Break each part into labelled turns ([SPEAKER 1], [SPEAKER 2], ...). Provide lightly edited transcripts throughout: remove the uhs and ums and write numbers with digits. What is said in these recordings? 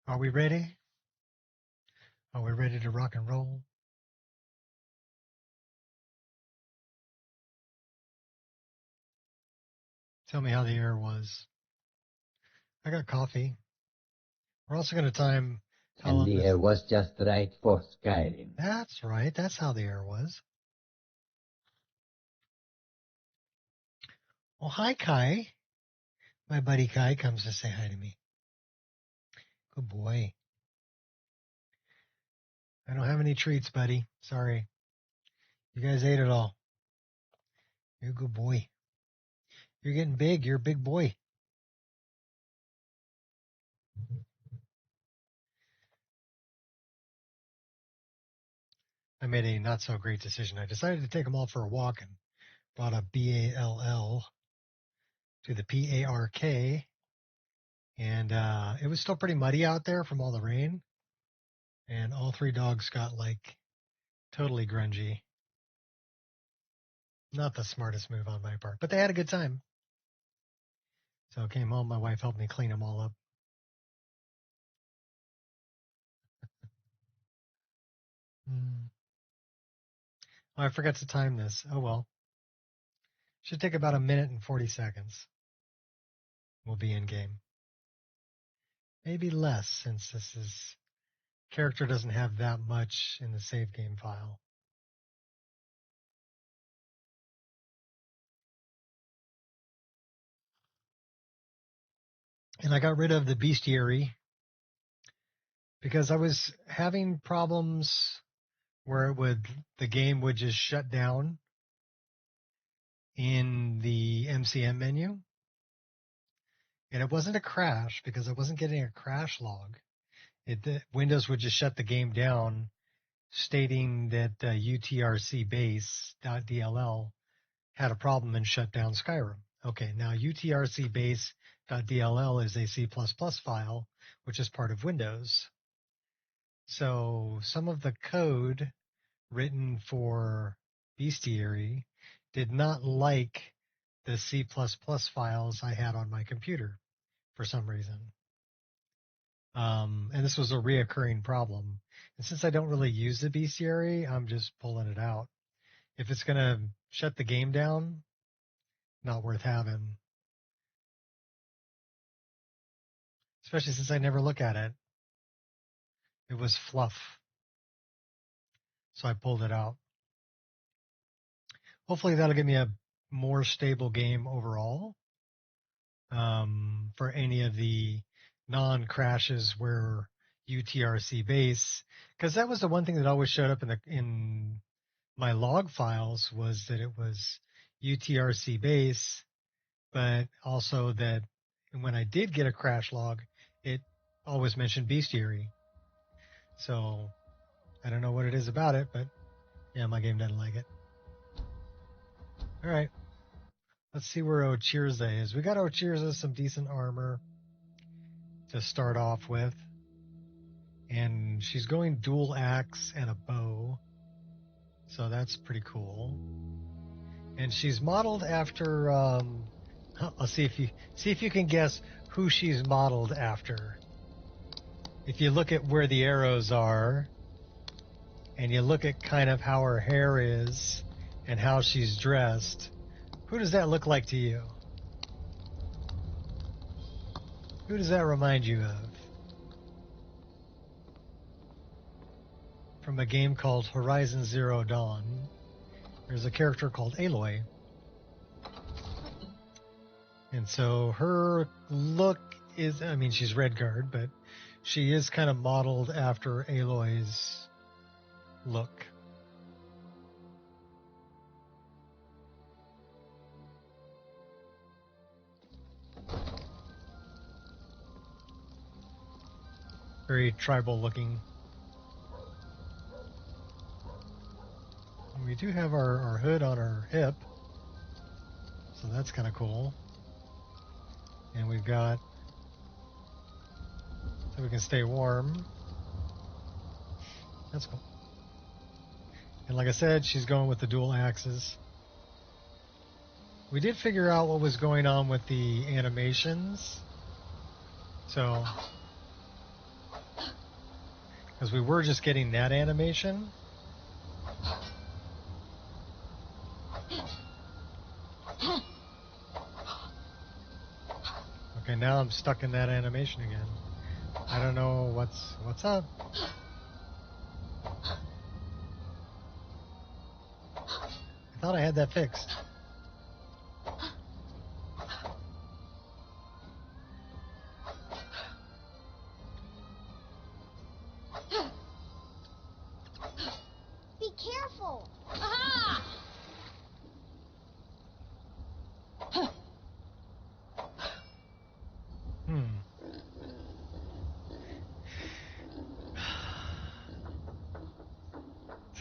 [SPEAKER 1] Are we ready? Are we ready to rock and roll? Tell me how the air was. I got coffee. We're also going to time how
[SPEAKER 2] And
[SPEAKER 1] long
[SPEAKER 2] the
[SPEAKER 1] this...
[SPEAKER 2] air was just right for Skyrim.
[SPEAKER 1] That's right. That's how the air was. Oh, hi, Kai. My buddy Kai comes to say hi to me. Good boy. I don't have any treats, buddy. Sorry. You guys ate it all. You're a good boy. You're getting big. You're a big boy. I made a not so great decision. I decided to take them all for a walk and brought a BALL to the PARK. And it was still pretty muddy out there from all the rain. And all three dogs got like totally grungy. Not the smartest move on my part, but they had a good time. So I came home. My wife helped me clean them all up. Oh, I forgot to time this. Oh, well. Should take about 1 minute and 40 seconds. We'll be in game. Maybe less, since this is character doesn't have that much in the save game file. And I got rid of the bestiary because I was having problems where the game would just shut down in the MCM menu. And it wasn't a crash because I wasn't getting a crash log. Windows would just shut the game down, stating that UTRC base.dll had a problem and shut down Skyrim. Okay, now UTRC base.dll is a C++ file, which is part of Windows. So some of the code written for Bestiary did not like the C++ files I had on my computer for some reason. And this was a reoccurring problem. And since I don't really use the bestiary, I'm just pulling it out. If it's going to shut the game down, not worth having. Especially since I never look at it. It was fluff. So I pulled it out. Hopefully that'll give me a more stable game overall. For any of the non-crashes where UTRC base, because that was the one thing that always showed up in my log files was that it was UTRC base, but also that when I did get a crash log, it always mentioned bestiary. So I don't know what it is about it, but yeah, my game doesn't like it. All right. Let's see where Ocherza is. We got Ocherza some decent armor to start off with. And she's going dual axe and a bow. So that's pretty cool. And she's modeled after I'll see if you can guess who she's modeled after. If you look at where the arrows are and you look at kind of how her hair is and how she's dressed, who does that look like to you? Who does that remind you of? From a game called Horizon Zero Dawn, there's a character called Aloy. And so her look is, I mean, she's Redguard, but she is kind of modeled after Aloy's look. Very tribal looking. And we do have our hood on her hip, so that's kind of cool. And we've got, so we can stay warm. That's cool. And like I said, she's going with the dual axes. We did figure out what was going on with the animations. So Because we were just getting that animation. Okay, now I'm stuck in that animation again. I don't know what's up. I thought I had that fixed.
[SPEAKER 3] Be careful. Aha!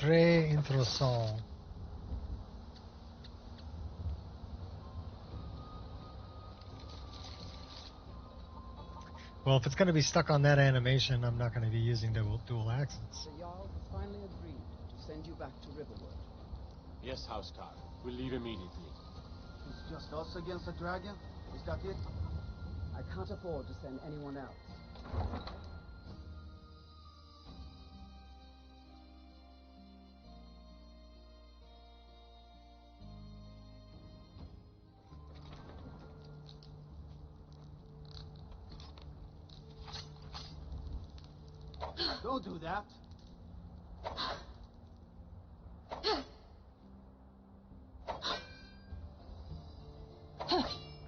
[SPEAKER 1] Très intéressant. Well, if it's going to be stuck on that animation, I'm not going to be using dual axis.
[SPEAKER 4] The Jarl has finally agreed to send you back to Riverwood.
[SPEAKER 5] Yes, Housecarl. We'll leave immediately.
[SPEAKER 6] It's just us against the dragon? Is that it?
[SPEAKER 4] I can't afford to send anyone else.
[SPEAKER 6] Don't do that.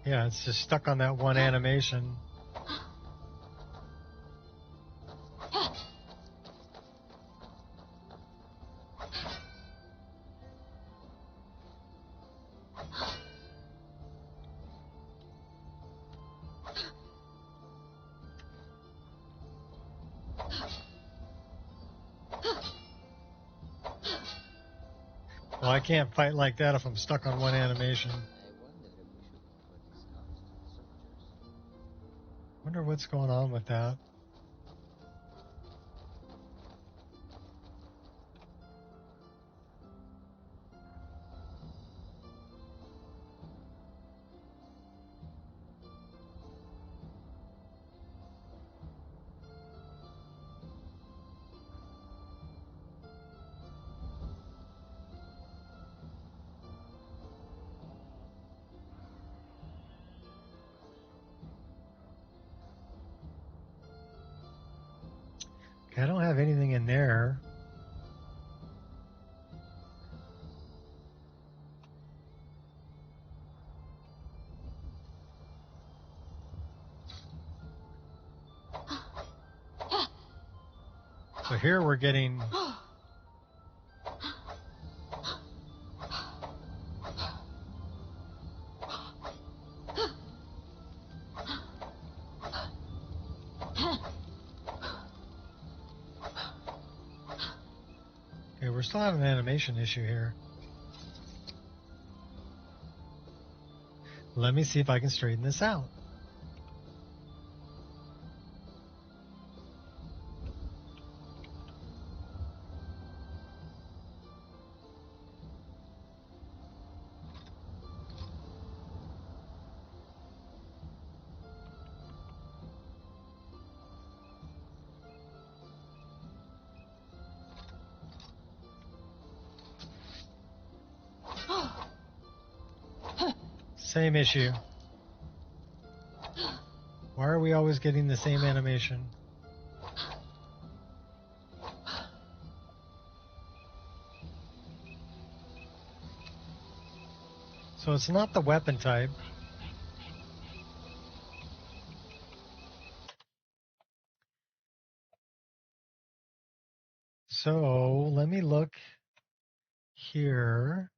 [SPEAKER 1] Yeah, it's just stuck on that one animation. Well, I can't fight like that if I'm stuck on one animation. Wonder what's going on with that. Okay, I don't have anything in there. So here we're getting... Okay, we're still having an animation issue here. Let me see if I can straighten this out. Same issue. Why are we always getting the same animation? So it's not the weapon type. So let me look here.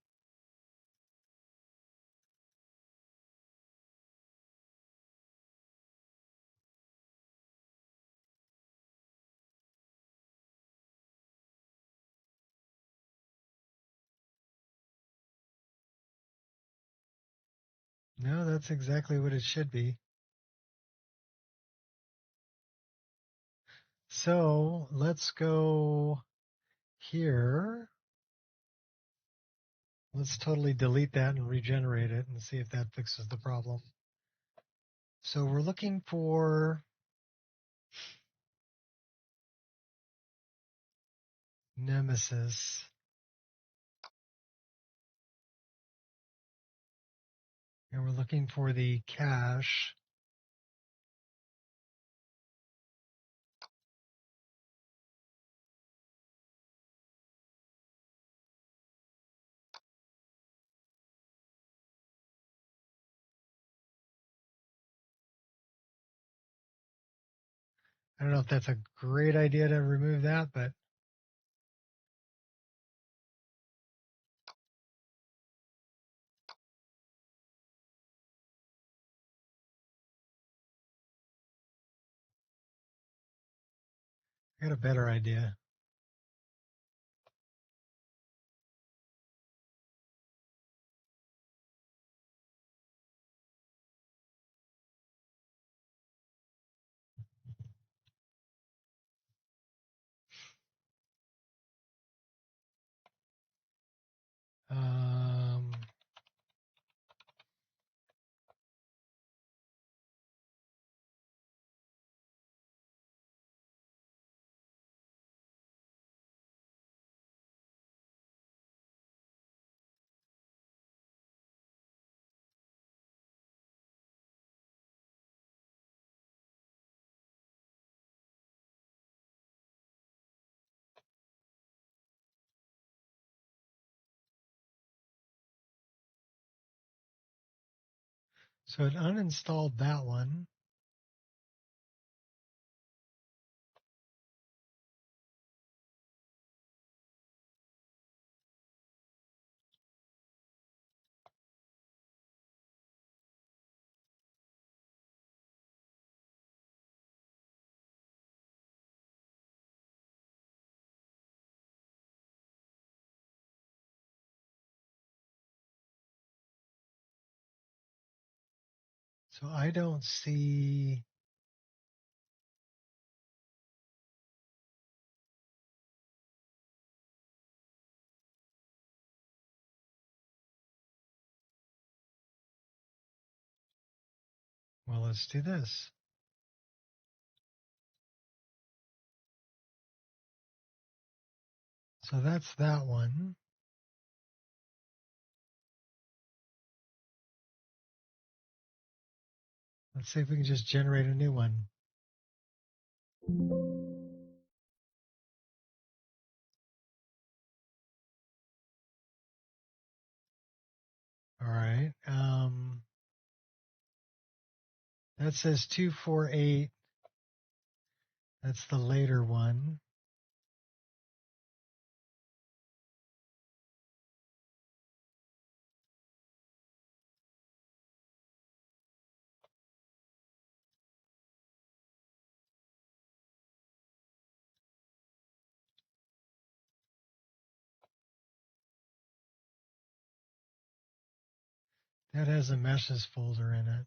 [SPEAKER 1] No, that's exactly what it should be. So let's go here. Let's totally delete that and regenerate it and see if that fixes the problem. So we're looking for Nemesis. And we're looking for the cache. I don't know if that's a great idea to remove that, but I got a better idea. Um, so it uninstalled that one. So I don't see. Well, let's do this. So that's that one. Let's see if we can just generate a new one. All right. That says 248. That's the later one. That has a meshes folder in it.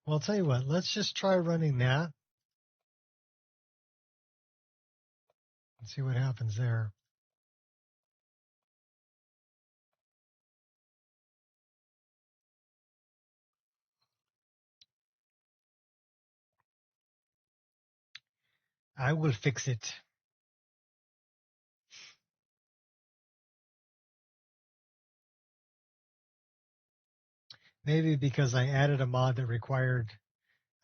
[SPEAKER 1] Well, I'll tell you what, let's just try running that and see what happens there. I will fix it. Maybe because I added a mod that required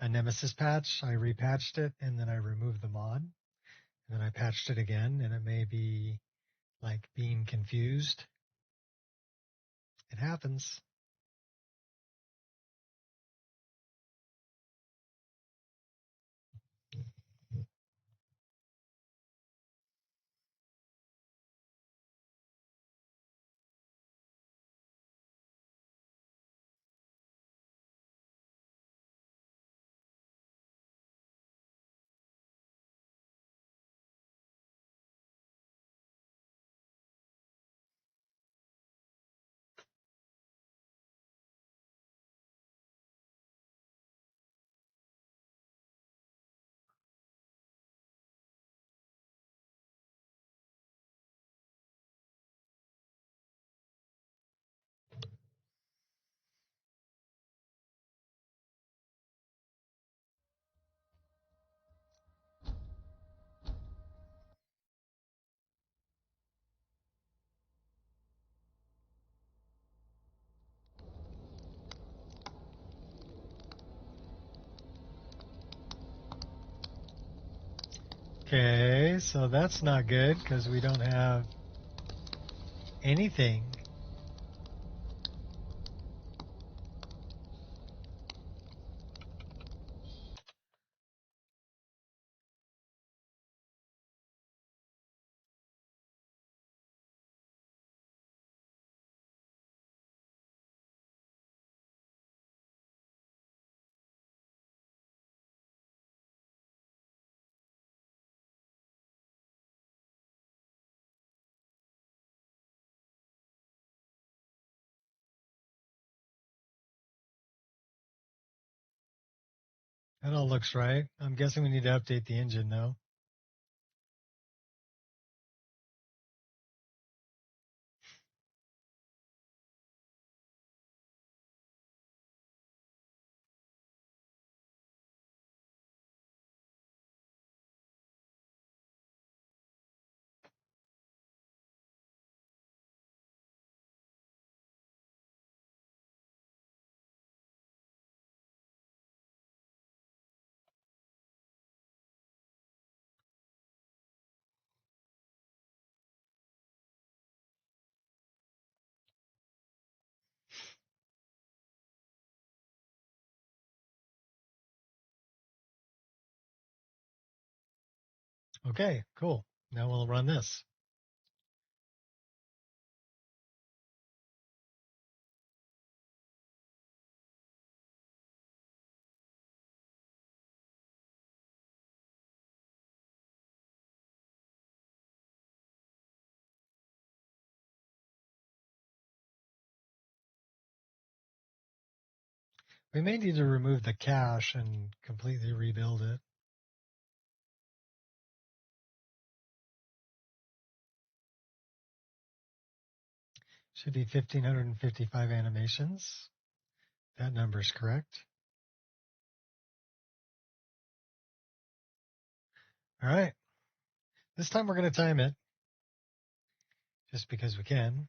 [SPEAKER 1] a Nemesis patch, I repatched it and then I removed the mod and then I patched it again, and it may be like being confused. It happens. Okay, so that's not good because we don't have anything. That all looks right. I'm guessing we need to update the engine though. Okay, cool. Now we'll run this. We may need to remove the cache and completely rebuild it. Should be 1,555 animations. That number's correct. All right. This time we're going to time it just because we can.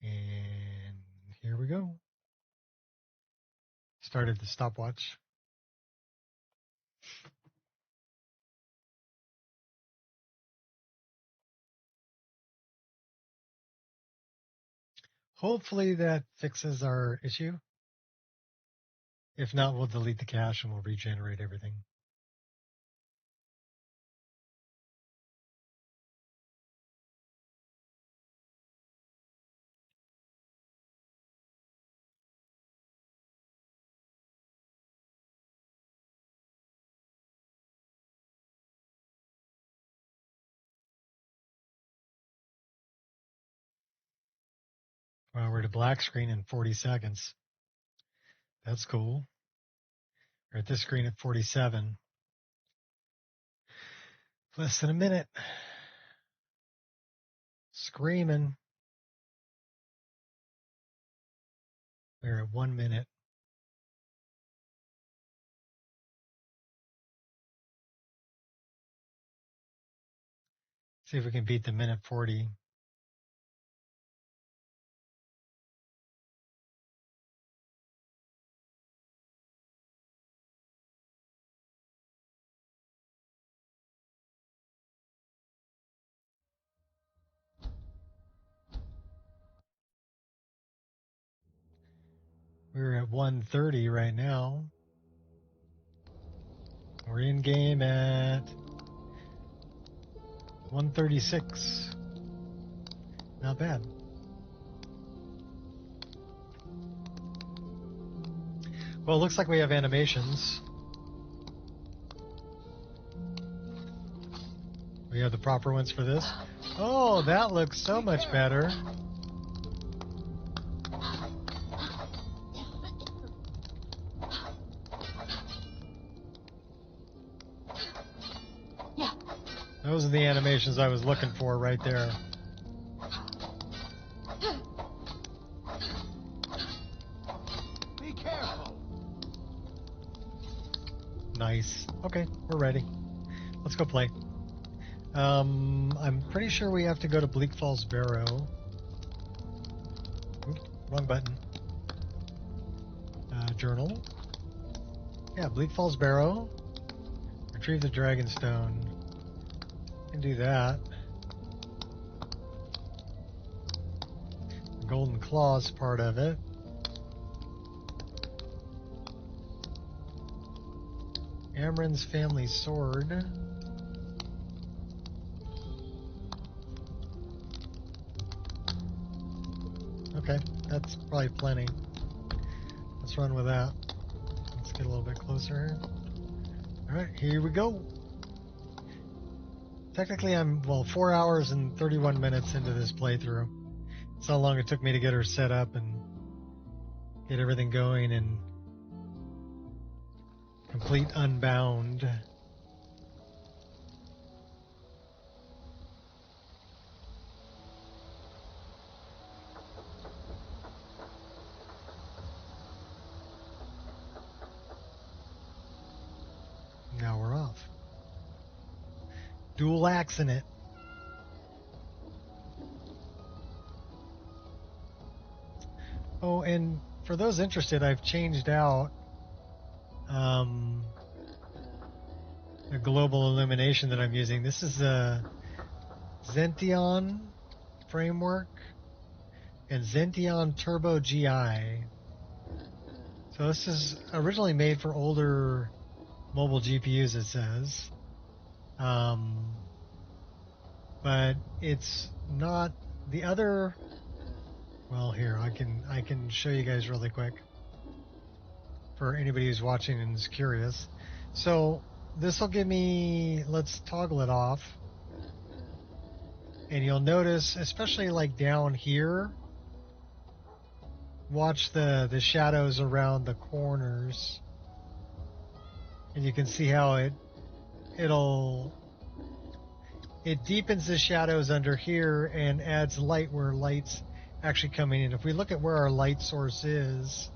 [SPEAKER 1] And here we go. Started the stopwatch. Hopefully that fixes our issue. If not, we'll delete the cache and we'll regenerate everything. Wow, we're to black screen in 40 seconds. That's cool. We're at this screen at 47. Less than a minute. Screaming. We're at 1 minute. See if we can beat the minute 40. We're at 1:30 right now. We're in game at 1:36. Not bad. Well, it looks like we have animations. We have the proper ones for this. Oh, that looks so much better. Those are the animations I was looking for right there.
[SPEAKER 6] Be careful.
[SPEAKER 1] Nice. Okay, we're ready. Let's go play. I'm pretty sure we have to go to Bleak Falls Barrow. Oops, wrong button. Journal. Yeah, Bleak Falls Barrow. We're retrieve the dragon stone. Can do that. The golden claws part of it. Amren's family sword. Okay, that's probably plenty. Let's run with that. Let's get a little bit closer here. Alright, here we go. Technically I'm, 4 hours and 31 minutes into this playthrough. That's how long it took me to get her set up and get everything going and complete Unbound. Now we're off. Dual axe in it. Oh, and for those interested, I've changed out the global illumination that I'm using. This is a Zention framework and Zention Turbo GI. So this is originally made for older mobile GPUs, it says. But it's not the other. Well, here I can show you guys really quick for anybody who's watching and is curious. So this will give me. Let's toggle it off, and you'll notice, especially like down here. Watch the shadows around the corners, and you can see how it deepens the shadows under here and adds light where light's actually coming in. If we look at where our light source is,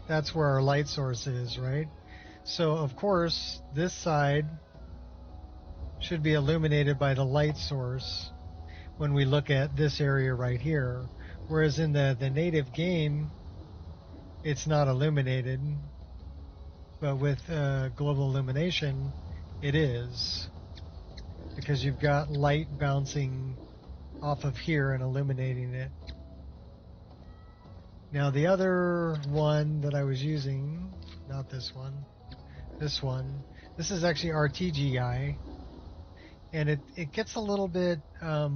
[SPEAKER 1] that's where our light source is, right? So of course this side should be illuminated by the light source when we look at this area right here, whereas in the native game it's not illuminated, but with global illumination it is, because you've got light bouncing off of here and illuminating it. Now the other one that I was using, not this one, this one, this is actually RTGI, and it gets a little bit, I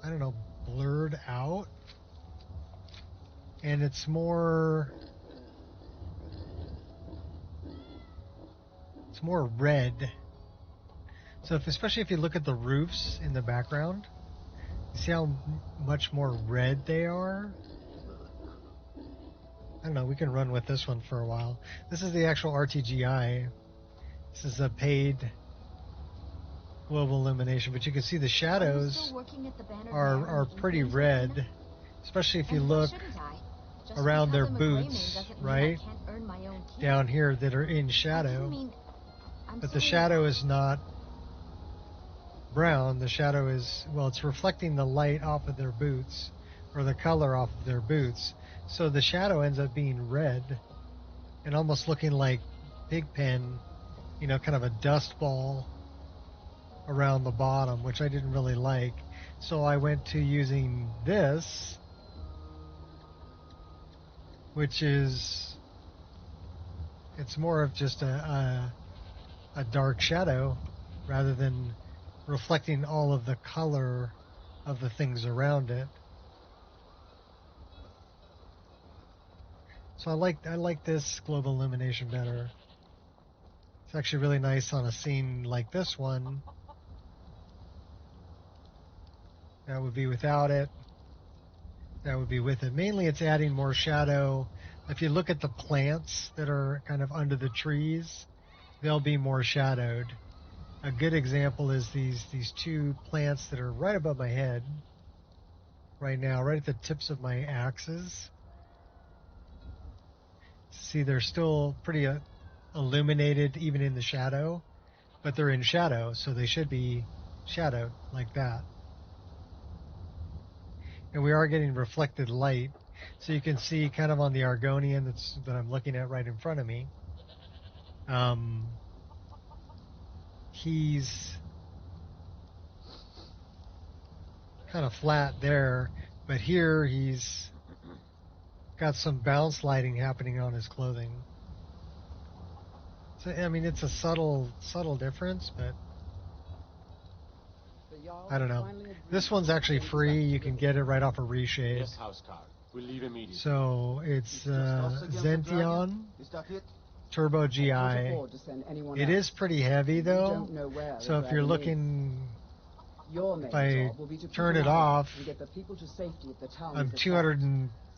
[SPEAKER 1] don't know, blurred out, and it's more red. So especially if you look at the roofs in the background, you see how much more red they are? I don't know, we can run with this one for a while. This is the actual RTGI. This is a paid global illumination, but you can see the shadows are pretty red, especially if you look around their boots, right? Down here that are in shadow. But the shadow is not brown. The shadow is, well, it's reflecting the light off of their boots, or the color off of their boots. So the shadow ends up being red and almost looking like Pigpen, you know, kind of a dust ball around the bottom, which I didn't really like. So I went to using this, which is, it's more of just a dark shadow rather than reflecting all of the color of the things around it. So I like this global illumination better. It's actually really nice on a scene like this one. That would be without it. That would be with it. Mainly it's adding more shadow. If you look at the plants that are kind of under the trees, they'll be more shadowed. A good example is these two plants that are right above my head right now, right at the tips of my axes. See, they're still pretty illuminated even in the shadow, but they're in shadow, so they should be shadowed like that. And we are getting reflected light, so you can see kind of on the Argonian that I'm looking at right in front of me. he's kind of flat there, but here he's got some bounce lighting happening on his clothing. So I mean, it's a subtle difference, but I don't know. This one's actually free. You can get it right off of Reshade.
[SPEAKER 5] Yes, Housecar. We'll leave immediately.
[SPEAKER 1] So it's Zention
[SPEAKER 6] Is that it?
[SPEAKER 1] Turbo
[SPEAKER 4] I can't
[SPEAKER 1] GI.
[SPEAKER 4] afford to send anyone
[SPEAKER 1] It
[SPEAKER 4] else.
[SPEAKER 1] is pretty heavy
[SPEAKER 4] We
[SPEAKER 1] though.
[SPEAKER 4] don't know where
[SPEAKER 1] So
[SPEAKER 4] the
[SPEAKER 1] if you're
[SPEAKER 4] dragon
[SPEAKER 1] looking,
[SPEAKER 4] is. Your main
[SPEAKER 1] if I
[SPEAKER 4] job will be to
[SPEAKER 1] turn
[SPEAKER 4] keep
[SPEAKER 1] it
[SPEAKER 4] an eye
[SPEAKER 1] off,
[SPEAKER 4] and get the people to safety if the town
[SPEAKER 1] I'm
[SPEAKER 4] is attacked.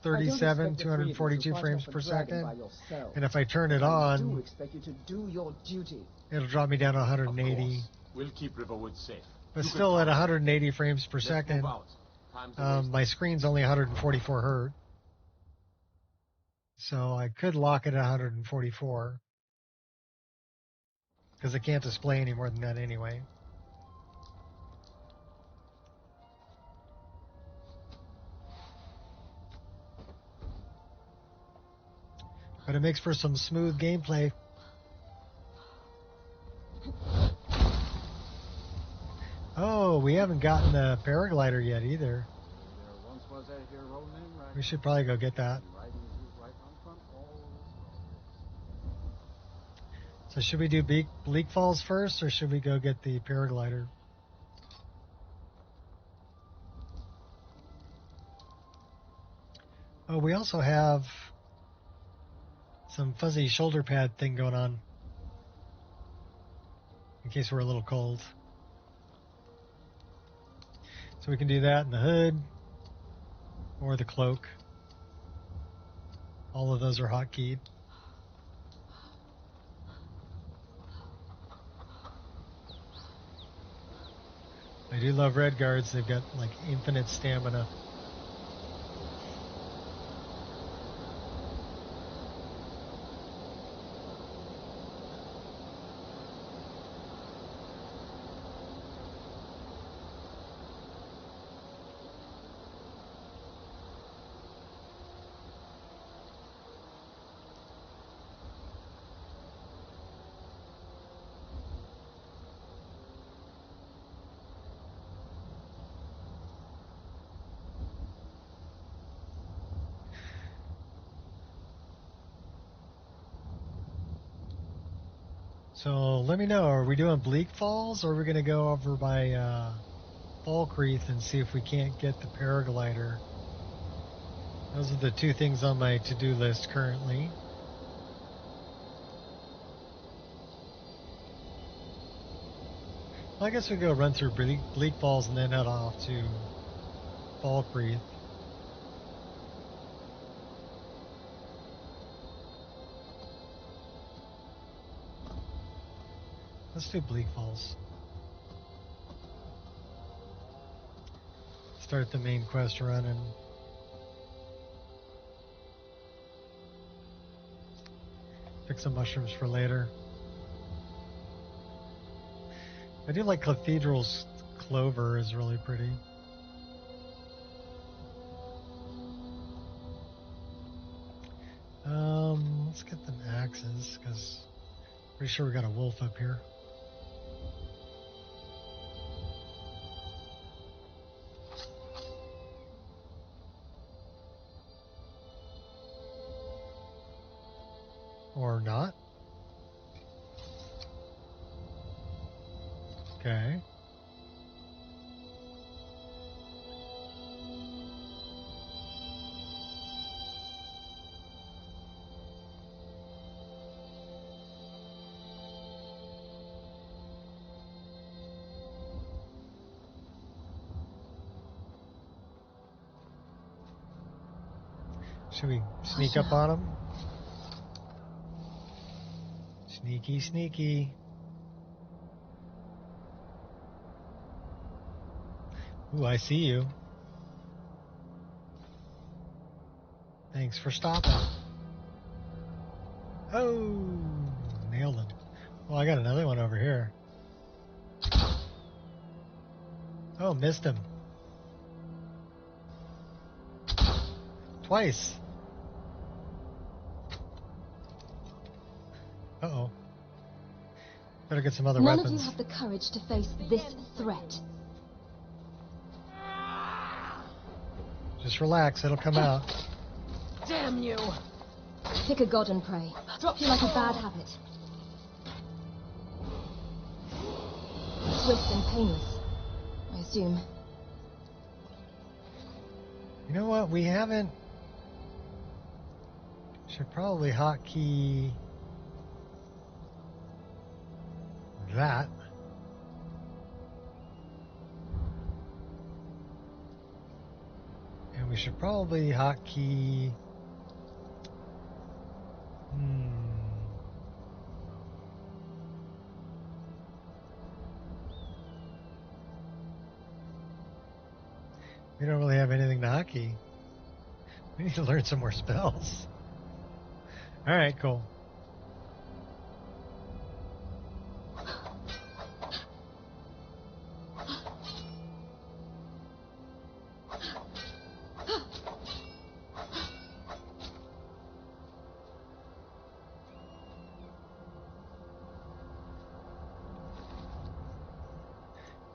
[SPEAKER 1] 237,
[SPEAKER 4] I don't expect the three of you to
[SPEAKER 1] 242
[SPEAKER 4] fight
[SPEAKER 1] frames
[SPEAKER 4] off a
[SPEAKER 1] per
[SPEAKER 4] dragon
[SPEAKER 1] second.
[SPEAKER 4] by yourselves.
[SPEAKER 1] And if I turn it
[SPEAKER 4] I do
[SPEAKER 1] on,
[SPEAKER 4] expect you to do your duty.
[SPEAKER 1] it'll drop me down to
[SPEAKER 5] Of
[SPEAKER 1] 180.
[SPEAKER 5] course. We'll keep Riverwood safe.
[SPEAKER 1] But
[SPEAKER 5] You can
[SPEAKER 1] still at
[SPEAKER 5] count on it.
[SPEAKER 1] 180 frames per
[SPEAKER 5] Let's
[SPEAKER 1] second.
[SPEAKER 5] move out. Time's a waste.
[SPEAKER 1] My screen's only 144 hertz. So I could lock it at 144. Because it can't display any more than that anyway. But it makes for some smooth gameplay. Oh, we haven't gotten the paraglider yet either.
[SPEAKER 6] There once was a hero named Ragnar.
[SPEAKER 1] We should probably go get that.
[SPEAKER 6] Riding his right on front all
[SPEAKER 1] So should we do Bleak Falls first, or should we go get the paraglider? Oh, we also have some fuzzy shoulder pad thing going on, in case we're a little cold. So we can do that in the hood, or the cloak. All of those are hotkeyed. I do love Red Guards. They've got like infinite stamina. So let me know, are we doing Bleak Falls, or are we going to go over by Falkreath and see if we can't get the paraglider? Those are the two things on my to-do list currently. Well, I guess we go run through Bleak Falls and then head off to Falkreath. Let's do Bleak Falls. Start the main quest running. Pick some mushrooms for later. I do like Cathedral's clover, is really pretty. Let's get them axes, because pretty sure we got a wolf up here. Or not. Okay. Should we sneak up on him? Sneaky, sneaky. Ooh, I see you. Thanks for stopping. Oh, nailed him. Well, I got another one over here. Oh, missed him. Twice. Uh-oh. Better get some other
[SPEAKER 7] None
[SPEAKER 1] weapons.
[SPEAKER 7] of you have the courage to face this threat.
[SPEAKER 1] Just relax, it'll come out.
[SPEAKER 4] Damn you!
[SPEAKER 7] Pick a god and pray. Drop you like a bad habit. Swift and painless, I assume.
[SPEAKER 1] You know what? We haven't. Should probably hotkey that. And we should probably hotkey. We don't really have anything to hotkey. We need to learn some more spells. Alright, cool.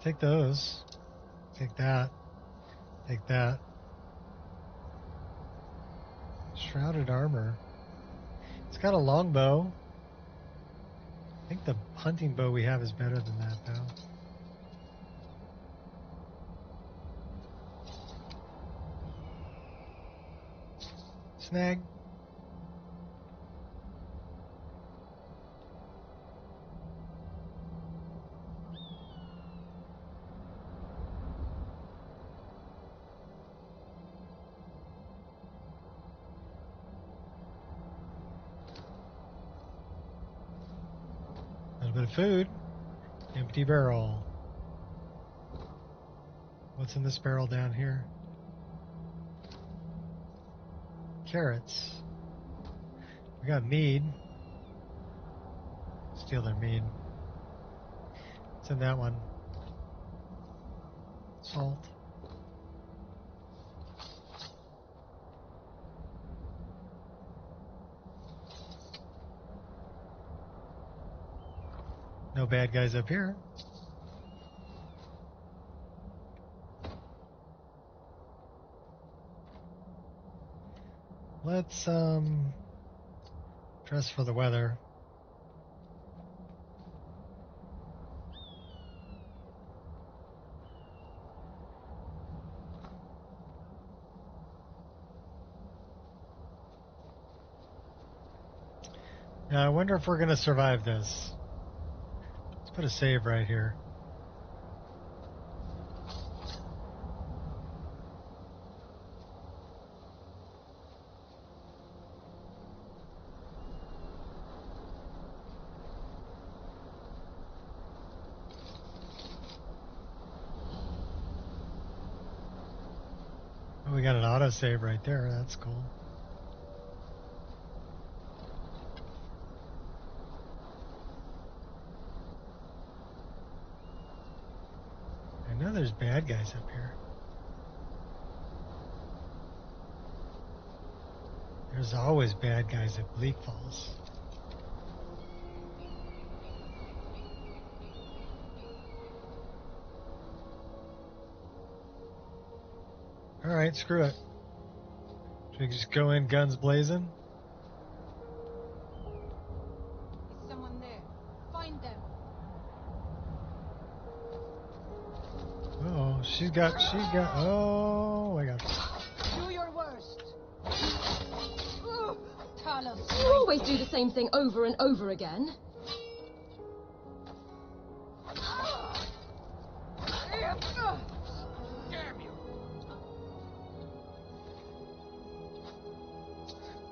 [SPEAKER 1] Take those. Take that. Take that. Shrouded armor. It's got a longbow. I think the hunting bow we have is better than that, though. Snag. A little bit of food. Empty barrel. What's in this barrel down here? Carrots. We got mead. Steal their mead. What's in that one? Salt. No bad guys up here. Let's dress for the weather. Now I wonder if we're gonna survive this. Let's put a save right here. Oh, we got an autosave right there. That's cool. I know there's bad guys up here. There's always bad guys at Bleak Falls. Alright, screw it. Should we just go in guns blazing?
[SPEAKER 3] Is someone there? Find them.
[SPEAKER 1] Oh, she's got, oh my gosh.
[SPEAKER 3] Do your worst. Talos.
[SPEAKER 7] You always do the same thing over and over again.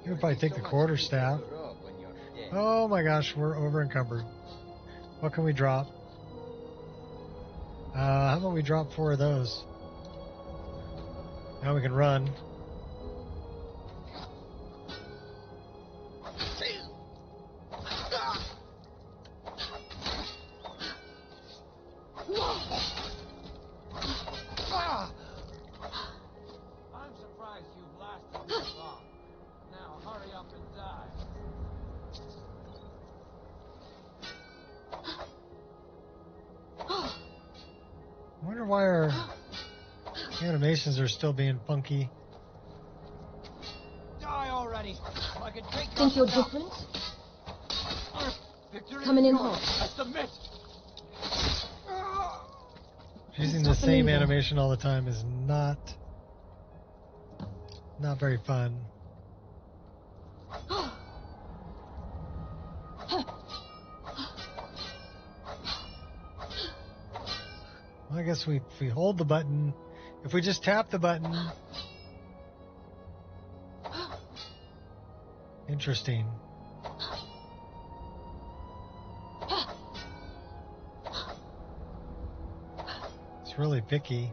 [SPEAKER 1] You could probably take the quarterstaff. Oh my gosh, we're over encumbered. What can we drop? How about we drop 4 of those? Now we can run.
[SPEAKER 6] I'm surprised you've lasted this long. Now hurry up and die.
[SPEAKER 1] why our animations are still being funky.
[SPEAKER 6] Die already! I can take
[SPEAKER 7] Think you're different?
[SPEAKER 6] Victory
[SPEAKER 7] Coming
[SPEAKER 6] is
[SPEAKER 7] in
[SPEAKER 6] yours.
[SPEAKER 7] hot.
[SPEAKER 6] I submit!
[SPEAKER 1] Using the same animation all the time is not very fun. Well, I guess if we hold the button, if we just tap the button. Interesting. It's really picky.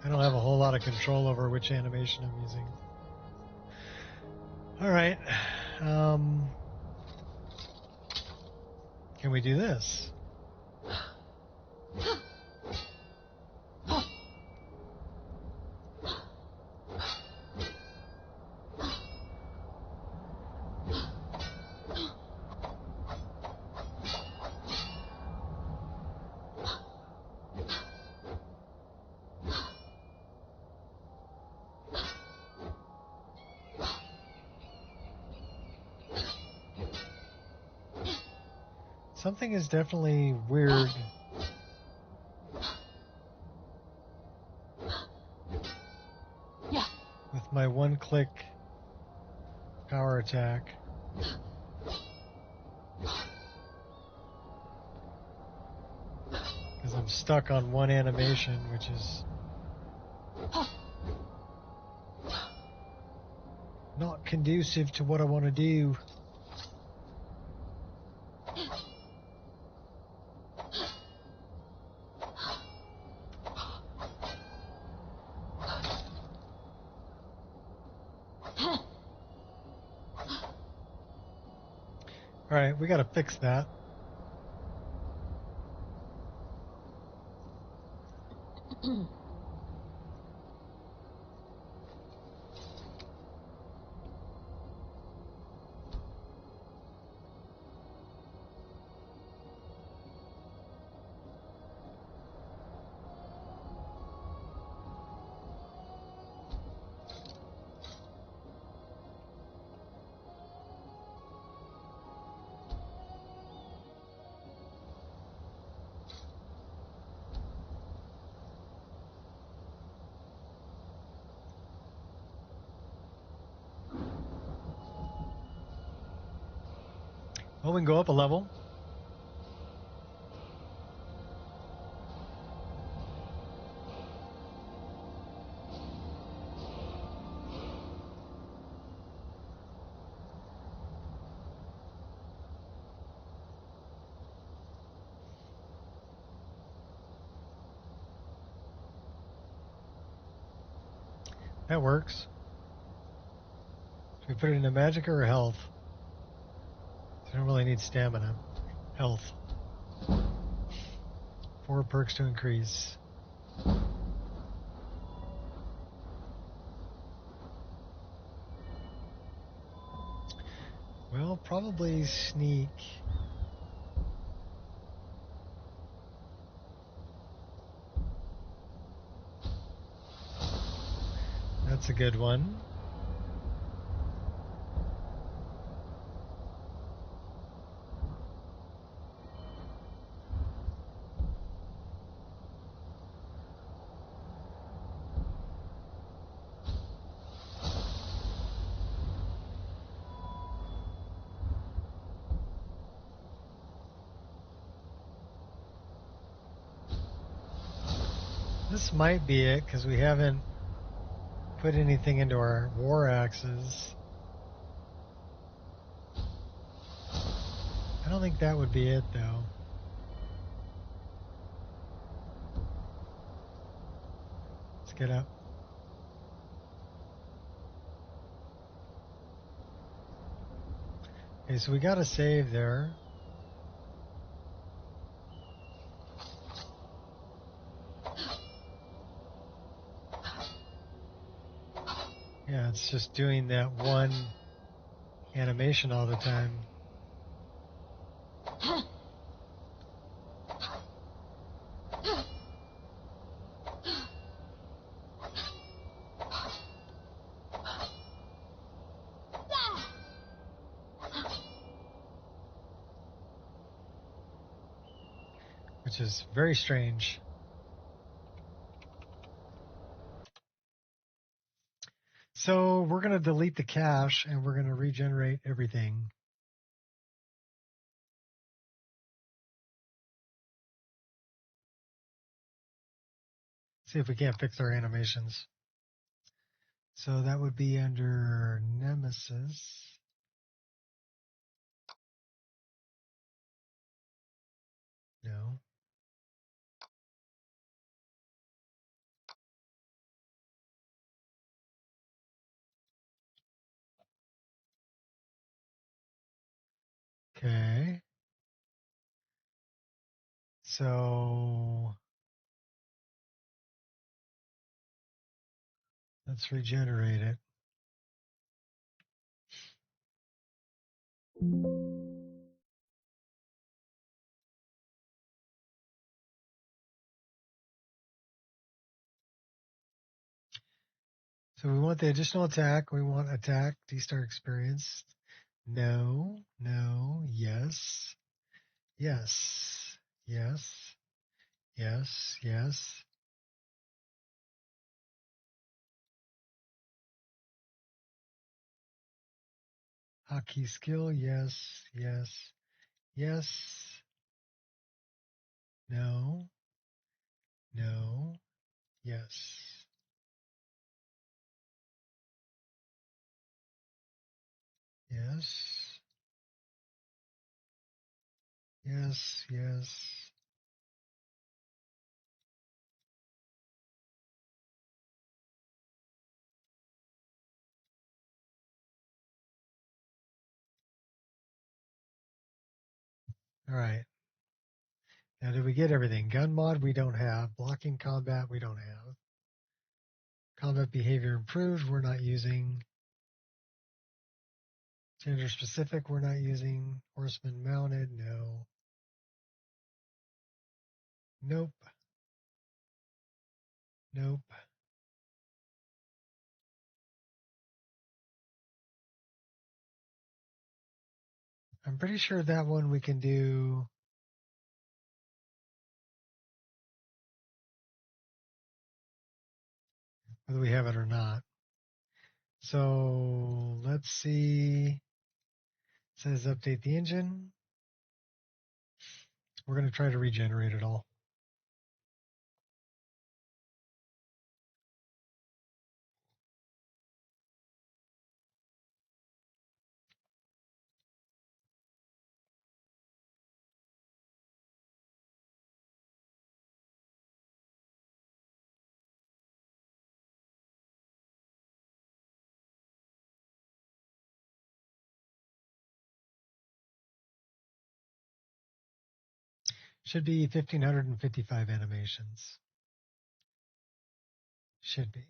[SPEAKER 1] I don't have a whole lot of control over which animation I'm using. All right. Can we do this? Something is definitely weird.
[SPEAKER 7] Yeah.
[SPEAKER 1] With my one-click power attack. Because I'm stuck on one animation, which is not conducive to what I want to do. All right, we got to fix that. Well, we can go up a level. That works. Should we put it into magic or health? I don't really need stamina. Health. 4 perks to increase. Well, probably sneak. That's a good one. This might be it, because we haven't put anything into our war axes. I don't think that would be it, though. Let's get up. Okay, so we got a save there. Yeah, it's just doing that one animation all the time. which is very strange. So we're going to delete the cache and we're going to regenerate everything. See if we can't fix our animations. So that would be under Nemesis. No. Okay. So let's regenerate it. So we want the additional attack. We want attack, D-Star experience. No, no, yes, yes, yes, yes, yes. Hockey skill, yes, yes, yes. No, no, yes, yes, yes, yes. All right. Now, did we get everything? Gun mod, we don't have. Blocking combat, we don't have. Combat behavior improved, we're not using. Gender specific, we're not using. Horseman mounted, no. Nope. Nope. I'm pretty sure that one we can do. Whether we have it or not. So let's see. It says update the engine. We're going to try to regenerate it all. Should be 1,555 animations. Should be.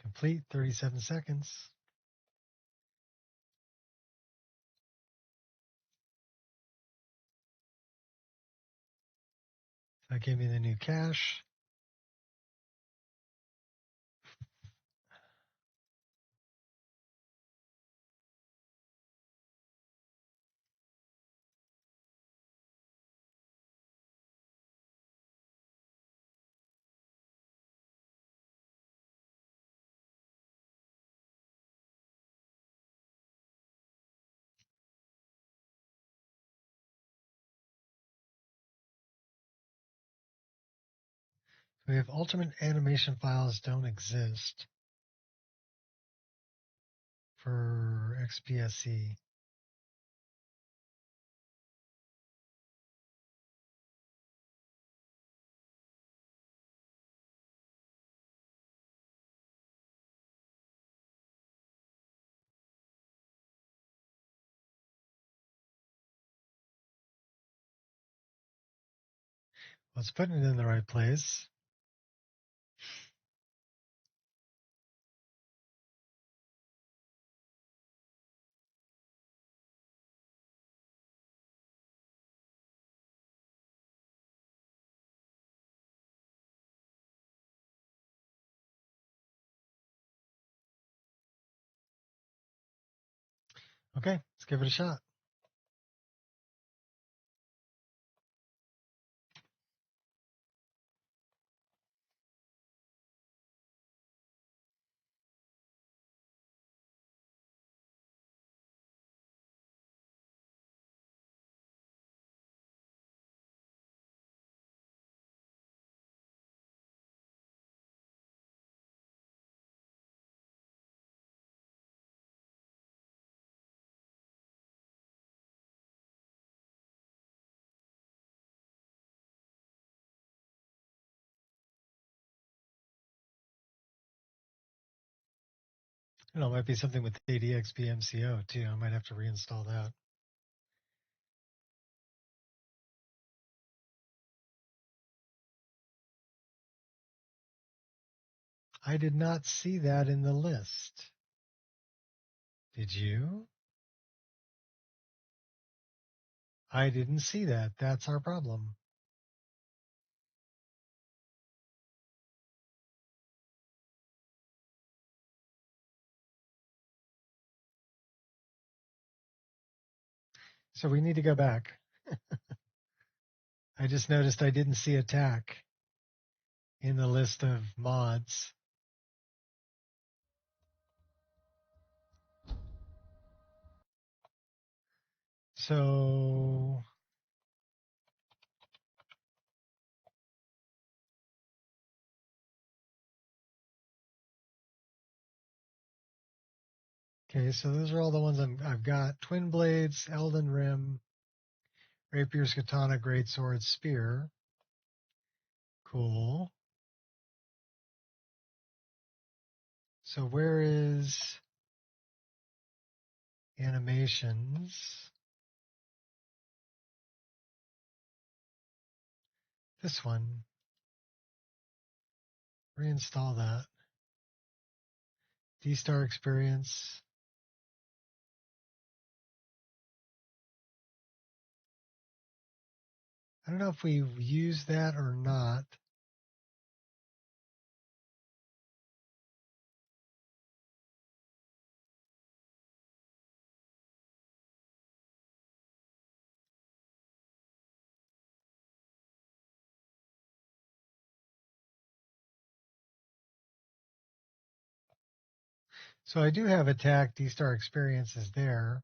[SPEAKER 1] Complete 37 seconds. That gave me the new cache. We have ultimate animation files don't exist for XPSC. Let's put it in the right place. Okay, let's give it a shot. I don't know, it might be something with ADXP MCO too. I might have to reinstall that. I did not see that in the list. Did you? I didn't see that. That's our problem. So we need to go back. I just noticed I didn't see attack in the list of mods. So okay, so those are all the ones I've got. Twin Blades, Elden Rim, Rapier's Katana, Greatsword, Spear. Cool. So where is animations? This one. Reinstall that. D-Star Experience. I don't know if we use that or not. So I do have attack. D-Star Experience is there.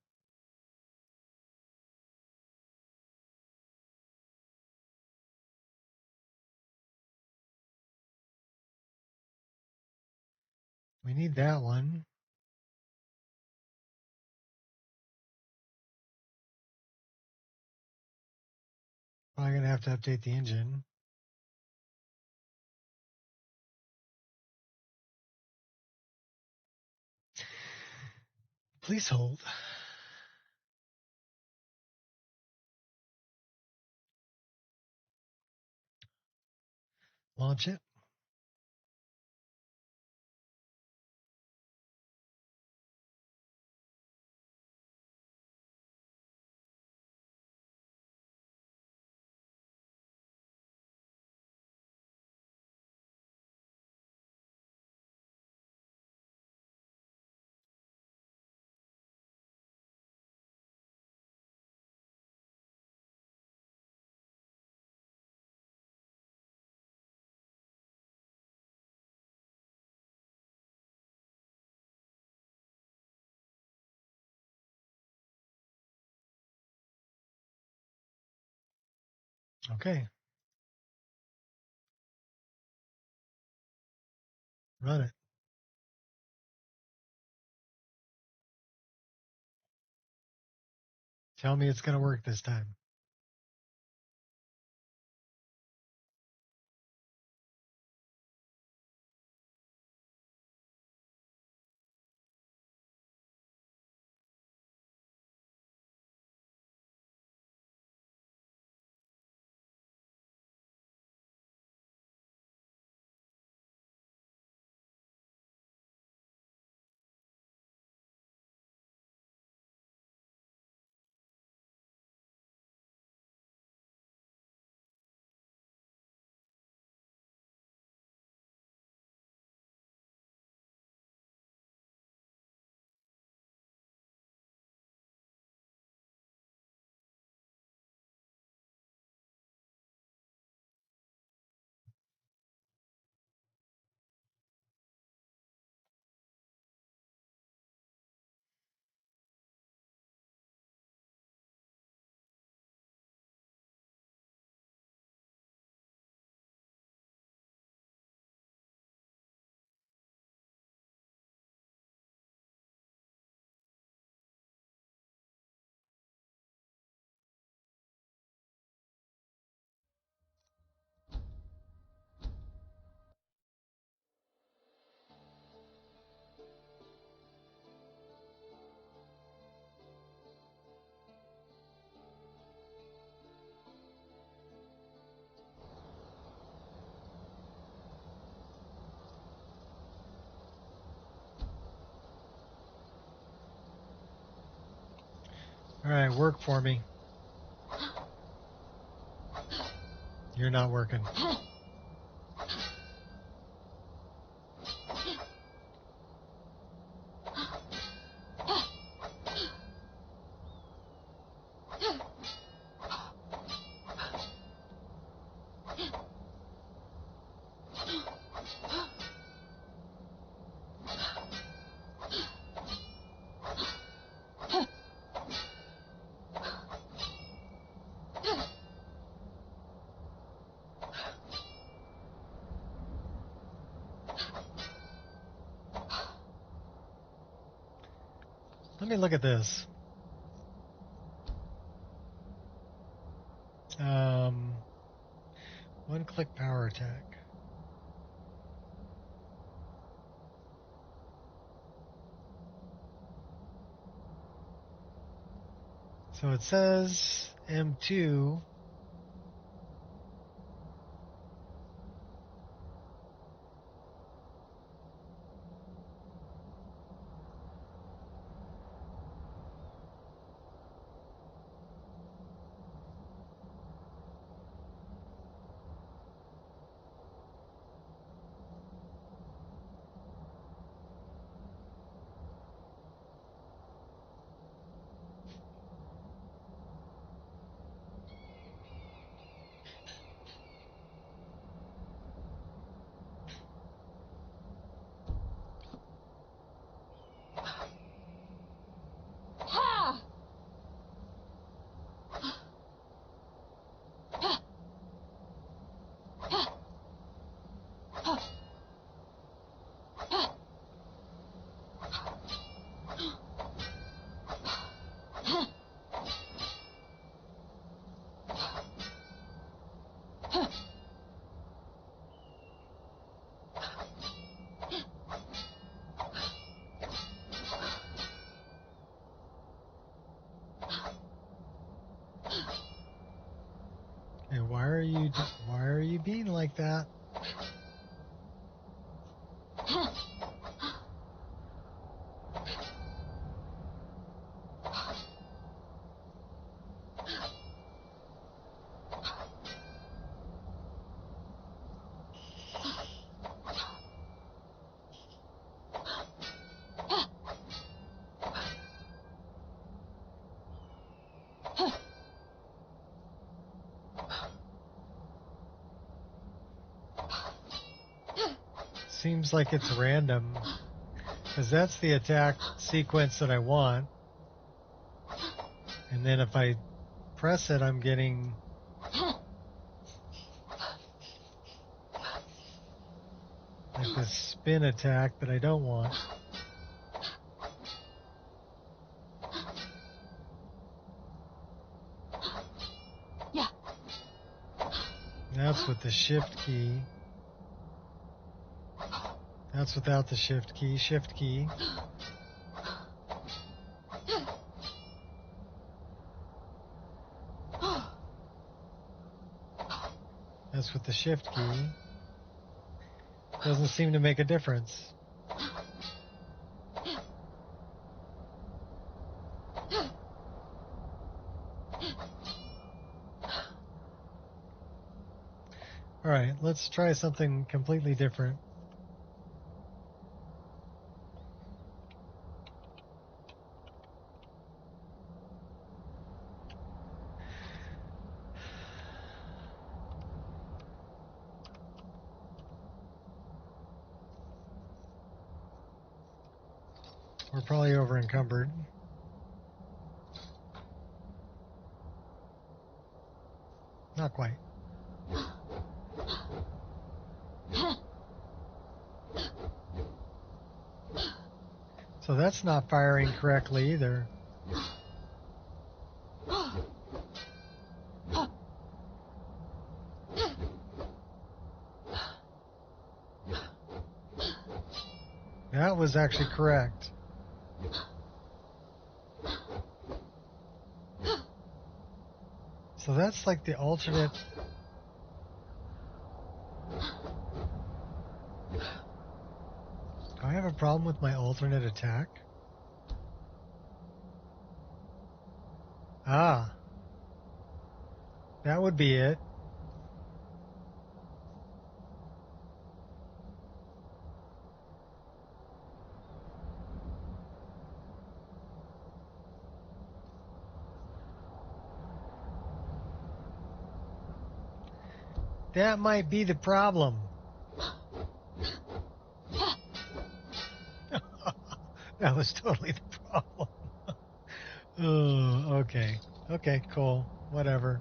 [SPEAKER 1] We need that one. Probably going to have to update the engine. Please hold. Launch it. Okay. Run it. Tell me it's going to work this time. Alright, work for me. You're not working. Let me look at this. One-click power attack. So it says M2. And why are you being like that? Seems like it's random, because that's the attack sequence that I want. And then if I press it, I'm getting like this spin attack that I don't want.
[SPEAKER 7] Yeah.
[SPEAKER 1] That's with the shift key. That's without the shift key. Shift key. That's with the shift key. Doesn't seem to make a difference. Alright, let's try something completely different. We're probably over encumbered. Not quite. So that's not firing correctly either. That was actually correct. So that's like the alternate. Do I have a problem with my alternate attack? Ah, that would be it. That might be the problem. That was totally the problem. Oh, okay. Okay, cool. Whatever.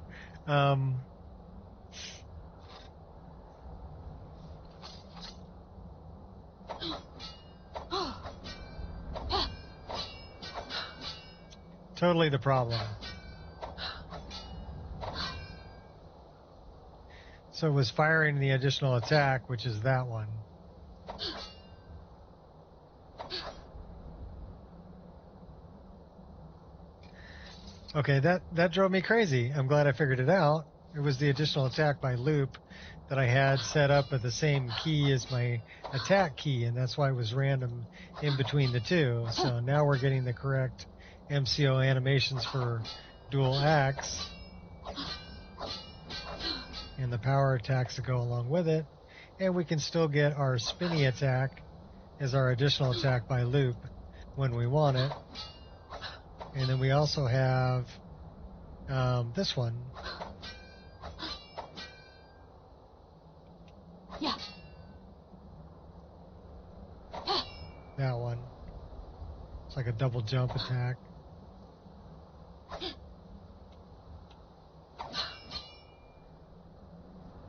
[SPEAKER 1] Totally the problem. So it was firing the additional attack, which is that one. Okay, that drove me crazy. I'm glad I figured it out. It was the additional attack by loop that I had set up at the same key as my attack key, and that's why it was random in between the two. So now we're getting the correct MCO animations for dual axe and the power attacks that go along with it. And we can still get our spinny attack as our additional attack by loop when we want it. And then we also have this one.
[SPEAKER 7] Yeah.
[SPEAKER 1] That one. It's like a double jump attack.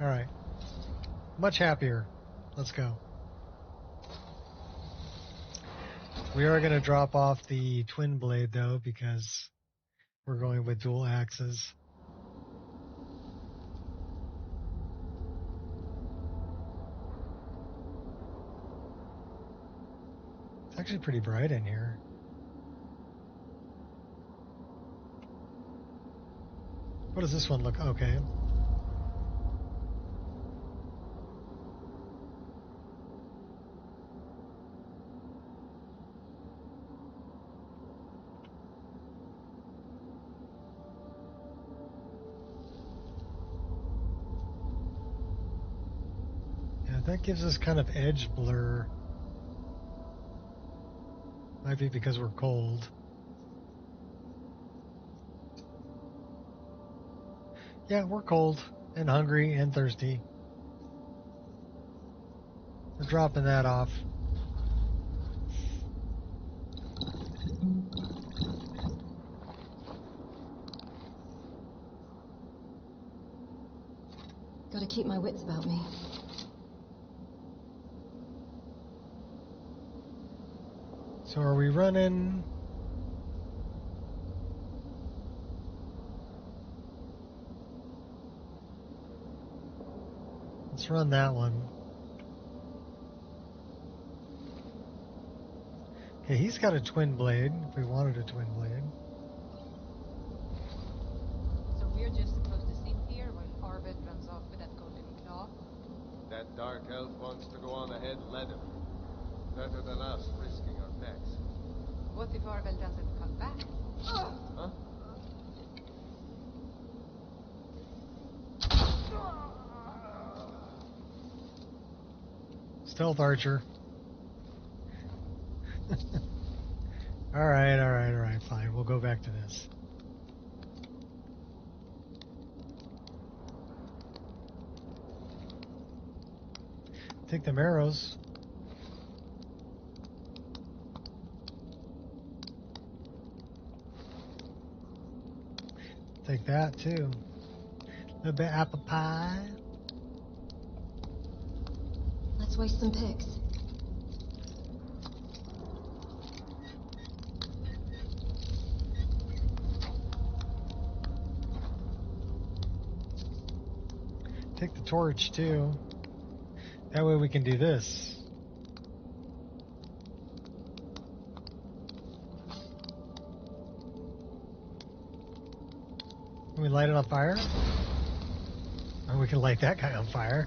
[SPEAKER 1] All right. Much happier. Let's go. We are going to drop off the twin blade, though, because we're going with dual axes. It's actually pretty bright in here. What does this one look? Okay. Yeah, that gives us kind of edge blur. Might be because we're cold. Yeah, we're cold and hungry and thirsty. We're dropping that off.
[SPEAKER 7] Gotta keep my wits about me.
[SPEAKER 1] So are we running? Let's run that one. Okay, he's got a twin blade, if we wanted a twin blade.
[SPEAKER 3] So we're just supposed to sit here while Arvid runs off with that golden claw?
[SPEAKER 5] That dark elf wants to go on ahead, let him. Better than us risking our necks.
[SPEAKER 3] What if Arvid doesn't come back?
[SPEAKER 5] Huh?
[SPEAKER 1] Stealth archer. All right, fine. We'll go back to this. Take them arrows. Take that too. A little bit apple pie.
[SPEAKER 7] Let's waste some picks.
[SPEAKER 1] Take the torch too. That way we can do this. Can we light it on fire? Or we can light that guy on fire.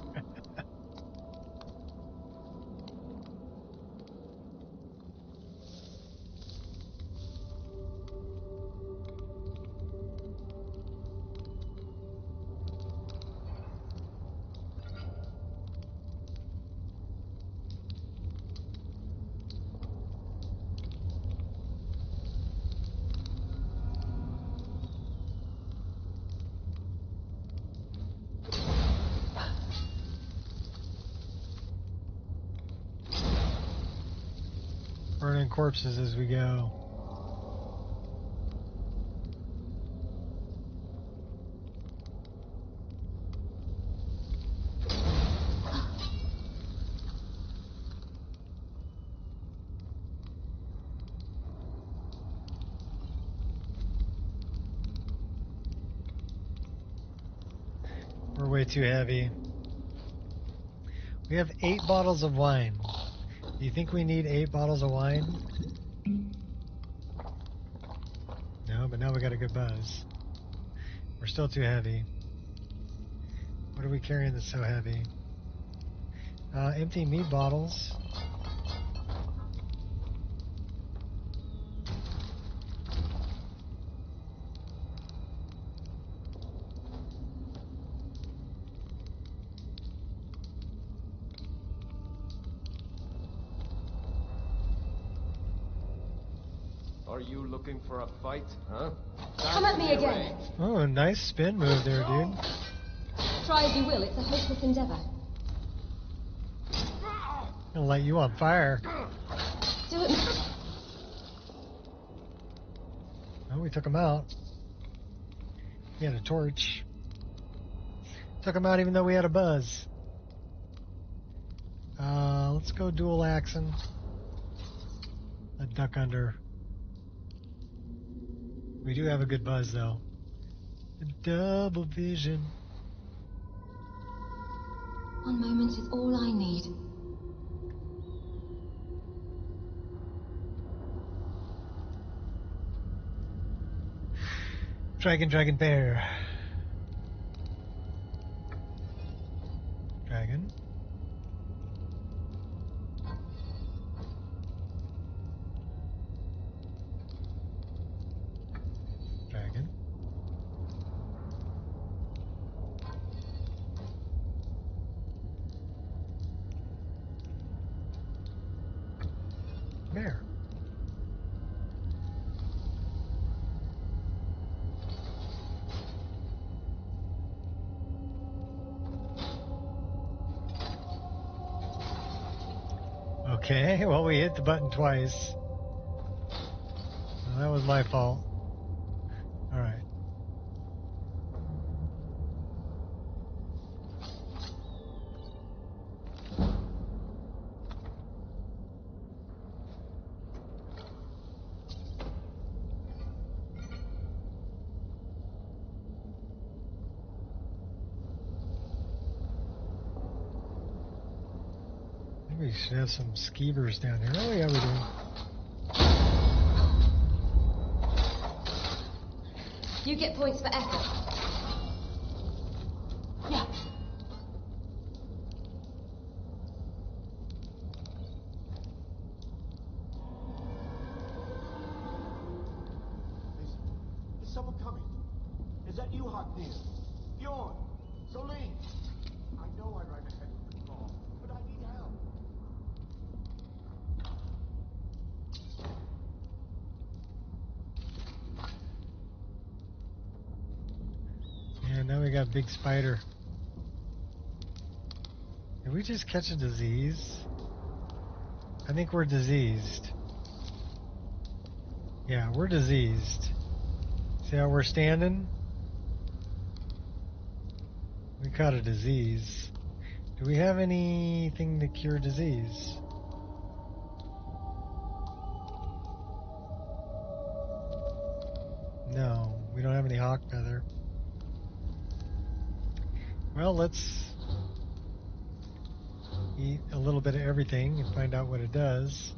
[SPEAKER 1] Burning corpses as we go. We're way too heavy. We have 8 bottles of wine. Do you think we need 8 bottles of wine? No, but now we got a good buzz. We're still too heavy. What are we carrying that's so heavy? Empty mead bottles.
[SPEAKER 5] Are you looking for a fight, huh?
[SPEAKER 7] Come at me again.
[SPEAKER 1] Oh, nice spin move there, dude.
[SPEAKER 7] Try as you will, it's a hopeless endeavor.
[SPEAKER 1] Gonna light you on fire.
[SPEAKER 7] Do it.
[SPEAKER 1] Oh, we took him out. He had a torch. Took him out even though we had a buzz. Let's go dual axing. A duck under. We do have a good buzz though. Double vision.
[SPEAKER 7] One moment is all I need.
[SPEAKER 1] Dragon, bear. Dragon. Dragon. Bear. Okay, well, we hit the button twice. Well, that was my fault. Alright. We should have some skeevers down here. Oh yeah, we do.
[SPEAKER 7] You get points for effort. Yeah.
[SPEAKER 6] Is someone coming? Is that you, Hocknir? Bjorn? Solene? I know I ran ahead with the call, but I need help.
[SPEAKER 1] Yeah, now we got big spider. Did we just catch a disease? I think we're diseased. Yeah, we're diseased. See how we're standing? We caught a disease. Do we have anything to cure disease? No, we don't have any hawk feather. Well, let's eat a little bit of everything and find out what it does.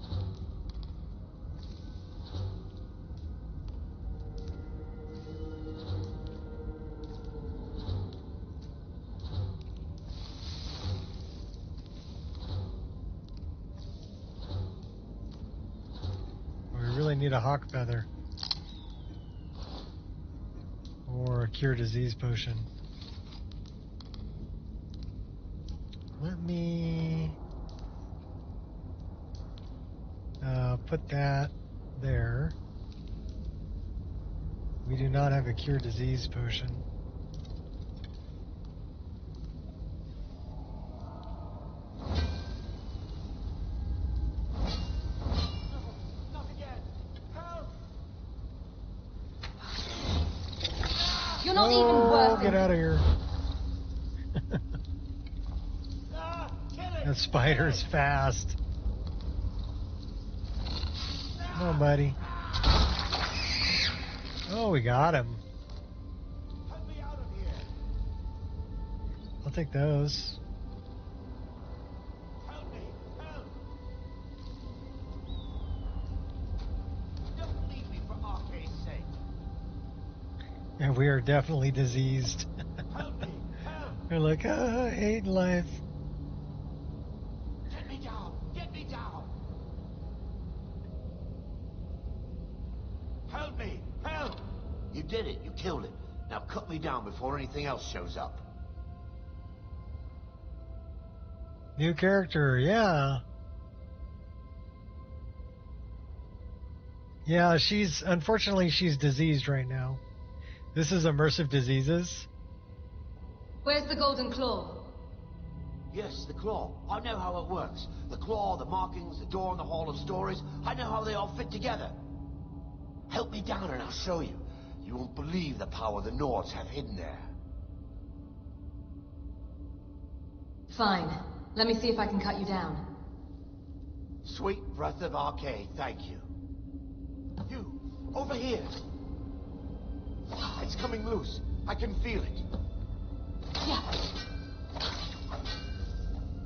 [SPEAKER 1] We really need a hawk feather or a cure disease potion. Let me put that there. We do not have a cure disease potion.
[SPEAKER 7] not even worth
[SPEAKER 1] Get
[SPEAKER 7] it.
[SPEAKER 1] out of here.
[SPEAKER 6] Kill it!
[SPEAKER 1] That spider's fast. Come on, buddy. Oh, we got him.
[SPEAKER 6] Help me out of here!
[SPEAKER 1] I'll take those.
[SPEAKER 6] Help me! Help! Don't leave me for Arcade's sake!
[SPEAKER 1] And we are definitely diseased.
[SPEAKER 6] Help me! Help!
[SPEAKER 1] We're like, I hate life.
[SPEAKER 6] Get me down! Get me down! Help me! Help! You did it. You killed it. Now cut me down before anything else shows up.
[SPEAKER 1] New character, yeah. Yeah, unfortunately, she's diseased right now. This is immersive diseases.
[SPEAKER 7] Where's the golden claw?
[SPEAKER 6] Yes, the claw. I know how it works. The claw, the markings, the door in the Hall of Stories. I know how they all fit together. Help me down and I'll show you. You won't believe the power the Nords have hidden there.
[SPEAKER 7] Fine. Let me see if I can cut you down.
[SPEAKER 6] Sweet breath of Arcade, thank you. You, over here. It's coming loose. I can feel it.
[SPEAKER 7] Yeah.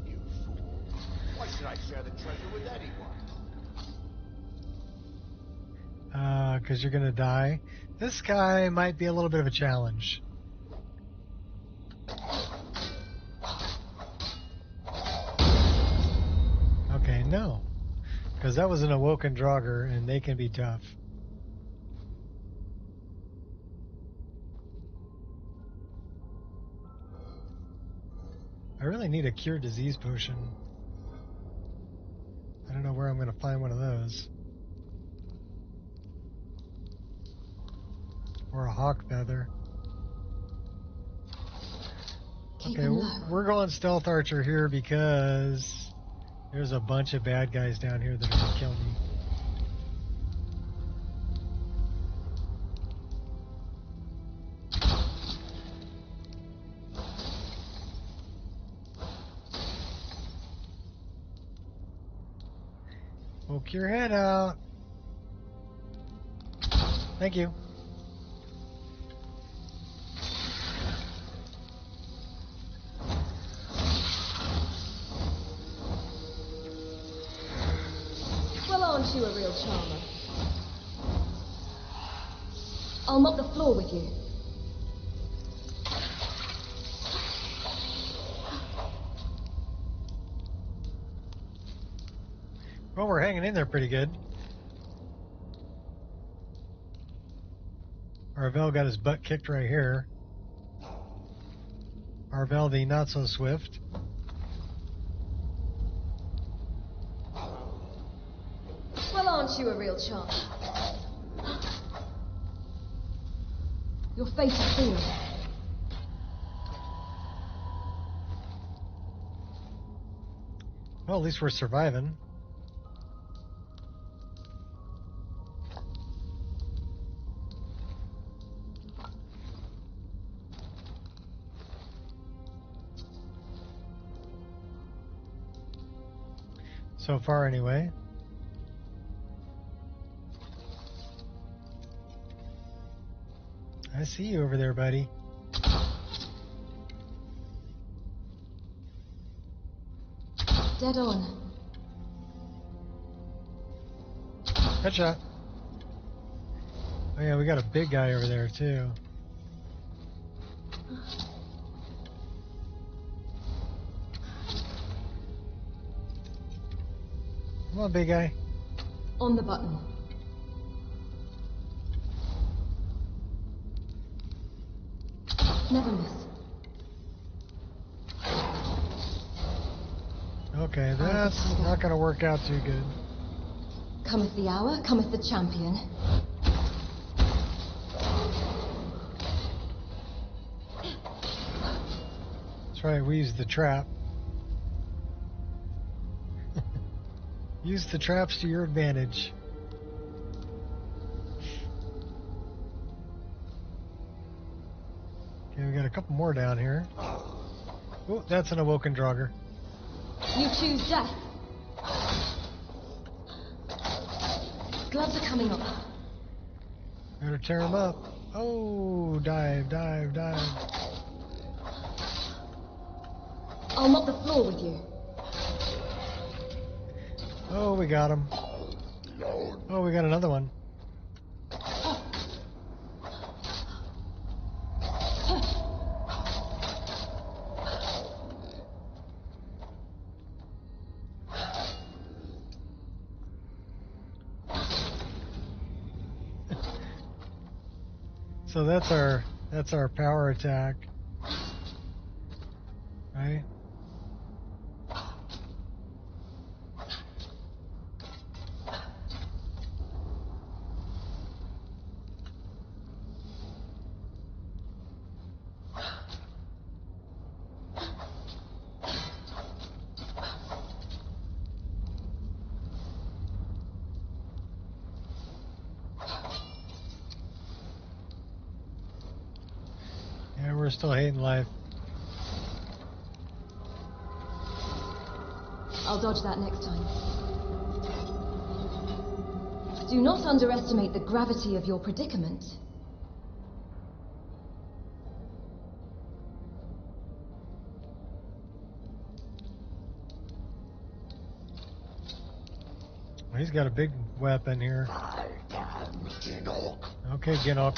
[SPEAKER 6] You fool. Why should I share the treasure with anyone?
[SPEAKER 1] Because you're gonna die. This guy might be a little bit of a challenge. Okay, no. Because that was an awoken Draugr, and they can be tough. I really need a cure disease potion. I don't know where I'm going to find one of those. Or a hawk feather.
[SPEAKER 7] Keep
[SPEAKER 1] Okay,
[SPEAKER 7] him low.
[SPEAKER 1] we're going stealth archer here because there's a bunch of bad guys down here that are going to kill me. Poke your head out. Thank you.
[SPEAKER 7] Well, aren't you a real charmer? I'll mop the floor with you.
[SPEAKER 1] Well, we're hanging in there pretty good. Arvel got his butt kicked right here. Arvel the not so swift.
[SPEAKER 7] Well, aren't you a real charmer? Your face is sealed.
[SPEAKER 1] Well, at least we're surviving. So far, anyway. I see you over there, buddy.
[SPEAKER 7] Dead on.
[SPEAKER 1] Headshot. Oh yeah, we got a big guy over there too. Come on, big guy.
[SPEAKER 7] On the button. Never miss.
[SPEAKER 1] Okay, that's not gonna work out too good.
[SPEAKER 7] Cometh the hour, cometh the champion.
[SPEAKER 1] That's right, we used the trap. Use the traps to your advantage. Okay, we got a couple more down here. Oh, that's an awoken Draugr.
[SPEAKER 7] You choose death. Gloves are coming up.
[SPEAKER 1] Better tear him up. Oh, dive, dive, dive.
[SPEAKER 7] I'll mop the floor with you.
[SPEAKER 1] Oh, we got him. Oh, we got another one. So that's our power attack. Right? Yeah, we're still hating life.
[SPEAKER 7] I'll dodge that next time. Do not underestimate the gravity of your predicament.
[SPEAKER 1] Well, he's got a big weapon here. Okay, Ginok.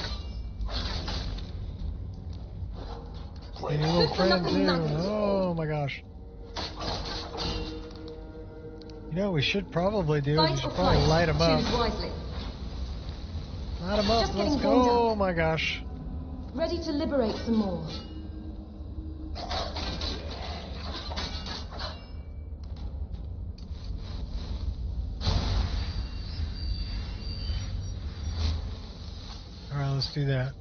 [SPEAKER 1] And your little friend too. Oh my gosh. You know what we should probably do? We should probably light him up.
[SPEAKER 7] Choose wisely.
[SPEAKER 1] Light him up.
[SPEAKER 7] Just
[SPEAKER 1] Let's
[SPEAKER 7] getting
[SPEAKER 1] go.
[SPEAKER 7] warmed up.
[SPEAKER 1] Oh my gosh.
[SPEAKER 7] Ready to liberate some more.
[SPEAKER 1] All right, let's do that.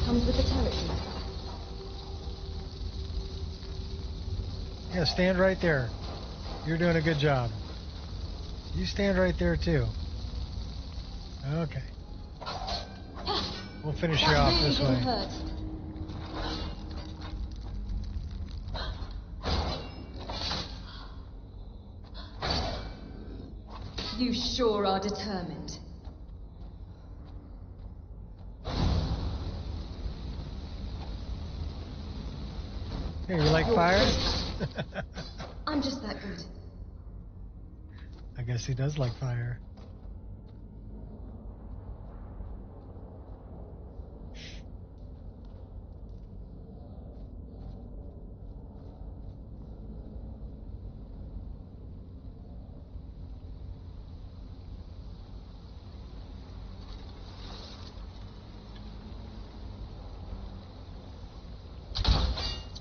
[SPEAKER 7] Comes with the territory.
[SPEAKER 1] Yeah, stand right there. You're doing a good job. You stand right there too. Okay. We'll finish you
[SPEAKER 7] That
[SPEAKER 1] off
[SPEAKER 7] really
[SPEAKER 1] this
[SPEAKER 7] didn't
[SPEAKER 1] way.
[SPEAKER 7] hurt. You sure are determined.
[SPEAKER 1] Hey, you like fire?
[SPEAKER 7] I'm just that good.
[SPEAKER 1] I guess he does like fire.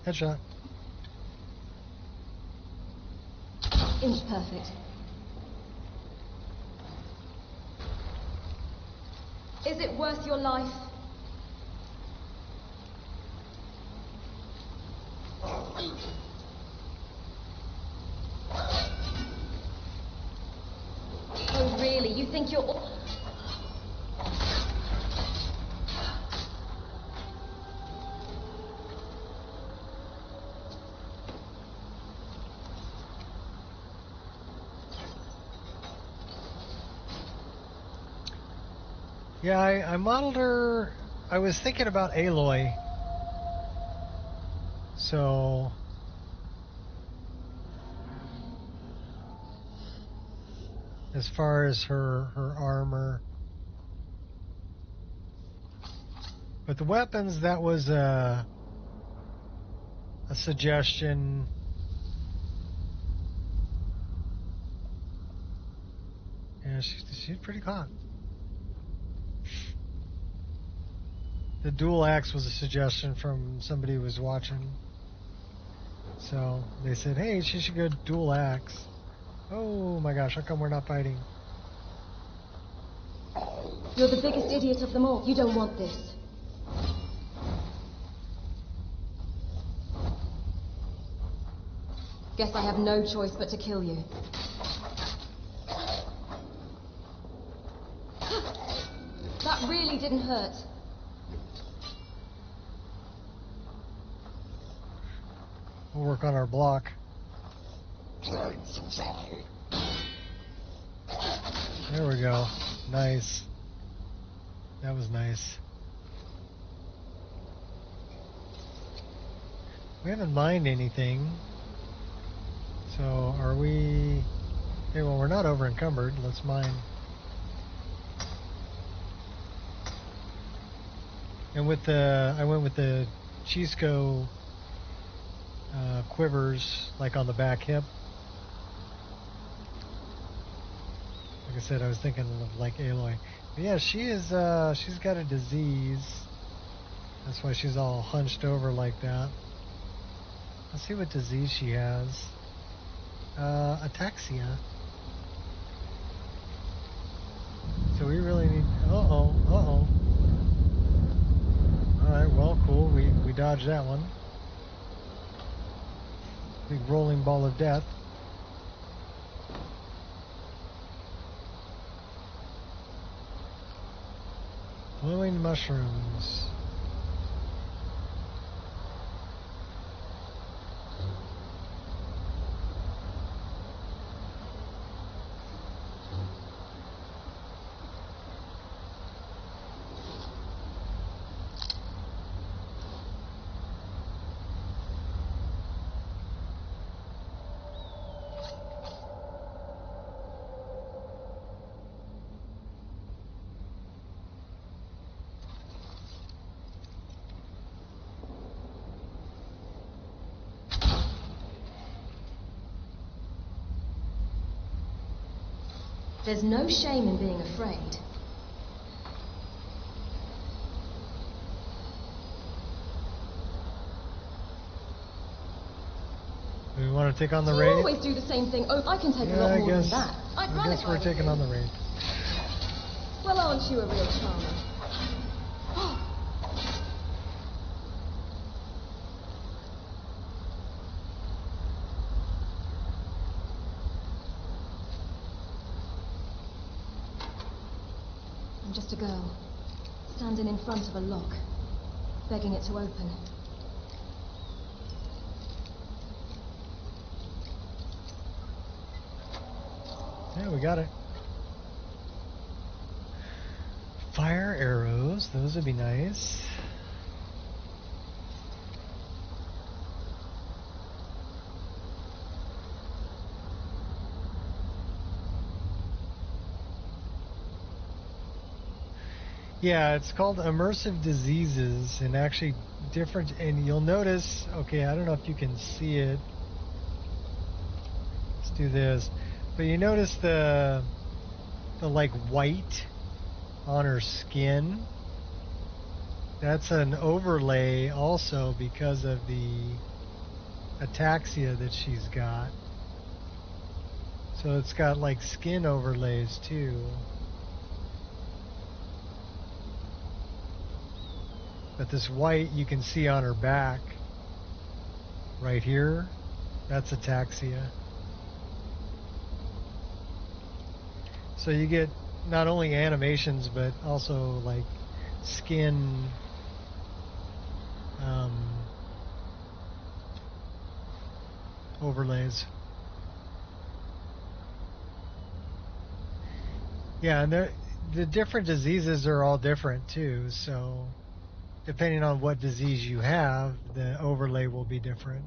[SPEAKER 1] Headshot.
[SPEAKER 7] Inch perfect. Is it worth your life? Oh really? You think you're all...
[SPEAKER 1] Yeah, I modeled her. I was thinking about Aloy. So as far as her armor. But the weapons, that was a suggestion. Yeah, she's pretty hot. The dual axe was a suggestion from somebody who was watching. So they said, hey, she should go dual axe. Oh my gosh, how come we're not fighting?
[SPEAKER 7] You're the biggest idiot of them all. You don't want this. Guess I have no choice but to kill you. didn't hurt.
[SPEAKER 1] We'll work on our block. There we go. Nice. That was nice. We haven't mined anything. So are we... Okay, well, we're not over encumbered. Let's mine. And with the... I went with the Chisco quivers, like on the back hip. Like I said, I was thinking of like Aloy. But yeah, she is, she's got a disease. That's why she's all hunched over like that. Let's see what disease she has. Ataxia. So we really need, uh-oh. Alright, well, cool. We dodged that one. Big rolling ball of death. Glowing mushrooms.
[SPEAKER 7] There's no shame in being afraid.
[SPEAKER 1] Do we want to take on the
[SPEAKER 7] You
[SPEAKER 1] raid?
[SPEAKER 7] always do the same thing. Oh, I can take a
[SPEAKER 1] Yeah,
[SPEAKER 7] lot
[SPEAKER 1] I
[SPEAKER 7] more
[SPEAKER 1] guess.
[SPEAKER 7] than that. I'd
[SPEAKER 1] I
[SPEAKER 7] run
[SPEAKER 1] guess
[SPEAKER 7] if
[SPEAKER 1] we're
[SPEAKER 7] I were
[SPEAKER 1] taking
[SPEAKER 7] you.
[SPEAKER 1] on the raid.
[SPEAKER 7] Well, aren't you a real charmer? I'm just a girl, standing in front of a lock, begging it to open.
[SPEAKER 1] Yeah, we got it. Fire arrows, those would be nice. Yeah, it's called immersive diseases, and actually different, and you'll notice, okay, I don't know if you can see it. Let's do this. But you notice the like white on her skin. That's an overlay also because of the ataxia that she's got. So it's got like skin overlays too. But this white you can see on her back right here, that's ataxia. So you get not only animations but also like skin overlays. Yeah, and the different diseases are all different too, so depending on what disease you have, the overlay will be different.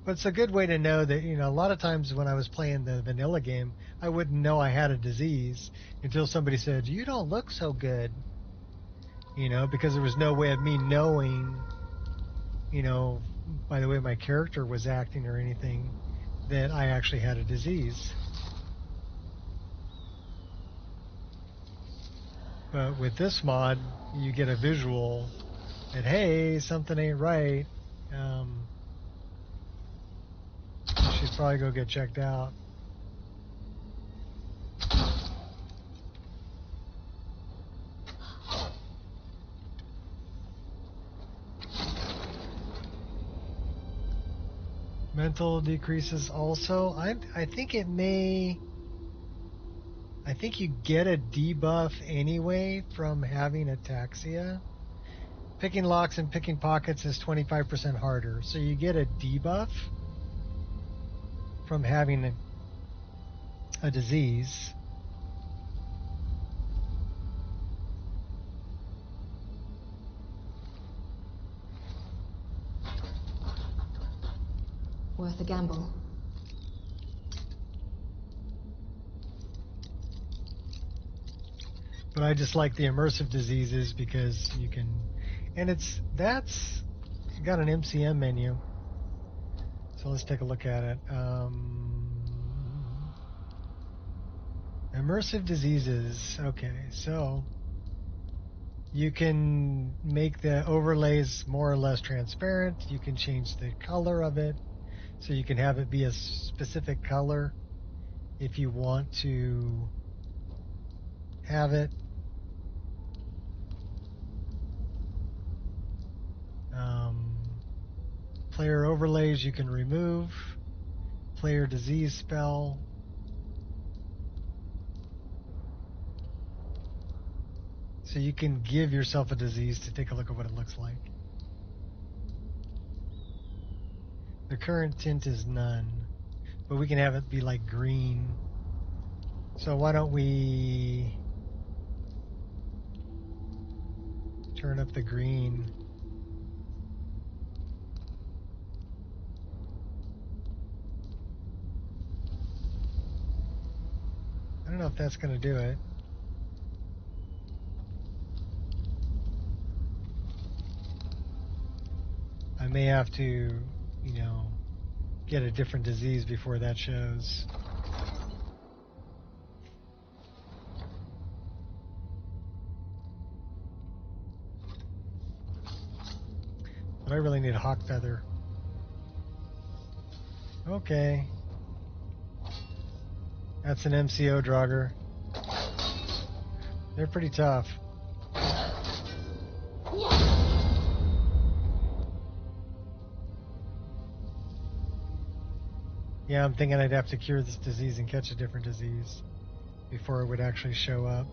[SPEAKER 1] But it's a good way to know that, you know, a lot of times when I was playing the vanilla game, I wouldn't know I had a disease until somebody said, "You don't look so good." You know, because there was no way of me knowing, you know, by the way my character was acting or anything, that I actually had a disease. But with this mod, you get a visual that, hey, something ain't right. She's probably going to get checked out. Mental decreases also. I think it may... I think you get a debuff anyway from having ataxia. Picking locks and picking pockets is 25% harder, so you get a debuff from having a disease.
[SPEAKER 7] Worth a gamble.
[SPEAKER 1] But I just like the immersive diseases because you can, and that's got an MCM menu. So let's take a look at it. Immersive diseases. Okay, so you can make the overlays more or less transparent. You can change the color of it, so you can have it be a specific color if you want to have it. Player overlays you can remove. Player disease spell. So you can give yourself a disease to take a look at what it looks like. The current tint is none, but we can have it be like green. So why don't we turn up the green? I don't know if that's going to do it. I may have to, get a different disease before that shows. But I really need a hawk feather. Okay. That's an MCO Draugr. They're pretty tough. Yeah, I'm thinking I'd have to cure this disease and catch a different disease before it would actually show up.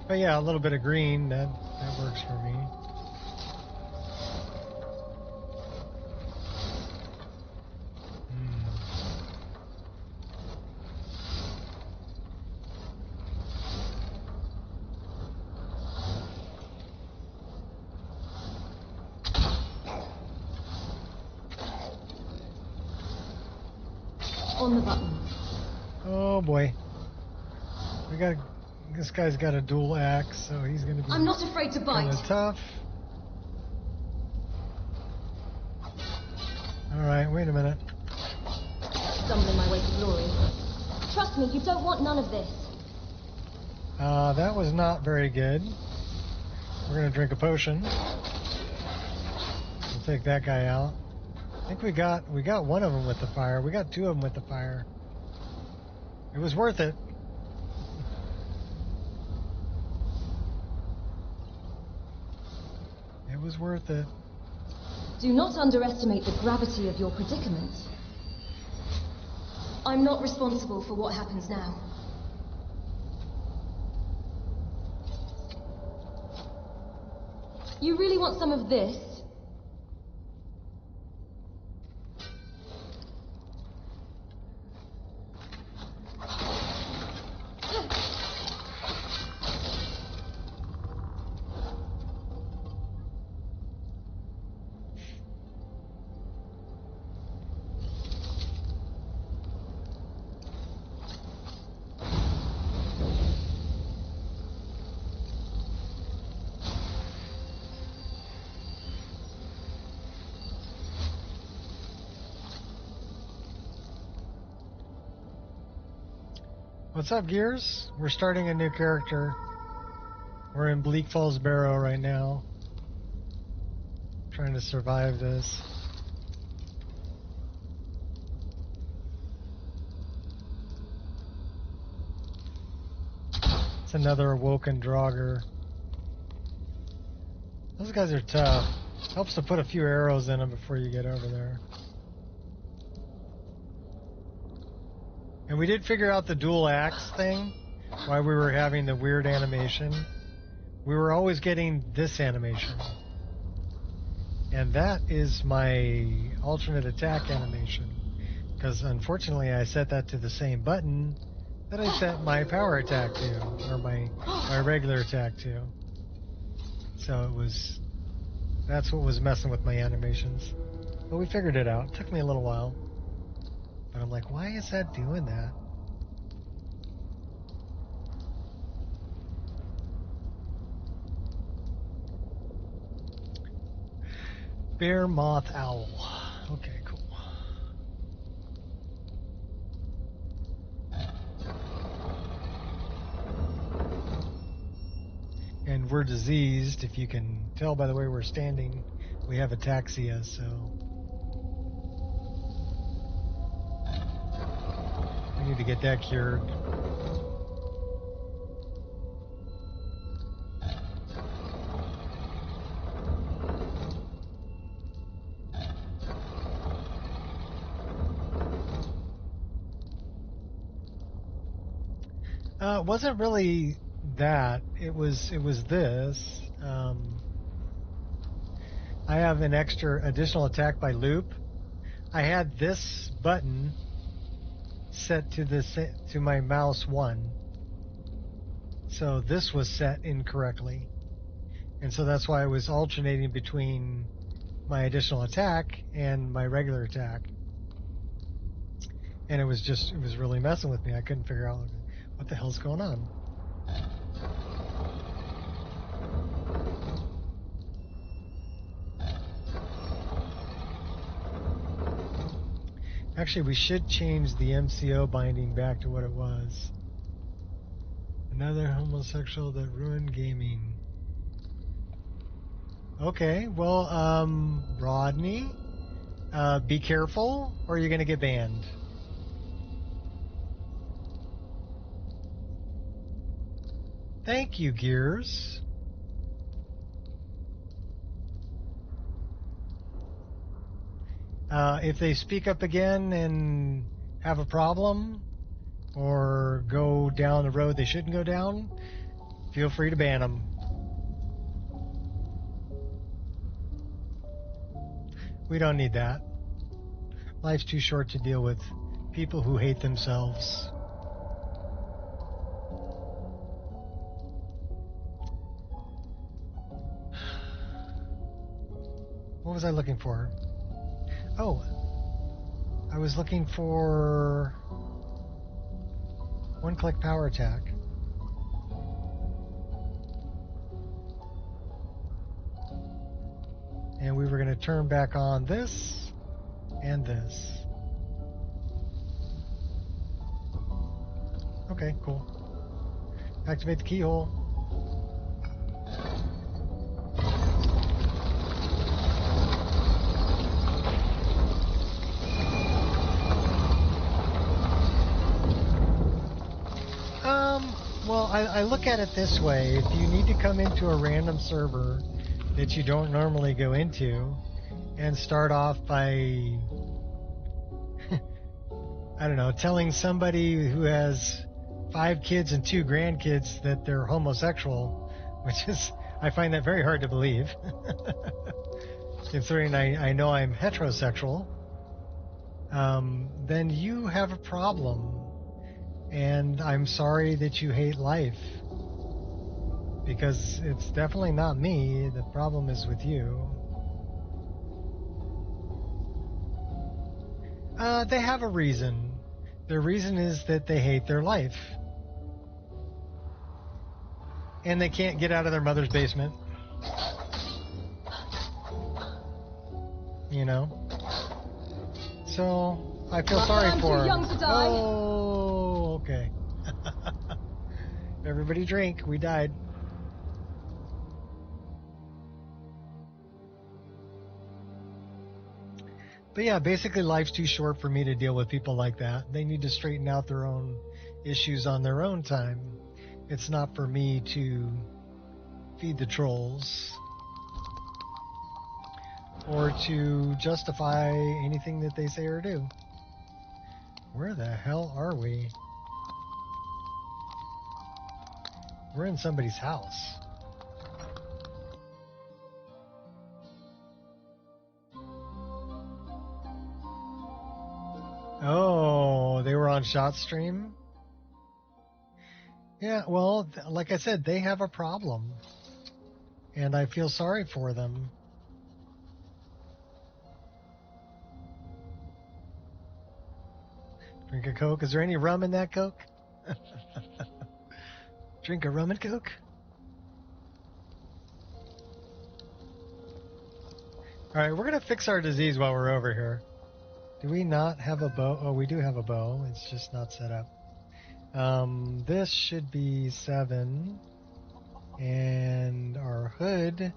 [SPEAKER 1] But yeah, a little bit of green, that works for me.
[SPEAKER 7] On the button.
[SPEAKER 1] Oh boy. This guy's got a dual axe, so he's gonna be
[SPEAKER 7] I'm not afraid to bite.
[SPEAKER 1] kinda tough. Alright, wait a minute.
[SPEAKER 7] Stumbling my way to glory. Trust me, you don't want none of this.
[SPEAKER 1] That was not very good. We're gonna drink a potion. We'll take that guy out. I think we got one of them with the fire. We got two of them with the fire. It was worth it. It was worth it.
[SPEAKER 7] Do not underestimate the gravity of your predicament. I'm not responsible for what happens now. You really want some of this?
[SPEAKER 1] What's up, Gears? We're starting a new character. We're in Bleak Falls Barrow right now. Trying to survive this. It's another awoken Draugr. Those guys are tough. Helps to put a few arrows in them before you get over there. And we did figure out the dual axe thing, why we were having the weird animation. We were always getting this animation. And that is my alternate attack animation. Because unfortunately I set that to the same button that I set my power attack to, or my regular attack to. So that's what was messing with my animations. But we figured it out. It took me a little while. But I'm like, why is that doing that? Bear, moth, owl. Okay, cool. And we're diseased, if you can tell by the way we're standing. We have ataxia, so we need to get that cured. It wasn't really that. It was this. I have an additional attack by loop. I had this button set to my mouse 1. So this was set incorrectly. And so that's why I was alternating between my additional attack and my regular attack. And it was really messing with me. I couldn't figure out what the hell's going on. Actually, we should change the MCO binding back to what it was. Another homosexual that ruined gaming. Okay, well, Rodney, be careful or you're going to get banned. Thank you, Gears. If they speak up again and have a problem or go down the road they shouldn't go down, feel free to ban them. We don't need that. Life's too short to deal with people who hate themselves. What was I looking for? Oh, I was looking for one-click power attack. And we were going to turn back on this and this. Okay, cool. Activate the keyhole. Well, I look at it this way. If you need to come into a random server that you don't normally go into and start off by, I don't know, telling somebody who has 5 kids and 2 grandkids that they're homosexual, which is, I find that very hard to believe, considering I know I'm heterosexual, then you have a problem. And I'm sorry that you hate life, because it's definitely not me. The problem is with you. They have a reason. Their reason is that they hate their life. And they can't get out of their mother's basement. You know? So, I feel sorry for
[SPEAKER 7] I'm too young to die.
[SPEAKER 1] Oh, okay. Everybody drink. We died. But yeah, basically life's too short for me to deal with people like that. They need to straighten out their own issues on their own time. It's not for me to feed the trolls or to justify anything that they say or do. Where the hell are we? We're in somebody's house. Oh, they were on Shot Stream? Yeah, well, like I said, they have a problem. And I feel sorry for them. Drink a Coke. Is there any rum in that Coke? Drink a rum and Coke? Alright, we're going to fix our disease while we're over here. Do we not have a bow? Oh, we do have a bow. It's just not set up. This should be 7. And our hood,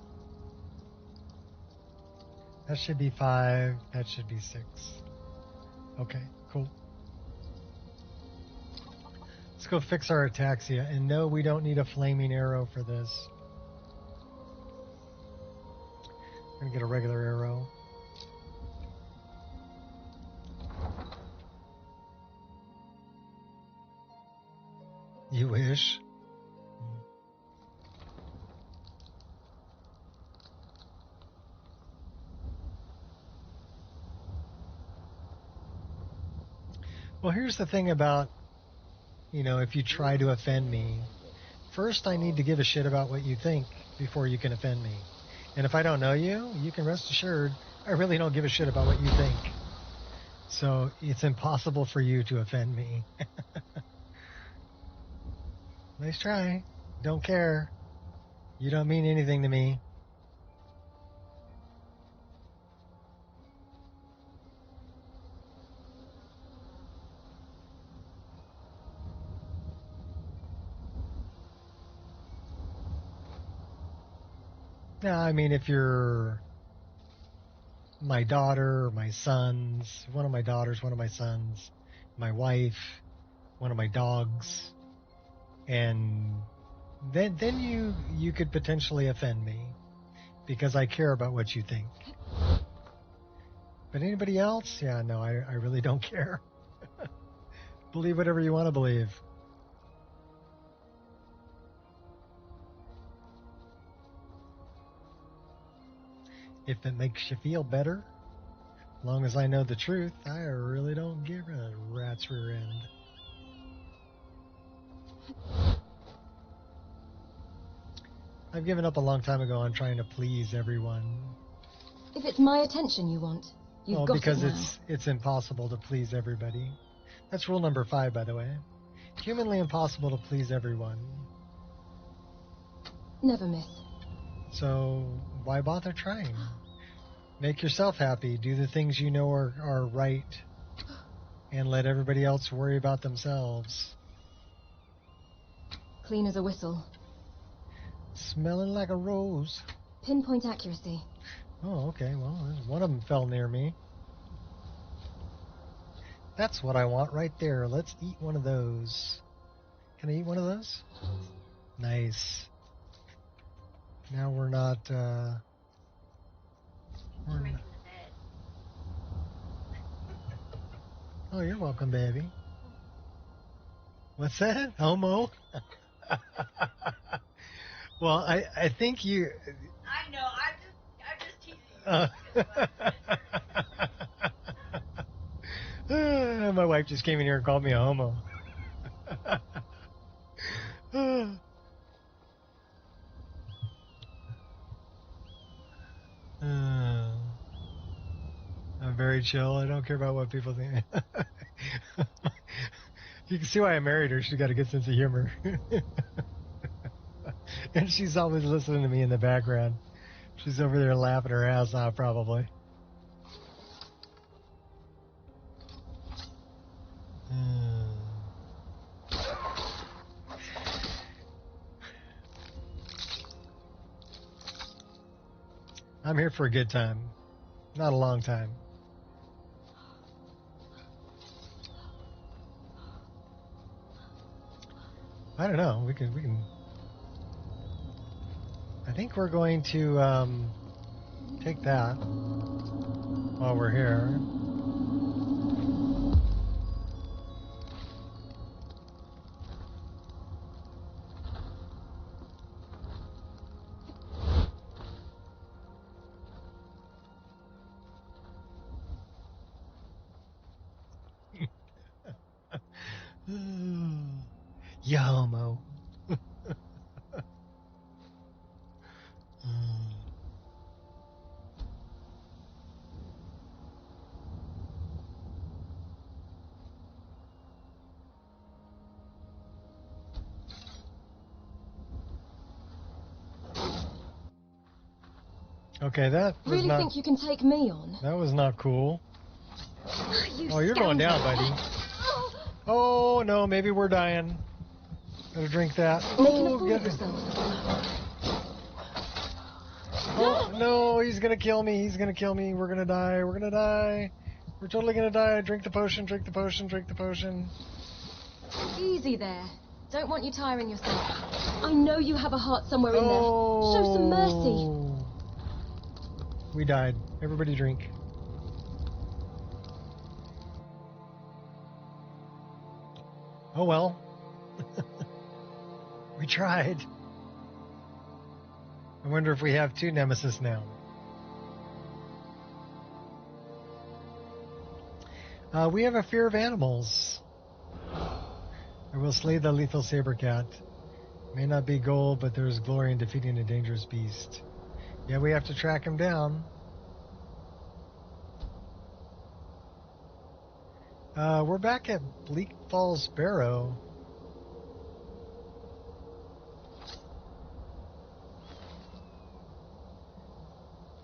[SPEAKER 1] that should be 5. That should be 6. Okay, cool. Let's go fix our ataxia. And no, we don't need a flaming arrow for this. I'm going to get a regular arrow. You wish. Well, here's the thing about, if you try to offend me, first I need to give a shit about what you think before you can offend me. And if I don't know you, you can rest assured I really don't give a shit about what you think. So it's impossible for you to offend me. Nice try. Don't care. You don't mean anything to me. No, I mean, if you're my daughter, my sons, one of my daughters, one of my sons, my wife, one of my dogs, and then you could potentially offend me because I care about what you think. But anybody else? Yeah, no, I really don't care. Believe whatever you want to believe. If it makes you feel better, as long as I know the truth, I really don't give a rat's rear end. I've given up a long time ago on trying to please everyone.
[SPEAKER 7] If it's my attention you want, you've got
[SPEAKER 1] because
[SPEAKER 7] it now.
[SPEAKER 1] it's impossible to please everybody. That's rule number 5, by the way. Humanly impossible to please everyone.
[SPEAKER 7] Never miss.
[SPEAKER 1] So why bother trying? Make yourself happy. Do the things you know are right. And let everybody else worry about themselves.
[SPEAKER 7] Clean as a whistle.
[SPEAKER 1] Smelling like a rose.
[SPEAKER 7] Pinpoint accuracy.
[SPEAKER 1] Oh, okay. Well, one of them fell near me. That's what I want right there. Let's eat one of those. Can I eat one of those? Nice. Now we're not, Oh, you're welcome, baby. What's that? Homo? Well, I think you...
[SPEAKER 8] I know, I'm just teasing you.
[SPEAKER 1] My wife just came in here and called me a homo. I'm very chill. I don't care about what people think. You can see why I married her. She's got a good sense of humor. And she's always listening to me in the background. She's over there laughing her ass off, probably. I'm here for a good time, not a long time. I don't know. We can. I think we're going to take that while we're here. You homo. Okay, that was
[SPEAKER 7] Really
[SPEAKER 1] not.
[SPEAKER 7] think you can take me on?
[SPEAKER 1] That was not cool.
[SPEAKER 7] You
[SPEAKER 1] Oh, you're going down, buddy. Oh no, maybe we're dying. Better drink that.
[SPEAKER 7] Making a
[SPEAKER 1] Oh,
[SPEAKER 7] fool of yourself.
[SPEAKER 1] oh no, he's gonna kill me. He's gonna kill me. We're gonna die. We're gonna die. We're totally gonna die. Drink the potion. Drink the potion. Drink the potion.
[SPEAKER 7] Easy there. Don't want you tiring yourself. I know you have a heart somewhere in there. Show some mercy.
[SPEAKER 1] We died. Everybody drink. Oh well. We tried. I wonder if we have two nemesis now. We have a fear of animals. I will slay the lethal saber cat. May not be gold, but there is glory in defeating a dangerous beast. Yeah, we have to track him down. We're back at Bleak Falls Barrow.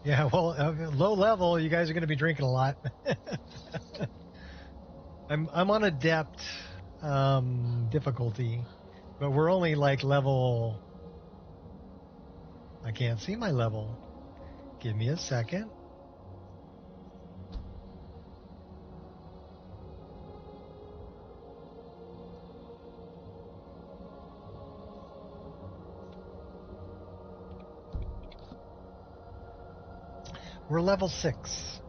[SPEAKER 1] Yeah, well, low level, you guys are going to be drinking a lot. I'm on adept difficulty, but we're only like level. I can't see my level. Give me a second. We're level 6.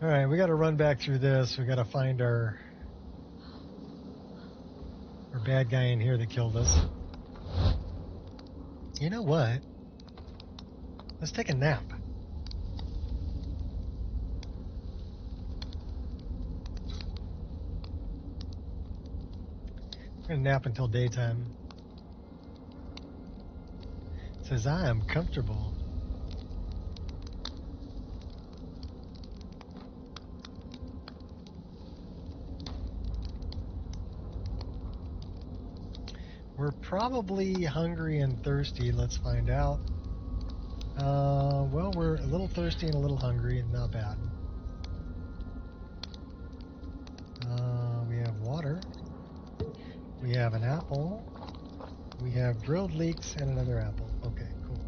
[SPEAKER 1] All right, we got to run back through this. We got to find our bad guy in here that killed us. You know what? Let's take a nap. We're gonna nap until daytime. It says I am comfortable. We're probably hungry and thirsty. Let's find out. Well, we're a little thirsty and a little hungry, and not bad. We have water. We have an apple. We have grilled leeks and another apple. Okay, cool.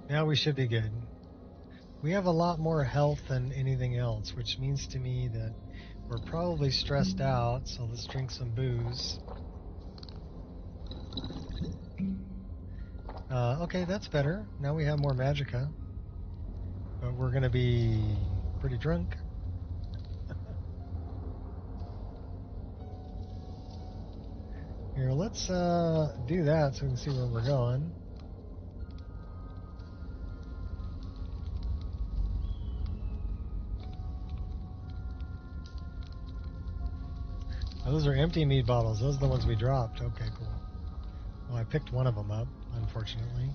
[SPEAKER 1] Now we should be good. We have a lot more health than anything else, which means to me that we're probably stressed out, so let's drink some booze. Okay, that's better. Now we have more magicka. But we're going to be pretty drunk. Here, let's do that so we can see where we're going. Oh, those are empty mead bottles. Those are the ones we dropped. Okay, cool. Well, I picked one of them up, unfortunately.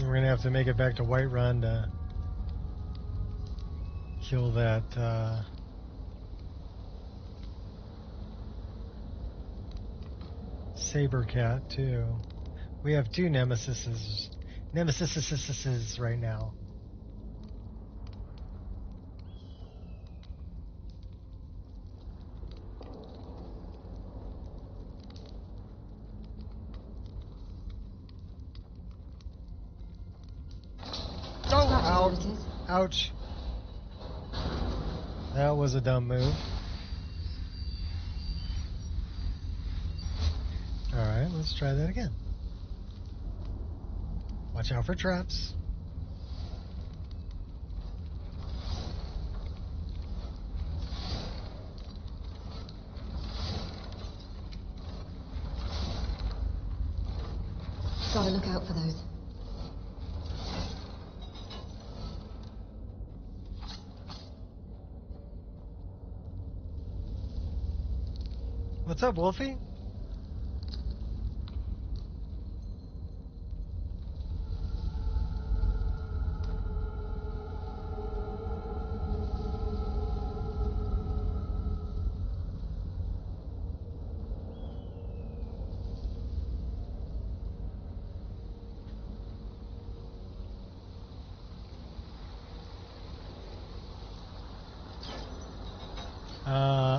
[SPEAKER 1] We're going to have to make it back to Whiterun to kill that saber cat, too. We have two nemesises right now.
[SPEAKER 7] what it is.
[SPEAKER 1] Ouch. That was a dumb move. Alright, let's try that again. Watch out for traps.
[SPEAKER 7] Gotta look out for those.
[SPEAKER 1] What's up, Wolfie?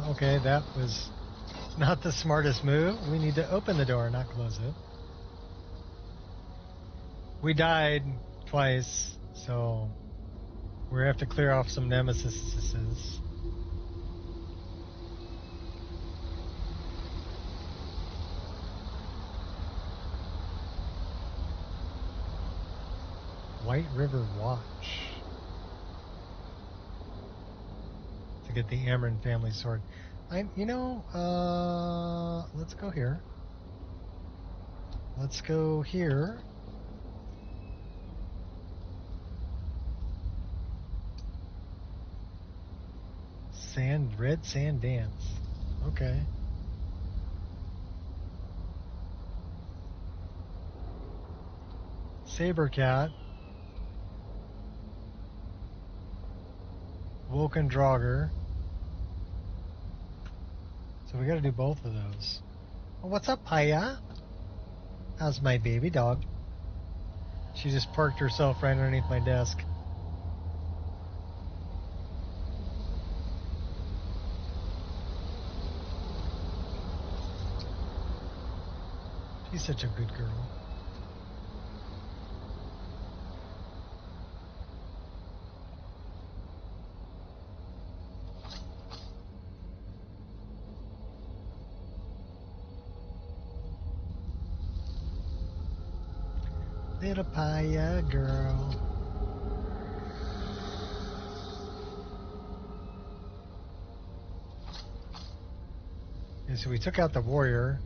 [SPEAKER 1] Okay, that was not the smartest move. We need to open the door, not close it. We died twice, so we have to clear off some nemesises. White River Watch. To get the Amron family sword. Let's go here. Let's go here. Red sand dance. Okay. Saber cat. Vulcan Draugr. So we gotta do both of those. Oh, what's up, Paya? How's my baby dog? She just parked herself right underneath my desk. She's such a good girl. Little Paya girl. Okay, so we took out the warrior.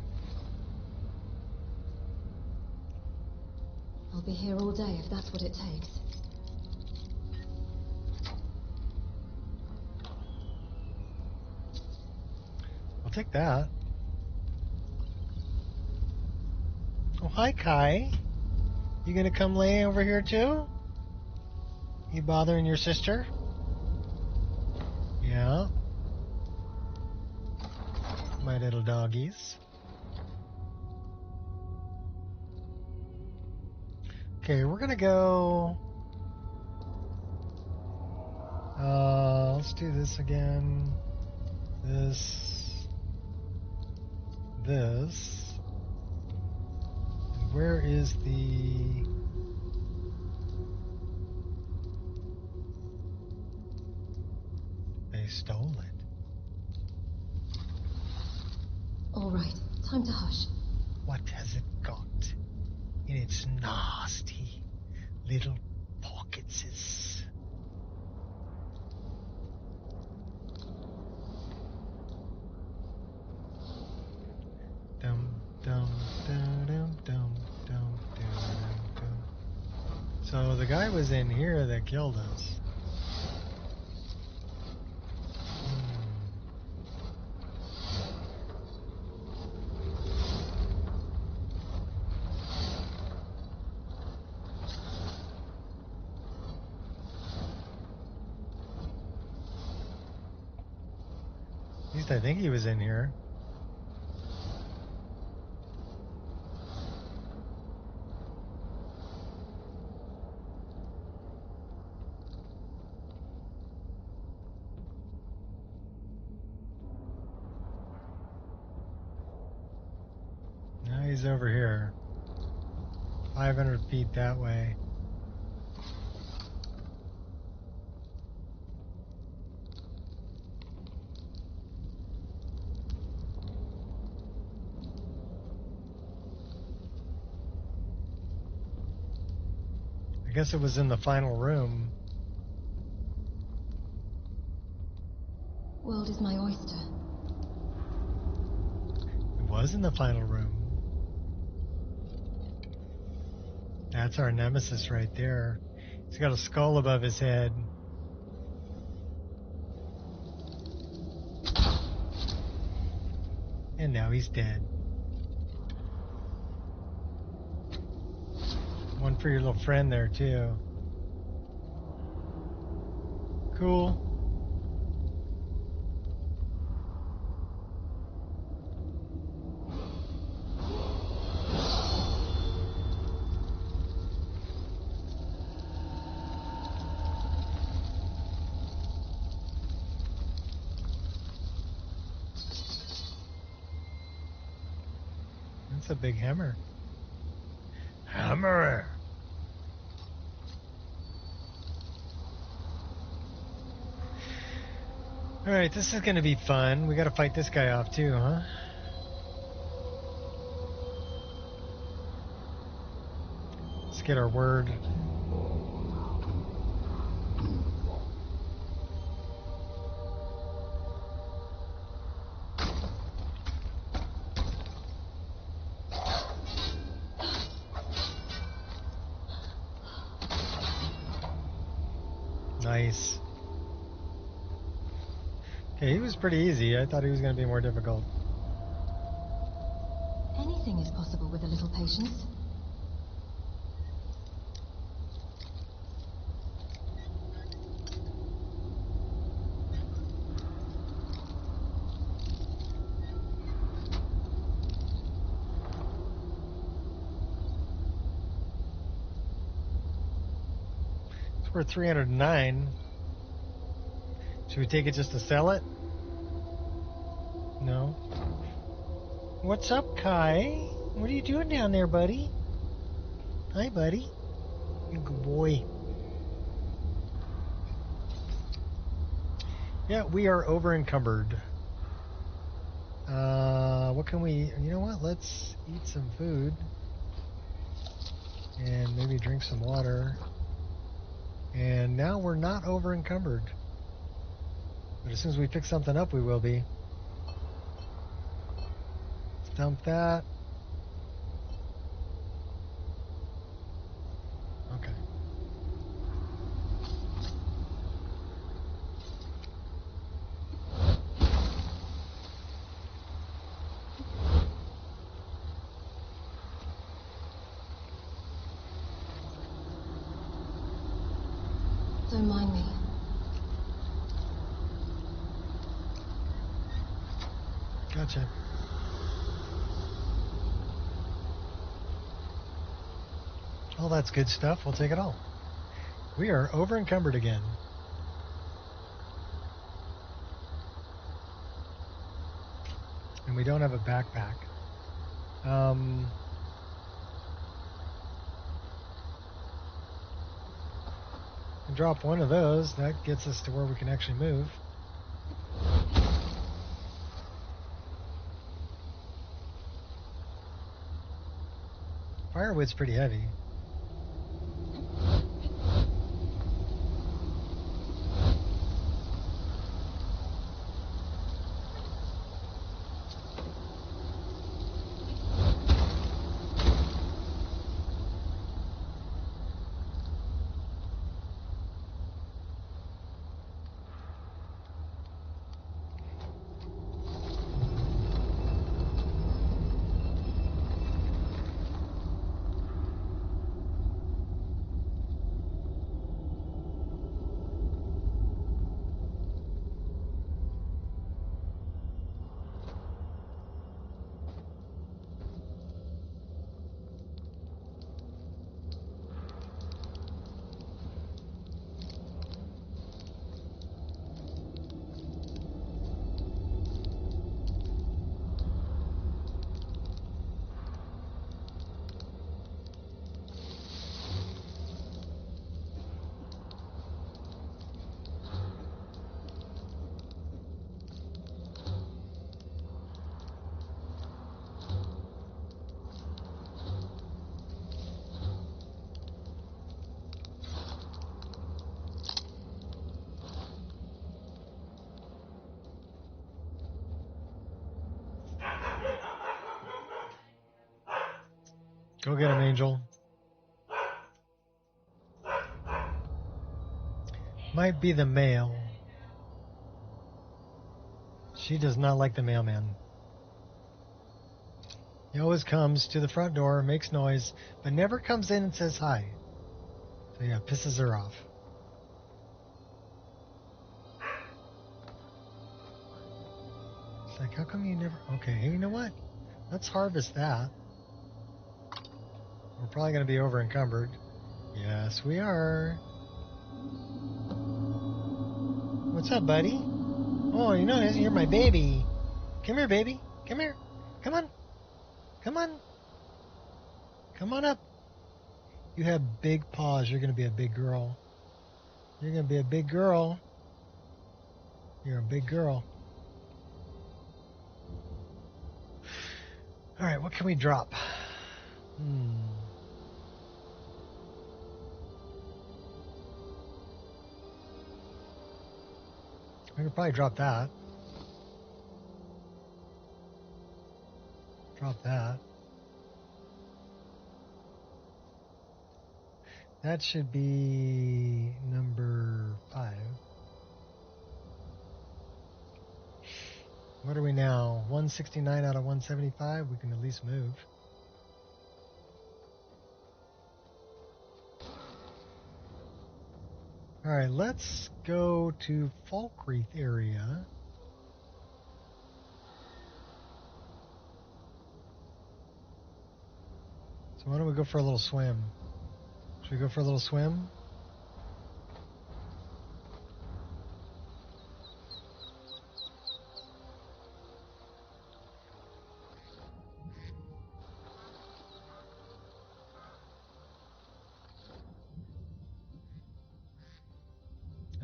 [SPEAKER 7] I'll be here all day if that's what it takes.
[SPEAKER 1] I'll take that. Oh, hi, Kai. You gonna come lay over here too? You bothering your sister? Yeah. My little doggies. Okay, we're gonna go. Let's do this again. This. And where is the? They stole it.
[SPEAKER 7] All right, time to hush.
[SPEAKER 1] What has it got in its nasty little pocketses? Dum dum dum dum dum dum dum dum. So the guy was in here that killed us. At least I think he was in here. Now he's over here. 500 feet that way. guess it was in the final room.
[SPEAKER 7] World is my oyster.
[SPEAKER 1] It was in the final room. That's our nemesis right there. He's got a skull above his head. And now he's dead. One for your little friend there, too. Cool. That's a big hammer. Hammer! Alright, this is gonna be fun. We gotta fight this guy off too, huh? Let's get our word. Nice. Okay, he was pretty easy. I thought he was going to be more difficult.
[SPEAKER 7] Anything is possible with a little patience.
[SPEAKER 1] It's worth 309. Should we take it just to sell it? No. What's up, Kai? What are you doing down there, buddy? Hi, buddy. Good boy. Yeah, we are over encumbered. What can we... You know what? Let's eat some food. And maybe drink some water. And now we're not over encumbered. But as soon as we pick something up, we will be. Let's dump that. Okay.
[SPEAKER 7] Don't mind me.
[SPEAKER 1] Gotcha. All that's good stuff. We'll take it all. We are over encumbered again. And we don't have a backpack. Drop one of those. That gets us to where we can actually move. Firewood's pretty heavy. Go get him, Angel. Might be the mail. She does not like the mailman. He always comes to the front door, makes noise, but never comes in and says hi. So yeah, pisses her off. It's like, how come you never... Okay, hey, you know what? Let's harvest that. We're probably going to be over encumbered. Yes, we are. What's up, buddy? Oh, you know, you're my baby. Come here, baby. Come here. Come on. Come on. Come on up. You have big paws. You're going to be a big girl. You're going to be a big girl. You're a big girl. All right, what can we drop? We could probably drop that. Drop that. That should be number 5. What are we now? 169 out of 175? We can at least move. Alright, let's go to Falkreath area. So why don't we go for a little swim? Should we go for a little swim?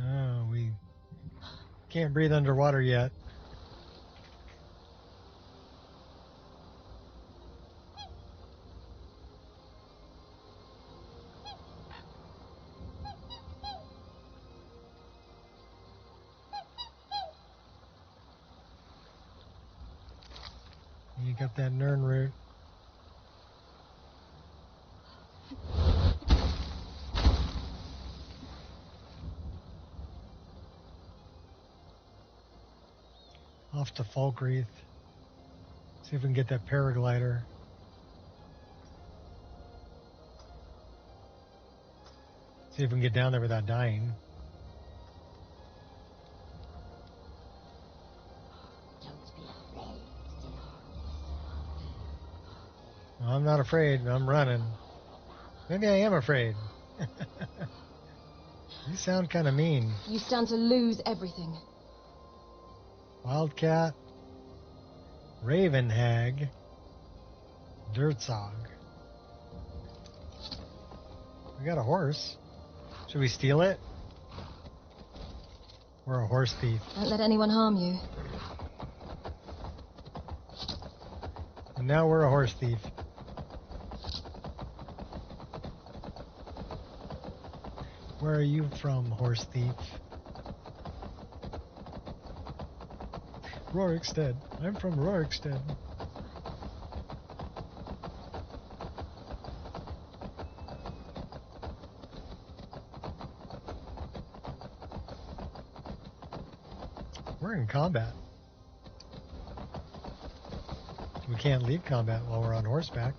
[SPEAKER 1] Oh, we can't breathe underwater yet. You got that Nern root. Off to Falkreath. See if we can get that paraglider. See if we can get down there without dying. Well, I'm not afraid. I'm running. Maybe I am afraid. You sound kind of mean.
[SPEAKER 7] You stand to lose everything.
[SPEAKER 1] Wildcat, Raven Hag, Dirtsog. We got a horse. Should we steal it? We're a horse thief.
[SPEAKER 7] Don't let anyone harm you.
[SPEAKER 1] And now we're a horse thief. Where are you from, horse thief? Rorikstead. I'm from Rorikstead. We're in combat. We can't leave combat while we're on horseback.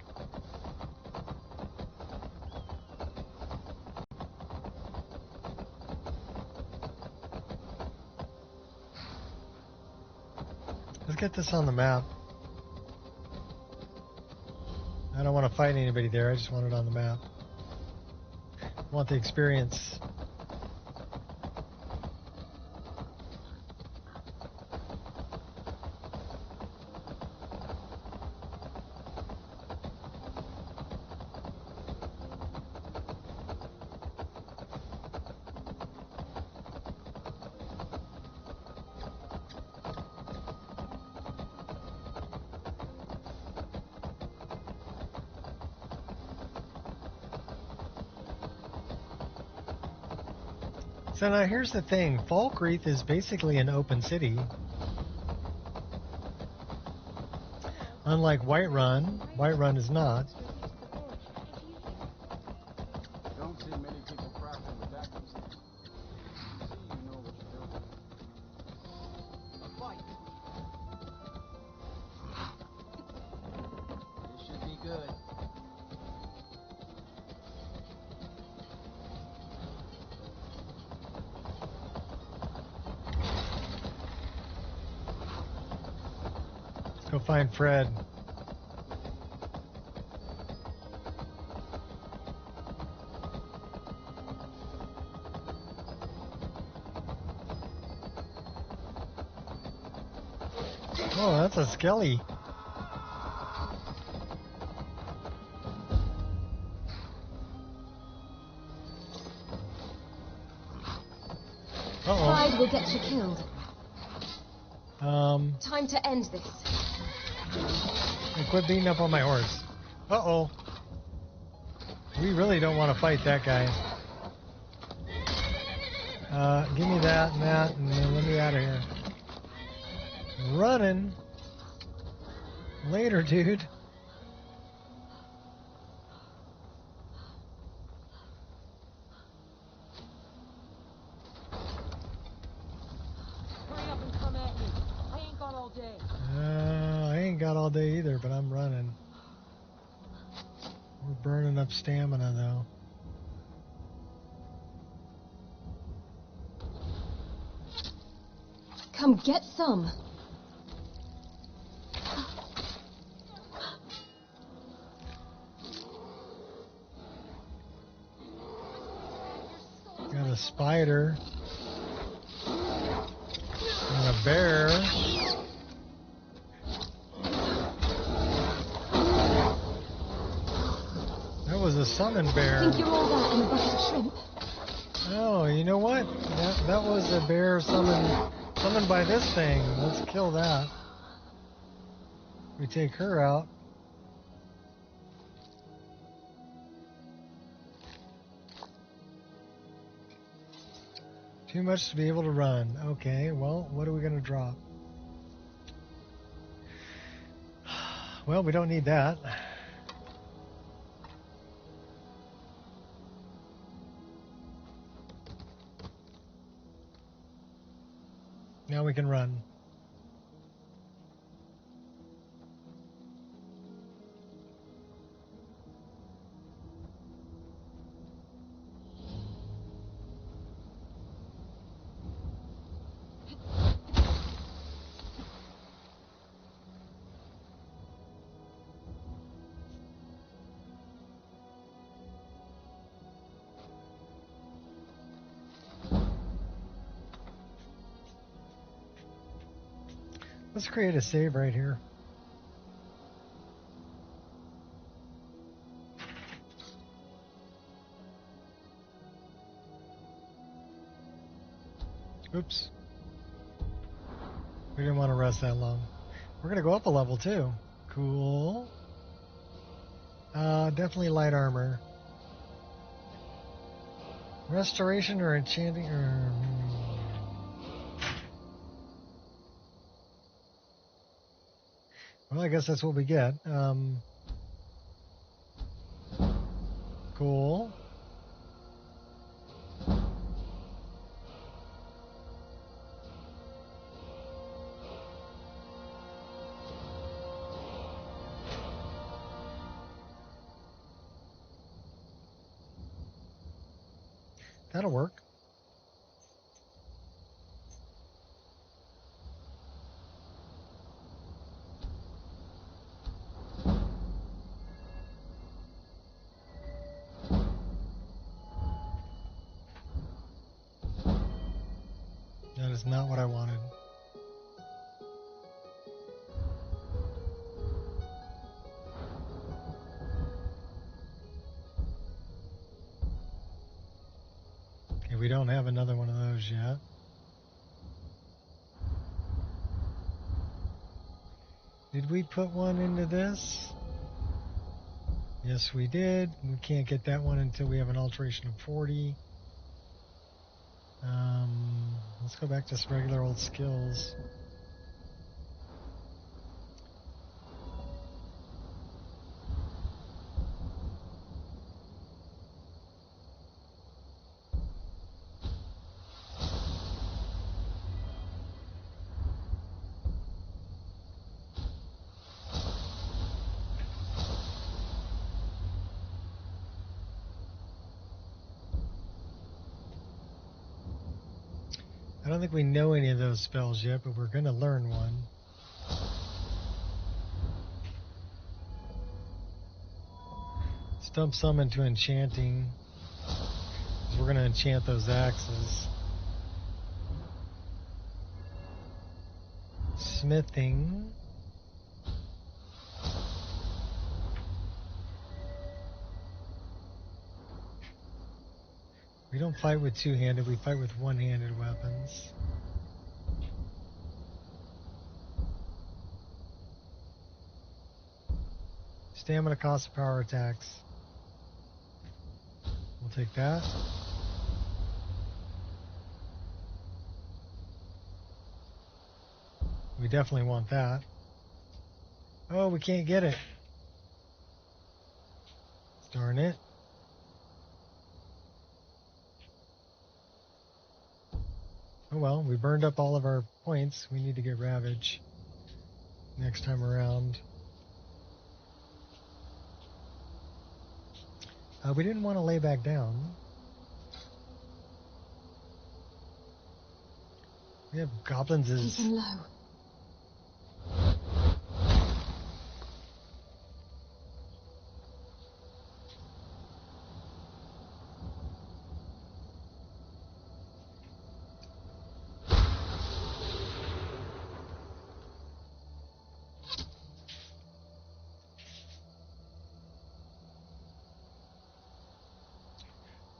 [SPEAKER 1] Let's get this on the map. I don't want to fight anybody there. I just want it on the map. I want the experience. So now here's the thing. Falkreath is basically an open city. Unlike Whiterun. Whiterun is not. go find Fred. Oh, that's a skelly. Uh-oh.
[SPEAKER 7] Pride will get you killed. Time to end this.
[SPEAKER 1] Hey, quit beating up on my horse. Uh-oh. We really don't want to fight that guy. Give me that and that, and then let me out of here. Running. Later, dude.
[SPEAKER 4] Hurry up and come at me. I ain't got all day.
[SPEAKER 1] I ain't got all day either, but I'm running. We're burning up stamina, though.
[SPEAKER 7] Come get some.
[SPEAKER 1] Got a spider. And a bear. That was a summon bear.
[SPEAKER 7] Think you're all that in a bucket of shrimp?
[SPEAKER 1] Oh, you know what? That was a bear summoned by this thing. Let's kill that. We take her out. Too much to be able to run. Okay, well, what are we going to drop? Well, we don't need that. Now we can run. Let's create a save right here. Oops. We didn't want to rest that long. We're going to go up a level too. Cool. Definitely light armor. Restoration or enchanting or... Well, I guess that's what we get. Cool. That'll work. That is not what I wanted. Okay, we don't have another one of those yet. Did we put one into this? Yes, we did. We can't get that one until we have an alteration of 40. Let's go back to some regular old skills. I don't think we know any of those spells yet, but we're going to learn one. dump some into enchanting. 'Cause we're going to enchant those axes. Smithing. We don't fight with two-handed, we fight with one-handed weapons. Stamina cost of power attacks. We'll take that. We definitely want that. Oh, we can't get it. Darn it. Oh well, we burned up all of our points. We need to get Ravage next time around. We didn't want to lay back down. We have goblins as...
[SPEAKER 7] Keep him low.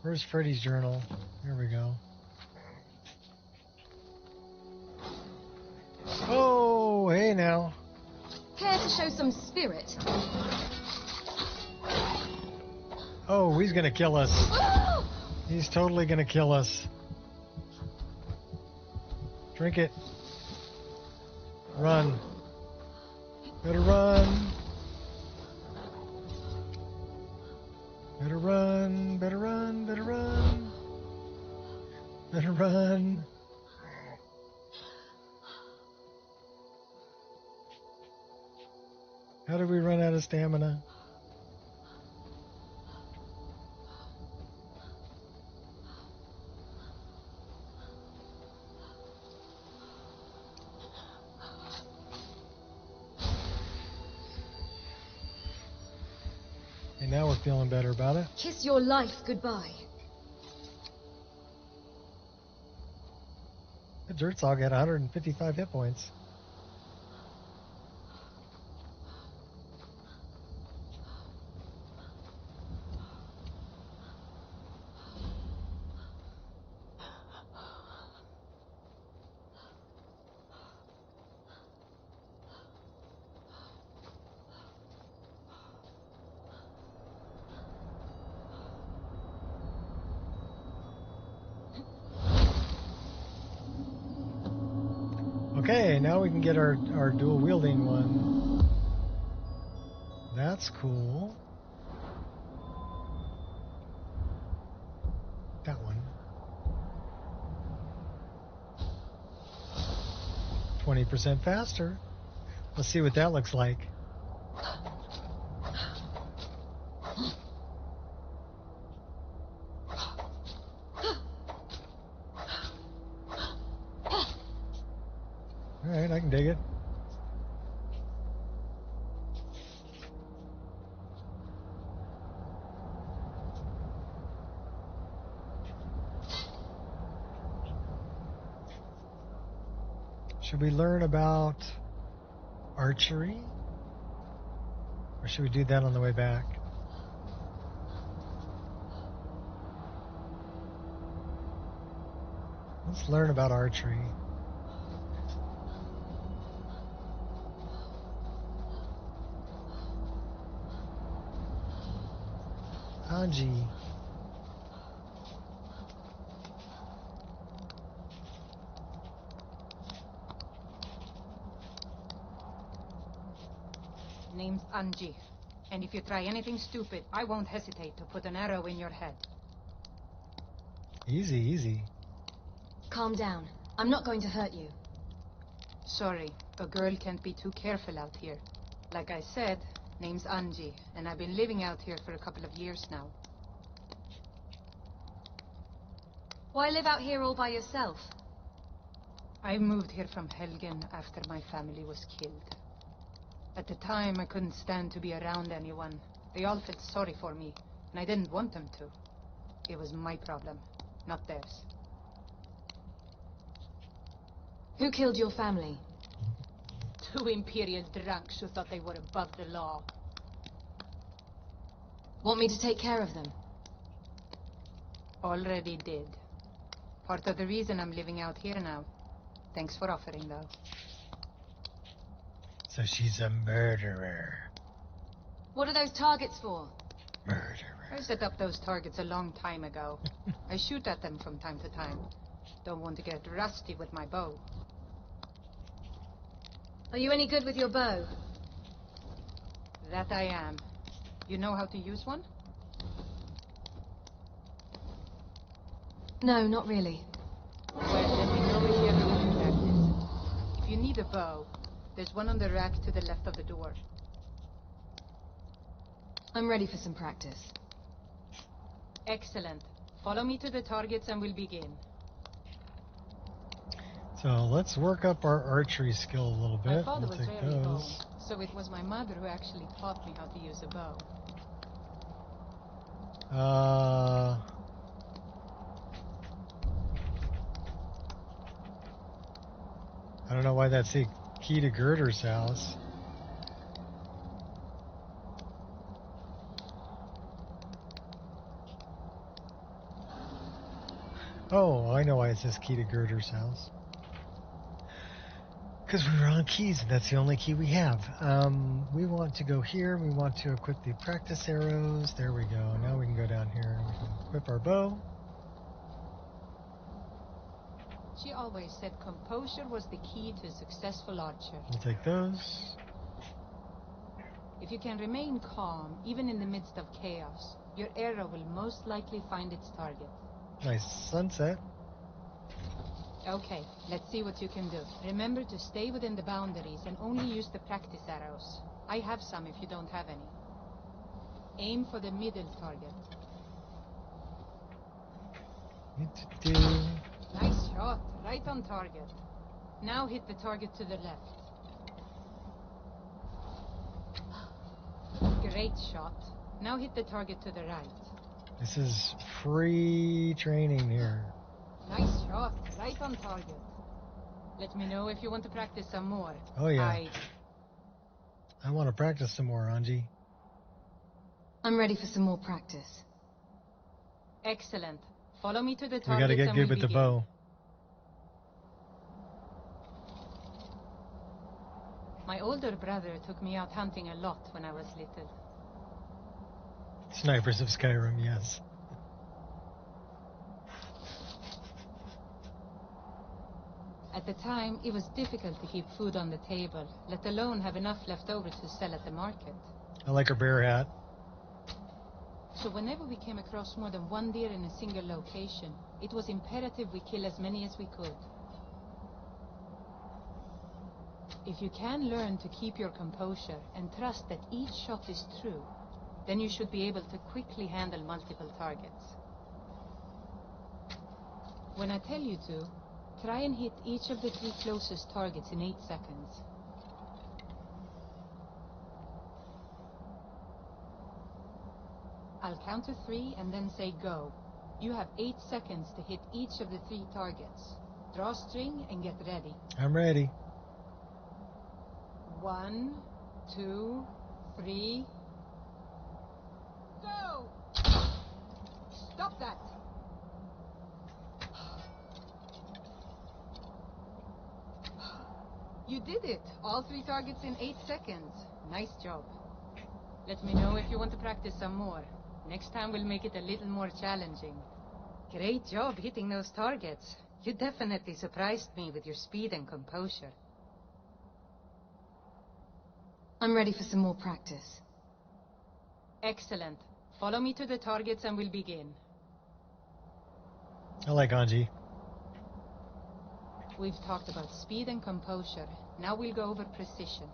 [SPEAKER 1] Where's Freddy's journal? Here we go. Oh, hey now.
[SPEAKER 7] Care to show some spirit?
[SPEAKER 1] Oh, he's gonna kill us. He's totally gonna kill us. Drink it. Run. Better run. Better run, better run, better run. Better run. How did we run out of stamina? And now we're feeling better about it.
[SPEAKER 7] Kiss your life goodbye.
[SPEAKER 1] The Dirtsog had 155 hit points. Okay, now we can get our dual wielding one. That's cool. That one. 20% faster. Let's see what that looks like. Alright, I can dig it. Should we learn about archery? Or should we do that on the way back? Let's learn about archery. Anji.
[SPEAKER 3] Name's Anji. And if you try anything stupid, I won't hesitate to put an arrow in your head.
[SPEAKER 1] Easy, easy.
[SPEAKER 7] Calm down. I'm not going to hurt you.
[SPEAKER 3] Sorry, a girl can't be too careful out here. Like I said, name's Anji, and I've been living out here for a couple of years now.
[SPEAKER 7] Why live out here all by yourself?
[SPEAKER 3] I moved here from Helgen after my family was killed. At the time, I couldn't stand to be around anyone. They all felt sorry for me. and I didn't want them to. It was my problem, not theirs.
[SPEAKER 7] Who killed your family?
[SPEAKER 3] 2 Imperial drunks who thought they were above the law.
[SPEAKER 7] Want me to take care of them?
[SPEAKER 3] Already did. Part of the reason I'm living out here now. Thanks for offering, though.
[SPEAKER 1] So she's a murderer.
[SPEAKER 7] What are those targets for?
[SPEAKER 1] Murderer.
[SPEAKER 3] I set up those targets a long time ago. I shoot at them from time to time. Don't want to get rusty with my bow.
[SPEAKER 7] Are you any good with your bow?
[SPEAKER 3] That I am. You know how to use one?
[SPEAKER 7] No, not really.
[SPEAKER 3] Well, let me know if you ever want to practice. If you need a bow, there's one on the rack to the left of the door.
[SPEAKER 7] I'm ready for some practice.
[SPEAKER 3] Excellent. Follow me to the targets and we'll begin.
[SPEAKER 1] So let's work up our archery skill a little bit.
[SPEAKER 3] My father
[SPEAKER 1] We'll
[SPEAKER 3] was
[SPEAKER 1] take
[SPEAKER 3] rarely home,
[SPEAKER 1] those.
[SPEAKER 3] so it was my mother who actually taught me how to use a bow.
[SPEAKER 1] I don't know why that's the key to Girder's house. Oh, I know why it says key to Girder's house. Because we were on keys, and that's the only key we have. We want to go here. We want to equip the practice arrows. There we go. Now we can go down here and we can equip our bow.
[SPEAKER 3] She always said composure was the key to a successful archer.
[SPEAKER 1] We'll take those.
[SPEAKER 3] If you can remain calm, even in the midst of chaos, your arrow will most likely find its target.
[SPEAKER 1] Nice sunset.
[SPEAKER 3] Okay, let's see what you can do. Remember to stay within the boundaries and only use the practice arrows. I have some if you don't have any. Aim for the middle target. Nice shot, right on target. Now hit the target to the left. Great shot. Now hit the target to the right.
[SPEAKER 1] This is free training here.
[SPEAKER 3] Nice shot, right on target. Let me know if you want to practice some more.
[SPEAKER 1] Oh yeah. I want to practice some more, Anji.
[SPEAKER 7] I'm ready for some more practice.
[SPEAKER 3] Excellent. Follow me to the target.
[SPEAKER 1] We got to get good with the bow.
[SPEAKER 3] My older brother took me out hunting a lot when I was little.
[SPEAKER 1] Snipers of Skyrim, yes.
[SPEAKER 3] At the time, it was difficult to keep food on the table, let alone have enough left over to sell at the market.
[SPEAKER 1] I like her bear hat.
[SPEAKER 3] So whenever we came across more than one deer in a single location, it was imperative we kill as many as we could. If you can learn to keep your composure and trust that each shot is true, then you should be able to quickly handle multiple targets. When I tell you to, try and hit each of the 3 closest targets in 8 seconds. I'll count to 3 and then say go. You have 8 seconds to hit each of the 3 targets. Draw string and get ready.
[SPEAKER 1] I'm ready.
[SPEAKER 3] 1, 2, 3. Go! Stop that! You did it! All 3 targets in 8 seconds. Nice job. Let me know if you want to practice some more. Next time we'll make it a little more challenging. Great job hitting those targets. You definitely surprised me with your speed and composure.
[SPEAKER 7] I'm ready for some more practice.
[SPEAKER 3] Excellent. Follow me to the targets and we'll begin.
[SPEAKER 1] I like Anji.
[SPEAKER 3] We've talked about speed and composure. Now we'll go over precision.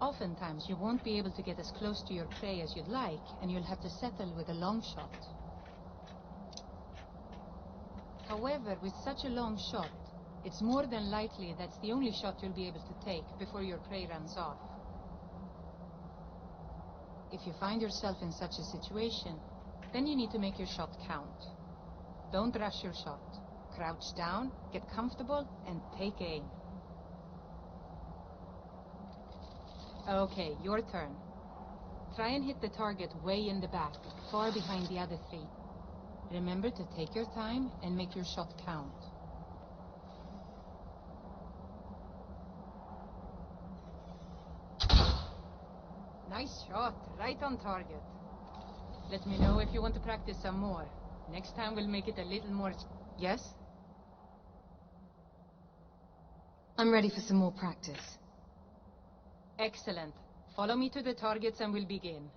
[SPEAKER 3] Oftentimes, you won't be able to get as close to your prey as you'd like, and you'll have to settle with a long shot. However, with such a long shot, it's more than likely that's the only shot you'll be able to take before your prey runs off. If you find yourself in such a situation, then you need to make your shot count. Don't rush your shot. Crouch down, get comfortable, and take aim. Okay, your turn. Try and hit the target way in the back, far behind the other three. Remember to take your time and make your shot count. Nice shot, right on target. Let me know if you want to practice some more. Next time we'll make it a little more... Yes?
[SPEAKER 7] I'm ready for some more practice.
[SPEAKER 3] Excellent. Follow me to the targets and we'll begin.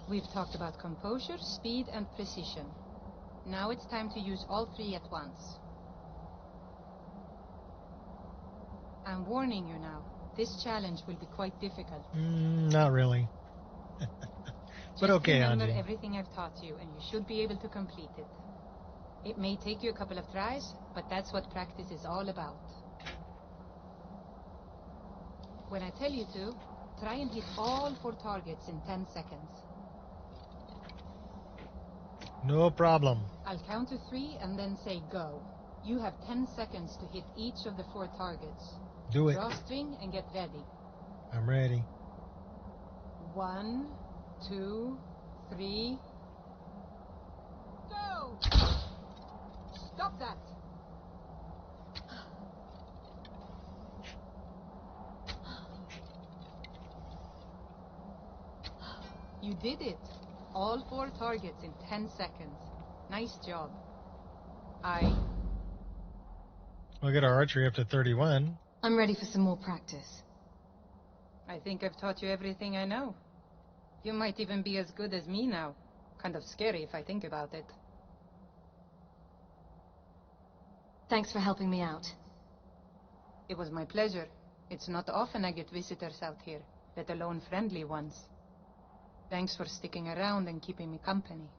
[SPEAKER 3] We've talked about composure, speed, and precision. Now it's time to use all three at once. I'm warning you now. This challenge will be quite difficult.
[SPEAKER 1] Not really. But okay,
[SPEAKER 3] Just remember
[SPEAKER 1] Anji.
[SPEAKER 3] everything I've taught you, and you should be able to complete it. It may take you a couple of tries, but that's what practice is all about. When I tell you to, try and hit all 4 targets in 10 seconds.
[SPEAKER 1] No problem.
[SPEAKER 3] I'll count to 3 and then say go. You have 10 seconds to hit each of the 4 targets.
[SPEAKER 1] Do it.
[SPEAKER 3] Draw string and get ready.
[SPEAKER 1] I'm ready.
[SPEAKER 3] 1, 2, 3. Go! Stop that! You did it! All 4 targets in 10 seconds. Nice job.
[SPEAKER 1] We'll get our archery up to 31.
[SPEAKER 7] I'm ready for some more practice.
[SPEAKER 3] I think I've taught you everything I know. You might even be as good as me now. Kind of scary if I think about it.
[SPEAKER 7] Thanks for helping me out.
[SPEAKER 3] It was my pleasure. It's not often I get visitors out here, let alone friendly ones. Thanks for sticking around and keeping me company.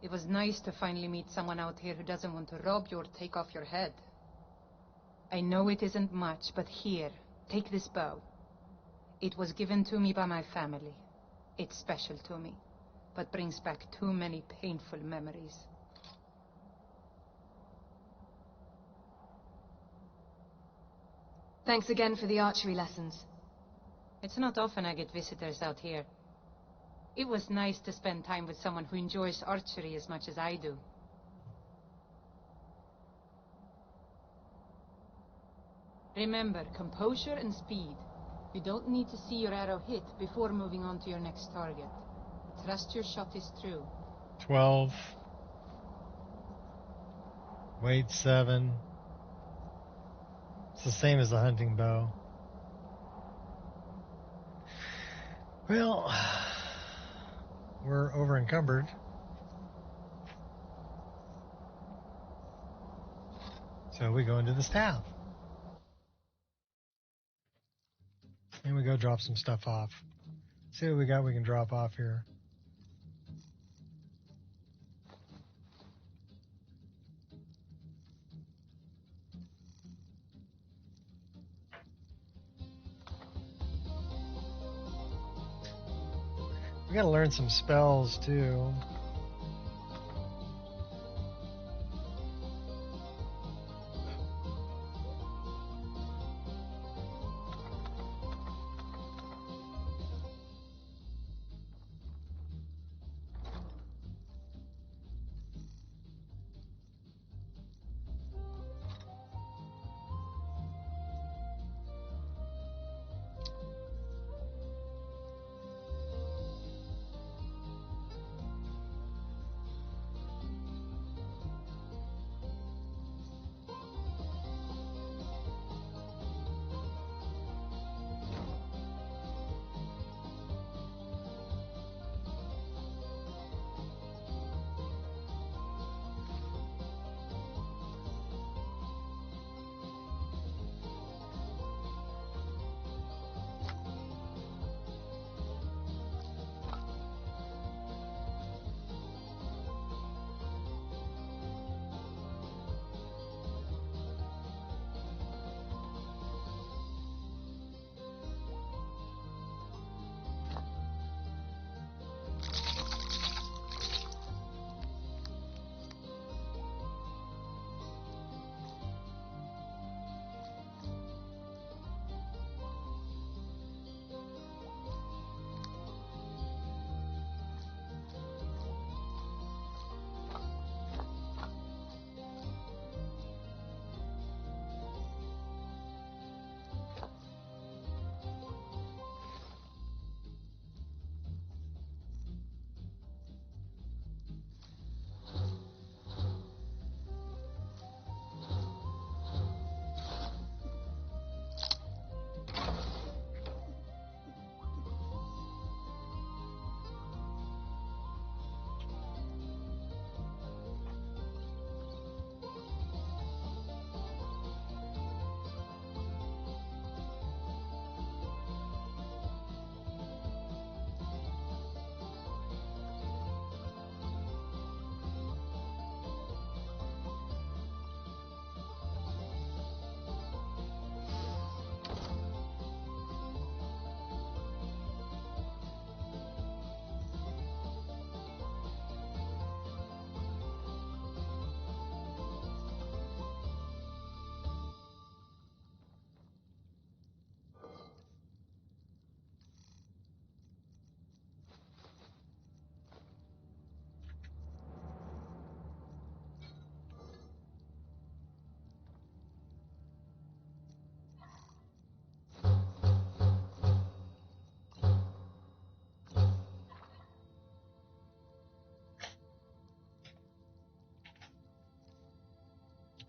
[SPEAKER 3] It was nice to finally meet someone out here who doesn't want to rob you or take off your head. I know it isn't much, but here, take this bow. It was given to me by my family. It's special to me, but brings back too many painful memories.
[SPEAKER 7] Thanks again for the archery lessons.
[SPEAKER 3] It's not often I get visitors out here. It was nice to spend time with someone who enjoys archery as much as I do. Remember, composure and speed. You don't need to see your arrow hit before moving on to your next target. Trust your shot is true.
[SPEAKER 1] 12. Weight 7. It's the same as the hunting bow. Well, we're over encumbered. So we go into the staff. And we go drop some stuff off. See what we got we can drop off here. We gotta learn some spells too.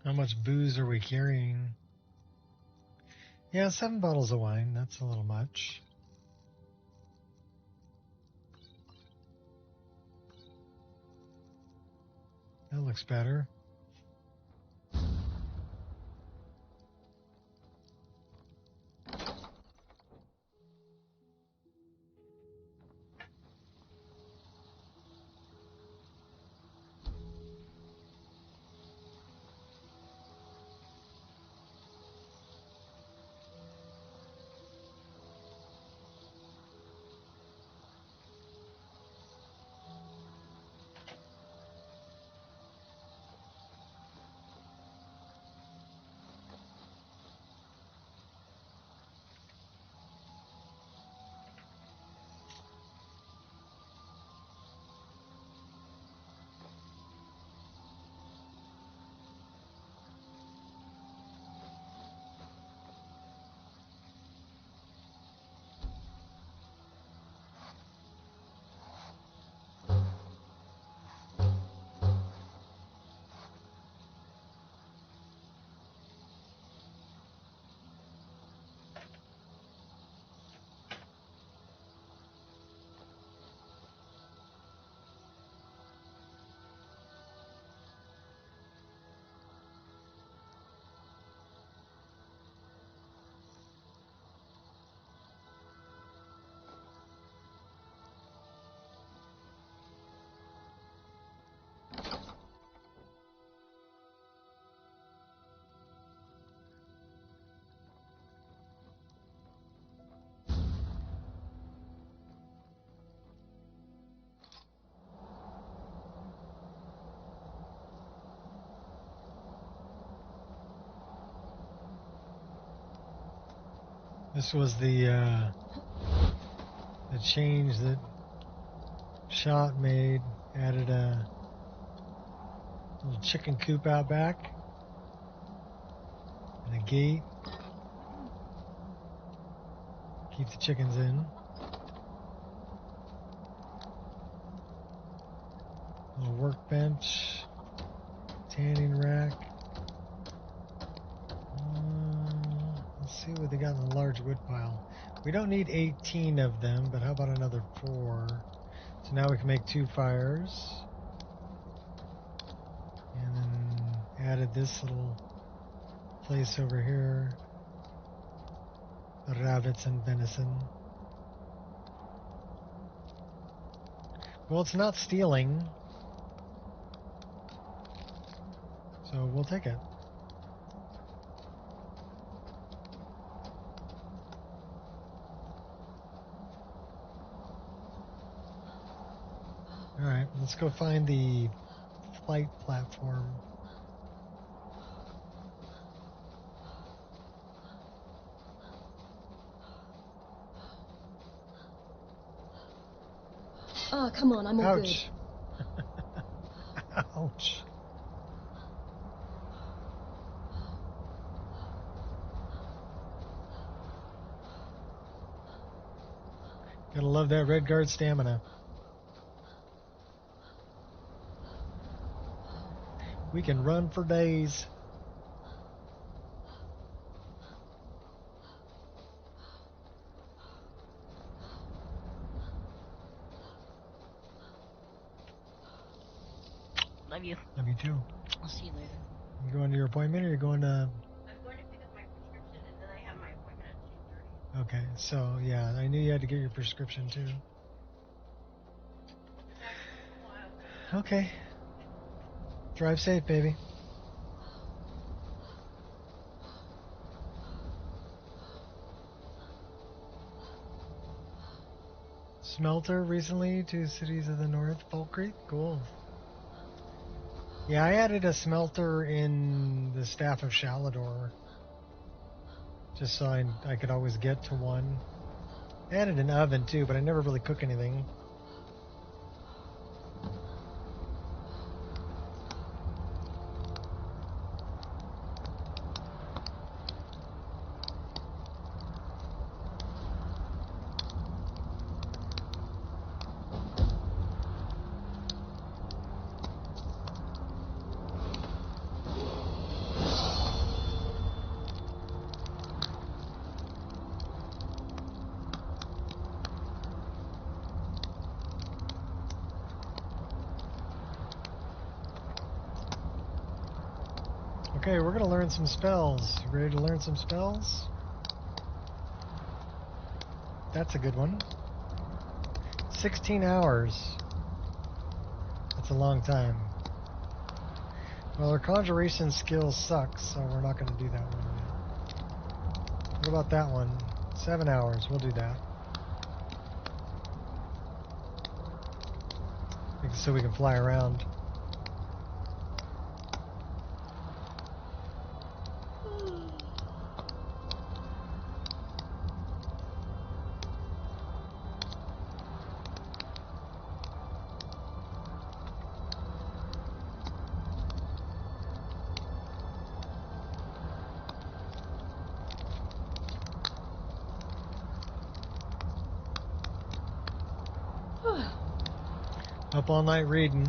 [SPEAKER 1] How much booze are we carrying? Yeah, 7 bottles of wine. That's a little much. That looks better. This was the change that Shot made. Added a little chicken coop out back and a gate. Keep the chickens in. A little workbench, tanning rack. Let's see what they got in the large wood pile. We don't need 18 of them, but how about another 4? So now we can make 2 fires. And then added this little place over here. Rabbits and venison. Well, it's not stealing, so we'll take it. Alright, let's go find the flight platform.
[SPEAKER 7] Oh, come on, I'm all
[SPEAKER 1] Ouch. Ouch. Gotta love that red guard stamina. We can run for days.
[SPEAKER 9] Love you.
[SPEAKER 1] Love you too.
[SPEAKER 9] I'll see you later.
[SPEAKER 1] You going to your appointment or you going to...
[SPEAKER 8] I'm going to pick up my prescription and then I have my appointment at 2:30.
[SPEAKER 1] Okay, so yeah, I knew you had to get your prescription too. Okay. Drive safe, baby. Smelter recently, 2 cities of the north. Fall Creek, cool. Yeah, I added a smelter in the Staff of Shalador, just so I could always get to one. I added an oven too, but I never really cook anything. Okay, we're gonna learn some spells. You ready to learn some spells? That's a good one. 16 hours. That's a long time. Well, our conjuration skill sucks, so we're not going to do that one yet. What about that one? 7 hours. We'll do that. So we can fly around. Up all night reading.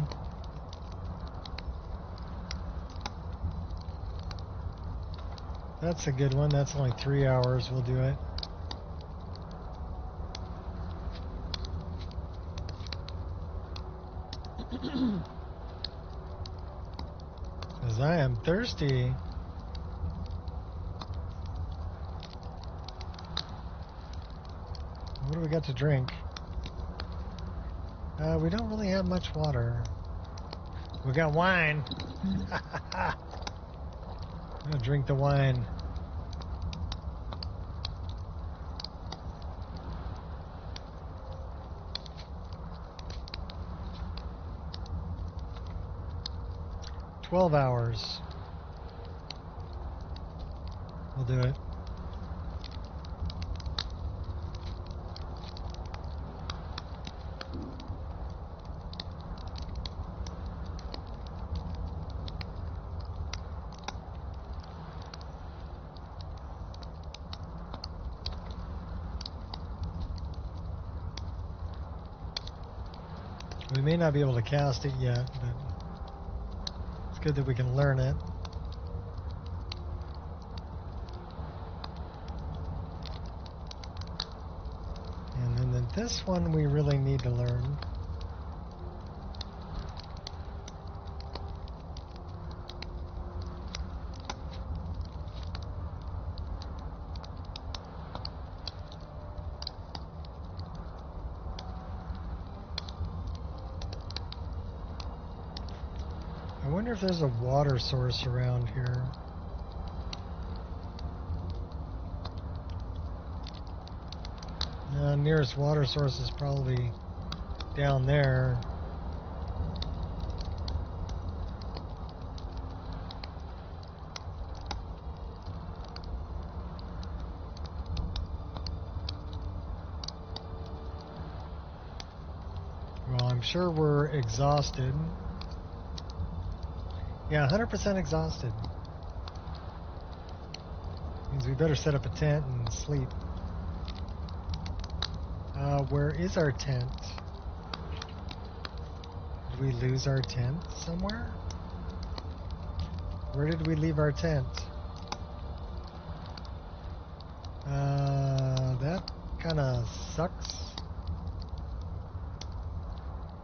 [SPEAKER 1] That's a good one. That's only 3 hours. We'll do it. Because I am thirsty. What do we got to drink? We don't really have much water. We got wine. I'm gonna drink the wine. $12 hours. We'll do it. We may not be able to cast it yet, but it's good that we can learn it. And then this one we really need to learn. I wonder if there's a water source around here. Nearest water source is probably down there. Well, I'm sure we're exhausted. Yeah, 100% exhausted. Means we better set up a tent and sleep. Where is our tent? Did we lose our tent somewhere? Where did we leave our tent? That kind of sucks.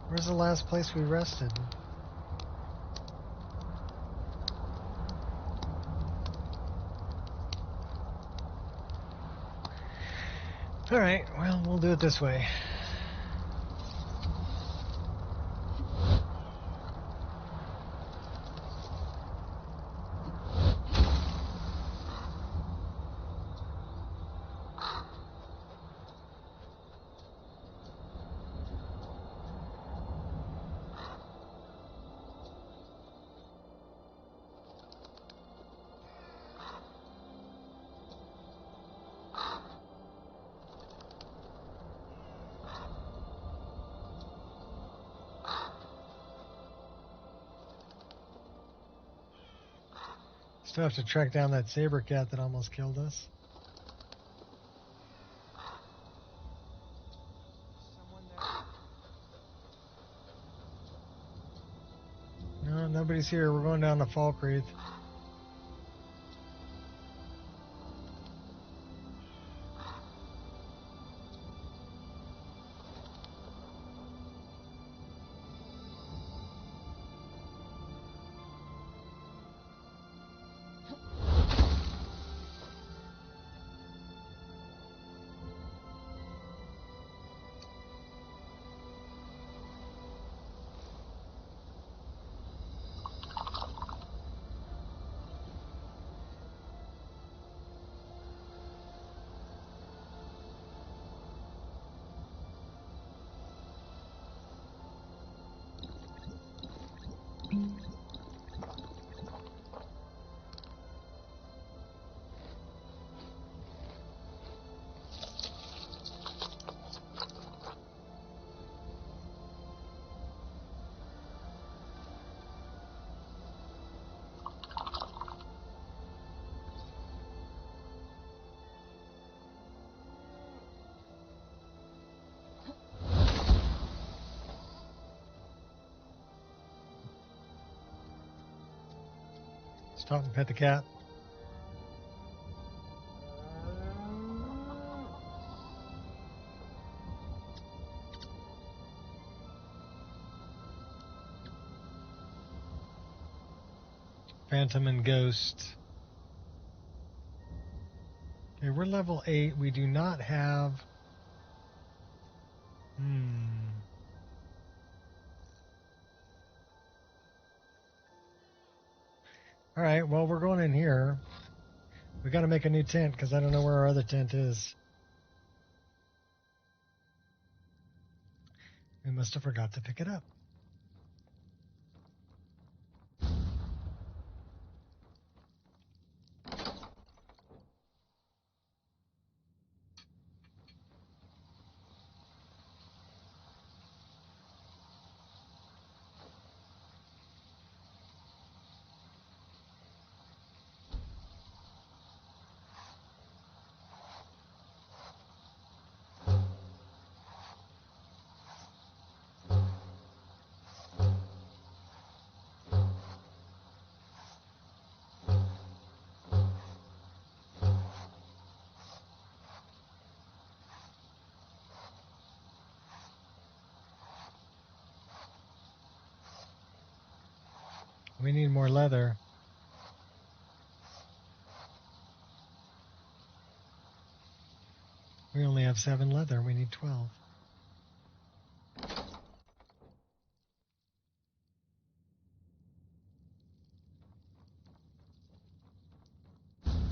[SPEAKER 1] Where's the last place we rested? Alright, well, we'll do it this way. Still have to track down that saber cat that almost killed us. No, nobody's here. We're going down to Falkreath. Stop and pet the cat. Phantom and Ghost. Okay, we're level 8. We do not have... Alright, well, we're going in here. We got to make a new tent because I don't know where our other tent is. We must have forgot to pick it up. We need more leather. We only have 7 leather. We need 12.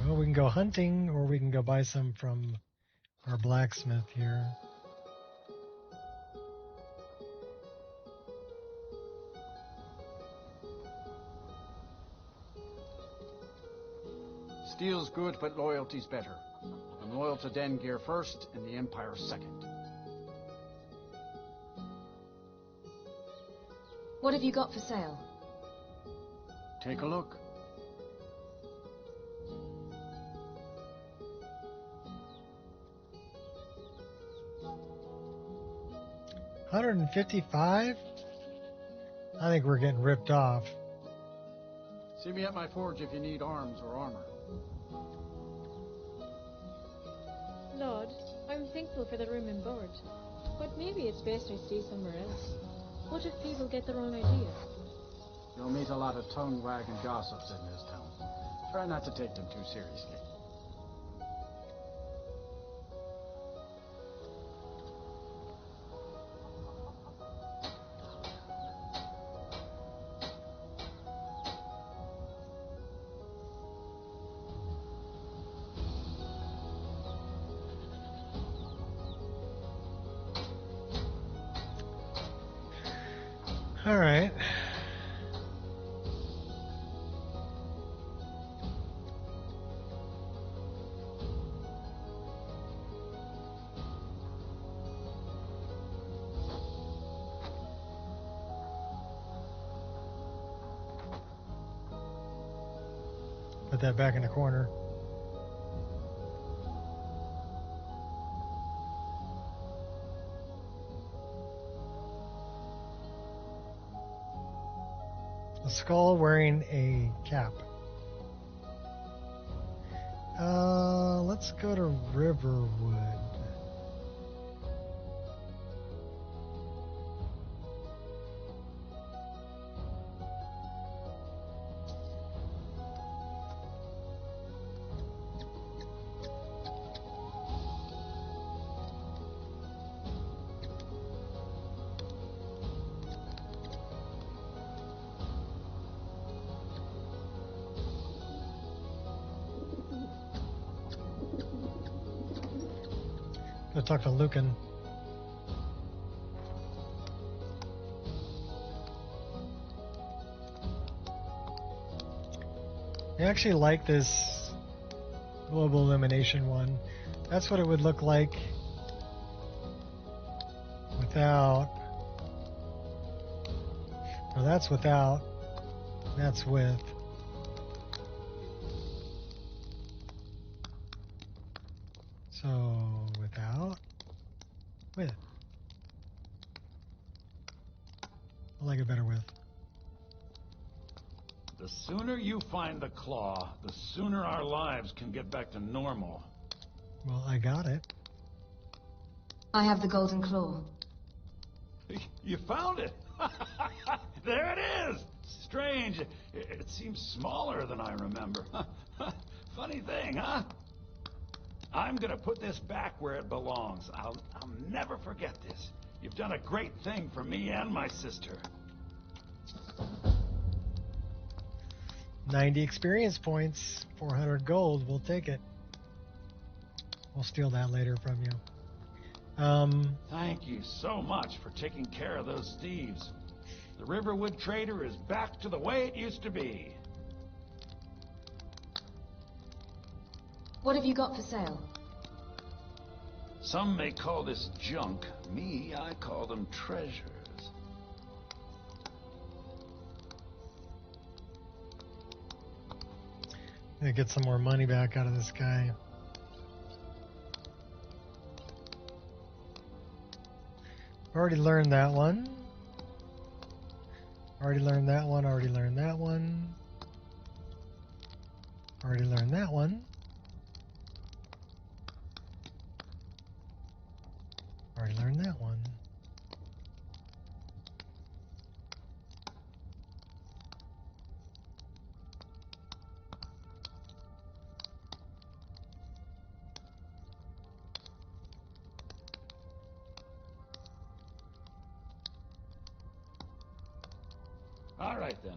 [SPEAKER 1] Well, we can go hunting, or we can go buy some from our blacksmith here.
[SPEAKER 9] Steel's good, but loyalty's better. I'm loyal to Den Gear first, and the Empire second.
[SPEAKER 7] What have you got for sale?
[SPEAKER 9] Take a look.
[SPEAKER 1] $155? I think we're getting ripped off.
[SPEAKER 9] See me at my forge if you need arms or armor.
[SPEAKER 10] Lord, I'm thankful for the room and board, but maybe it's best I stay somewhere else. What if people get the wrong idea?
[SPEAKER 9] You'll meet a lot of tongue-wagging gossips in this town. Try not to take them too seriously.
[SPEAKER 1] All right. Put that back in the corner. A skull wearing a cap. Let's go to Riverwood. Go talk to Lucan. I actually like this global illumination one. That's what it would look like without. No, that's without. That's with. So without, with. I like it better with.
[SPEAKER 11] The sooner you find the claw, the sooner our lives can get back to normal.
[SPEAKER 1] Well, I got it.
[SPEAKER 7] I have the golden claw.
[SPEAKER 11] You found it! There it is! Strange. It seems smaller than I remember. Funny thing, huh? I'm gonna put this back where it belongs. I'll never forget this. You've done a great thing for me and my sister.
[SPEAKER 1] 90 experience points, 400 gold. We'll take it. We'll steal that later from you.
[SPEAKER 11] Thank you so much for taking care of those thieves. The Riverwood Trader is back to the way it used to be.
[SPEAKER 7] What have you got for sale?
[SPEAKER 11] Some may call this junk. Me, I call them treasures.
[SPEAKER 1] Gonna get some more money back out of this guy. Already learned that one. Already learned that one. Already learned that one. Already learned that one. Already learned that one.
[SPEAKER 11] All right, then.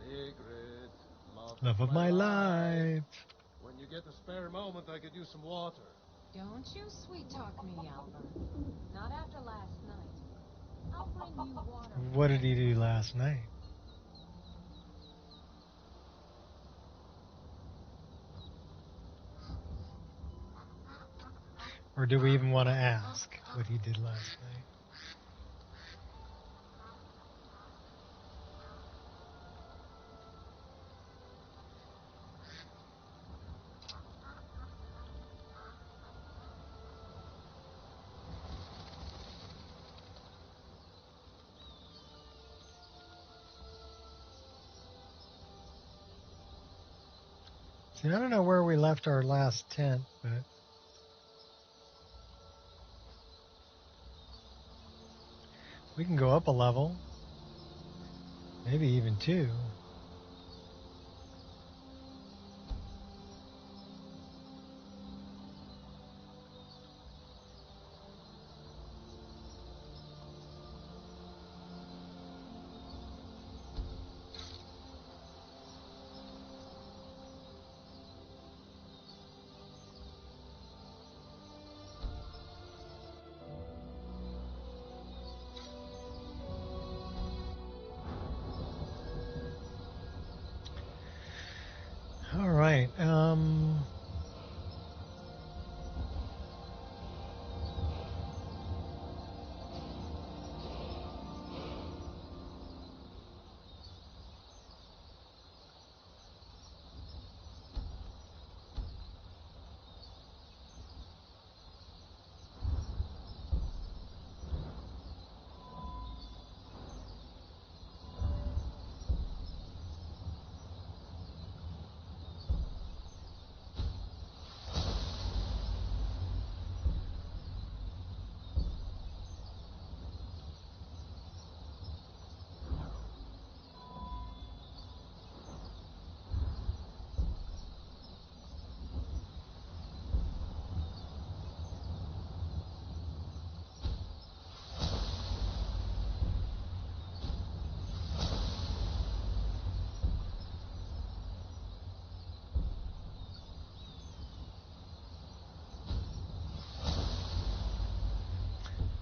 [SPEAKER 5] Sigrid,
[SPEAKER 1] Love of my life.
[SPEAKER 5] When you get a spare moment, I could use some water.
[SPEAKER 3] Don't you sweet talk me, Alva. Not after last night. I'll bring you water.
[SPEAKER 1] What did he do last night? Or do we even want to ask what he did last night? See, I don't know where we left our last tent, but we can go up a level. Maybe even two.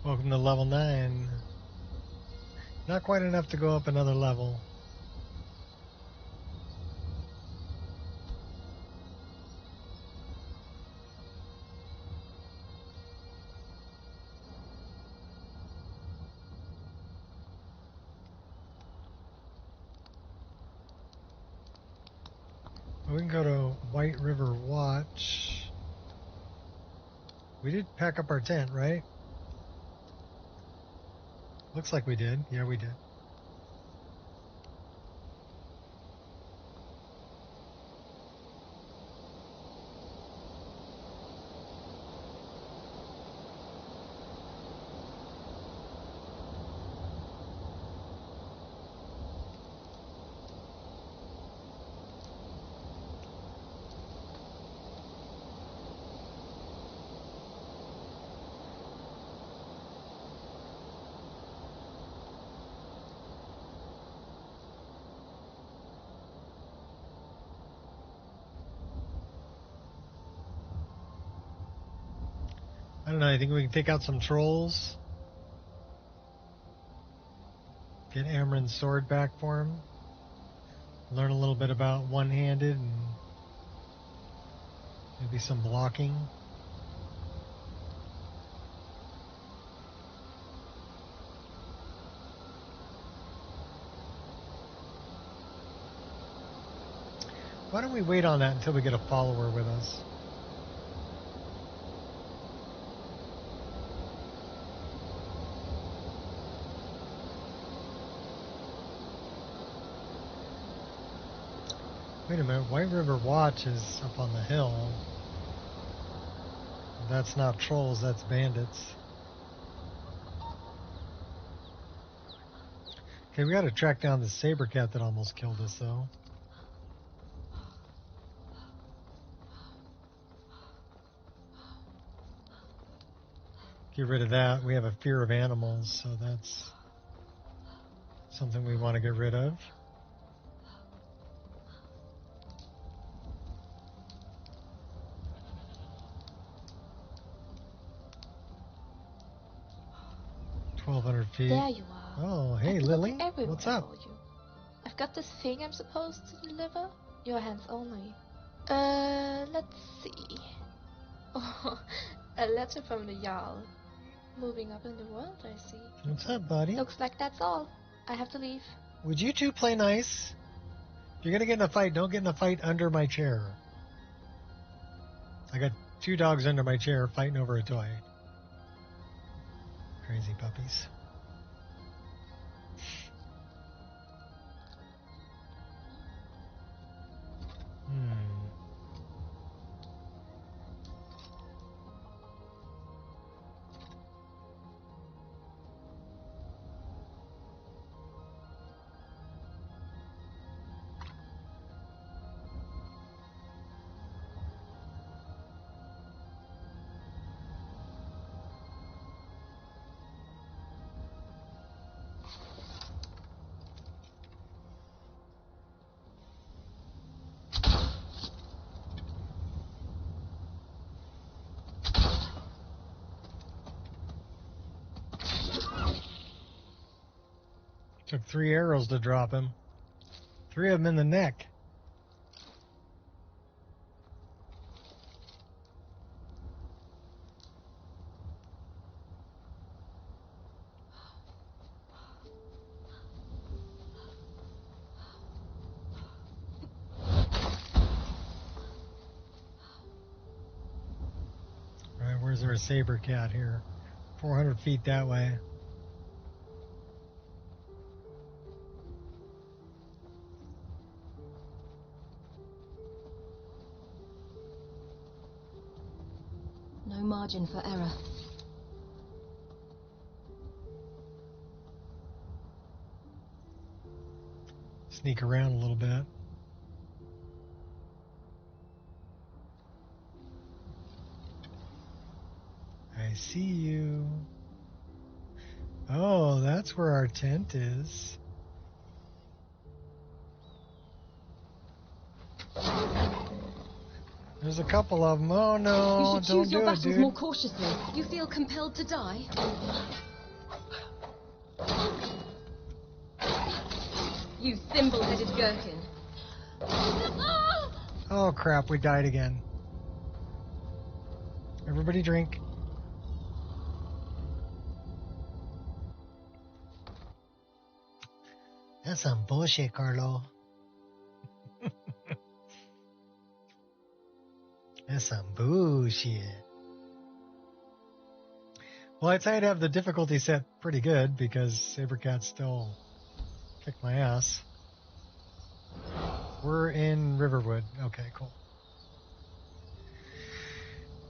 [SPEAKER 1] Welcome to level 9. Not quite enough to go up another level. We can go to White River Watch. We did pack up our tent, right? Looks like we did. Yeah, we did. I don't know, I think we can take out some trolls. Get Amron's sword back for him. Learn a little bit about one-handed and maybe some blocking. Why don't we wait on that until we get a follower with us? Wait a minute, White River Watch is up on the hill. That's not trolls, that's bandits. Okay, we gotta track down the saber cat that almost killed us, though. Get rid of that. We have a fear of animals, so that's something we want to get rid of. Feet.
[SPEAKER 12] There you are.
[SPEAKER 1] Oh, hey, Lily. What's up?
[SPEAKER 12] For you. I've got this thing I'm supposed to deliver. Your hands only. Let's see. Oh, a letter from the Jarl. Moving up in the world, I see.
[SPEAKER 1] What's up, buddy?
[SPEAKER 12] Looks like that's all. I have to leave.
[SPEAKER 1] Would you two play nice? If you're gonna get in a fight, don't get in a fight under my chair. I got 2 dogs under my chair fighting over a toy. Crazy puppies. Took 3 arrows to drop him. 3 of them in the neck. All right, where's there a saber cat here? 400 feet that way.
[SPEAKER 7] No margin for error.
[SPEAKER 1] Sneak around a little bit. I see you. Oh, that's where our tent is. There's a couple of them. Oh no,
[SPEAKER 7] You should
[SPEAKER 1] don't
[SPEAKER 7] choose your
[SPEAKER 1] do it,
[SPEAKER 7] battles
[SPEAKER 1] dude.
[SPEAKER 7] more cautiously. You feel compelled to die? You thimble-headed gherkin.
[SPEAKER 1] Oh crap, we died again. Everybody drink. That's some bullshit, Carlo. That's some bullshit. Well, I'd say I'd have the difficulty set pretty good because Sabercat still kicked my ass. We're in Riverwood. Okay, cool.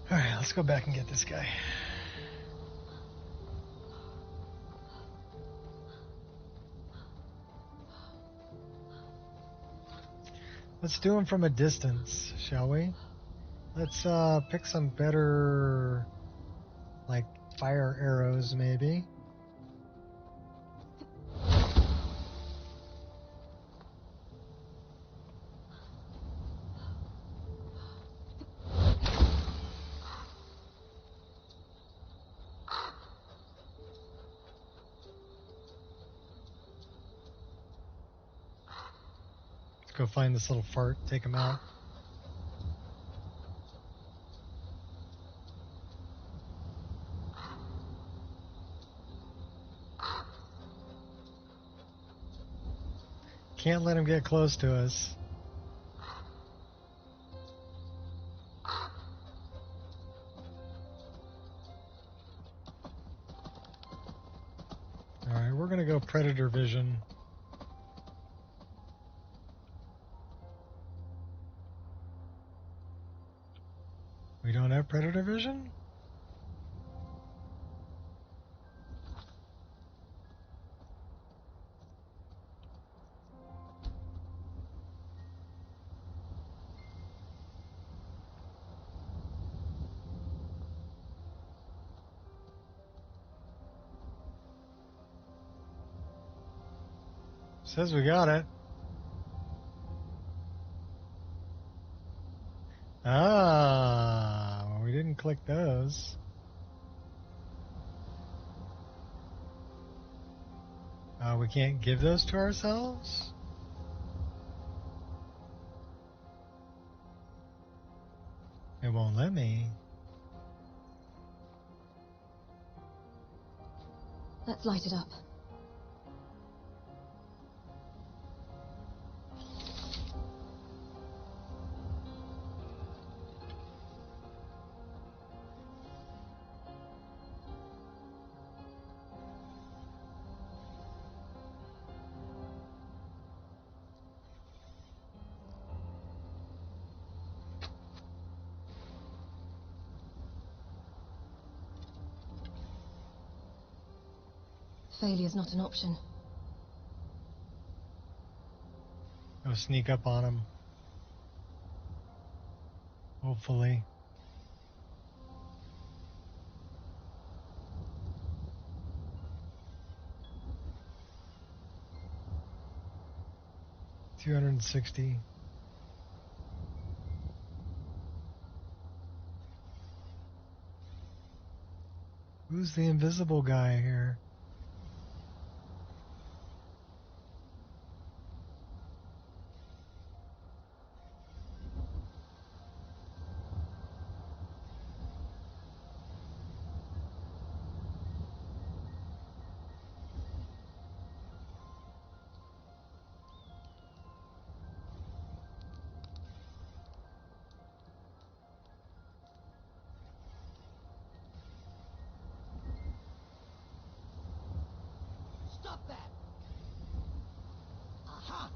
[SPEAKER 1] Alright, let's go back and get this guy. Let's do him from a distance, shall we? Let's pick some better, like, fire arrows, maybe. Let's go find this little fart, take him out. Can't let him get close to us. Alright, we're gonna go predator vision. We don't have predator vision? Says we got it. Ah, well, we didn't click those. We can't give those to ourselves? It won't let me.
[SPEAKER 7] Let's light it up. Failure's not an option.
[SPEAKER 1] Go sneak up on him. Hopefully. $260. Who's the invisible guy here?
[SPEAKER 6] Stop that! Aha!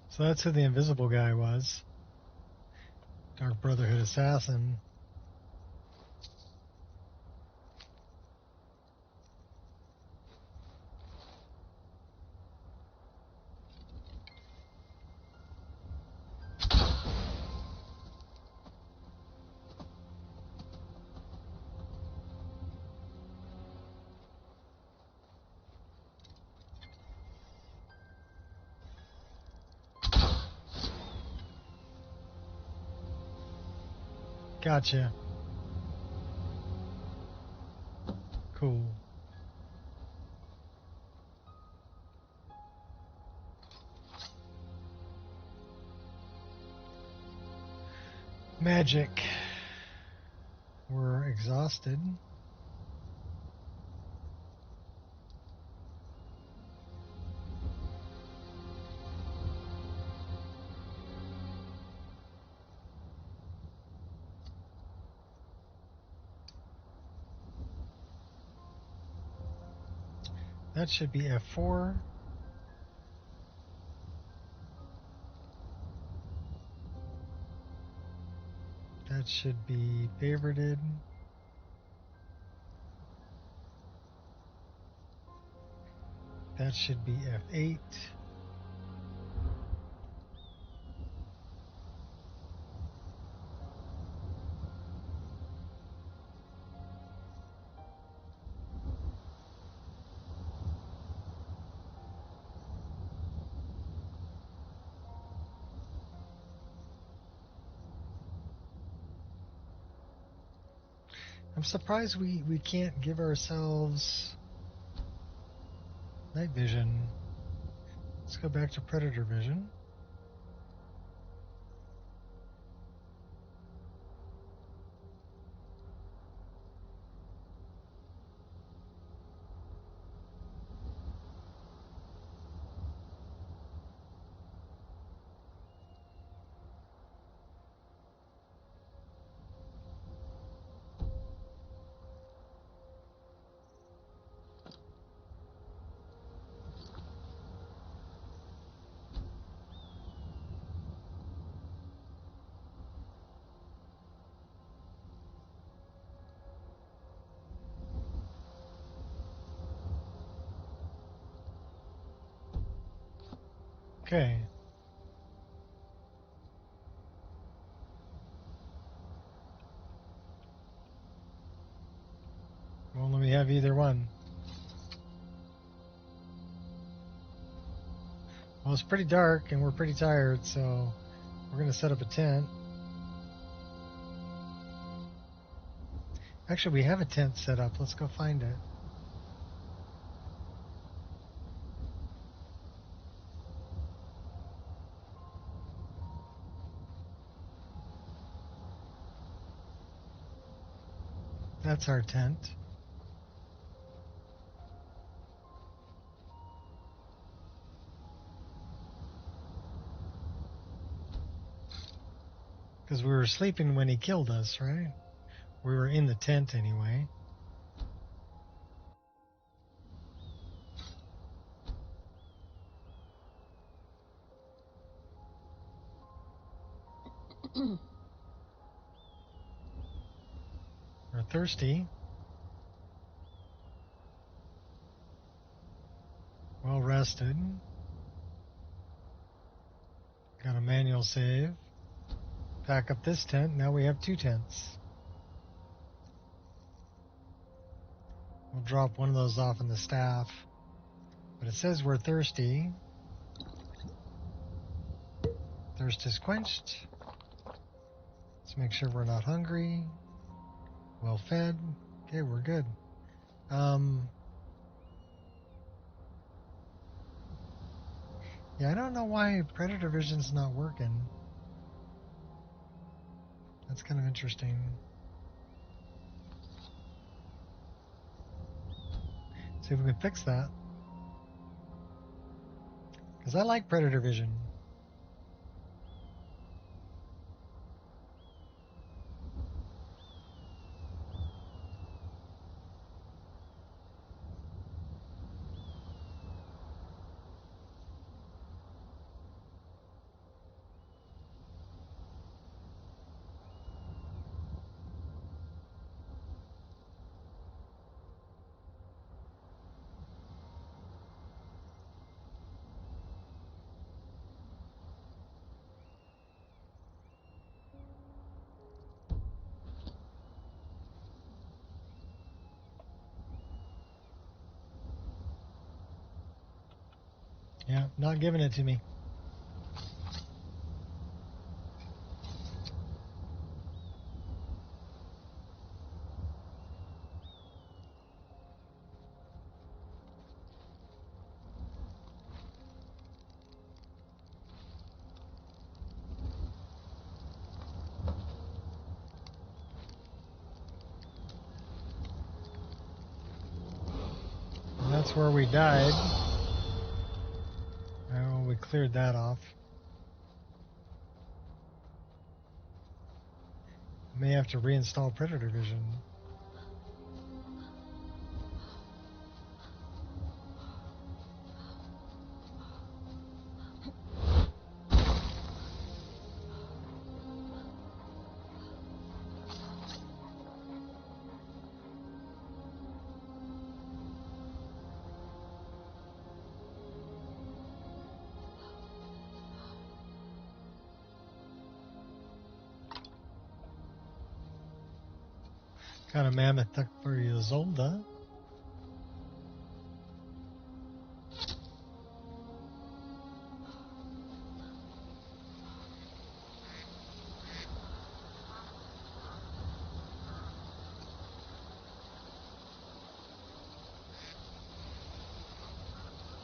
[SPEAKER 1] So that's who the invisible guy was. Dark Brotherhood assassin. Gotcha. Cool. Magic. We're exhausted. That should be F4. That should be favorited. That should be F8. I'm surprised we can't give ourselves night vision. Let's go back to predator vision. Okay. Well, let me have either one. Well, it's pretty dark and we're pretty tired, so we're going to set up a tent. Actually, we have a tent set up. Let's go find it. That's our tent. Because we were sleeping when he killed us, right? We were in the tent anyway. We're thirsty. Well rested. Got a manual save. Pack up this tent. Now we have 2 tents. We'll drop one of those off in the staff. But it says we're thirsty. Thirst is quenched. Let's make sure we're not hungry. Well fed. Okay, we're good. Yeah, I don't know why Predator Vision's not working. That's kind of interesting. See if we can fix that. Because I like Predator Vision. Yeah, not giving it to me. where we died. Oh, we cleared that off. May have to reinstall Predator Vision. Got a mammoth duck for Isolde.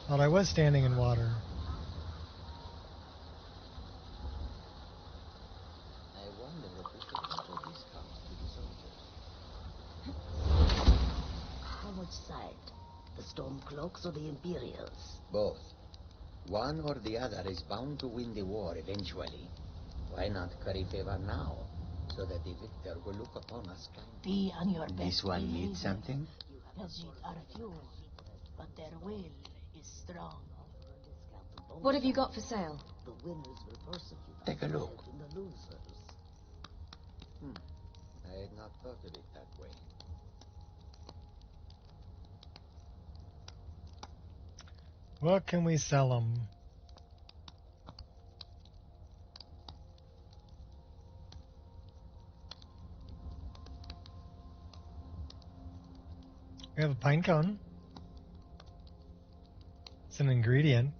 [SPEAKER 1] Well, I was standing in water.
[SPEAKER 2] I wonder if we could offer discounts to the soldiers.
[SPEAKER 13] On which side? The Stormcloaks or the Imperials?
[SPEAKER 2] Both. One or the other is bound to win the war eventually. Why not curry favor now, so that the victor will look upon us kindly?
[SPEAKER 13] Be on your best
[SPEAKER 2] This one
[SPEAKER 13] behavior.
[SPEAKER 2] needs something?
[SPEAKER 13] Pesrit are few, but their will is strong.
[SPEAKER 7] What have you got for sale?
[SPEAKER 13] The winners will persecute
[SPEAKER 2] Take a look.
[SPEAKER 13] the losers.
[SPEAKER 2] I had not thought of it that way.
[SPEAKER 1] What can we sell them? We have a pine cone. It's an ingredient.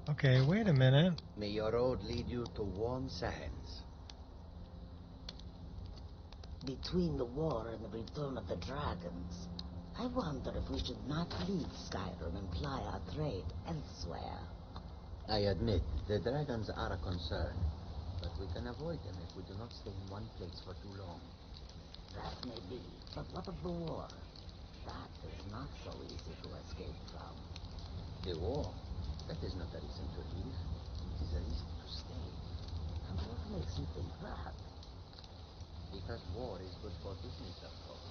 [SPEAKER 1] Okay, wait a minute.
[SPEAKER 2] May your road lead you to warm sands.
[SPEAKER 13] Between the war and the return of the dragons, I wonder if we should not leave Skyrim and ply our trade elsewhere.
[SPEAKER 2] I admit, the dragons are a concern, but we can avoid them if we do not stay in one place for too long.
[SPEAKER 13] That may be, but what of the war? That is not so easy to escape from.
[SPEAKER 2] The war? That is not a reason to leave. It is a reason to stay.
[SPEAKER 13] And what makes you think that?
[SPEAKER 2] Because war is good for business, of course.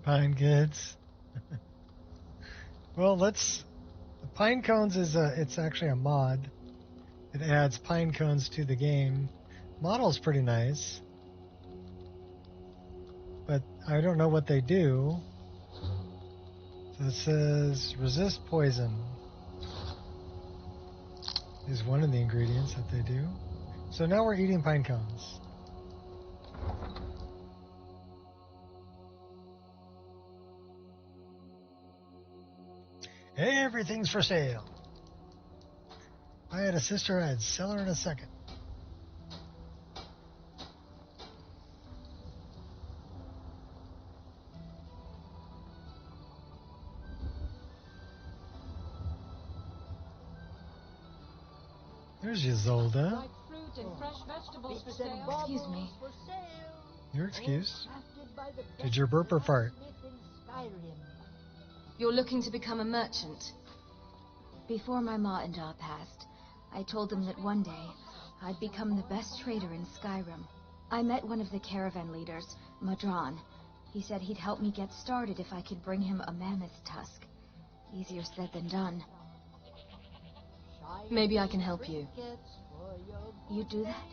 [SPEAKER 1] Pine goods. Well, the pine cones is it's actually a mod. It adds pine cones to the game. Model's pretty nice, but I don't know what they do. So it says resist poison is one of the ingredients that they do. So now we're eating pine cones. Everything's for sale. If I had a sister, I'd sell her in a second. There's Isolde.
[SPEAKER 3] Like fruit and fresh vegetables for sale.
[SPEAKER 7] Excuse me.
[SPEAKER 1] You're excused. Did your burp or fart?
[SPEAKER 7] You're looking to become a merchant? Before my ma and Da passed, I told them that one day I'd become the best trader in Skyrim. I met one of the caravan leaders, Madron. He said he'd help me get started if I could bring him a mammoth tusk. Easier said than done. Maybe I can help you. You do that?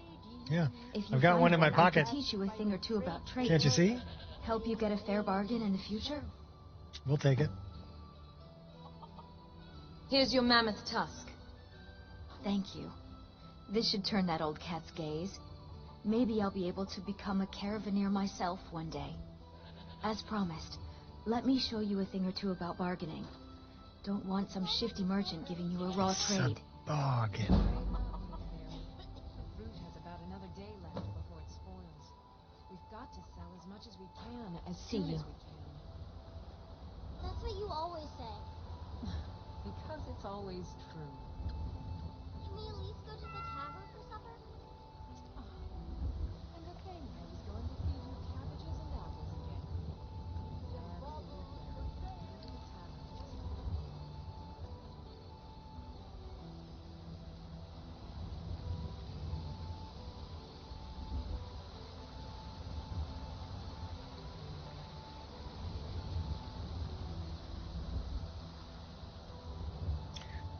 [SPEAKER 1] Yeah,
[SPEAKER 7] If you
[SPEAKER 1] I've got
[SPEAKER 7] find
[SPEAKER 1] one in my
[SPEAKER 7] I
[SPEAKER 1] pocket.
[SPEAKER 7] can teach you a thing or two about trade.
[SPEAKER 1] Can't you see?
[SPEAKER 7] Help you get a fair bargain in the future?
[SPEAKER 1] We'll take it.
[SPEAKER 7] Here's your mammoth tusk. Thank you. This should turn that old cat's gaze. Maybe I'll be able to become a caravaneer myself one day. As promised, let me show you a thing or two about bargaining. Don't want some shifty merchant giving you a raw trade.
[SPEAKER 1] Bargain.
[SPEAKER 3] The fruit has about another day left before it spoils. We've got to sell as much as we can, as soon as we can.
[SPEAKER 14] That's what you always say.
[SPEAKER 3] Because it's always true.
[SPEAKER 14] Can we at least go to the tavern for supper?
[SPEAKER 3] And the Fangman's going to feed you cabbages and apples again. Absolutely. Go to the tavern for supper.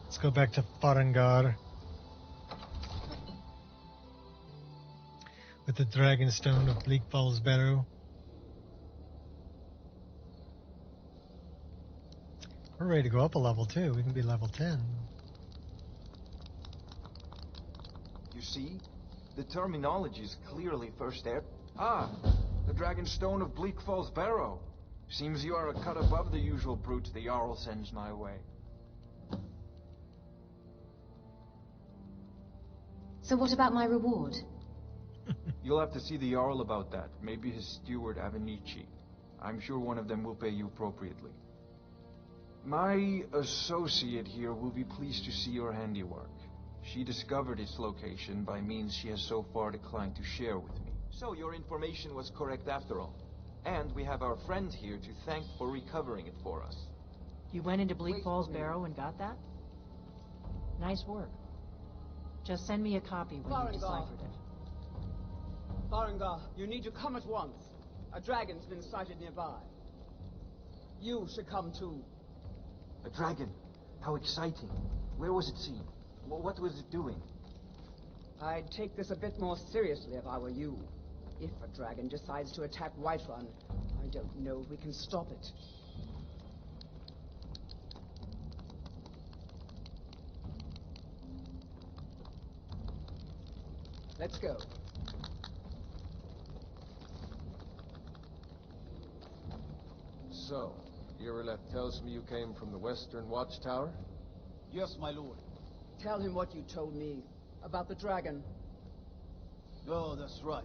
[SPEAKER 1] Let's go back to Farengar with the Dragonstone of Bleak Falls Barrow. We're ready to go up a level too. We can be level 10.
[SPEAKER 15] You see, the terminology is clearly first air. Ah, the Dragonstone of Bleak Falls Barrow. Seems you are a cut above the usual brutes the Jarl sends my way.
[SPEAKER 7] So what about my reward?
[SPEAKER 15] You'll have to see the Jarl about that. Maybe his steward Avenici. I'm sure one of them will pay you appropriately. My associate here will be pleased to see your handiwork. She discovered its location by means she has so far declined to share with me. So your information was correct after all. And we have our friend here to thank for recovering it for us.
[SPEAKER 16] You went into Bleak Falls Barrow and got that? Nice work. Just send me a copy when you deciphered it.
[SPEAKER 4] Farengar, you need to come at once. A dragon's been sighted nearby. You should come too.
[SPEAKER 15] A dragon? How exciting. Where was it seen? What was it doing?
[SPEAKER 4] I'd take this a bit more seriously if I were you. If a dragon decides to attack Whiterun, I don't know if we can stop it. Let's go.
[SPEAKER 5] So, Irileth tells me you came from the Western Watchtower?
[SPEAKER 17] Yes, my lord.
[SPEAKER 4] Tell him what you told me about the dragon.
[SPEAKER 17] Oh, that's right.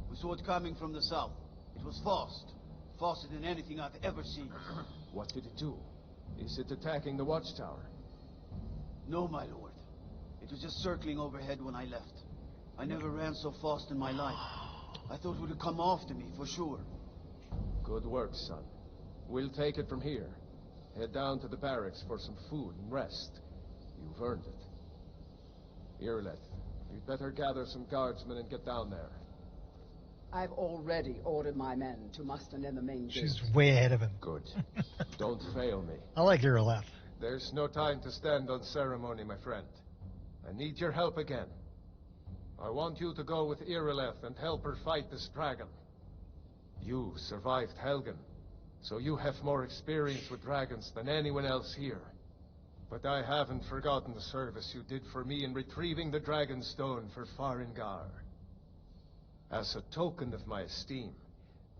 [SPEAKER 17] We saw it coming from the south. It was fast. Faster than anything I've ever seen.
[SPEAKER 5] What did it do? Is it attacking the Watchtower?
[SPEAKER 17] No, my lord. It was just circling overhead when I left. I never ran so fast in my life. I thought it would come after me, for sure.
[SPEAKER 5] Good work, son. We'll take it from here. Head down to the barracks for some food and rest. You've earned it. Irileth, you'd better gather some guardsmen and get down there.
[SPEAKER 4] I've already ordered my men to muster near the main gate.
[SPEAKER 1] She's way ahead of him.
[SPEAKER 5] Good. Don't fail me.
[SPEAKER 1] I like your left.
[SPEAKER 5] There's no time to stand on ceremony, my friend. I need your help again. I want you to go with Irileth and help her fight this dragon. You survived Helgen, so you have more experience with dragons than anyone else here. But I haven't forgotten the service you did for me in retrieving the Dragonstone for Farengar. As a token of my esteem,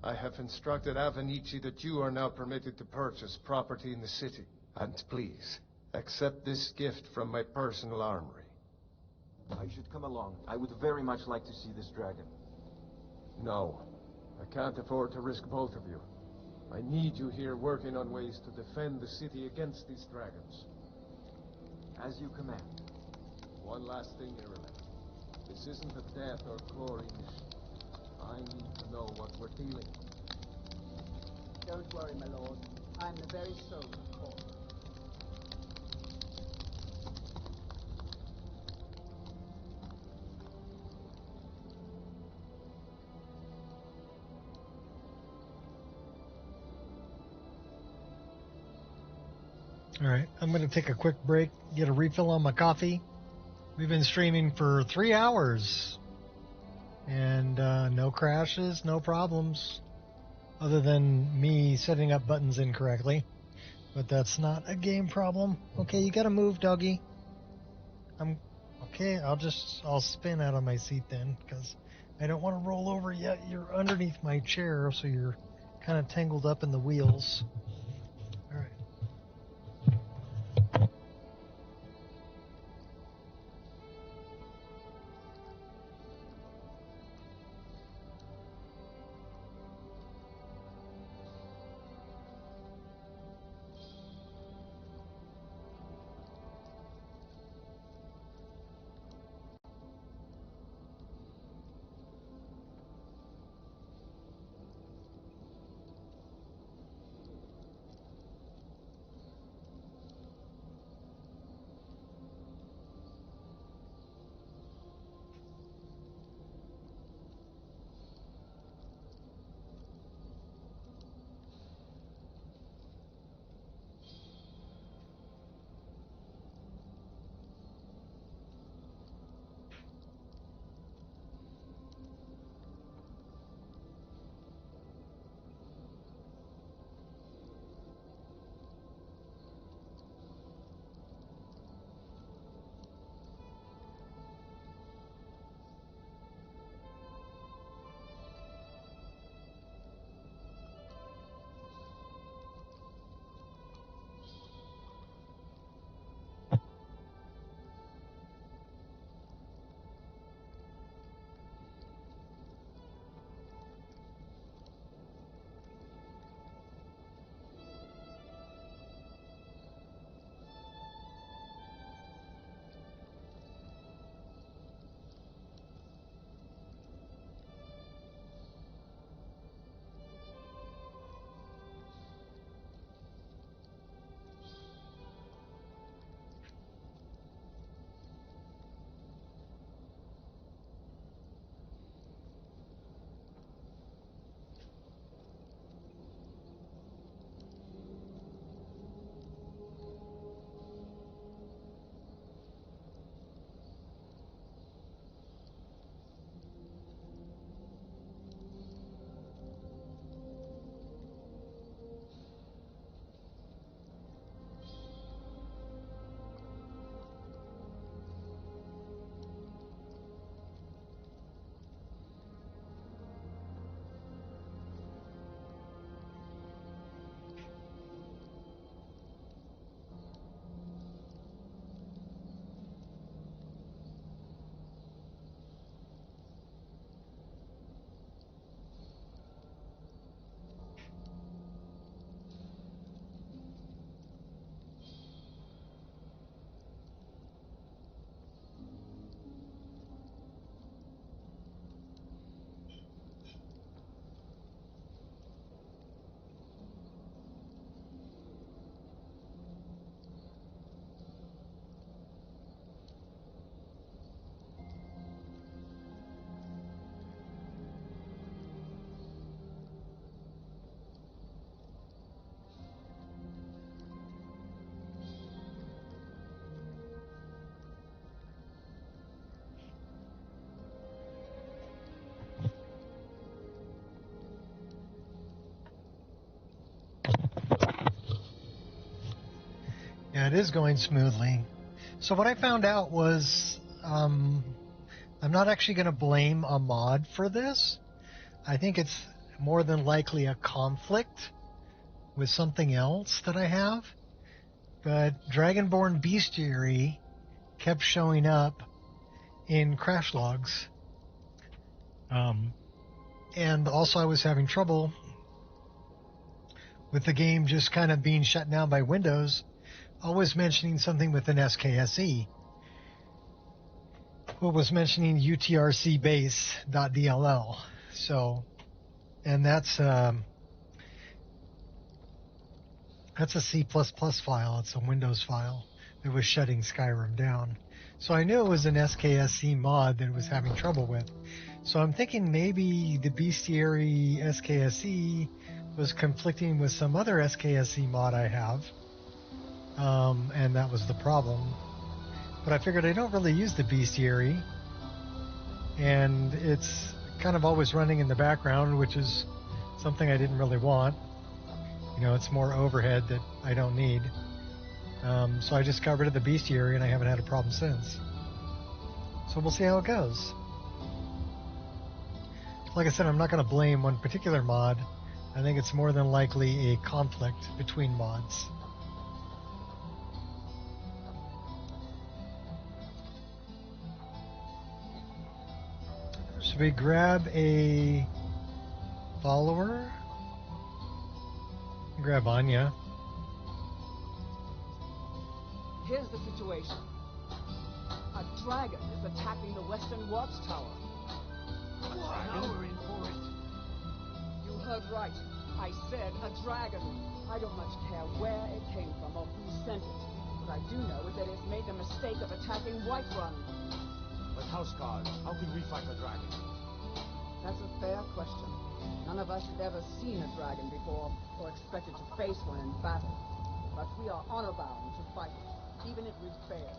[SPEAKER 5] I have instructed Avenici that you are now permitted to purchase property in the city. And please, accept this gift from my personal armory.
[SPEAKER 15] I should come along. I would very much like to see this dragon.
[SPEAKER 5] No, I can't afford to risk both of you. I need you here working on ways to defend the city against these dragons.
[SPEAKER 15] As you command.
[SPEAKER 5] One last thing, Irileth. This isn't a death or glory mission. I need to know what we're dealing with.
[SPEAKER 4] Don't worry, my lord. I'm the very soul of court.
[SPEAKER 1] All right, I'm going to take a quick break, get a refill on my coffee. We've been streaming for 3 hours, and no crashes, no problems, other than me setting up buttons incorrectly. But that's not a game problem. Okay, you got to move, doggy. Okay. I'll spin out of my seat then, because I don't want to roll over yet. You're underneath my chair, so you're kind of tangled up in the wheels. All right. Yeah, it is going smoothly. So what I found out was I'm not actually going to blame a mod for this. I think it's more than likely a conflict with something else that I have. But Dragonborn Bestiary kept showing up in crash logs. And also I was having trouble with the game just kind of being shut down by Windows, always mentioning something with an SKSE. Who was mentioning utrc base.dll. So, and that's a C++ file. It's a Windows file that was shutting Skyrim down. So I knew it was an SKSE mod that it was having trouble with. So I'm thinking maybe the Bestiary SKSE was conflicting with some other SKSE mod I have. And that was the problem. But I figured I don't really use the Bestiary. And it's kind of always running in the background, which is something I didn't really want. You know, it's more overhead that I don't need. So I just got rid of the Bestiary, and I haven't had a problem since. So we'll see how it goes. like I said, I'm not going to blame one particular mod. I think it's more than likely a conflict between mods. Should we grab a follower? Grab Anya.
[SPEAKER 4] Here's the situation. A dragon is attacking the western watchtower.
[SPEAKER 6] Now we're in for it.
[SPEAKER 4] You heard right. I said a dragon. I don't much care where it came from or who sent it. What I do know is that it's made the mistake of attacking Whiterun.
[SPEAKER 17] But Houseguard, how can we fight a dragon?
[SPEAKER 4] That's a fair question. None of us had ever seen a dragon before, or expected to face one in battle. But we are honor-bound to fight it, even if we fail.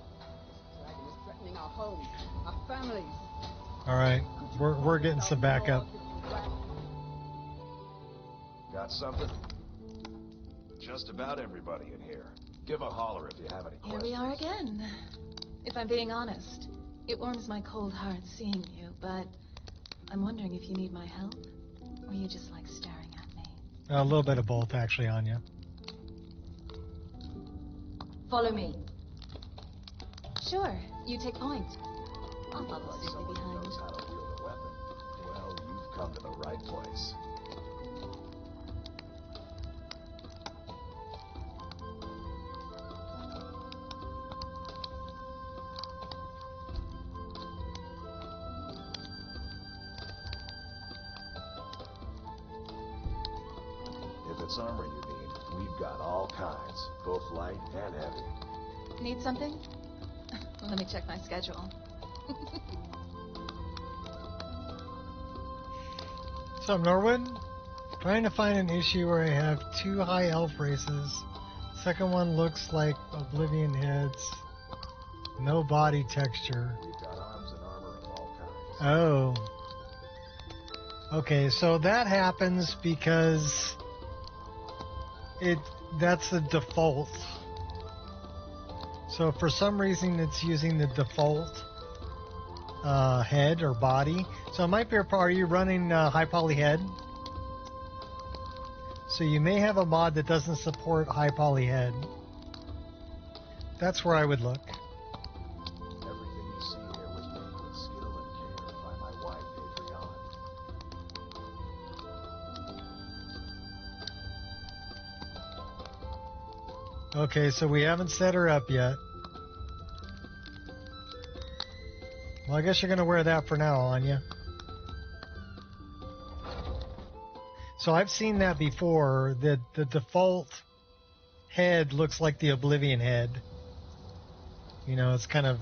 [SPEAKER 4] This dragon is threatening our homes, our families.
[SPEAKER 1] All right, we're getting some backup.
[SPEAKER 18] Got something? Just about everybody in here. Give a holler if you have any
[SPEAKER 19] Here
[SPEAKER 18] questions.
[SPEAKER 19] we are again. If I'm being honest, it warms my cold heart seeing you, but I'm wondering if you need my help, or you just like staring at me.
[SPEAKER 1] A little bit of both, actually, Anya.
[SPEAKER 19] Follow me. Sure, you take point. I'll follow safely behind.
[SPEAKER 18] Knows how to wield a weapon. Well, you've come to the right place. If it's armor you need, we've got all kinds, both light and heavy.
[SPEAKER 19] Need something? Let me check my schedule.
[SPEAKER 1] So, Norwood, trying to find an issue where I have 2 high elf races. Second one looks like Oblivion heads. No body texture.
[SPEAKER 18] We've got arms and armor of all kinds.
[SPEAKER 1] Oh. Okay, so that happens because that's the default. So for some reason it's using the default head or body. So it might be, are you running high poly head? So you may have a mod that doesn't support high poly head. That's where I would look.
[SPEAKER 18] Everything you see here was made with skill and care by my wife, Adriana.
[SPEAKER 1] Okay, so we haven't set her up yet. Well, I guess you're going to wear that for now, Anya. So I've seen that before. The default head looks like the Oblivion head. You know, it's kind of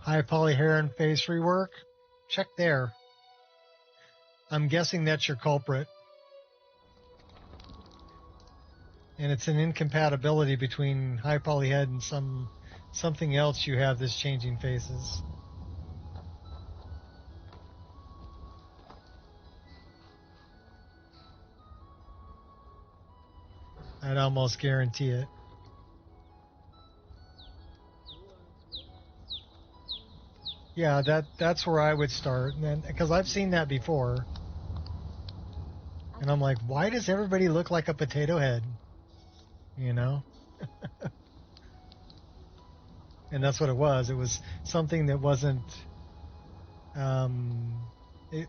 [SPEAKER 1] high poly hair and face rework. Check there. I'm guessing that's your culprit. And it's an incompatibility between high poly head and something else you have that's changing faces. I'd almost guarantee it. Yeah, that's where I would start, and then because I've seen that before, and I'm like, why does everybody look like a potato head? You know. And that's what it was. It was something that wasn't. It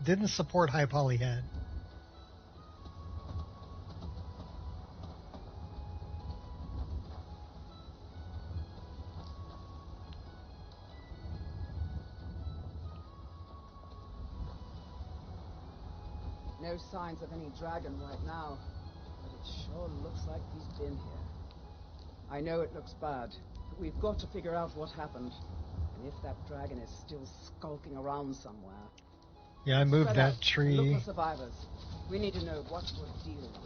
[SPEAKER 1] didn't support high poly head.
[SPEAKER 4] No signs of any dragon right now, but it sure looks like he's been here. I know it looks bad, but we've got to figure out what happened. And if that dragon is still skulking around somewhere.
[SPEAKER 1] Yeah, I moved
[SPEAKER 4] Spread
[SPEAKER 1] that
[SPEAKER 4] out.
[SPEAKER 1] tree.
[SPEAKER 4] Look for survivors. We need to know what we're dealing with.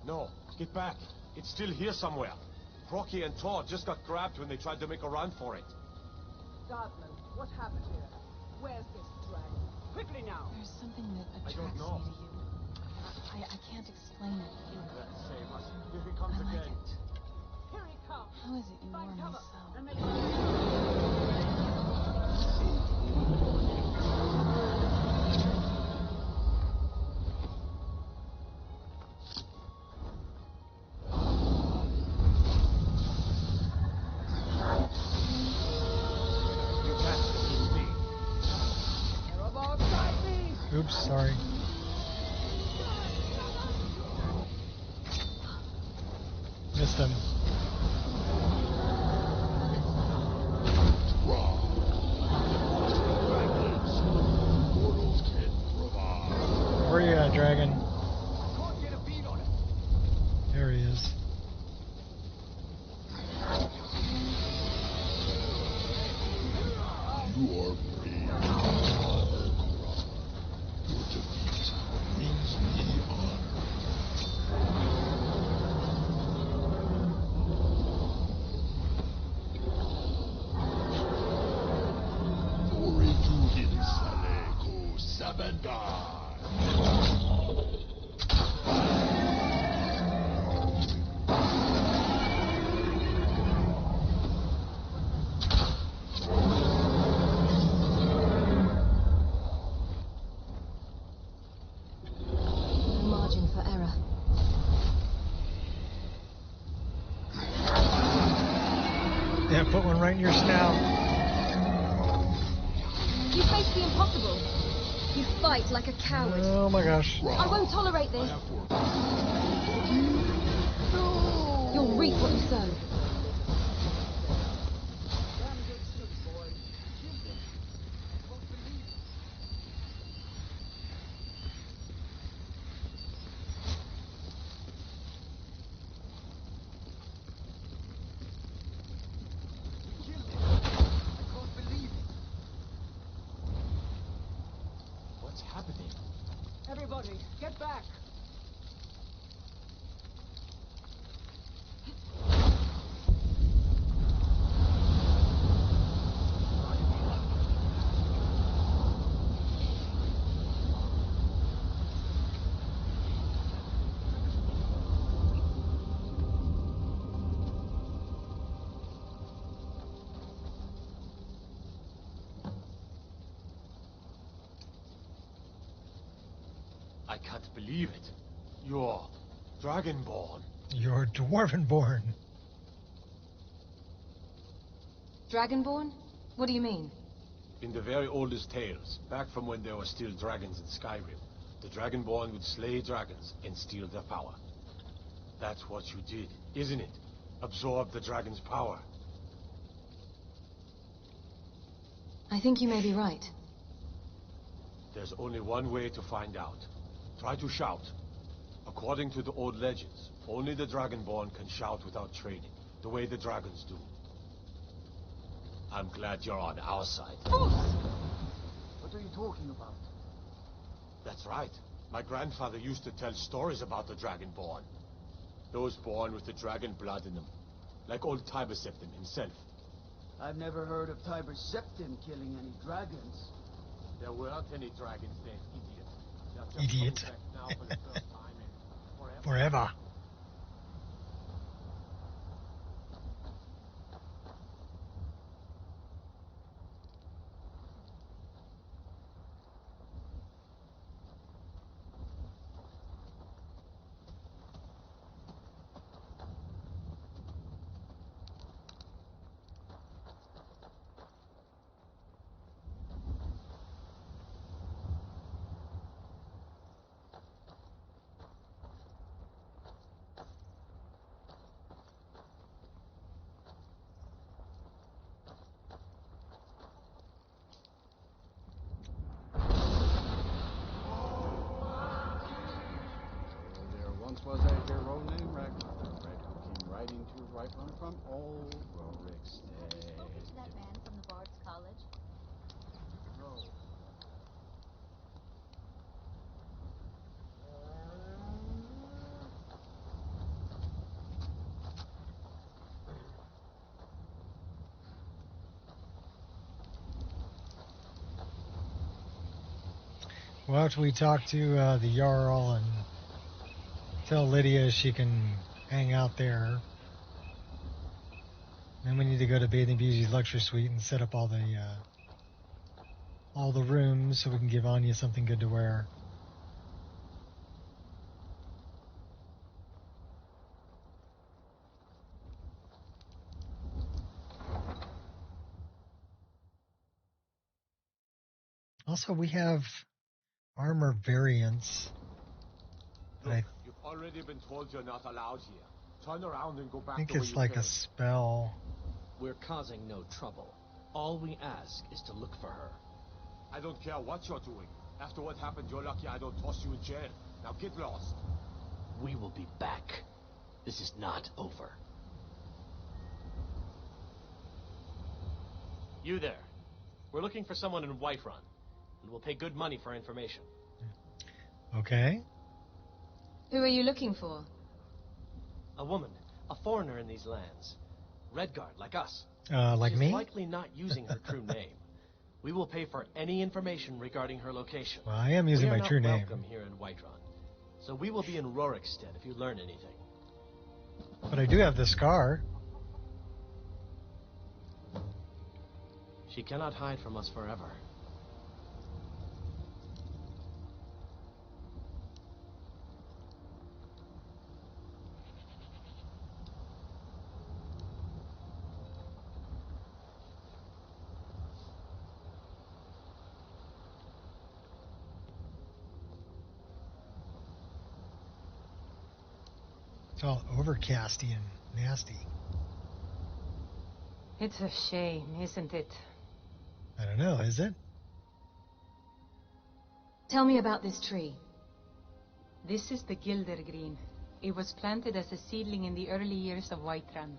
[SPEAKER 5] No, get back. It's still here somewhere. Crocky and Todd just got grabbed when they tried to make a run for it.
[SPEAKER 4] Guardsman, what happened here? Where's this dragon? Quickly now!
[SPEAKER 19] There's something that
[SPEAKER 5] I
[SPEAKER 19] attracts
[SPEAKER 5] don't know.
[SPEAKER 19] me to you. I can't explain it.
[SPEAKER 5] God save us. Here he comes
[SPEAKER 19] I like
[SPEAKER 5] again.
[SPEAKER 19] it.
[SPEAKER 4] Here he comes!
[SPEAKER 19] How is it you
[SPEAKER 4] Find
[SPEAKER 19] warm me
[SPEAKER 4] cover
[SPEAKER 19] so?
[SPEAKER 4] and make
[SPEAKER 5] You can't defeat me.
[SPEAKER 4] Terrible, side me!
[SPEAKER 1] Oops, sorry. Missed him. Where you at, dragon?
[SPEAKER 5] Can't get a beat on it.
[SPEAKER 1] There he is.
[SPEAKER 20] You are brave. Your defeat brings me honor. Glory to him, Saleko Sabandar.
[SPEAKER 7] No margin for error.
[SPEAKER 1] Yeah, put one right in your snout.
[SPEAKER 7] You face the impossible. You fight like a coward.
[SPEAKER 1] Oh my gosh.
[SPEAKER 7] I won't tolerate this. You'll reap what you sow.
[SPEAKER 4] Damn good shooting, boys. Killed him. I won't believe it. We killed him. I can't believe it.
[SPEAKER 5] What's happening?
[SPEAKER 4] Everybody, get back!
[SPEAKER 5] I can't believe it. You're Dragonborn.
[SPEAKER 1] You're Dwarvenborn.
[SPEAKER 3] Dragonborn? What do you mean?
[SPEAKER 5] In the very oldest tales, back from when there were still dragons in Skyrim, the Dragonborn would slay dragons and steal their power. That's what you did, isn't it? Absorb the dragon's power.
[SPEAKER 3] I think you may be right.
[SPEAKER 5] There's only one way to find out. Try to shout. According to the old legends, only the Dragonborn can shout without training, the way the dragons do. I'm glad you're on our side.
[SPEAKER 17] What are you talking about?
[SPEAKER 5] That's right. My grandfather used to tell stories about the Dragonborn. Those born with the dragon blood in them. Like old Tiber Septim himself.
[SPEAKER 17] I've never heard of Tiber Septim killing any dragons.
[SPEAKER 5] There weren't any dragons then, idiot. They're just
[SPEAKER 1] Idiot.
[SPEAKER 5] coming back now for the first time in
[SPEAKER 1] Forever.
[SPEAKER 9] Was a hero named Ragnar the Red who came riding to Ripon from old Rorik's day.
[SPEAKER 14] Spoken to that man from the Bard's College?
[SPEAKER 9] No.
[SPEAKER 1] Well, after we talk to the Jarl and tell Lydia she can hang out there, then we need to go to Bathing Beauty's luxury suite and set up all the rooms so we can give Anya something good to wear. Also, we have armor variants.
[SPEAKER 5] Look, you've already been told you're not allowed here. Turn around and go back
[SPEAKER 1] I think
[SPEAKER 5] the way
[SPEAKER 1] it's
[SPEAKER 5] you
[SPEAKER 1] like
[SPEAKER 5] came.
[SPEAKER 1] a spell.
[SPEAKER 21] We're causing no trouble. All we ask is to look for her.
[SPEAKER 5] I don't care what you're doing. After what happened, you're lucky I don't toss you in jail. Now get lost.
[SPEAKER 21] We will be back. This is not over. You there. We're looking for someone in Whiterun, and we'll pay good money for information.
[SPEAKER 1] Okay.
[SPEAKER 3] Who are you looking for?
[SPEAKER 21] A woman, a foreigner in these lands. Redguard, like us.
[SPEAKER 1] Like
[SPEAKER 21] She's
[SPEAKER 1] me?
[SPEAKER 21] likely not using her true name. We will pay for any information regarding her location.
[SPEAKER 1] Well, I am using my true
[SPEAKER 21] We are
[SPEAKER 1] name.
[SPEAKER 21] not welcome here in Whiterun, so we will be in Rorikstead if you learn anything.
[SPEAKER 1] But I do have the scar.
[SPEAKER 21] She cannot hide from us forever.
[SPEAKER 1] It's all overcasty and nasty.
[SPEAKER 3] It's a shame, isn't it?
[SPEAKER 1] I don't know, is it?
[SPEAKER 3] Tell me about this tree. This is the Gildergreen. It was planted as a seedling in the early years of Whiterun.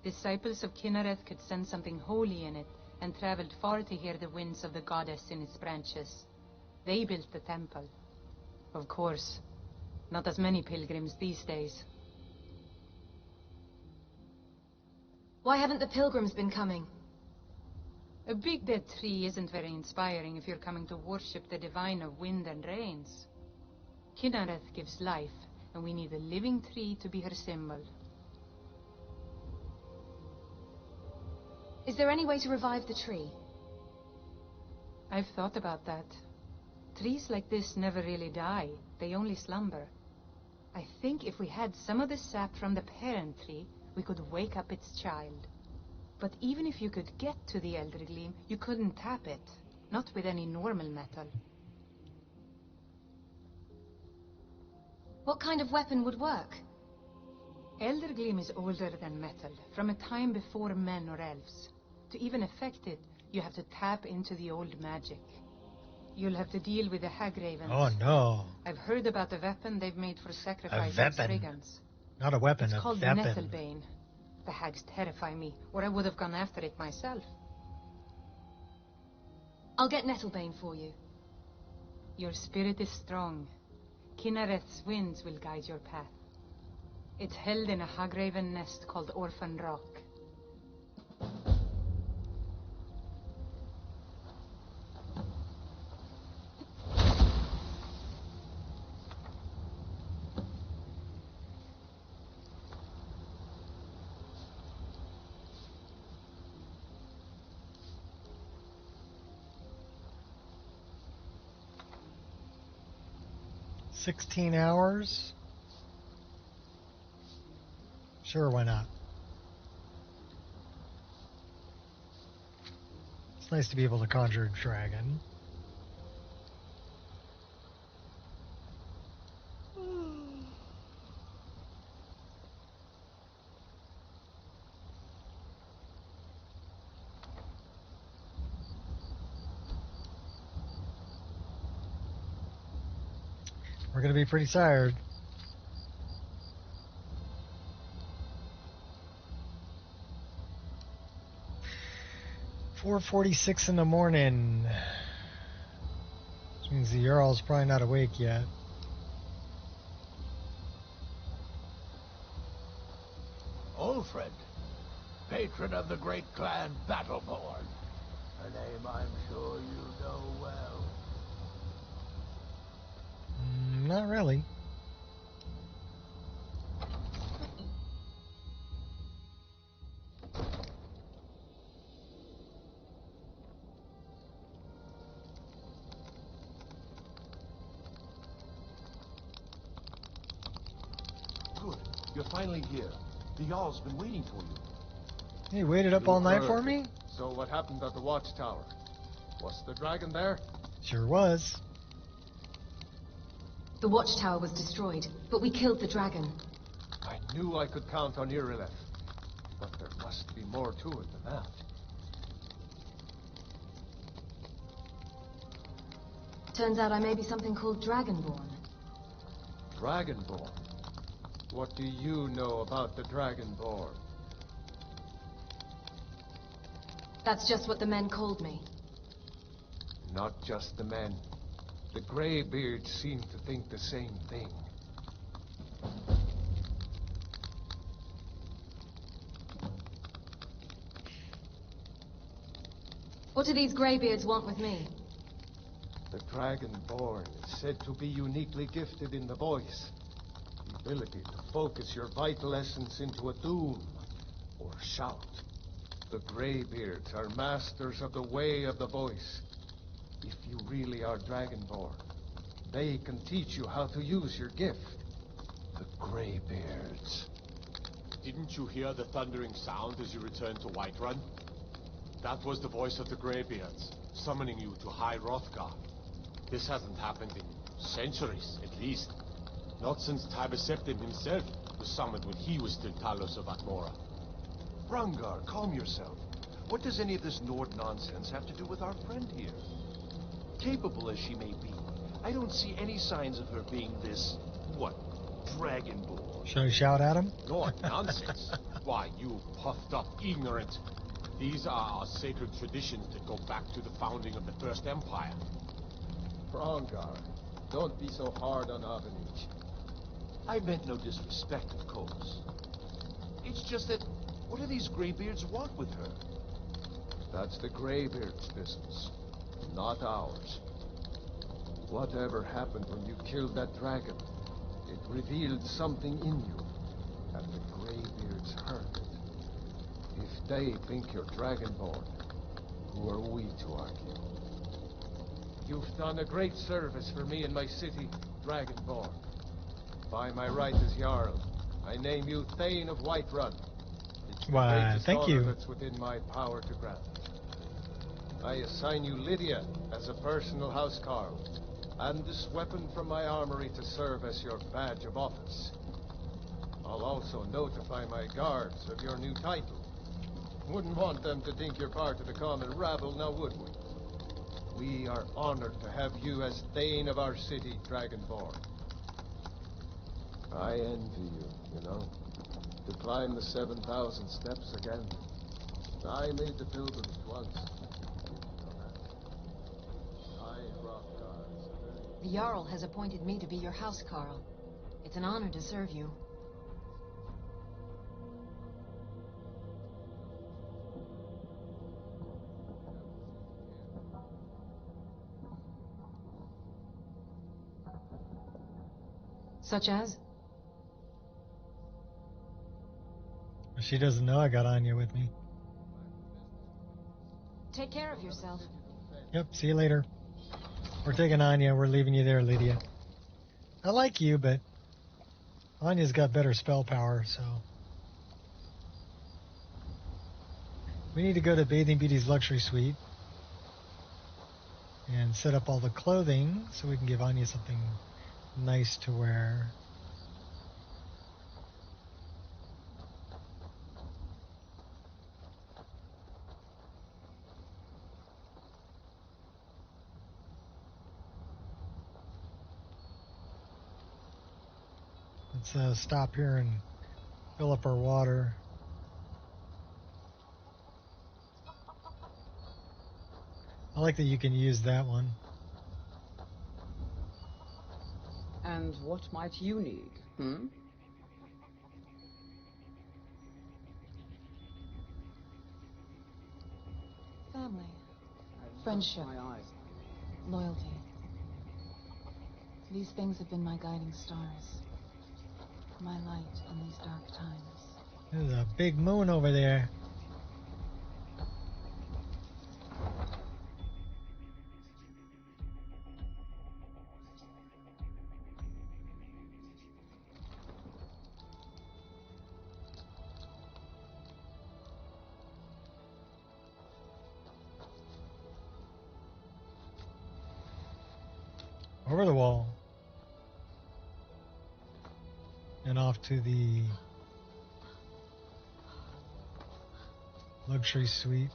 [SPEAKER 3] Disciples of Kynareth could sense something holy in it, and traveled far to hear the winds of the goddess in its branches. They built the temple. Of course, not as many pilgrims these days.
[SPEAKER 7] Why haven't the pilgrims been coming?
[SPEAKER 3] A big dead tree isn't very inspiring if you're coming to worship the divine of wind and rains. Kynareth gives life, and we need a living tree to be her symbol.
[SPEAKER 7] Is there any way to revive the tree?
[SPEAKER 3] I've thought about that. Trees like this never really die. They only slumber. I think if we had some of the sap from the parent tree, we could wake up its child. But even if you could get to the Elder Gleam, you couldn't tap it. Not with any normal metal.
[SPEAKER 7] What kind of weapon would work?
[SPEAKER 3] Elder Gleam is older than metal, from a time before men or elves. To even affect it, you have to tap into the old magic. You'll have to deal with the Hagravens.
[SPEAKER 1] Oh no.
[SPEAKER 3] I've heard about a weapon they've made for sacrificing
[SPEAKER 1] weapon.
[SPEAKER 3] brigands.
[SPEAKER 1] Not a weapon,
[SPEAKER 3] It's
[SPEAKER 1] a
[SPEAKER 3] called
[SPEAKER 1] weapon.
[SPEAKER 3] Nettlebane. The hags terrify me, or I would have gone after it myself.
[SPEAKER 7] I'll get Nettlebane for you.
[SPEAKER 3] Your spirit is strong. Kynareth's winds will guide your path. It's held in a Hagraven nest called Orphan Rock.
[SPEAKER 1] $16 hours? Sure, why not? It's nice to be able to conjure a dragon. We're going to be pretty tired. "4:46 in the morning." Which means the Jarl's probably not awake yet.
[SPEAKER 6] Ulfred, patron of the great clan Battleborn. A name I'm sure you know well.
[SPEAKER 1] Not really.
[SPEAKER 6] Good. You're finally here. The Jarl's been waiting for you.
[SPEAKER 1] He waited up
[SPEAKER 5] You
[SPEAKER 1] all night
[SPEAKER 5] heard.
[SPEAKER 1] for me?
[SPEAKER 5] So what happened at the watchtower? Was the dragon there?
[SPEAKER 1] Sure was.
[SPEAKER 19] The watchtower was destroyed, but we killed the dragon.
[SPEAKER 5] I knew I could count on Irileth. But there must be more to it than that.
[SPEAKER 19] Turns out I may be something called Dragonborn.
[SPEAKER 5] Dragonborn? What do you know about the Dragonborn?
[SPEAKER 19] That's just what the men called me.
[SPEAKER 5] Not just the men. The Greybeards seem to think the same thing.
[SPEAKER 19] What do these greybeards want with me?
[SPEAKER 5] The Dragonborn is said to be uniquely gifted in the voice. The ability to focus your vital essence into a doom or shout. The Greybeards are masters of the way of the voice. If you really are Dragonborn, they can teach you how to use your gift. The Greybeards.
[SPEAKER 8] Didn't you hear the thundering sound as you returned to Whiterun? That was the voice of the Greybeards, summoning you to High Hrothgar. This hasn't happened in centuries, at least. Not since Tiber Septim himself was summoned when he was still Talos of Atmora.
[SPEAKER 6] Rangar, calm yourself. What does any of this Nord nonsense have to do with our friend here? Capable as she may be, I don't see any signs of her being this, Dragonborn.
[SPEAKER 1] Should I shout at him?
[SPEAKER 8] Nord nonsense? Why, you puffed up ignorant. These are our sacred traditions that go back to the founding of the First Empire.
[SPEAKER 5] Rangar, don't be so hard on Avenich.
[SPEAKER 6] I meant no disrespect, of course. It's just that, what do these Greybeards want with her?
[SPEAKER 5] That's the Greybeards' business, not ours. Whatever happened when you killed that dragon, it revealed something in you, and the Greybeards heard it. If they think you're Dragonborn, who are we to argue? You've done a great service for me and my city, Dragonborn. By my right as Jarl, I name you Thane of Whiterun. It's the
[SPEAKER 1] Why,
[SPEAKER 5] greatest
[SPEAKER 1] thank
[SPEAKER 5] honor
[SPEAKER 1] you.
[SPEAKER 5] that's within my power to grant. I assign you Lydia as a personal housecarl, and this weapon from my armory to serve as your badge of office. I'll also notify my guards of your new title. Wouldn't want them to think you're part of the common rabble, now would we? We are honored to have you as Thane of our city, Dragonborn. I envy you know. To climb the 7,000 steps again. I made the pilgrimage once.
[SPEAKER 19] The Jarl has appointed me to be your housecarl. It's an honor to serve you. Such as?
[SPEAKER 1] She doesn't know I got Anya with me.
[SPEAKER 19] Take care of yourself.
[SPEAKER 1] Yep, see you later. We're taking Anya. We're leaving you there, Lydia. I like you, but Anya's got better spell power, so... We need to go to Bathing Beauty's luxury suite and set up all the clothing so we can give Anya something nice to wear. Let's stop here and fill up our water. I like that you can use that one.
[SPEAKER 4] And what might you need, hmm?
[SPEAKER 19] Family. Friendship.
[SPEAKER 4] My eyes.
[SPEAKER 19] Loyalty. These things have been my guiding stars. My light in these dark times.
[SPEAKER 1] There's a big moon over there. Over the wall. And off to the luxury suite.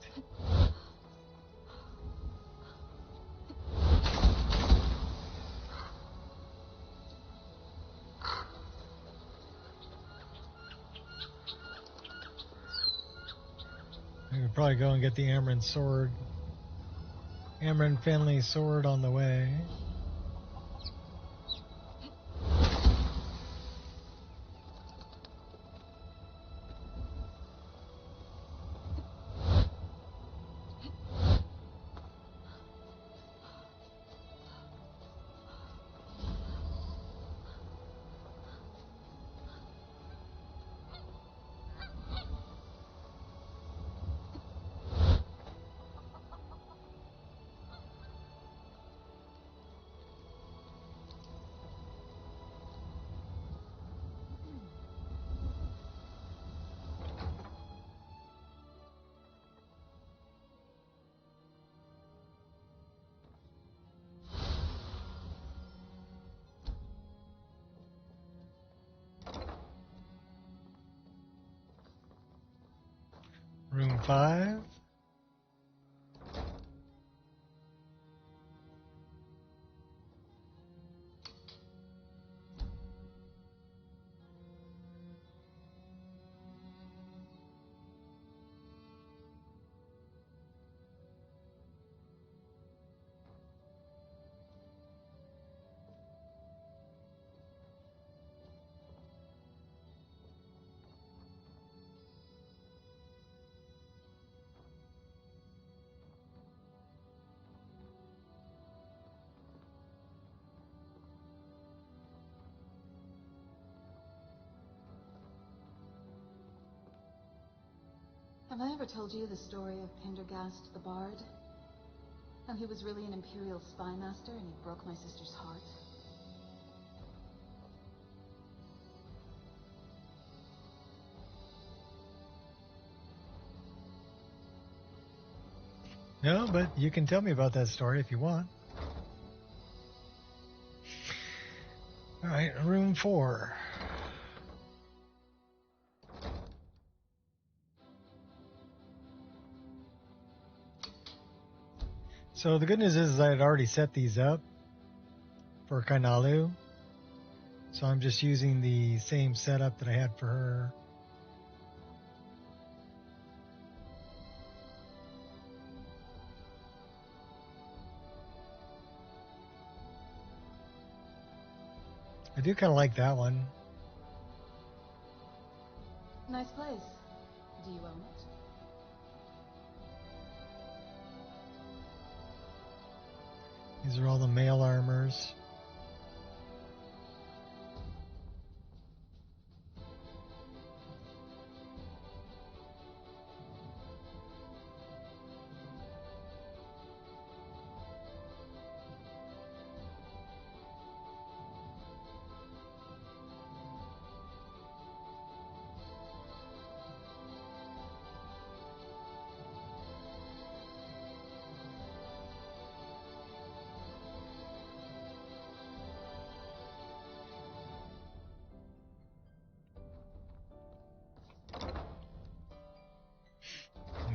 [SPEAKER 1] We could probably go and get the Amaran sword. Amaran Finley sword on the way. Room 5.
[SPEAKER 19] Have I ever told you the story of Pendergast the Bard? How he was really an Imperial spy master and he broke my sister's heart?
[SPEAKER 1] No, but you can tell me about that story if you want. All right, room 4. So the good news is I had already set these up for Kainalu. So I'm just using the same setup that I had for her. I do kind of like that one.
[SPEAKER 19] Nice place. Do you own it?
[SPEAKER 1] These are all the male armors.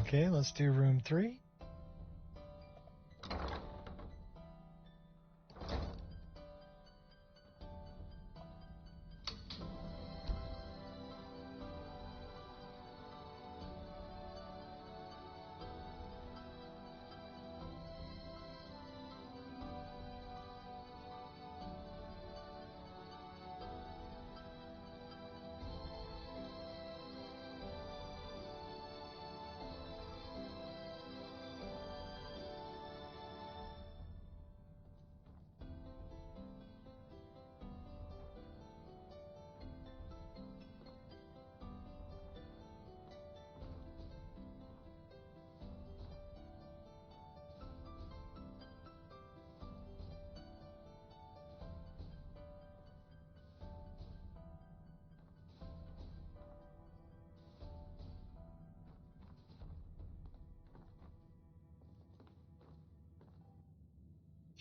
[SPEAKER 1] Okay, let's do room 3.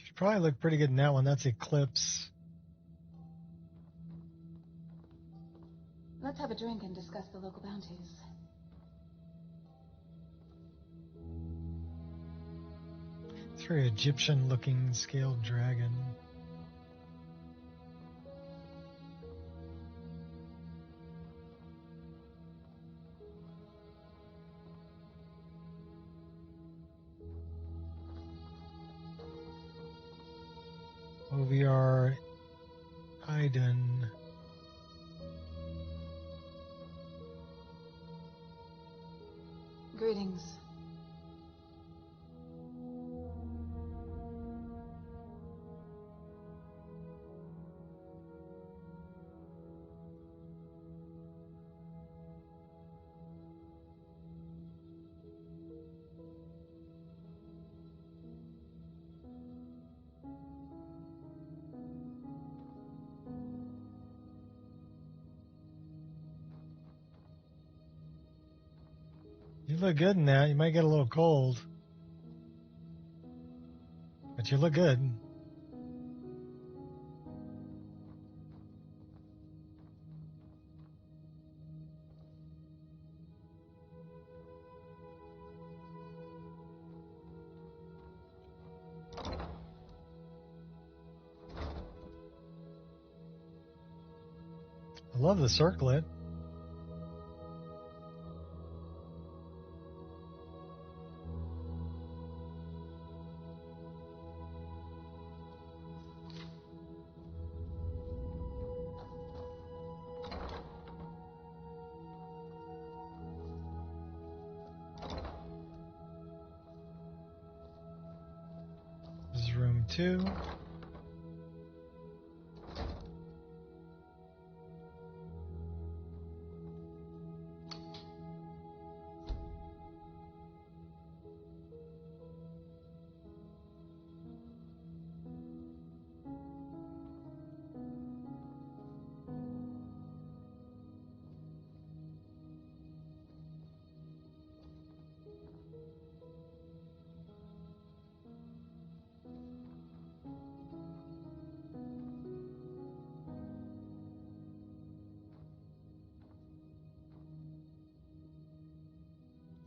[SPEAKER 1] Should probably look pretty good in that one. That's Eclipse.
[SPEAKER 19] Let's have a drink and discuss the local bounties.
[SPEAKER 1] It's very Egyptian-looking scaled dragon. OVR Iden.
[SPEAKER 19] Greetings.
[SPEAKER 1] You look good in that. You might get a little cold, but you look good. I love the circlet. This is room 2.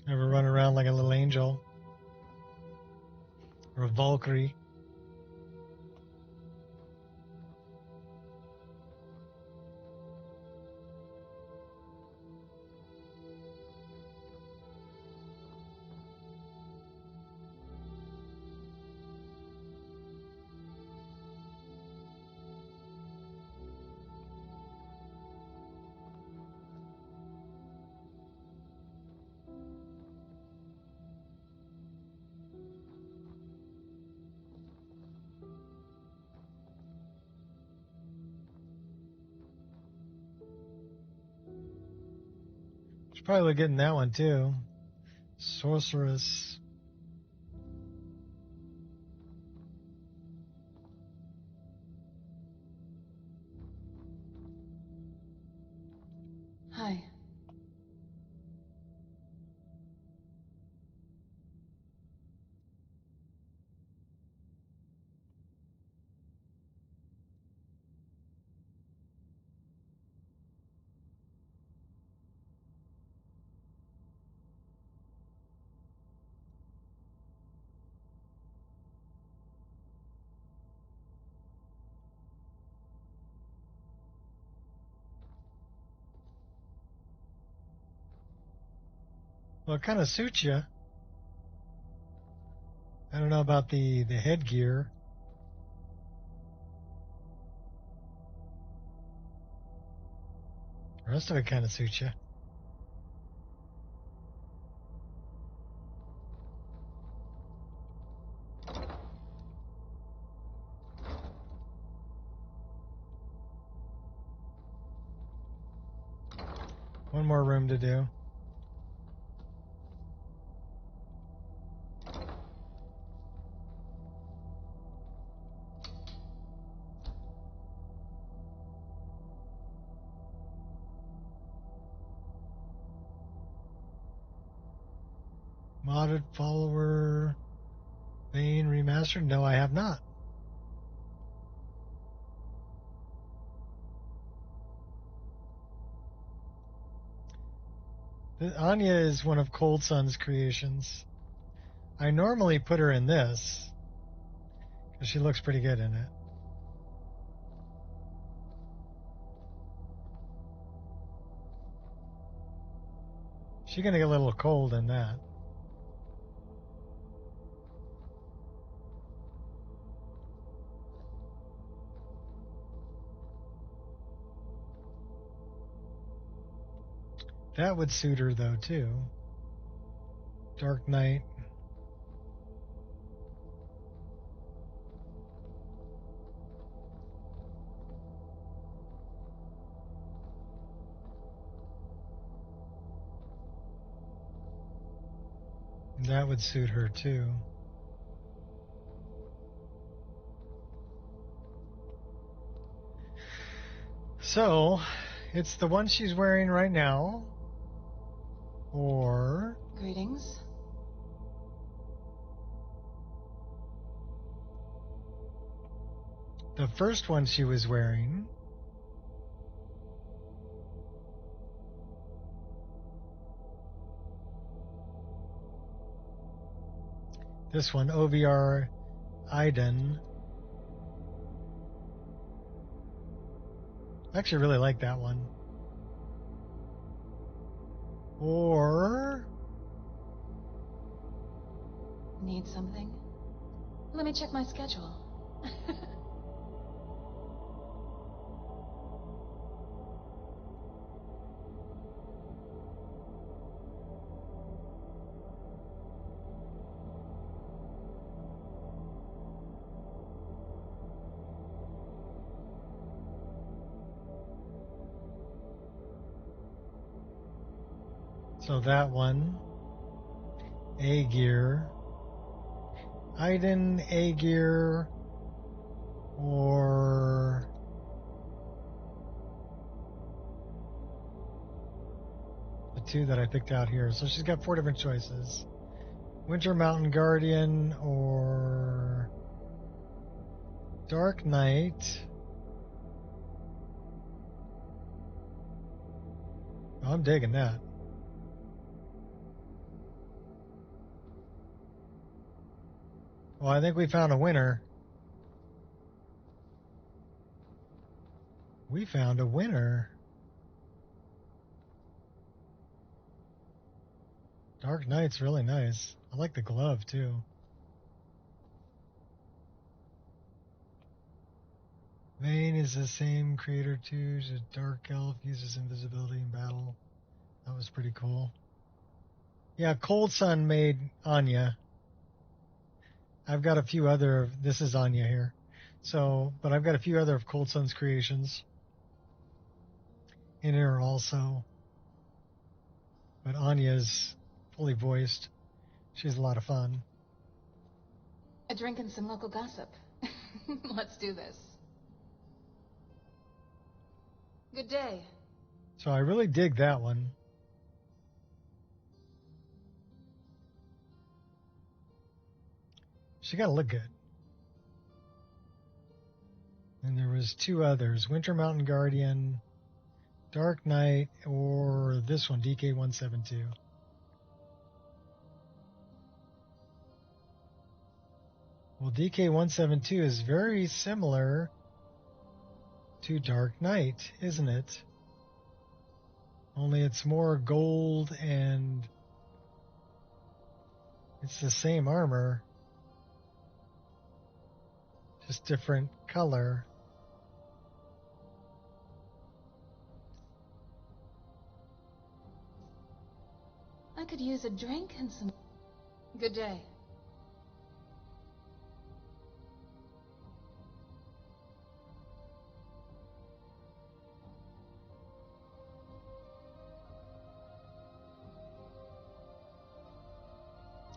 [SPEAKER 1] Ever run around like a little angel or a Valkyrie? Should probably look good in that one too. Sorceress.
[SPEAKER 19] Hi.
[SPEAKER 1] Well, it kind of suits you. I don't know about the headgear. The rest of it kind of suits you. One more room to do. Modded follower Bane remastered? No, I have not. Anya is one of Cold Sun's creations. I normally put her in this because she looks pretty good in it. She's gonna get a little cold in that. That would suit her though too. Dark Knight. That would suit her too. So, it's the one she's wearing right now, or...
[SPEAKER 19] Greetings.
[SPEAKER 1] the first one she was wearing. This one, OVR Iden. I actually really like that one. Or...
[SPEAKER 19] Need something? Let me check my schedule.
[SPEAKER 1] So that one, A gear, Iden A gear, or the two that I picked out here. So she's got 4 different choices: Winter Mountain Guardian or Dark Knight. Oh, I'm digging that. Well, I think we found a winner. We found a winner. Dark Knight's really nice. I like the glove, too. Vayne is the same creator, too. She's a dark elf, uses invisibility in battle. That was pretty cool. Yeah, Cold Sun made Anya. I've got a few other... This is Anya here. So, but I've got a few other of Cold Sun's creations in here also. But Anya's fully voiced. She's a lot of fun.
[SPEAKER 19] A drink and some local gossip. Let's do this. Good day.
[SPEAKER 1] So I really dig that one. She gotta look good. And there was 2 others: Winter Mountain Guardian, Dark Knight, or this one, DK172. Well, DK172 is very similar to Dark Knight, isn't it? Only it's more gold and it's the same armor, just different color.
[SPEAKER 19] I could use a drink and some... Good day.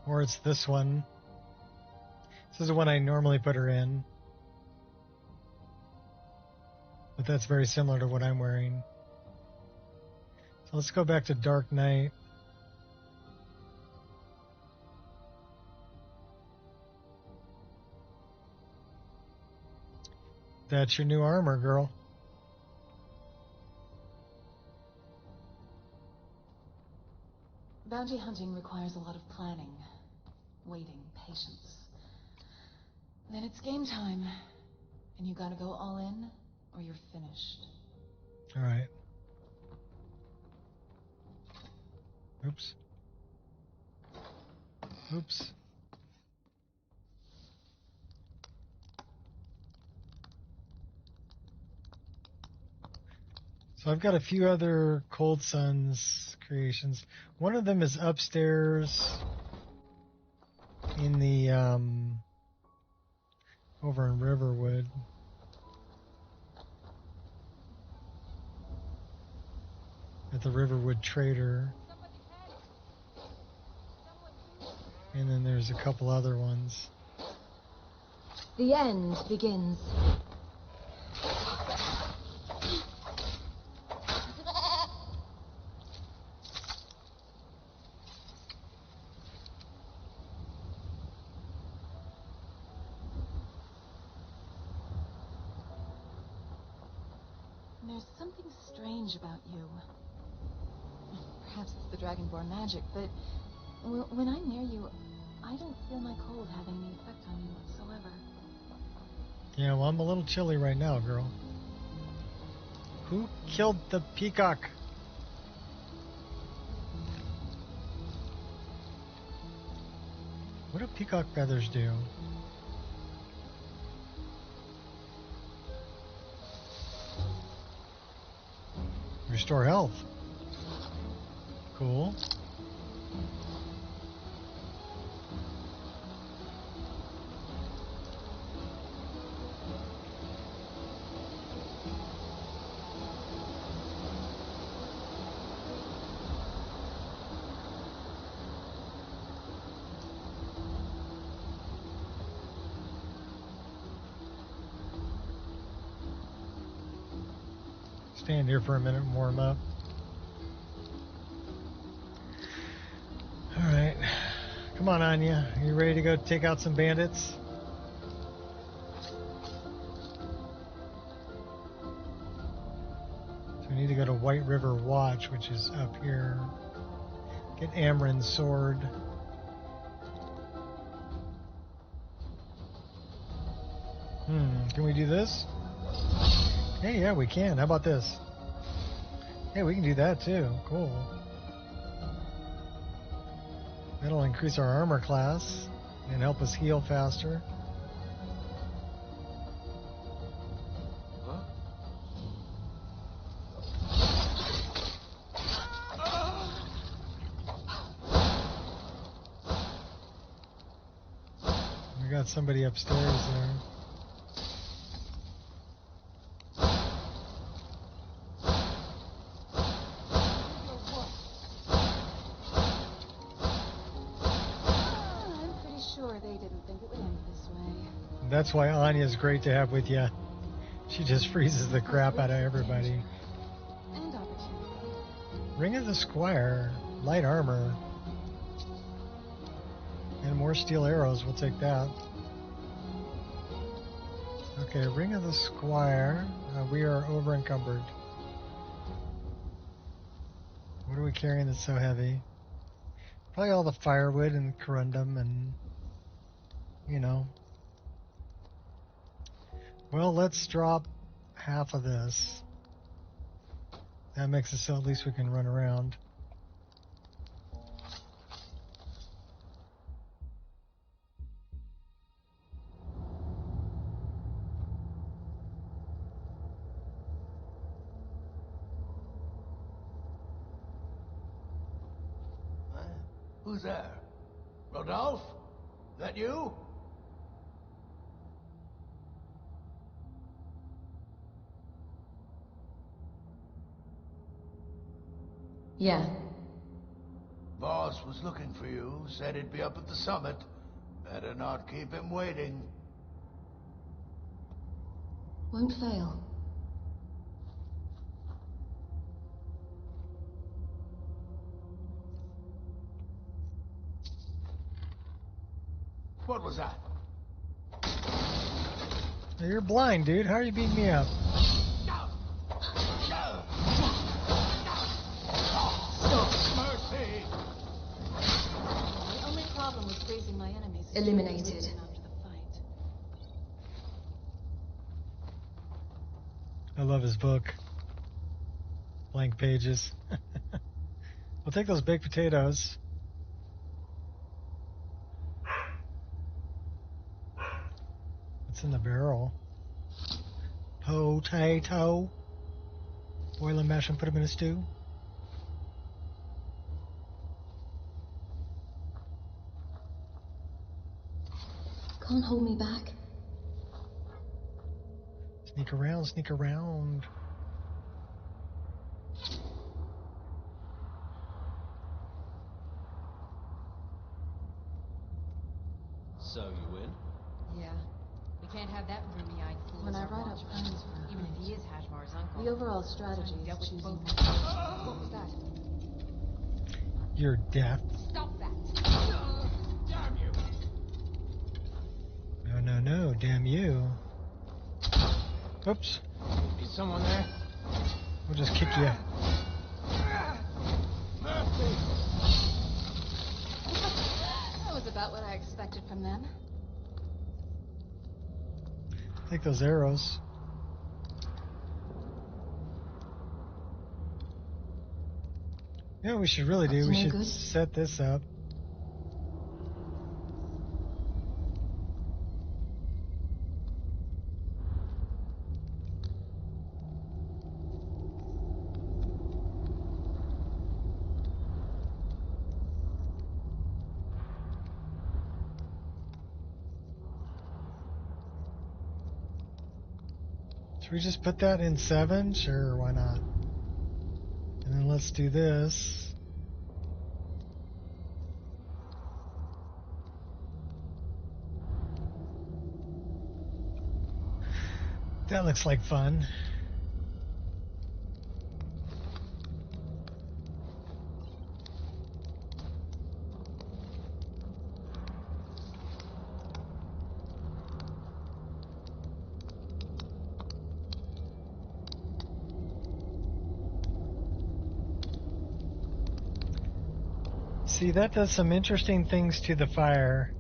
[SPEAKER 1] Or it's this one. This is the one I normally put her in. But that's very similar to what I'm wearing. So let's go back to Dark Knight. That's your new armor, girl.
[SPEAKER 19] Bounty hunting requires a lot of planning, waiting, patience. Then it's game time, and you gotta go all in, or you're finished.
[SPEAKER 1] All right. Oops. Oops. So I've got a few other Cold Suns creations. One of them is upstairs in the over in Riverwood. At the Riverwood Trader. And then there's a couple other ones.
[SPEAKER 7] The end begins.
[SPEAKER 19] There's something strange about you. Perhaps it's the Dragonborn magic, but when I'm near you, I don't feel my cold having any effect on you whatsoever.
[SPEAKER 1] Yeah, well, I'm a little chilly right now, girl. Who killed the peacock? What do peacock feathers do? Restore health. Cool. Stand here for a minute and warm up. Alright. Come on, Anya. Are you ready to go take out some bandits? So we need to go to White River Watch, which is up here. Get Amren's sword. Can we do this? Hey, yeah, we can. How about this? Hey, we can do that too. Cool. That'll increase our armor class and help us heal faster. We got somebody upstairs there. That's why Anya's great to have with you. She just freezes the crap out of everybody.
[SPEAKER 19] And opportunity.
[SPEAKER 1] Ring of the Squire, light armor, and more steel arrows. We'll take that. Okay, Ring of the Squire. We are over encumbered. What are we carrying that's so heavy? Probably all the firewood and corundum and, you know. Well, let's drop half of this. That makes it so at least we can run around.
[SPEAKER 6] Who's there? Rodolphe? That you?
[SPEAKER 19] Yeah.
[SPEAKER 6] Boss was looking for you, said he'd be up at the summit. Better not keep him waiting.
[SPEAKER 19] Won't fail.
[SPEAKER 6] What was that?
[SPEAKER 1] You're blind, dude. How are you beating me up?
[SPEAKER 6] Mercy!
[SPEAKER 19] problem was facing my enemies.
[SPEAKER 7] Eliminated.
[SPEAKER 19] After the fight.
[SPEAKER 1] I love his book. Blank pages. We'll take those baked potatoes. What's in the barrel? Potato. Boil and mash and put them in a stew.
[SPEAKER 7] Can't hold me back.
[SPEAKER 1] Sneak around, sneak around.
[SPEAKER 21] So you win?
[SPEAKER 3] Yeah. We can't have that roomy-eyed fool
[SPEAKER 19] When
[SPEAKER 3] as
[SPEAKER 19] I
[SPEAKER 3] our
[SPEAKER 19] write up
[SPEAKER 3] watchman,
[SPEAKER 19] plans for a
[SPEAKER 3] even if
[SPEAKER 19] hunt,
[SPEAKER 3] he is Hashmar's uncle.
[SPEAKER 19] the overall strategy
[SPEAKER 3] I've dealt
[SPEAKER 19] is
[SPEAKER 3] with
[SPEAKER 19] choosing.
[SPEAKER 3] both. What was that?
[SPEAKER 1] You're deaf.
[SPEAKER 3] Stop that!
[SPEAKER 18] Damn you!
[SPEAKER 1] No, no, no. Damn you. Oops.
[SPEAKER 2] Is someone there?
[SPEAKER 1] We'll just kick you.
[SPEAKER 19] That was about what I expected from them.
[SPEAKER 1] Take those arrows. You know what we should really do? We should set this up. Should we just put that in 7? Sure, why not? And then let's do this. That looks like fun. See, that does some interesting things to the fire.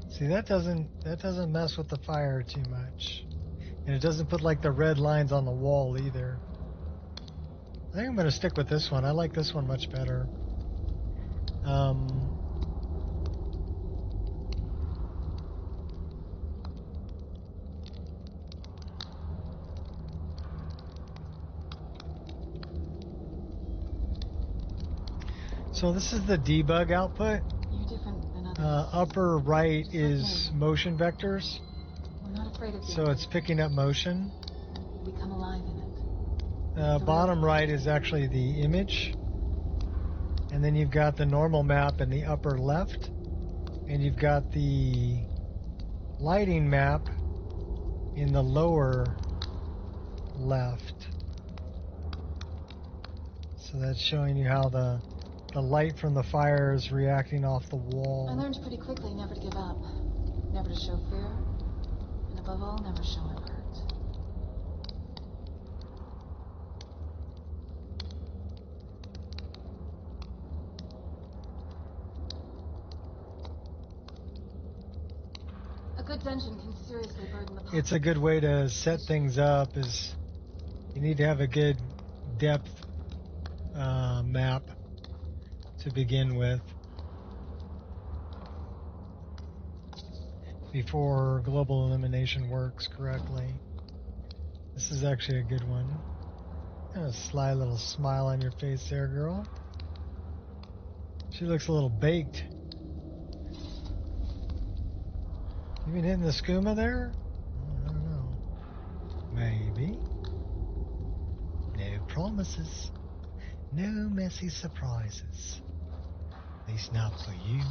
[SPEAKER 1] See, that doesn't mess with the fire too much. And it doesn't put like the red lines on the wall either. I think I'm going to stick with this one. I like this one much better. So this is the debug output.
[SPEAKER 19] You're different than others.
[SPEAKER 1] Upper right is motion vectors.
[SPEAKER 19] We're not afraid of
[SPEAKER 1] So it's picking up motion.
[SPEAKER 19] we come alive in it.
[SPEAKER 1] Bottom right is actually the image. And then you've got the normal map in the upper left. And you've got the lighting map in the lower left. So that's showing you how the light from the fire is reacting off the wall.
[SPEAKER 19] I learned pretty quickly never to give up. Never to show fear. And above all, never show my hurt. A good dungeon can seriously burden the pocket.
[SPEAKER 1] It's a good way to set things up. Is you need to have a good depth map to begin with before global elimination works correctly. This is actually a good one. A sly little smile on your face there, girl. She looks a little baked. You been hitting the skooma there? I don't know. Maybe. No promises. No messy surprises. At least not for you.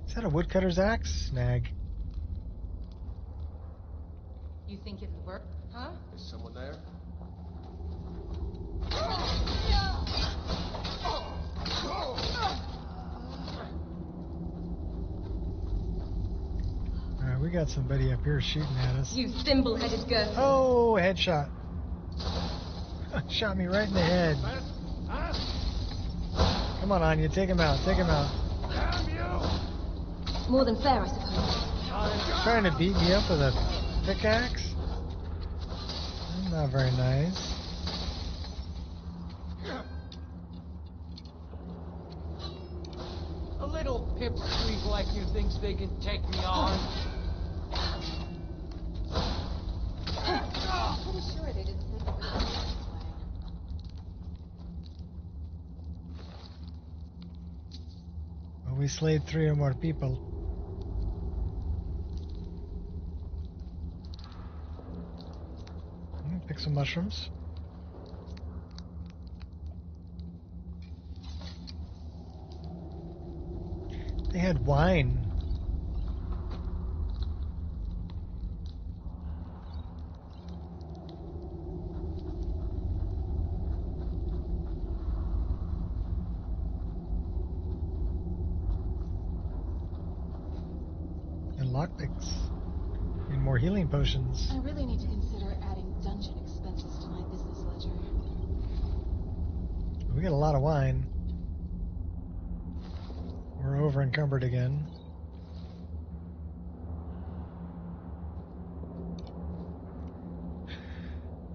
[SPEAKER 1] Is that a woodcutter's axe? Snag.
[SPEAKER 3] You think it'll work, huh?
[SPEAKER 5] Is someone there?
[SPEAKER 1] Alright, we got somebody up here shooting at us.
[SPEAKER 10] You thimble-headed girl.
[SPEAKER 1] Oh, headshot. Shot me right in the head. Come on, Anya, take him out, take him out.
[SPEAKER 10] More than fair, I suppose.
[SPEAKER 1] Trying to beat me up with a pickaxe? Not very nice.
[SPEAKER 22] A little pipsqueak like you thinks they can take me on.
[SPEAKER 19] Pretty sure they didn't think it was going this way.
[SPEAKER 1] Well, we slayed 3 or more people. Pick some mushrooms. They had wine. And lockpicks. And more healing potions.
[SPEAKER 19] I really need to consider adding dungeon expenses to my business ledger.
[SPEAKER 1] We got a lot of wine. We're over encumbered again.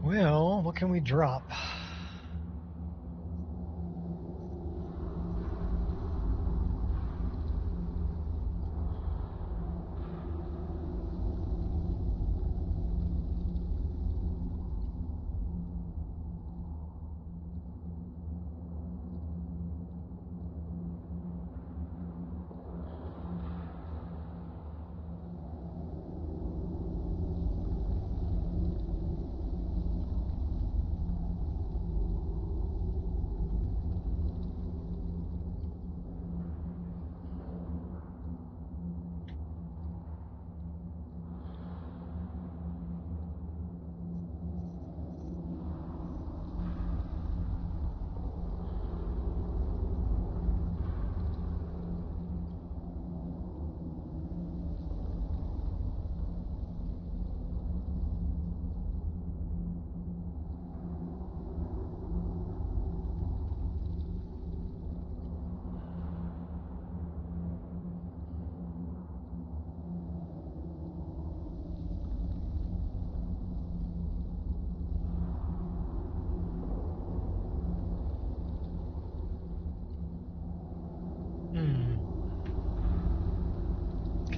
[SPEAKER 1] Well, what can we drop?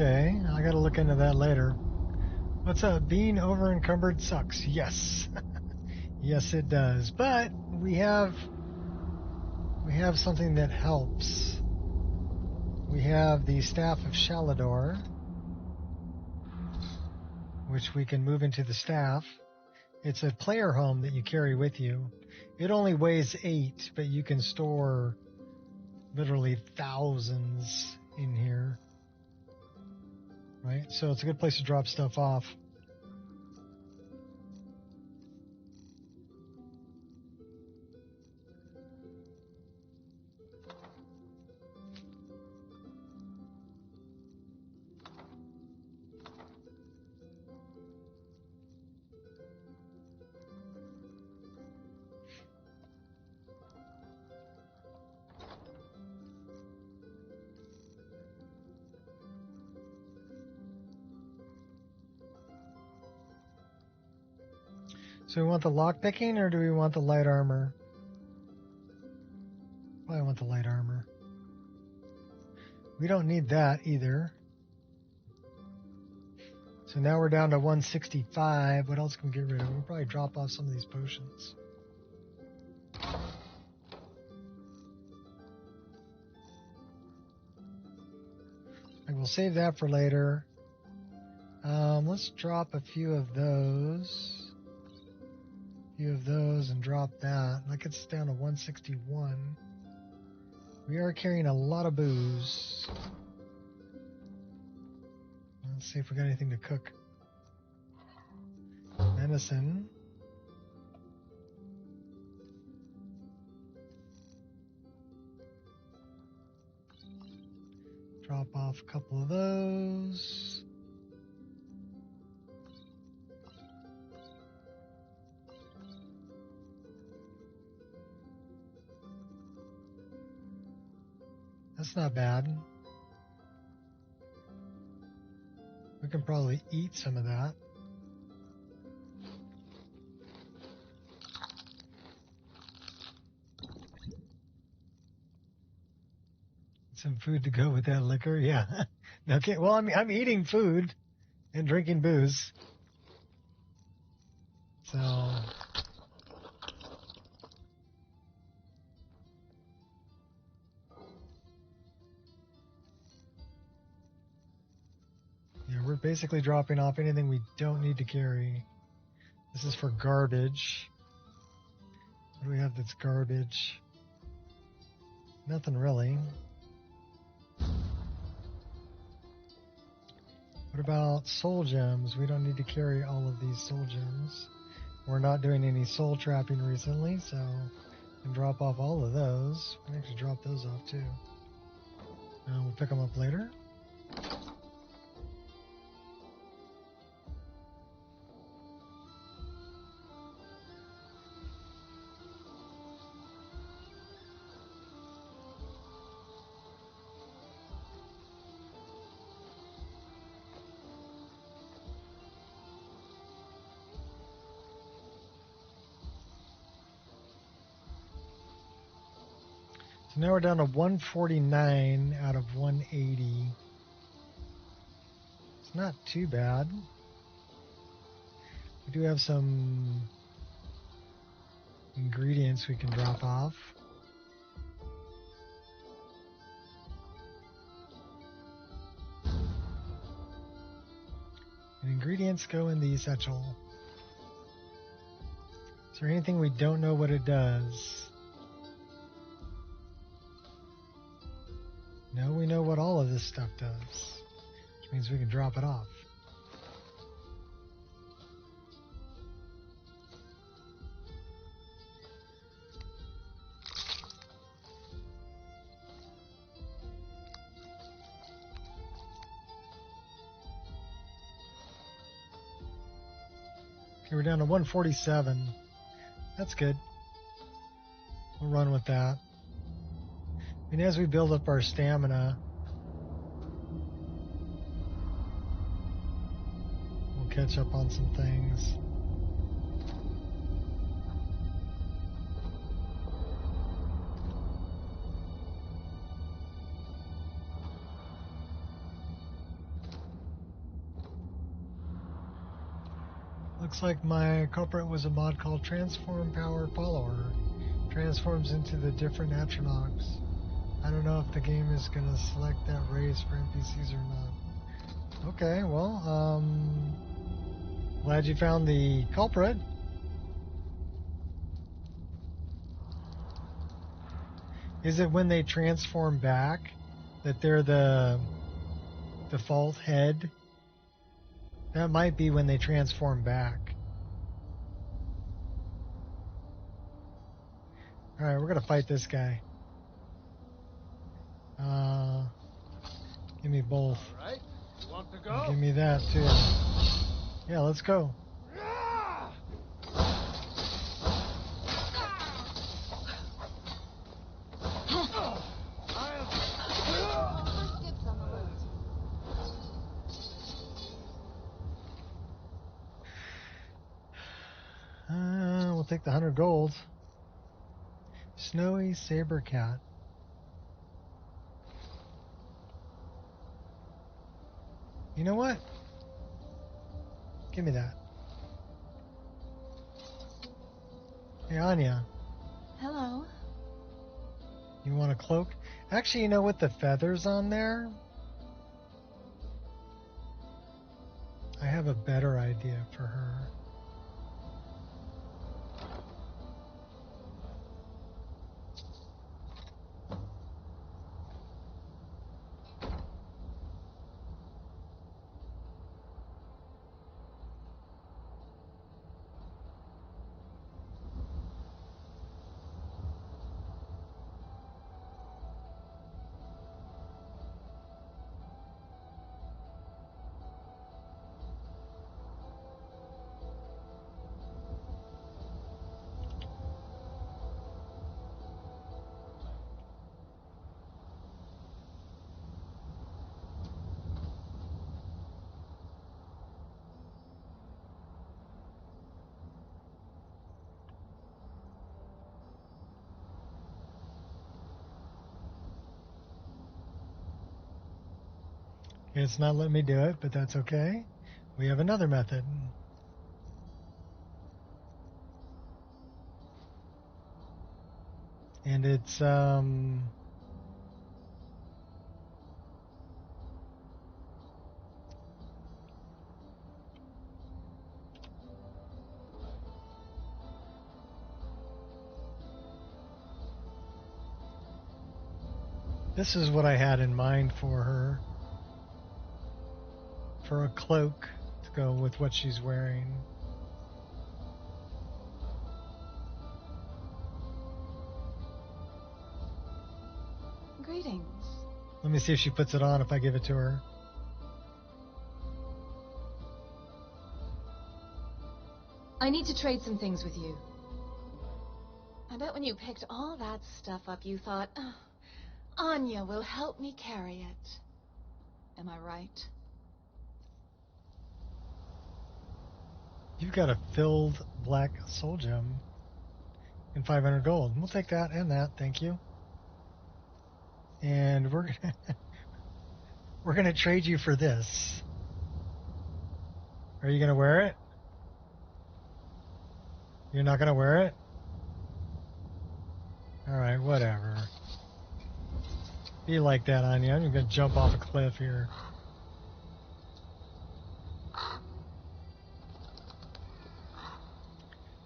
[SPEAKER 1] Okay, I gotta look into that later. What's up? Being over encumbered sucks. Yes. Yes, it does. But we have something that helps. We have the Staff of Shalador, which we can move into the staff. It's a player home that you carry with you. It only weighs 8, but you can store literally thousands in here. Right? So it's a good place to drop stuff off. So we want the lock picking or do we want the light armor? Well, I want the light armor. We don't need that either. So now we're down to 165. What else can we get rid of? We'll probably drop off some of these potions. I will save that for later. Let's drop a few of those. And drop that. That gets us down to 161. We are carrying a lot of booze. Let's see if we got anything to cook. Venison. Drop off a couple of those. That's not bad. We can probably eat some of that. Some food to go with that liquor, yeah. Okay, well, I'm eating food and drinking booze. So, yeah, we're basically dropping off anything we don't need to carry. This is for garbage. What do we have that's garbage? Nothing really. What about soul gems? We don't need to carry all of these soul gems. We're not doing any soul trapping recently, so we can drop off all of those. We can actually drop those off too. And we'll pick them up later. So now we're down to 149 out of 180. It's not too bad. We do have some ingredients we can drop off. And ingredients go in the satchel. Is there anything we don't know what it does? No, we know what all of this stuff does, which means we can drop it off. Okay, we're down to 147. That's good. We'll run with that. And as we build up our stamina, we'll catch up on some things. Looks like my culprit was a mod called Transform Power Follower. Transforms into the different atronachs. I don't know if the game is going to select that race for NPCs or not. Okay, well, glad you found the culprit. Is it when they transform back that they're the default head? That might be when they transform back. Alright, we're going to fight this guy. Give me both.
[SPEAKER 22] All right. You want to go?
[SPEAKER 1] Give me that too. Yeah, let's go. We'll take the 100 gold. Snowy saber cat. You know what? Give me that. Hey, Anya.
[SPEAKER 19] Hello.
[SPEAKER 1] You want a cloak? Actually, you know, with the feathers on there, I have a better idea for her. It's not letting me do it, but that's okay. We have another method. And it's, this is what I had in mind for her. For a cloak to go with what she's wearing.
[SPEAKER 19] Greetings.
[SPEAKER 1] Let me see if she puts it on if I give it to her.
[SPEAKER 19] I need to trade some things with you. I bet when you picked all that stuff up, you thought, oh, Anya will help me carry it. Am I right?
[SPEAKER 1] You've got a filled black soul gem and 500 gold. We'll take that and that, thank you. And we're gonna trade you for this. Are you gonna wear it? You're not gonna wear it? Alright, whatever. Be like that, Anya. I'm gonna jump off a cliff here.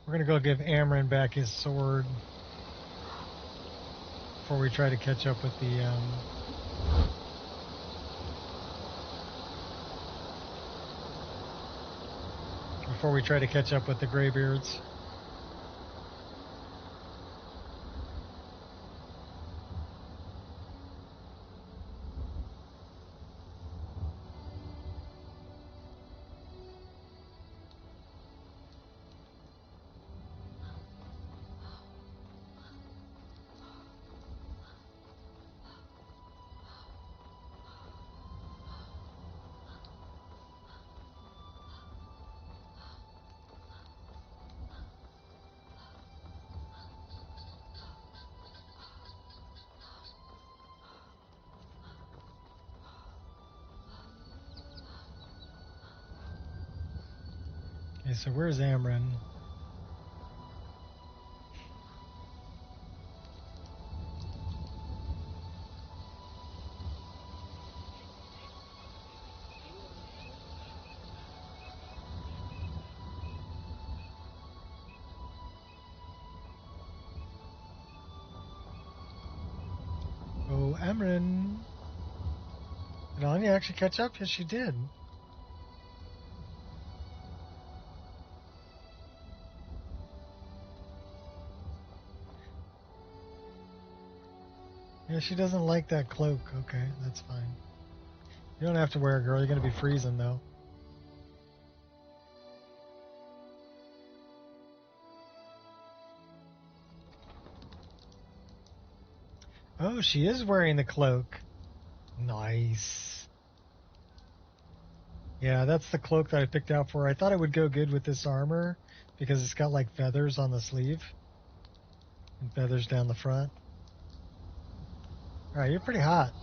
[SPEAKER 1] We're gonna go give Amron back his sword before we try to catch up with the Greybeards. Okay, so where's Amron? Oh, Amron. Did Anya actually catch up? Yes, she did. Yeah, she doesn't like that cloak. Okay, that's fine. You don't have to wear it, girl. You're going to be freezing, though. Oh, she is wearing the cloak. Nice. Yeah, that's the cloak that I picked out for her. I thought it would go good with this armor because it's got like feathers on the sleeve and feathers down the front. Alright, you're pretty hot.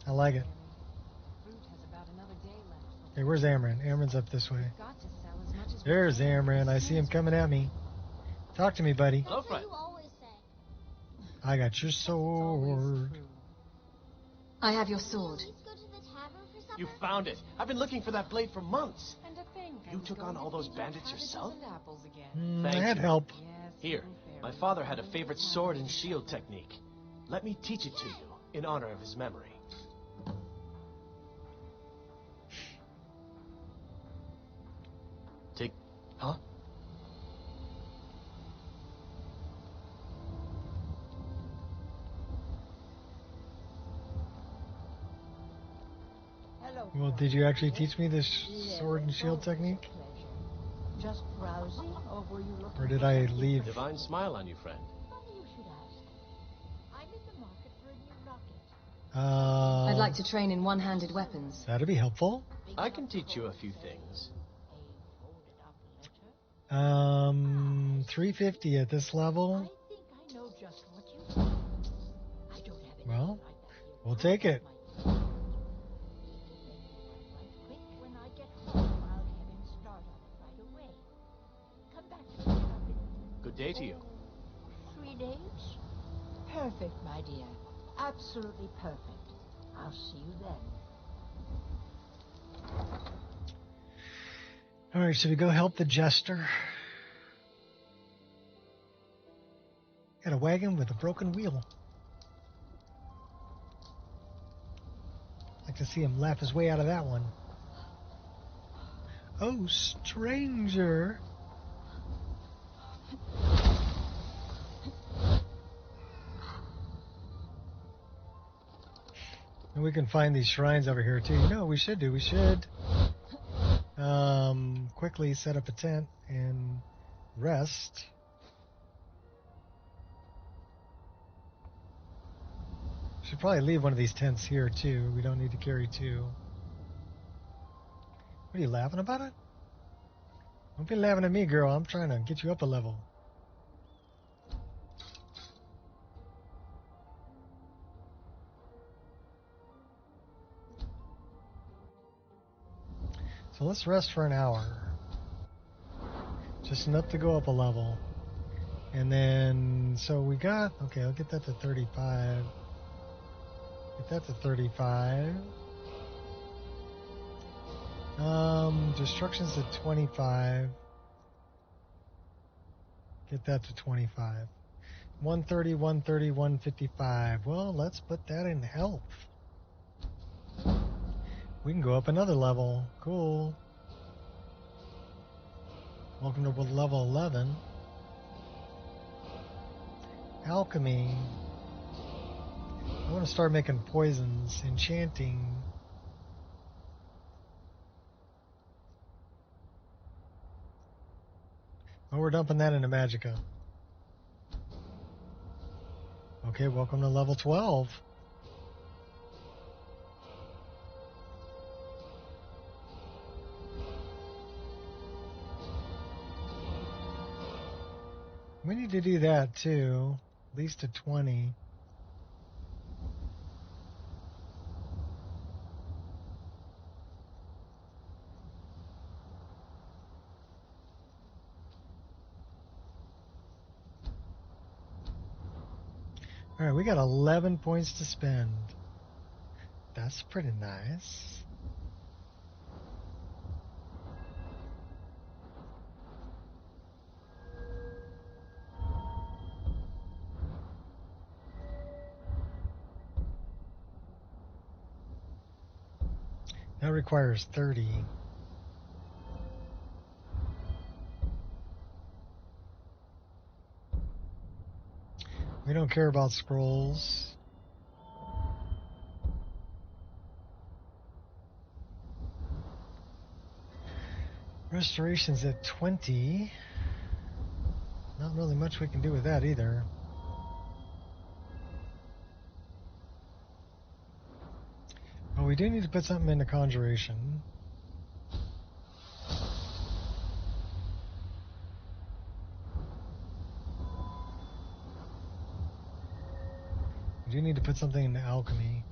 [SPEAKER 1] I like it. Hey, where's Amron? Amron's up this way. There's Amron. I see him coming at me. Talk to me, buddy.
[SPEAKER 21] Hello, friend.
[SPEAKER 1] I got your sword.
[SPEAKER 19] I have your sword.
[SPEAKER 21] You found it. I've been looking for that blade for months. You took on all those bandits yourself?
[SPEAKER 1] I had help.
[SPEAKER 21] Here, my father had a favorite sword and shield technique. Let me teach it to you in honor of his memory. Take... Huh?
[SPEAKER 1] Well, did you actually teach me this sword and shield technique?
[SPEAKER 4] Just browsing, or were you looking?
[SPEAKER 1] Or did I leave?
[SPEAKER 21] Divine smile on you, friend.
[SPEAKER 4] Funny you should ask. I'm in the market for a new rocket.
[SPEAKER 19] I'd like to train in one-handed weapons.
[SPEAKER 1] That'd be helpful.
[SPEAKER 21] I can teach you a few things.
[SPEAKER 1] 350 at this level.
[SPEAKER 4] I think I know just what you want. I don't have any
[SPEAKER 1] Well, we'll take it.
[SPEAKER 11] Perfect, my dear. Absolutely perfect. I'll see you then.
[SPEAKER 1] Alright, should we go help the jester? Got a wagon with a broken wheel. Like to see him laugh his way out of that one. Oh, stranger. And we can find these shrines over here too. You know what we should do? We should quickly set up a tent and rest. Should probably leave one of these tents here too. We don't need to carry two. What are you laughing about it? Don't be laughing at me, girl. I'm trying to get you up a level. So let's rest for an hour. Just enough to go up a level. And then, so we got, okay, I'll get that to 35. Get that to 35. Destruction's at 25. Get that to 25. 130, 130, 155. Well, let's put that in health. We can go up another level. Cool. Welcome to level 11. Alchemy. I want to start making poisons. Enchanting. Oh, we're dumping that into Magicka. Okay, welcome to level 12. We need to do that too, at least to 20. All right, we got 11 points to spend. That's pretty nice. That requires 30. We don't care about scrolls. Restoration's at 20. Not really much we can do with that either. Oh, we do need to put something into Conjuration. We do need to put something into Alchemy.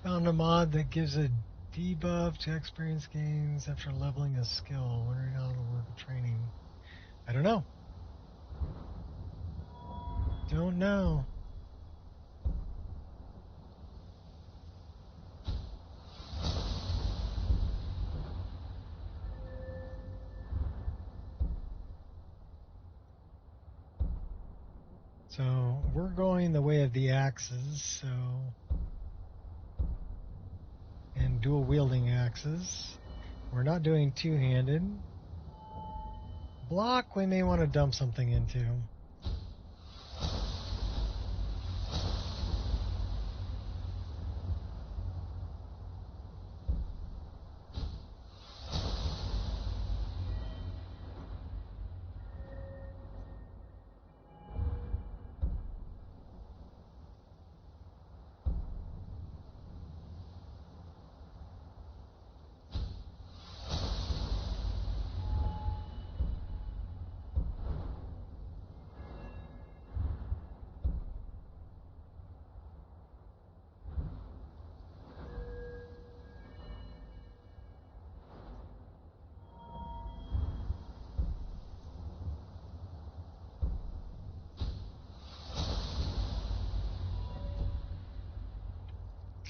[SPEAKER 1] Found a mod that gives a debuff to experience gains after leveling a skill. Wondering how it'll work with training. I don't know. Don't know. So we're going the way of the axes, so, and dual wielding axes. We're not doing two-handed. Block we may want to dump something into.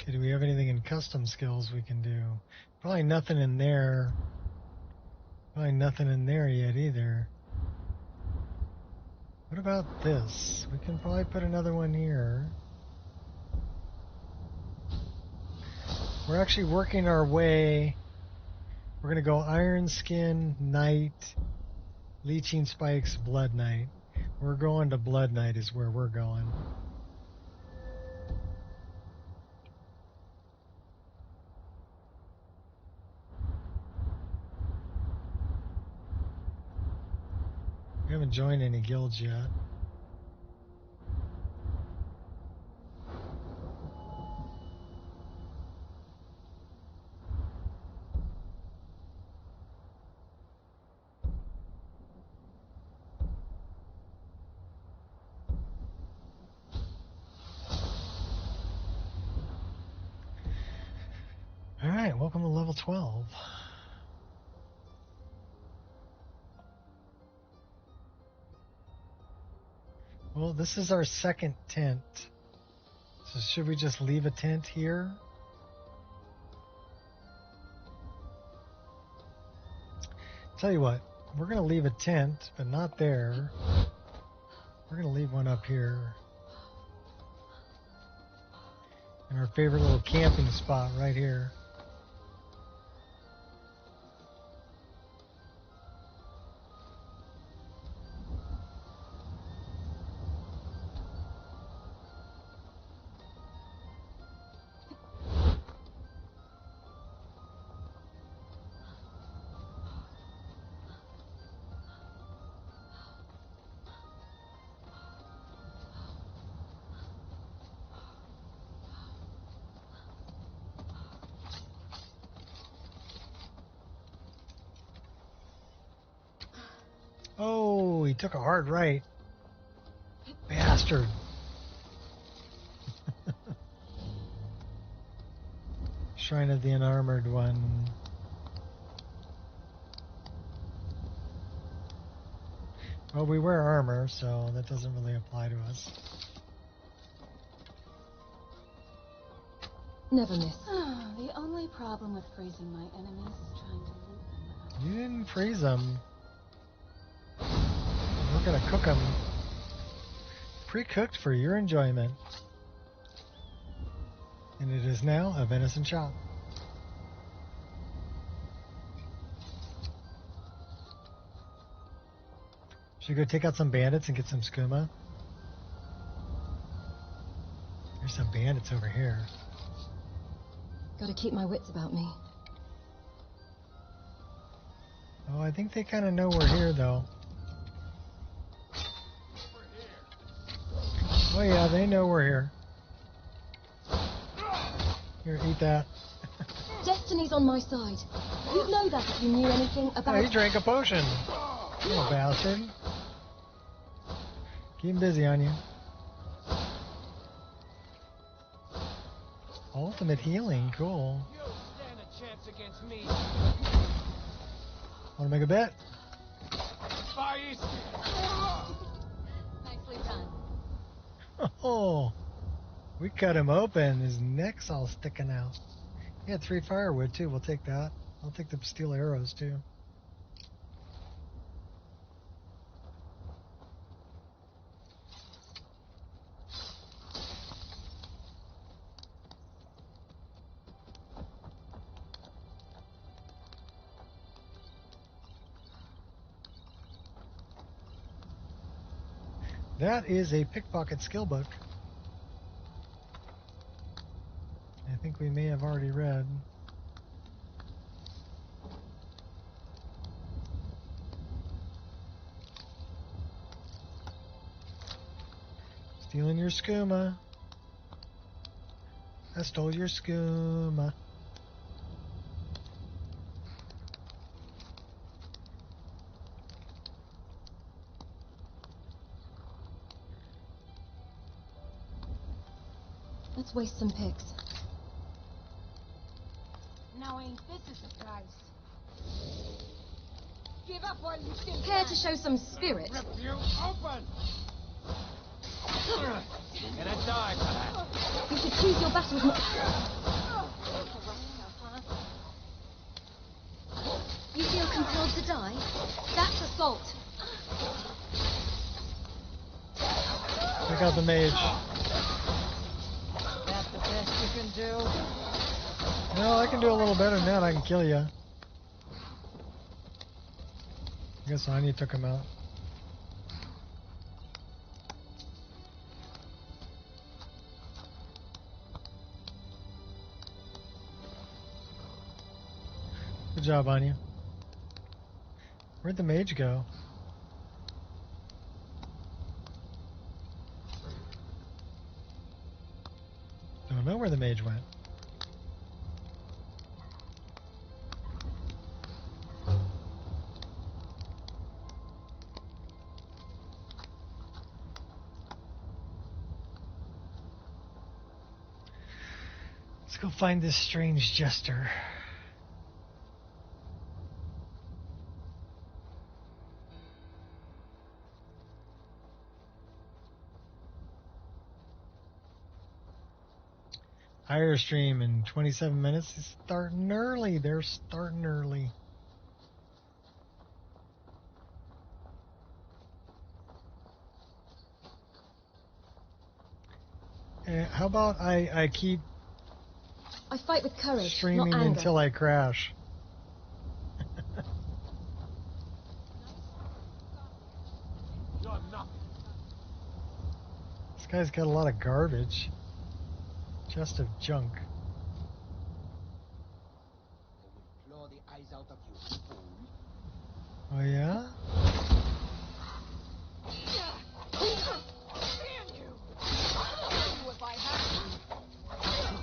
[SPEAKER 1] Okay, do we have anything in custom skills we can do? Probably nothing in there. Probably nothing in there yet either. What about this? We can probably put another one here. We're actually working our way. We're going to go Iron Skin, Knight, Leeching Spikes, Blood Knight. We're going to Blood Knight is where we're going. We haven't joined any guilds yet. All right, welcome to level 12. Well, this is our second tent. So should we just leave a tent here? Tell you what, we're going to leave a tent, but not there. We're going to leave one up here. In our favorite little camping spot right here. Oh, he took a hard right. Bastard. Shrine of the Unarmored One. Well, we wear armor, so that doesn't really apply to us.
[SPEAKER 19] Never miss. The only problem with freezing my enemies is trying to loot them.
[SPEAKER 1] You didn't freeze them. We're gonna cook them. Pre-cooked for your enjoyment. And it is now a venison chop. Should we go take out some bandits and get some skooma? There's some bandits over here.
[SPEAKER 19] Gotta keep my wits about me.
[SPEAKER 1] Oh, I think they kind of know we're here, though. Oh yeah, they know we're here. Here, eat that.
[SPEAKER 19] Destiny's on my side. You'd know that if you knew anything about...
[SPEAKER 1] Oh, he drank a potion. Little bastard. Keep him busy on you. Ultimate healing, cool.
[SPEAKER 22] You stand a chance against me.
[SPEAKER 1] Want to make a bet?
[SPEAKER 3] Nicely done.
[SPEAKER 1] Oh, we cut him open. His neck's all sticking out. He had 3 firewood too. We'll take that. I'll take the steel arrows too. That is a pickpocket skill book. I think we may have already read. Stealing your skooma. I stole your skooma.
[SPEAKER 19] Let's waste some picks.
[SPEAKER 11] Now ain't this a surprise? Give up while you still
[SPEAKER 19] Care
[SPEAKER 11] can.
[SPEAKER 19] to show some spirit?
[SPEAKER 22] Rip you open! Gonna die for that.
[SPEAKER 10] You should choose your battles more. You feel compelled to die? That's assault.
[SPEAKER 1] Check out the mage.
[SPEAKER 16] That's the best you can do.
[SPEAKER 1] No, I can do a little better than that. I can kill you. I guess Anya took him out. Good job, Anya. Where'd the mage go? Don't know where the mage went. Let's go find this strange jester. Higher stream in 27 minutes. It's starting early. They're starting early. How about I keep
[SPEAKER 10] I fight with courage,
[SPEAKER 1] streaming
[SPEAKER 10] not anger.
[SPEAKER 1] until I crash? This guy's got a lot of garbage. Chest of junk.
[SPEAKER 2] Claw the eyes out of you, fool.
[SPEAKER 1] Oh yeah?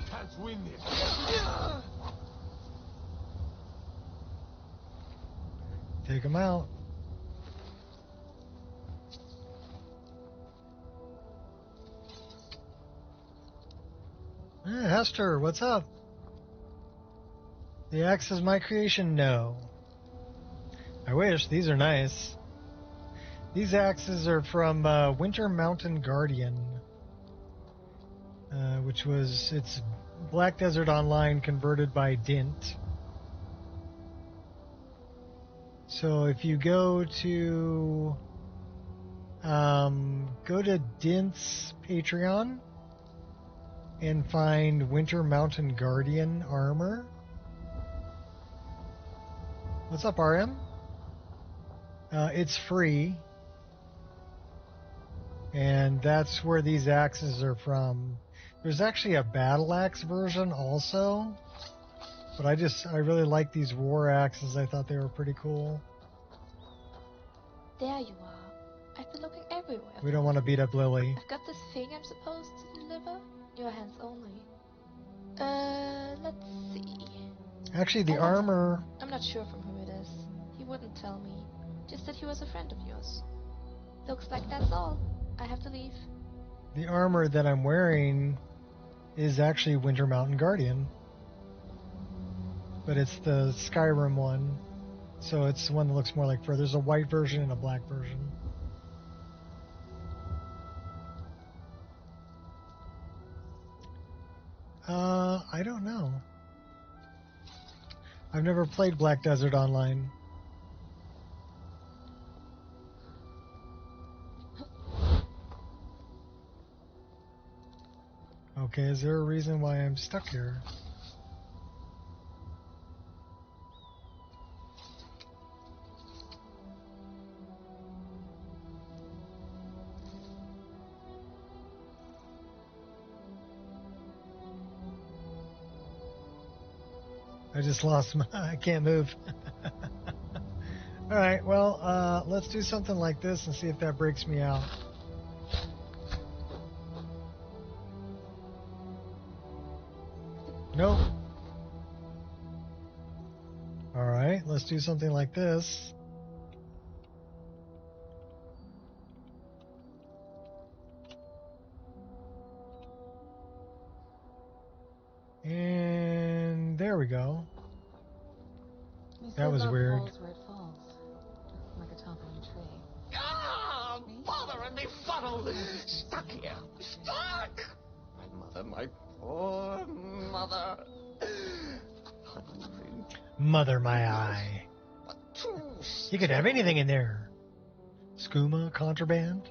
[SPEAKER 8] Can't win this.
[SPEAKER 1] Take him out. Hester, what's up? The axe is my creation? No. I wish. These are nice. These axes are from Winter Mountain Guardian, which was, it's Black Desert Online converted by Dint. So if you go to Dint's Patreon and find Winter Mountain Guardian armor. What's up, RM? It's free. And that's where these axes are from. There's actually a battle axe version also. But I really like these war axes. I thought they were pretty cool.
[SPEAKER 12] There you are. I've been looking everywhere.
[SPEAKER 1] We don't want to beat up Lily.
[SPEAKER 12] I've got this thing I'm supposed to deliver. Your hands only. Let's see.
[SPEAKER 1] Actually, the armor...
[SPEAKER 12] I'm not sure from who it is. He wouldn't tell me. Just that he was a friend of yours. Looks like that's all. I have to leave.
[SPEAKER 1] The armor that I'm wearing is actually Winter Mountain Guardian. But it's the Skyrim one. So it's the one that looks more like fur. There's a white version and a black version. I don't know. I've never played Black Desert Online. Okay, is there a reason why I'm stuck here? I just lost my... I can't move. Alright, well, let's do something like this and see if that breaks me out. Nope. Alright, let's do something like this. And there we go. That was weird.
[SPEAKER 16] Falls where it falls, like a toppling tree.
[SPEAKER 6] bother and befuddle. Stuck here. Stuck! My mother, my poor mother.
[SPEAKER 1] Mother, my eye. You could have anything in there. Skooma, contraband,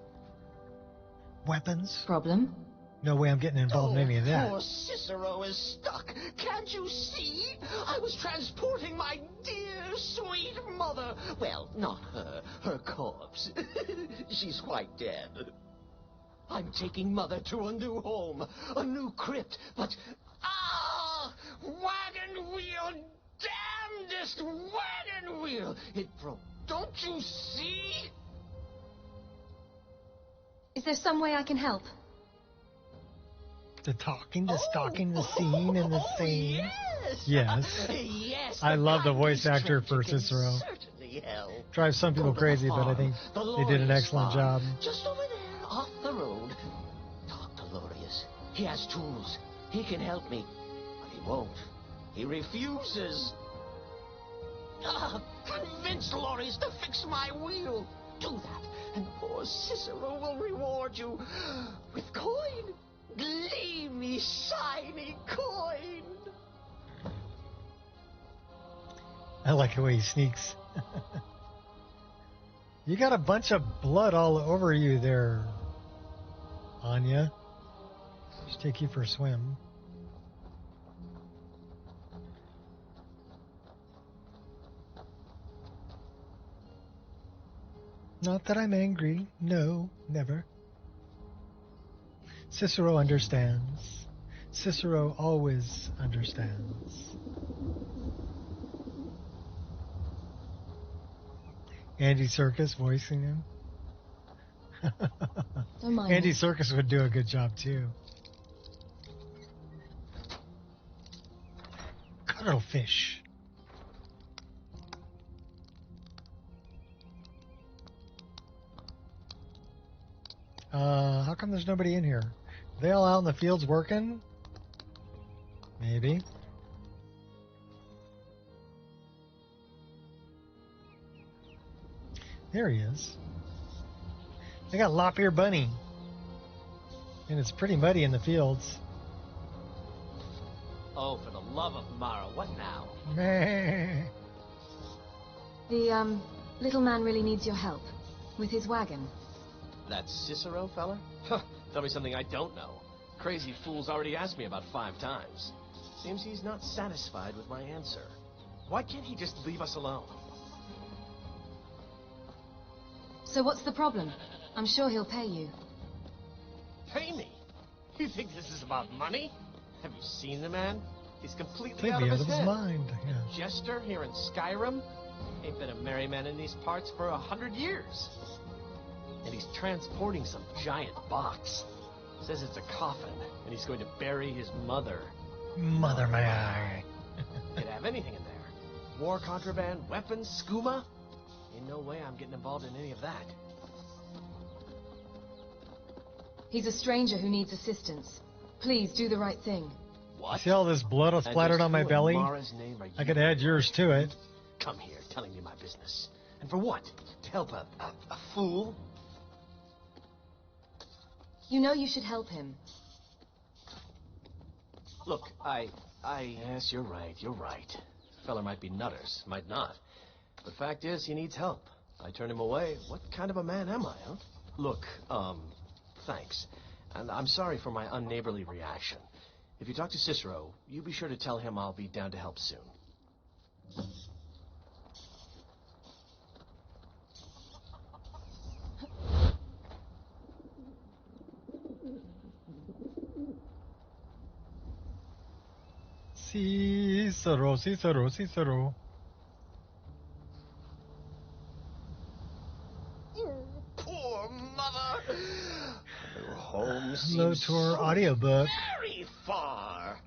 [SPEAKER 1] weapons.
[SPEAKER 3] Problem?
[SPEAKER 1] No way I'm getting involved in any of that.
[SPEAKER 6] Poor Cicero is stuck. Can't you see? I was transporting my dear, sweet mother. Well, not her. Her corpse. She's quite dead. I'm taking Mother to a new home, a new crypt, but... Ah! Wagon wheel! Damnedest wagon wheel! It broke. Don't you see?
[SPEAKER 3] Is there some way I can help?
[SPEAKER 1] The talking, the stalking, the scene, and the scene.
[SPEAKER 6] Yes.
[SPEAKER 1] Yes.
[SPEAKER 6] Yes.
[SPEAKER 1] I love the voice actor for Cicero.
[SPEAKER 6] Certainly help.
[SPEAKER 1] Drives some people crazy, but I think they did an excellent job.
[SPEAKER 6] Just over there, off the road. Talk to Lorius. He has tools. He can help me. But he won't. He refuses. Convince Lorius to fix my wheel. Do that, and poor Cicero will reward you with coin. Gleamy, shiny coin.
[SPEAKER 1] I like the way he sneaks. You got a bunch of blood all over you there, Anya. Should take you for a swim. Not that I'm angry. No, never. Cicero understands. Cicero always understands. Andy Serkis voicing him.
[SPEAKER 3] Don't mind
[SPEAKER 1] Andy
[SPEAKER 3] me.
[SPEAKER 1] Serkis would do a good job too. Cuttlefish. How come there's nobody in here? Are they all out in the fields working? Maybe. There he is. They got Lop-Ear Bunny. And it's pretty muddy in the fields.
[SPEAKER 21] Oh, for the love of Mara, what now?
[SPEAKER 3] The, little man really needs your help. With his wagon.
[SPEAKER 21] That Cicero fella? Huh, tell me something I don't know. Crazy fool's already asked me about 5 times. Seems he's not satisfied with my answer. Why can't he just leave us alone?
[SPEAKER 3] So what's the problem? I'm sure he'll pay you.
[SPEAKER 21] Pay me? You think this is about money? Have you seen the man? He's completely
[SPEAKER 1] Completely
[SPEAKER 21] out of his head.
[SPEAKER 1] mind. Yeah.
[SPEAKER 21] Jester here in Skyrim? Ain't been a merry man in these parts for 100 years. And he's transporting some giant box. Says it's a coffin, and he's going to bury his mother.
[SPEAKER 1] Mother, my eye.
[SPEAKER 21] Could have anything in there. War contraband, weapons, skooma. In no way I'm getting involved in any of that.
[SPEAKER 3] He's a stranger who needs assistance. Please do the right thing.
[SPEAKER 21] What?
[SPEAKER 1] See all this blood splattered on my belly? I could add yours to it.
[SPEAKER 21] Come here, telling me my business. And for what? To help a fool?
[SPEAKER 3] You know you should help him.
[SPEAKER 21] Look, Yes, you're right. Fella might be nutters, might not. But fact is, he needs help. I turn him away. What kind of a man am I, huh? Look, thanks. And I'm sorry for my unneighborly reaction. If you talk to Cicero, you be sure to tell him I'll be down to help soon.
[SPEAKER 1] Cicero.
[SPEAKER 6] Poor mother. Her home
[SPEAKER 1] Hello
[SPEAKER 6] seems
[SPEAKER 1] to our
[SPEAKER 6] so
[SPEAKER 1] audiobook.
[SPEAKER 6] very far.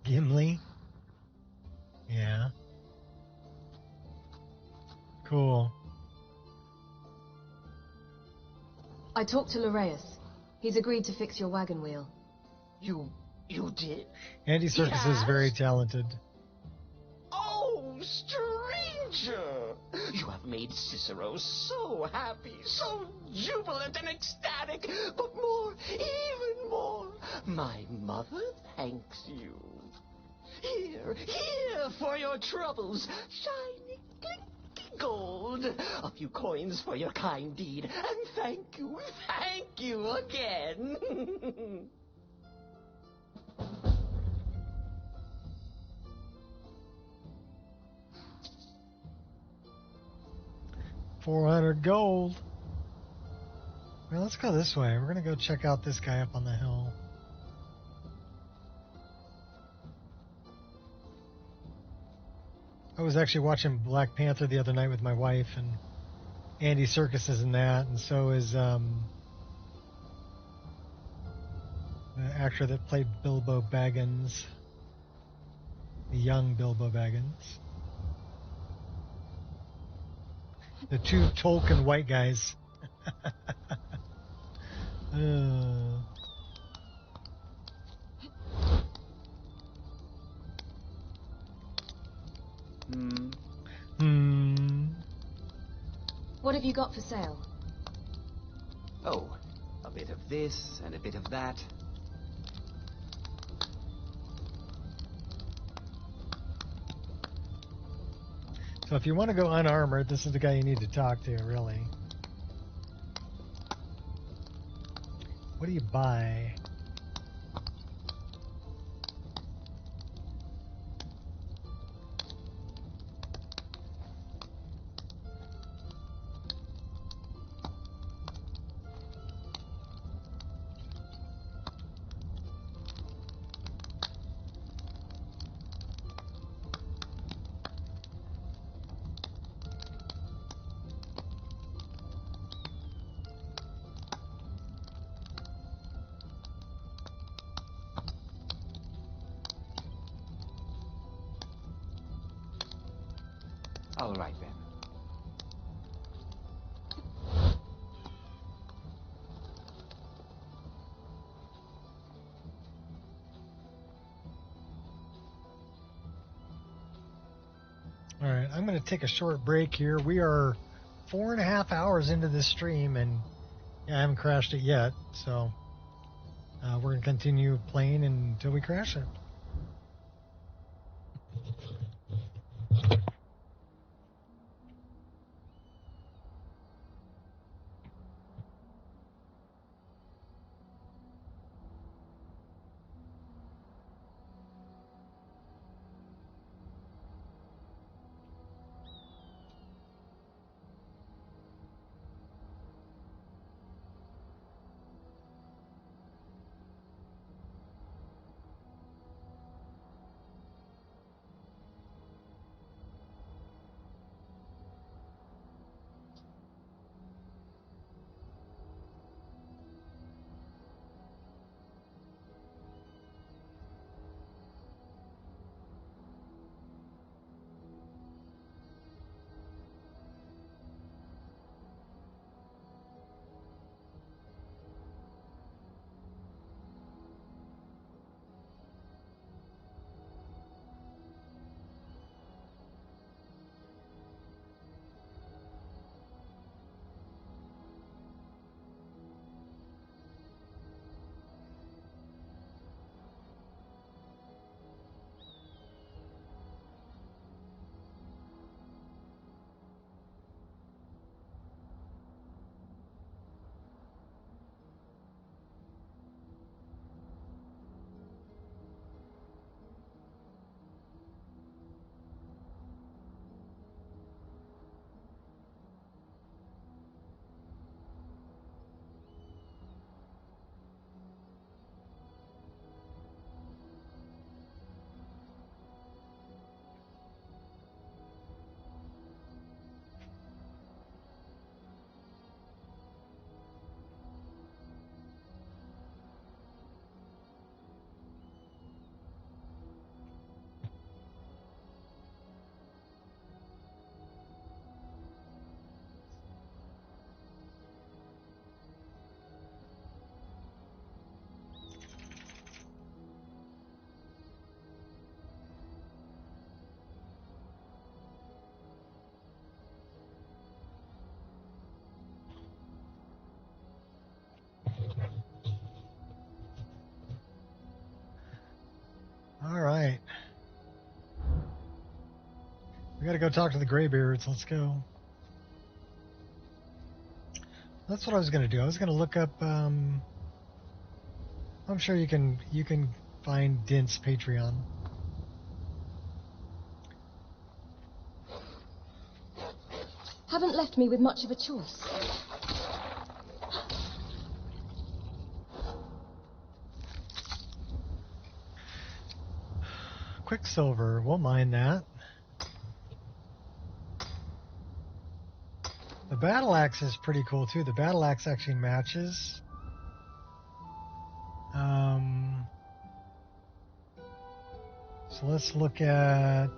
[SPEAKER 1] Gimli. Yeah. Cool.
[SPEAKER 3] I talked to Lorius. He's agreed to fix your wagon wheel.
[SPEAKER 6] You did?
[SPEAKER 1] Andy Serkis is very talented.
[SPEAKER 6] Oh, stranger! You have
[SPEAKER 13] have made Cicero so happy, so jubilant and ecstatic, but more, even more, my mother thanks you. Here for your troubles, shiny, clinky gold. A few coins for your kind deed, and thank you again.
[SPEAKER 1] 400 gold. Well, let's go this way. We're going to go check out this guy up on the hill. I was actually watching Black Panther the other night with my wife, and Andy Serkis is in that, and so is the actor that played Bilbo Baggins, the young Bilbo Baggins. The two Tolkien white guys.
[SPEAKER 19] What have you got for sale?
[SPEAKER 15] Oh, a bit of this and a bit of that.
[SPEAKER 1] So if you want to go unarmored, this is the guy you need to talk to, really. What do you buy?
[SPEAKER 15] All right, then.
[SPEAKER 1] All right, I'm going to take a short break here. We are 4.5 hours into this stream, and I haven't crashed it yet, so we're going to continue playing until we crash it. All right. We gotta go talk to the Greybeards. Let's go. That's what I was gonna do. I was gonna look up. I'm sure you can find Dint's Patreon.
[SPEAKER 17] Haven't left me with much of a choice.
[SPEAKER 1] Quicksilver, we'll mine that. The battle axe is pretty cool too. The battle axe actually matches. So let's look at.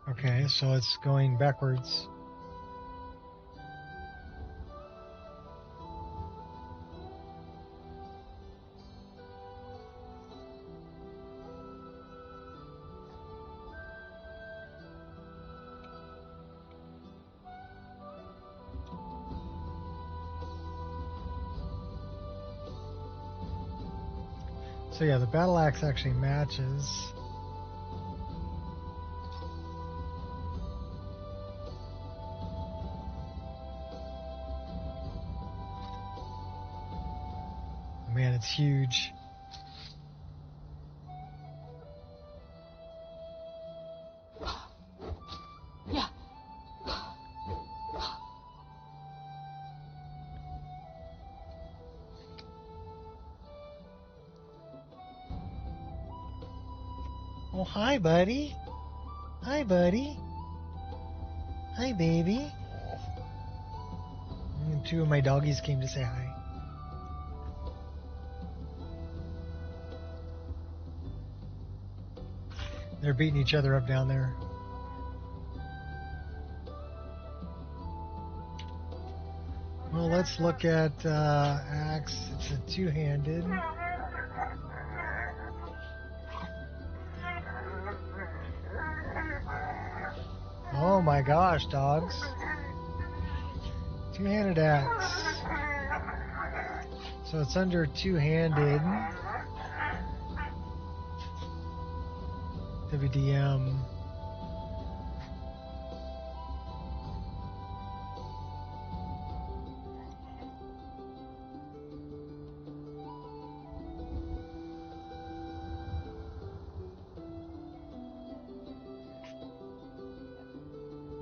[SPEAKER 1] Okay, so it's going backwards. So yeah, the battle axe actually matches. Man, it's huge.
[SPEAKER 17] Yeah.
[SPEAKER 1] Oh, hi, buddy. Hi, buddy. Hi, baby. And two of my doggies came to say hi. They're beating each other up down there. Well, let's look at axe. It's a two-handed. Oh my gosh, dogs. Two-handed axe. So it's under two-handed. WDM.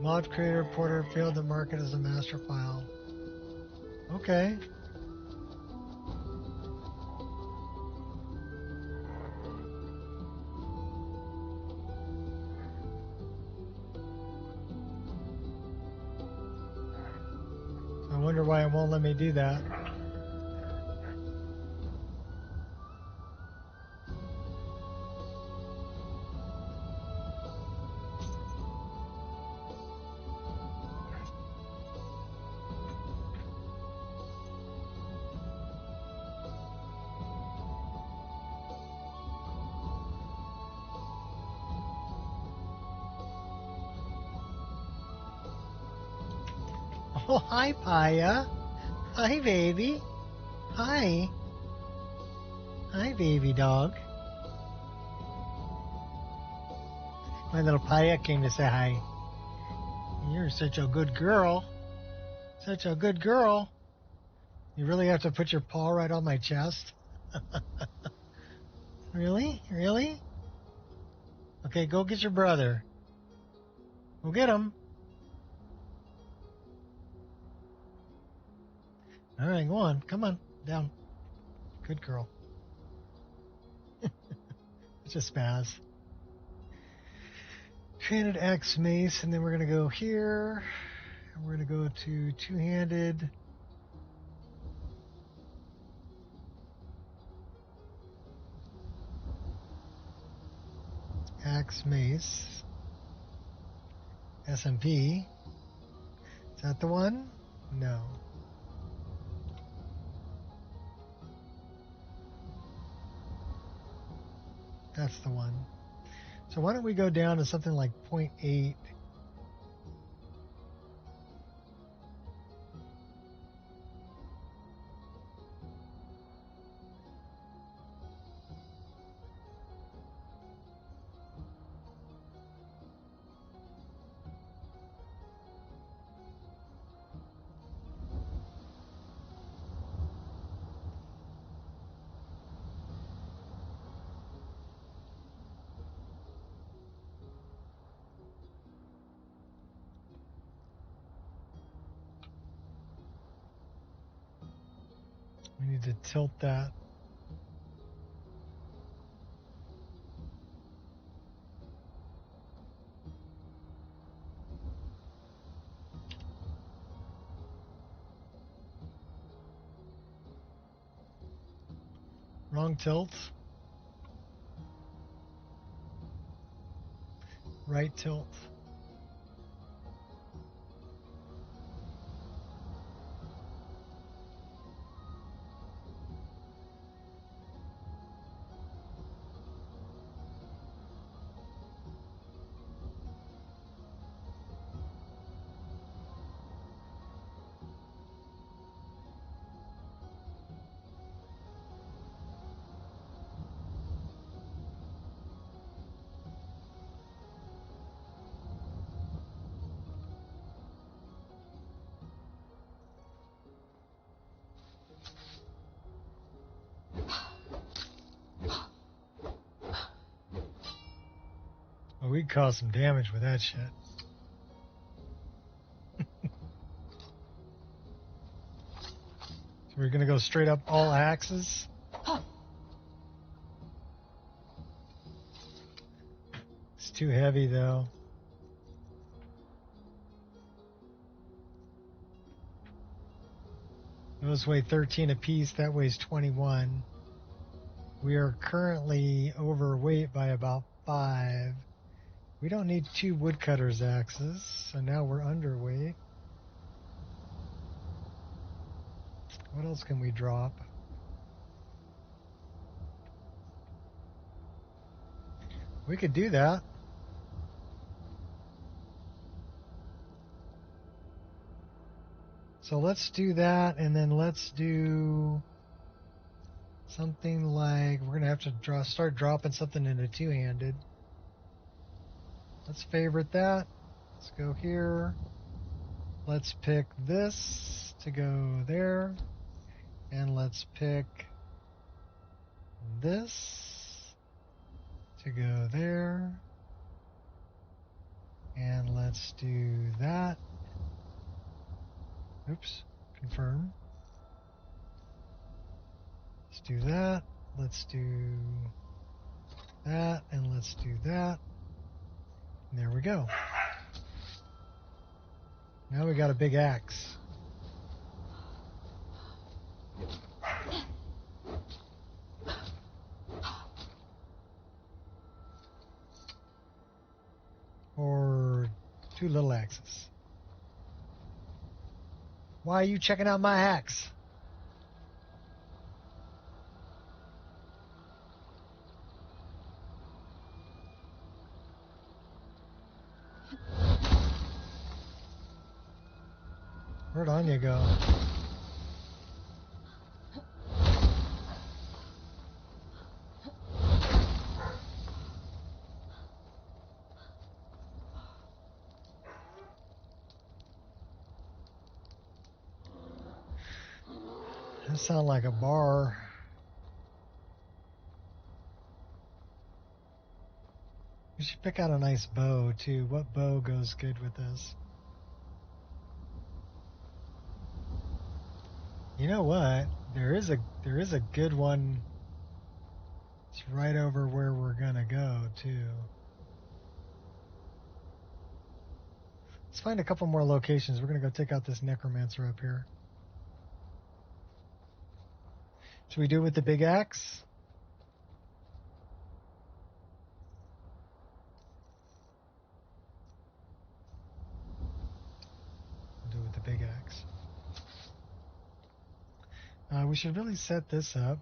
[SPEAKER 1] Mod creator Porter failed to mark it as a master file. Okay. I wonder why it won't let me do that. Oh, hi, Paya. Hi, baby. Hi. Hi, baby dog. My little Paya came to say hi. You're such a good girl. Such a good girl. You really have to put your paw right on my chest? Really? Really? Okay, go get your brother. Go get him. All right, go on. Come on. Down. Good girl. It's just spaz. Two-handed axe mace, and then we're going to go here. And we're going to go to two-handed. Axe mace. SMP. Is that the one? No. That's the one. So why don't we go down to something like 0.8. We need to tilt that. Wrong tilt. Right tilt. Well, we'd cause some damage with that shit. So we're gonna go straight up all axes. It's too heavy though. Those weigh 13 apiece, that weighs 21. We are currently overweight by about 5. We don't need 2 woodcutter's axes, so now we're underweight. What else can we drop? We could do that. So let's do that, and then let's do something like, we're going to have to start dropping something into two-handed. Let's favorite that. Let's go here. Let's pick this to go there. And let's pick this to go there. And let's do that. Oops, confirm. Let's do that. Let's do that. And let's do that. And there we go. Now we got a big axe. Or 2 little axes. Why are you checking out my axe? Where'd Anya go? That sounds like a bar. We should pick out a nice bow too. What bow goes good with this? You know what? There is a good one. It's right over where we're gonna go too. Let's find a couple more locations. We're gonna go take out this necromancer up here. Should we do it with the big axe? We'll do it with the big axe. We should really set this up.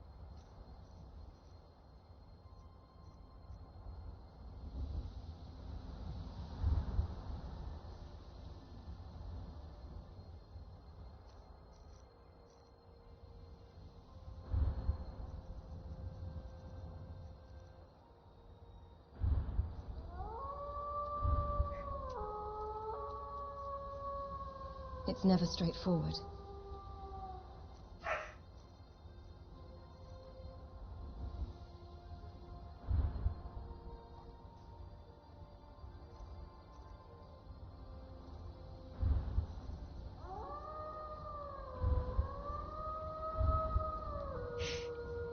[SPEAKER 17] It's never straightforward.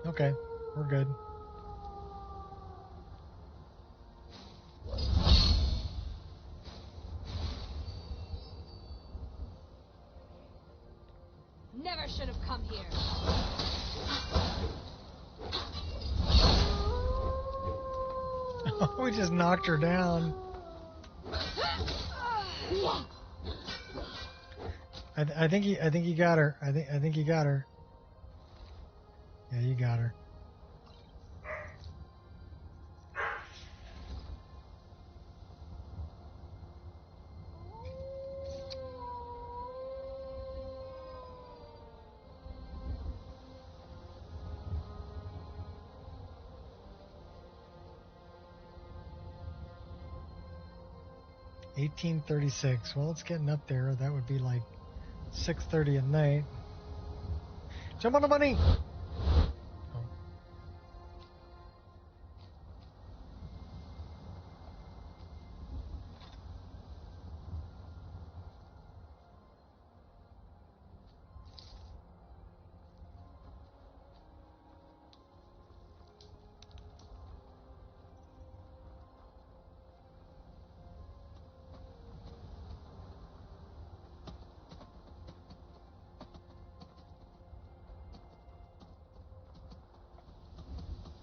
[SPEAKER 1] Okay, we're good.
[SPEAKER 10] Never should have come here.
[SPEAKER 1] We just knocked her down. I think you got her. I think you got her. Yeah, you got her. $18.36. Well, it's getting up there. That would be like 6:30 at night. Jump on the bunny!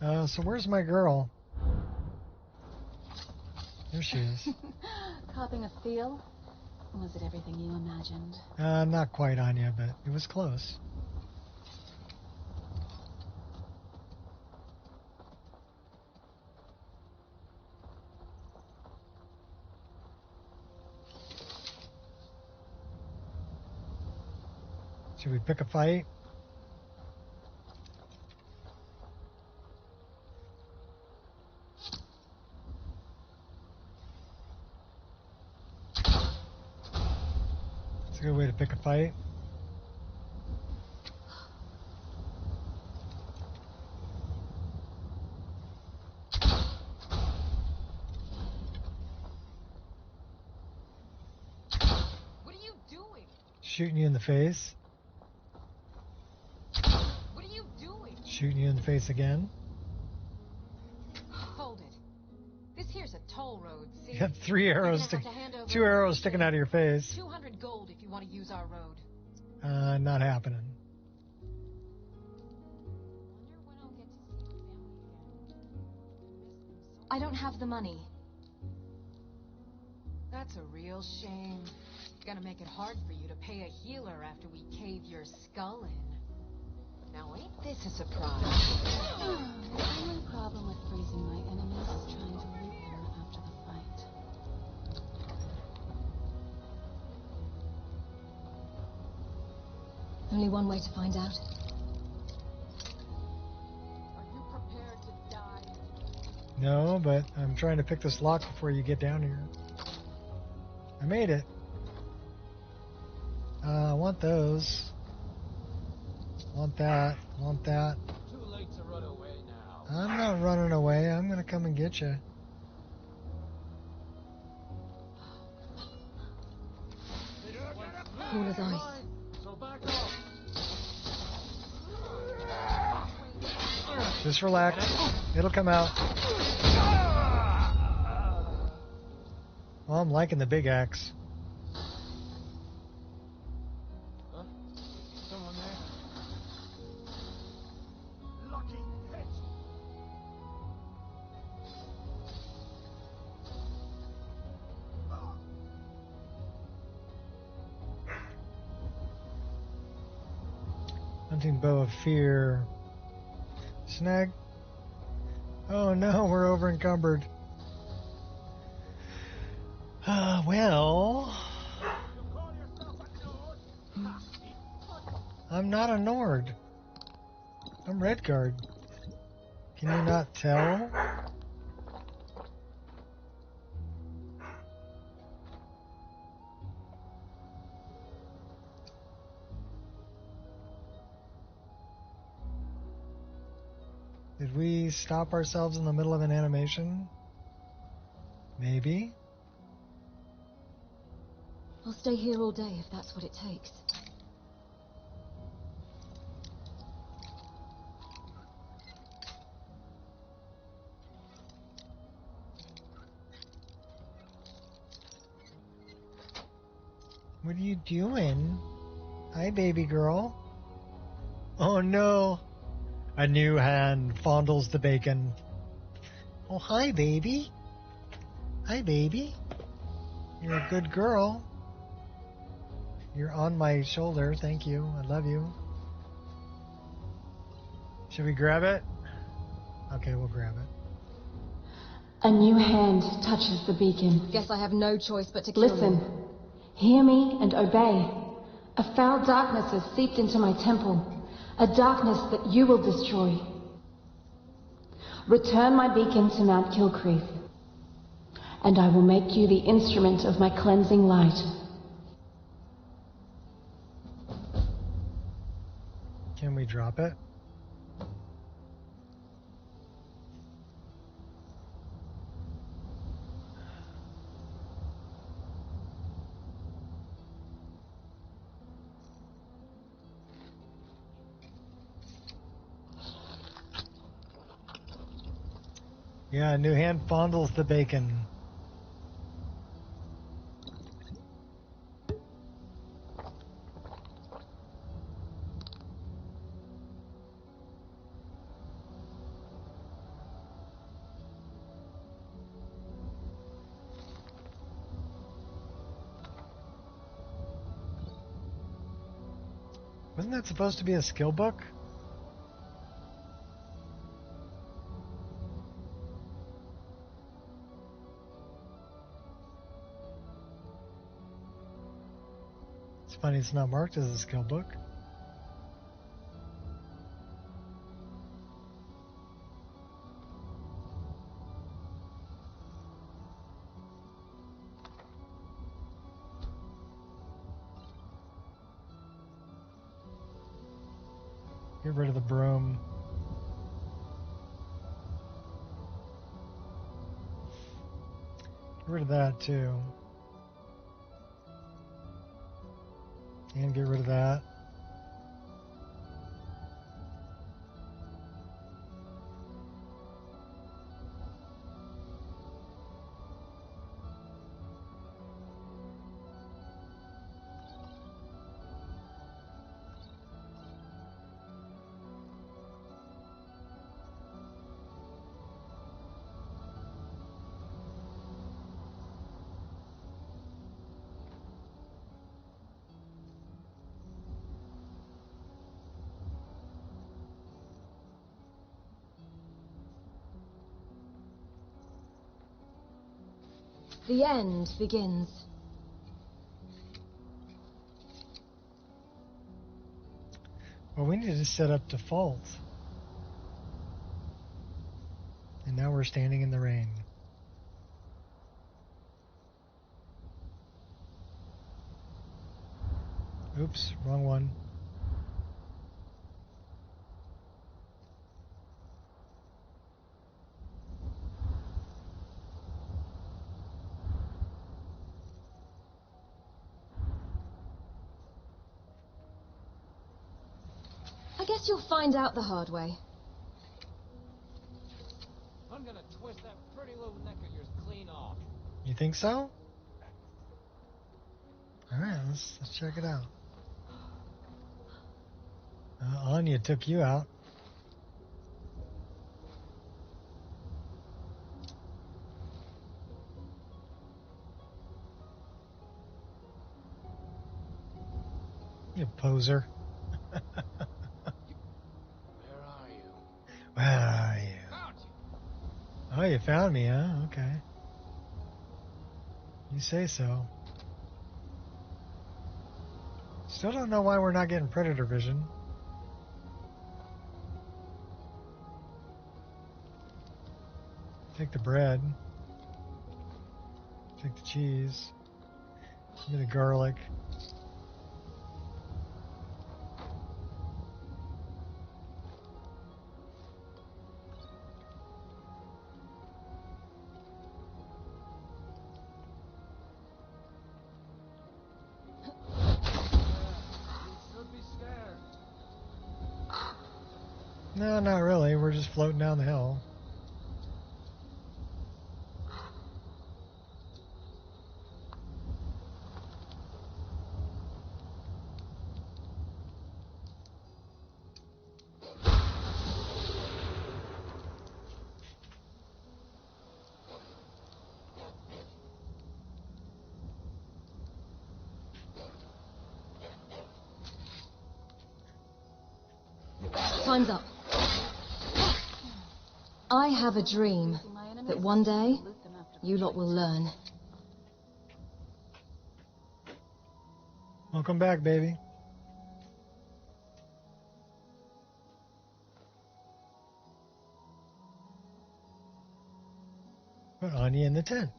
[SPEAKER 1] Oh. So where's my girl? There she is.
[SPEAKER 19] Copping a feel? Was it everything you imagined?
[SPEAKER 1] Not quite, Anya, but it was close. Should we pick a fight? It's a good way to pick a fight.
[SPEAKER 3] What are you doing?
[SPEAKER 1] Shooting you in the face.
[SPEAKER 3] What are you doing?
[SPEAKER 1] Shooting you in the face again.
[SPEAKER 3] Hold it. This here's a toll road, see?
[SPEAKER 1] You got 3 arrows, two arrows sticking out of your face.
[SPEAKER 3] 200 gold if you want to use our road.
[SPEAKER 1] Not happening.
[SPEAKER 7] I don't have the money.
[SPEAKER 3] That's a real shame. Gonna make it hard for you to pay a healer after we cave your skull in. Now ain't this a surprise?
[SPEAKER 19] The only problem with freezing my enemies is trying to loot them after the fight.
[SPEAKER 17] Only one way to find out.
[SPEAKER 4] Are you prepared to die?
[SPEAKER 1] No, but I'm trying to pick this lock before you get down here. I made it. I want those. Want that. Want that.
[SPEAKER 22] Too late to run away now.
[SPEAKER 1] I'm not running away. I'm gonna come and get you.
[SPEAKER 17] Cool as ice.
[SPEAKER 22] So back off.
[SPEAKER 1] Just relax. It'll come out. Well, I'm liking the big axe.
[SPEAKER 22] Huh? Someone there?
[SPEAKER 18] Lucky hit!
[SPEAKER 1] Hunting bow of fear. Snag. Oh no, we're over encumbered. Well, I'm not a Nord. I'm Redguard. Can you not tell? Did we stop ourselves in the middle of an animation? Maybe.
[SPEAKER 17] I'll stay here all day if that's what it takes.
[SPEAKER 1] What are you doing? Hi, baby girl. Oh no. A new hand fondles the bacon. Oh, hi, baby. Hi, baby. You're a good girl. You're on my shoulder. Thank you. I love you. Should we grab it? Okay, we'll grab it.
[SPEAKER 14] A new hand touches the beacon.
[SPEAKER 17] Guess I have no choice but to kill
[SPEAKER 14] Listen.
[SPEAKER 17] you.
[SPEAKER 14] Hear me and obey. A foul darkness has seeped into my temple. A darkness that you will destroy. Return my beacon to Mount Kilcreath, and I will make you the instrument of my cleansing light.
[SPEAKER 1] Can we drop it? Yeah, a new hand fondles the bacon. Wasn't that supposed to be a skill book? It's funny it's not marked as a skill book. Get rid of the broom. Get rid of that too. And get rid of that.
[SPEAKER 17] The end begins.
[SPEAKER 1] Well, we need to set up default. And now we're standing in the rain. Oops, wrong one.
[SPEAKER 17] I guess you'll find out the hard way.
[SPEAKER 22] I'm gonna twist that pretty little neck of yours clean off.
[SPEAKER 1] You think so? Alright, let's check it out. Anya took you out. You poser.
[SPEAKER 22] Where are you?
[SPEAKER 1] Where are you?
[SPEAKER 22] Found you.
[SPEAKER 1] Oh, you found me, huh? Okay. You say so. Still don't know why we're not getting predator vision. Take the bread. Take the cheese. Give me the garlic. No, not really. We're just floating down the hill.
[SPEAKER 17] Time's up. I have a dream that one day, you lot will learn.
[SPEAKER 1] Welcome back, baby. Put Anya in the tent.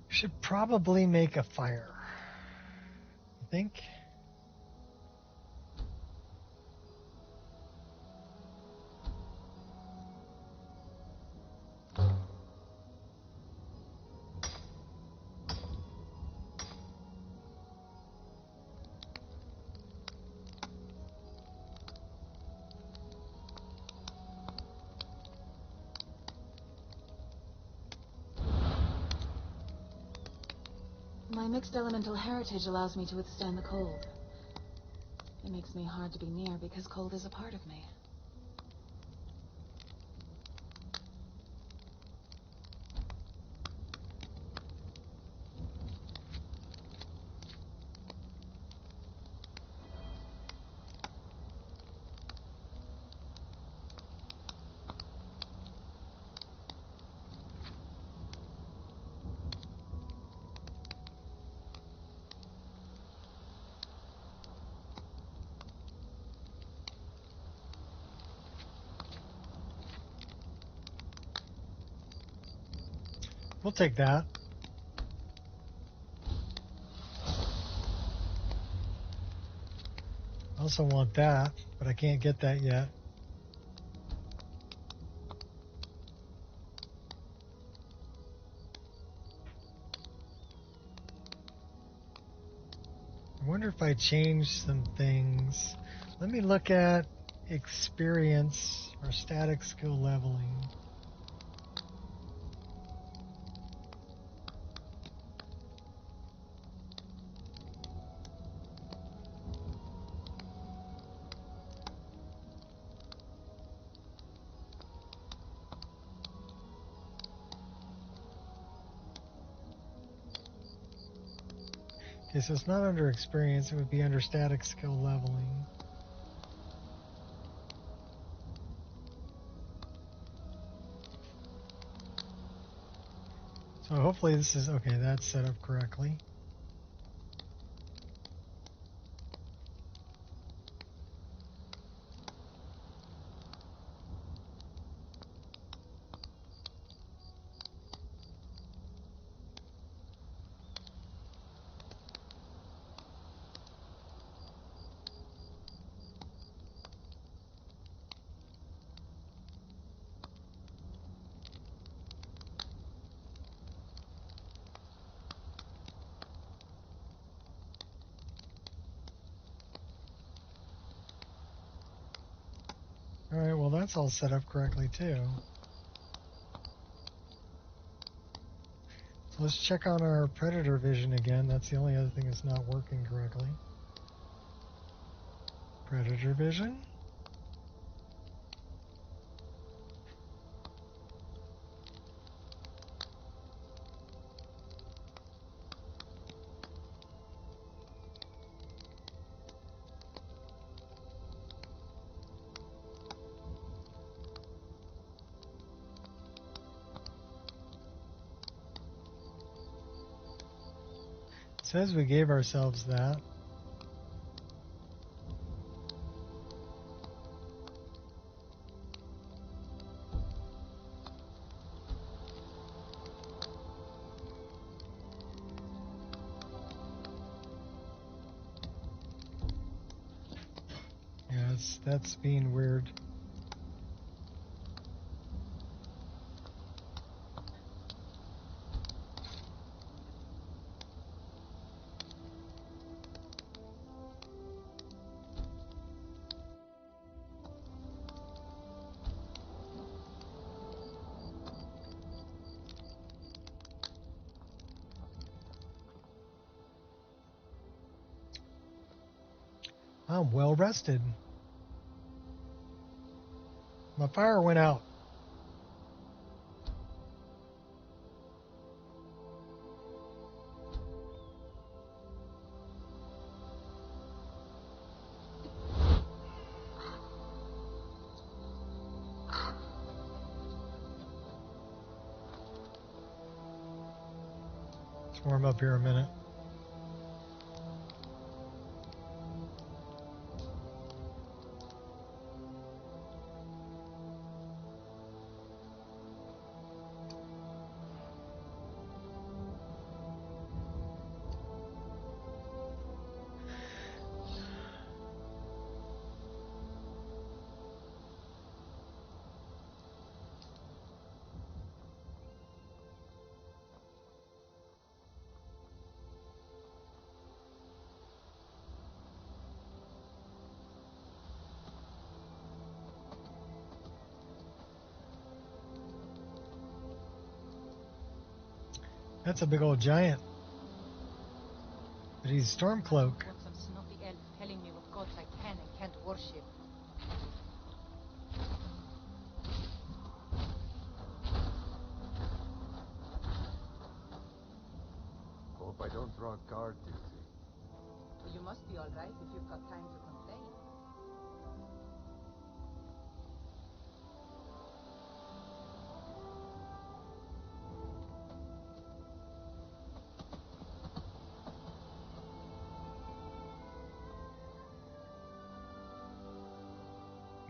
[SPEAKER 1] Should probably make a fire. You think?
[SPEAKER 19] My mixed elemental heritage allows me to withstand the cold. It makes me hard to be near because cold is a part of me.
[SPEAKER 1] We'll take that. I also want that, but I can't get that yet. I wonder if I change some things. Let me look at experience or static skill leveling. Okay, so it's not under experience, it would be under static skill leveling. So hopefully this is, okay, that's set up correctly. All right, well, that's all set up correctly, too. So let's check on our predator vision again. That's the only other thing that's not working correctly. Predator vision. Says we gave ourselves that. Yeah, that's being weird. I'm well rested. My fire went out. Warm up here a minute. That's a big old giant. But he's Stormcloak.
[SPEAKER 3] Want some snuffy elf telling me what gods I can and can't worship.
[SPEAKER 5] Hope I don't draw guard duty.
[SPEAKER 4] You must be all right if you've got time to complain.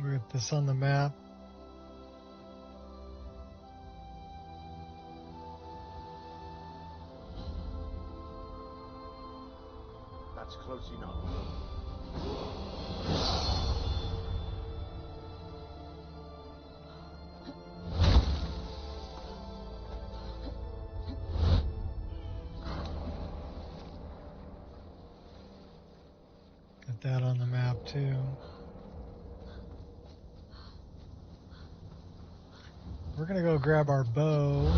[SPEAKER 1] We'll get this on the map.
[SPEAKER 8] That's close enough.
[SPEAKER 1] Get that on the map too. We're gonna go grab our bow.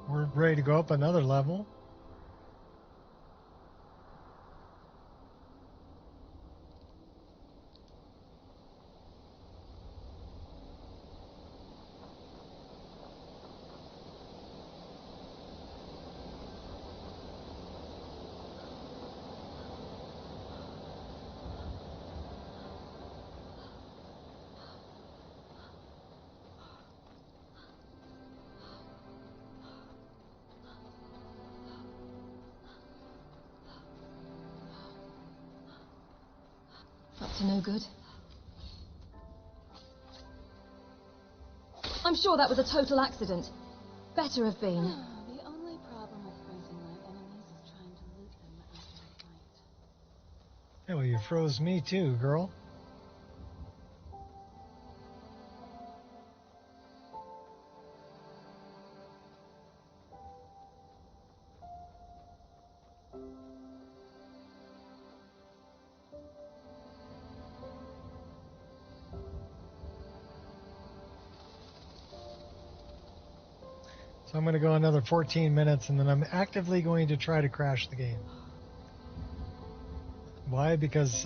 [SPEAKER 1] We're ready to go up another level.
[SPEAKER 17] Up to no good. I'm sure that was a total accident. Better have been.
[SPEAKER 19] The only problem with freezing my enemies is trying to loot them after a fight.
[SPEAKER 1] Yeah, well, you froze me too, girl. So I'm going to go another 14 minutes, and then I'm actively going to try to crash the game. Why? Because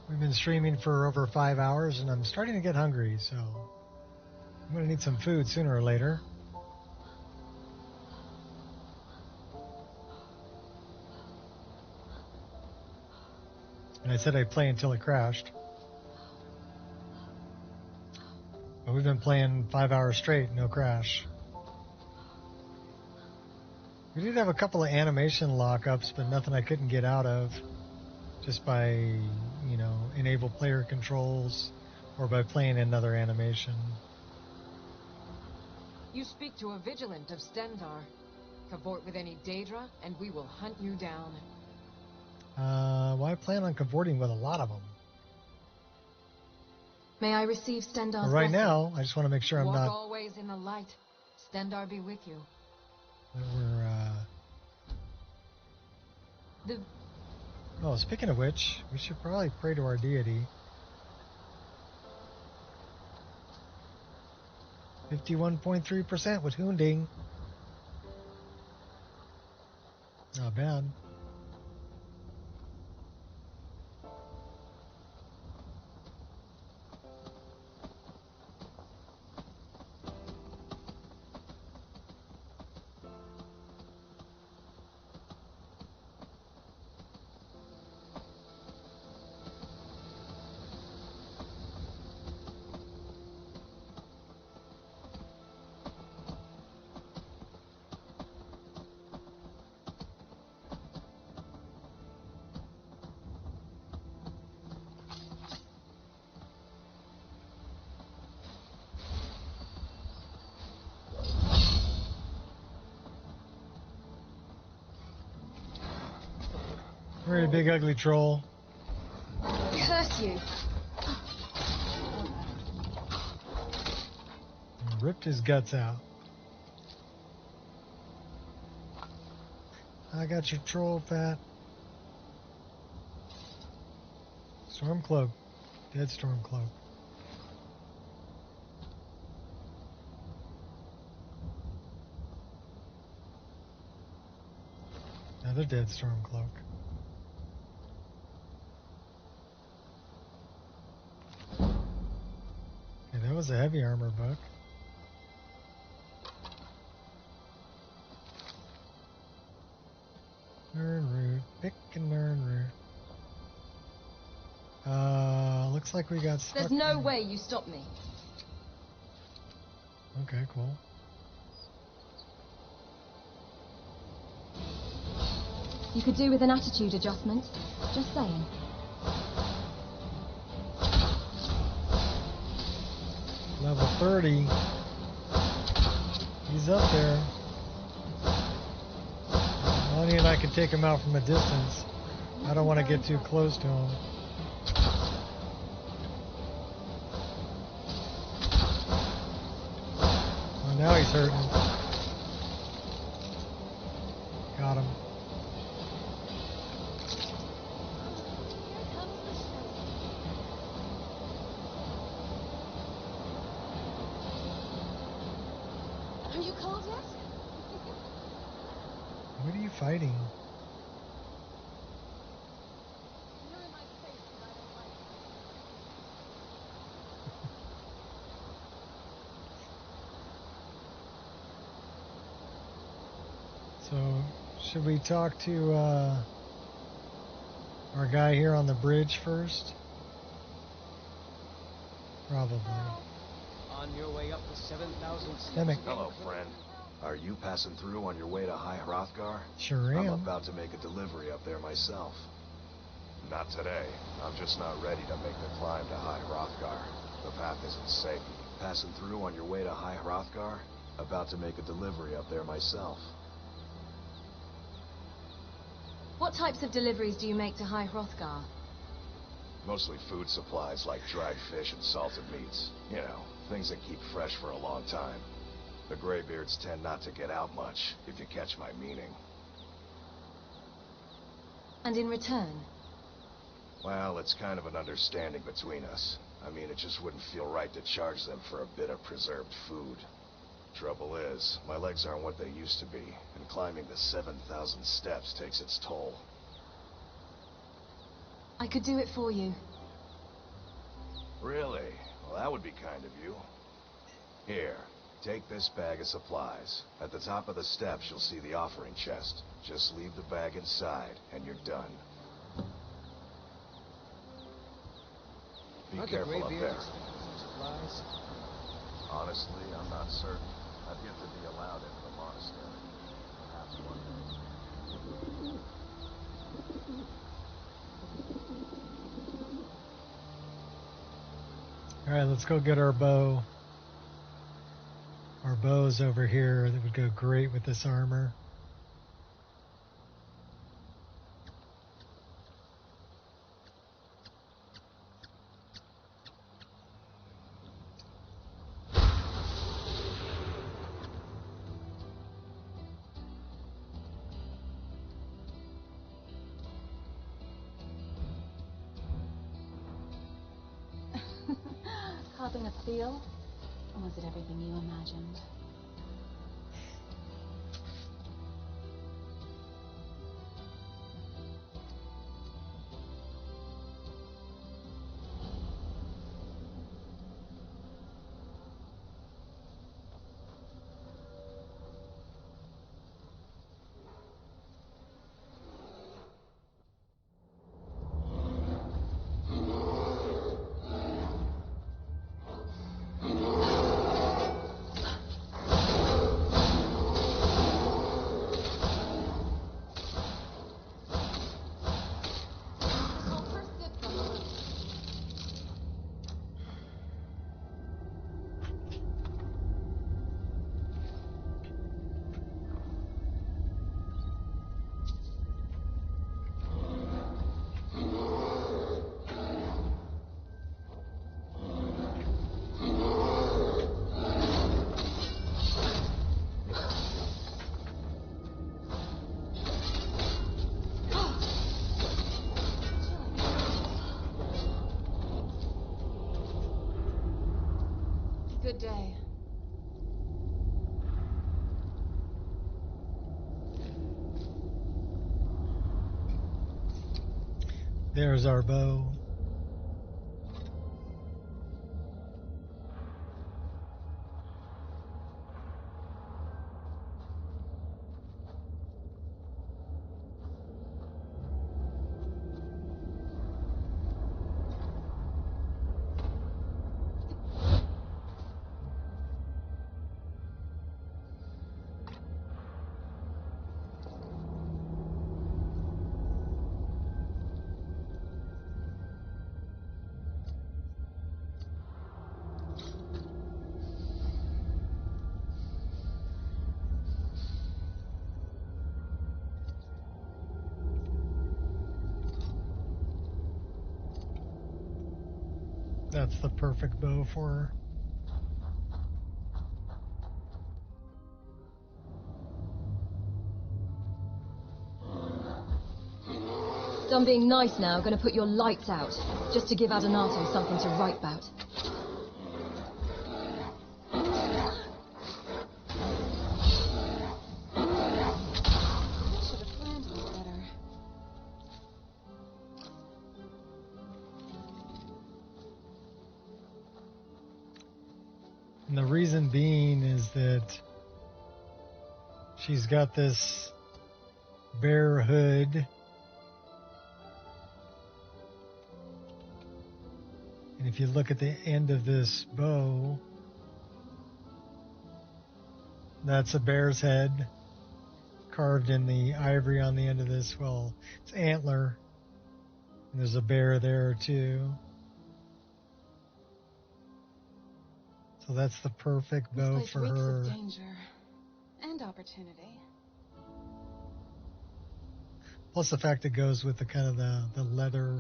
[SPEAKER 1] we've been streaming for over 5 hours, and I'm starting to get hungry, so I'm going to need some food sooner or later. And I said I'd play until it crashed. But we've been playing 5 hours straight, no crash. We did have a couple of animation lockups, but nothing I couldn't get out of just by, you know, enable player controls or by playing another animation.
[SPEAKER 9] You speak to a vigilant of Stendar. Cavort with any Daedra, and we will hunt you down.
[SPEAKER 1] Well, I plan on cavorting with a lot of them.
[SPEAKER 17] May I receive Stendar's
[SPEAKER 1] But right
[SPEAKER 17] blessing?
[SPEAKER 1] now, I just want to make sure I'm
[SPEAKER 9] Walk
[SPEAKER 1] not...
[SPEAKER 9] always in the light. Stendar be with you.
[SPEAKER 1] that we're,
[SPEAKER 9] The
[SPEAKER 1] Oh, speaking of which, we should probably pray to our deity. 51.3% with Hoonding. Not bad. Very big ugly troll.
[SPEAKER 17] Curse you!
[SPEAKER 1] And ripped his guts out. I got your troll, Pat. Stormcloak. Dead Stormcloak. Another dead Stormcloak. Okay, that was a heavy armor book. Nern root. Pick and Nern root. Looks like we got stuck.
[SPEAKER 17] There's no way you stop me.
[SPEAKER 1] Okay, cool.
[SPEAKER 17] You could do with an attitude adjustment. Just saying.
[SPEAKER 1] Level 30. He's up there. Lonnie and I can take him out from a distance. I don't want to get too close to him. Oh, now he's hurting. Got him.
[SPEAKER 19] Are you cold yet?
[SPEAKER 1] What are you fighting?
[SPEAKER 19] You're in my face and I don't like it.
[SPEAKER 1] So, should we talk to our guy here on the bridge first? Probably.
[SPEAKER 22] On your way up the 7,000
[SPEAKER 1] Stemic.
[SPEAKER 18] Hello, friend. Are you passing through on your way to High Hrothgar?
[SPEAKER 1] Sure am.
[SPEAKER 18] I'm about to make a delivery up there myself. Not today. I'm just not ready to make the climb to High Hrothgar. The path isn't safe. Passing through on your way to High Hrothgar? About to make a delivery up there myself.
[SPEAKER 17] What types of deliveries do you make to High Hrothgar?
[SPEAKER 18] Mostly food supplies like dried fish and salted meats. You know, things that keep fresh for a long time. The Greybeards tend not to get out much, if you catch my meaning.
[SPEAKER 17] And in return?
[SPEAKER 18] Well, it's kind of an understanding between us. I mean, it just wouldn't feel right to charge them for a bit of preserved food. Trouble is, my legs aren't what they used to be, and climbing the 7,000 steps takes its toll.
[SPEAKER 17] I could do it for you.
[SPEAKER 18] Really? Well, that would be kind of you. Here, take this bag of supplies. At the top of the steps, you'll see the offering chest. Just leave the bag inside, and you're done. Be careful up there.
[SPEAKER 22] Supplies.
[SPEAKER 18] Honestly, I'm not certain. I've yet to be allowed into the monastery. Perhaps one day.
[SPEAKER 1] Alright, let's go get our bow. Our bow's over here. That would go great with this armor.
[SPEAKER 14] Carving a seal? Or was it everything you imagined?
[SPEAKER 19] good day.
[SPEAKER 1] There's our bow. That's the perfect bow for her.
[SPEAKER 17] Done being nice now, gonna put your lights out, just to give Adonato something to write about.
[SPEAKER 19] Should have planned this better.
[SPEAKER 1] And the reason being is that she's got this bear hood. And if you look at the end of this bow, that's a bear's head carved in the ivory on the end of this. Well, it's antler. And there's a bear there too. So that's the perfect bow
[SPEAKER 19] This place
[SPEAKER 1] for
[SPEAKER 19] reeks
[SPEAKER 1] her.
[SPEAKER 19] of danger and opportunity.
[SPEAKER 1] Plus the fact it goes with the kind of the leather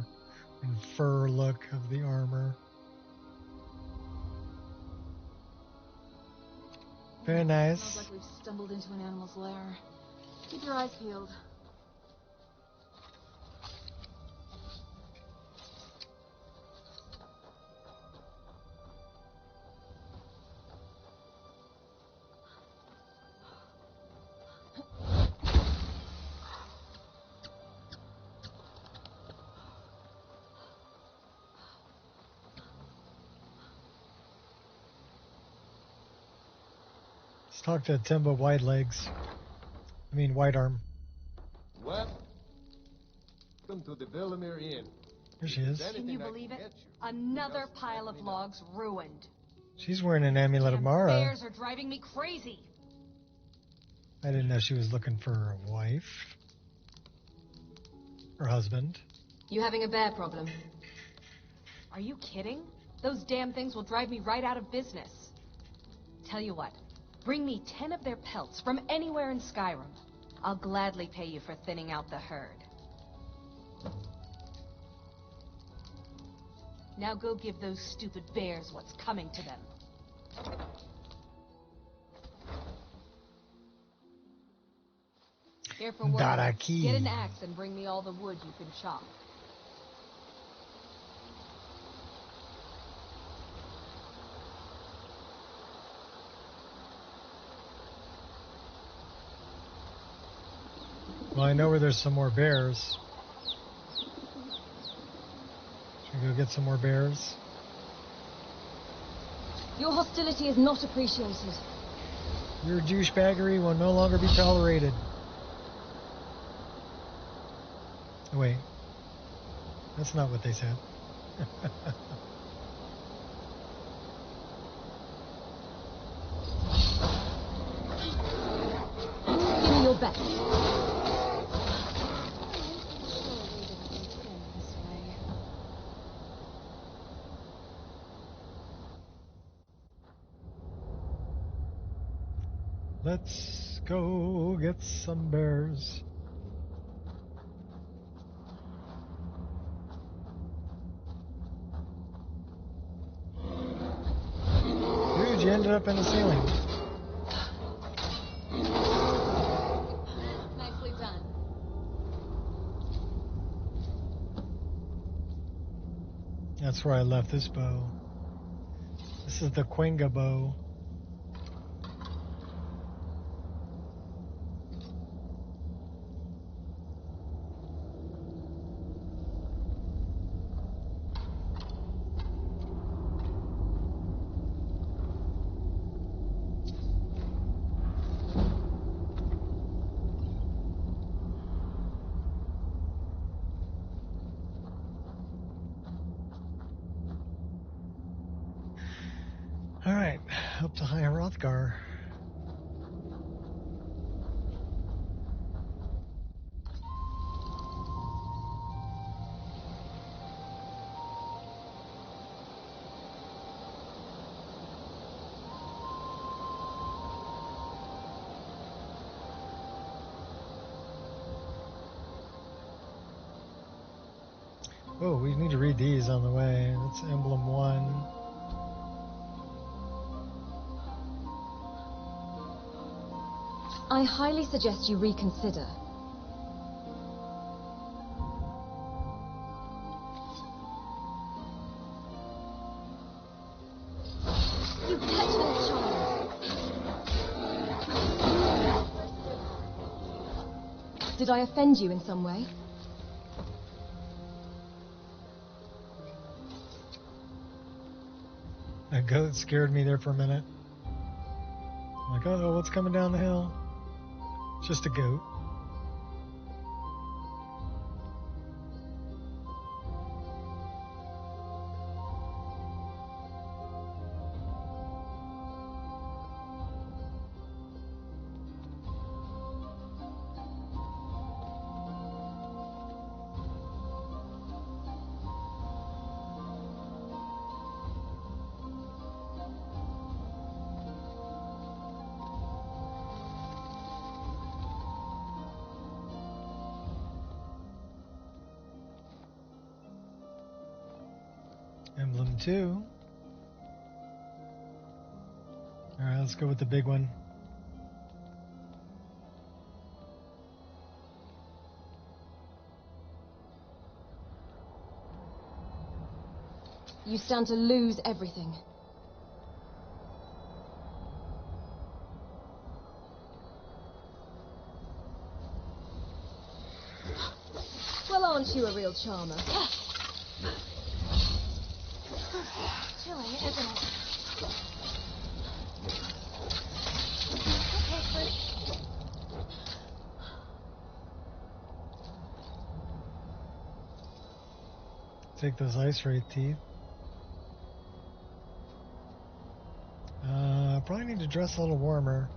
[SPEAKER 1] and fur look of the armor. Very nice.
[SPEAKER 19] Smells like we've stumbled into an animal's lair. Keep your eyes peeled.
[SPEAKER 1] Let's talk to Timba Whitelegs. I mean White Arm.
[SPEAKER 5] Well, welcome to the Villamere Inn.
[SPEAKER 1] Here she is.
[SPEAKER 9] Can you believe it? Another pile of logs ruined.
[SPEAKER 1] She's wearing an amulet of Mara.
[SPEAKER 9] Bears are driving me crazy.
[SPEAKER 1] I didn't know she was looking for a wife. Her husband.
[SPEAKER 9] You having a bear problem? Are you kidding? Those damn things will drive me right out of business. Tell you what, bring me 10 of their pelts from anywhere in Skyrim. I'll gladly pay you for thinning out the herd. Now go give those stupid bears what's coming to them. Here for work.
[SPEAKER 1] Daraki.
[SPEAKER 9] Get an axe and bring me all the wood you can chop.
[SPEAKER 1] Well, I know where there's some more bears. Should we go get some more bears?
[SPEAKER 17] Your hostility is not appreciated.
[SPEAKER 1] Your douchebaggery will no longer be tolerated. Wait. That's not what they said.
[SPEAKER 17] Give me your best.
[SPEAKER 1] Let's go get some bears. Dude, you ended up in the ceiling.
[SPEAKER 19] Nicely done.
[SPEAKER 1] That's where I left this bow. This is the Quenga bow. All right, up to High Hrothgar. Oh, we need to read these on the way. That's Emblem 1.
[SPEAKER 17] I highly suggest you reconsider.
[SPEAKER 10] You petulant child.
[SPEAKER 17] Did I offend you in some way?
[SPEAKER 1] A goat scared me there for a minute. I'm like, oh, what's coming down the hill? It's just a goat. Emblem 2. All right, let's go with the big one.
[SPEAKER 17] You stand to lose everything. Well, aren't you a real charmer?
[SPEAKER 10] Chilling, isn't it?
[SPEAKER 1] Take those ice wraith teeth. Probably need to dress a little warmer.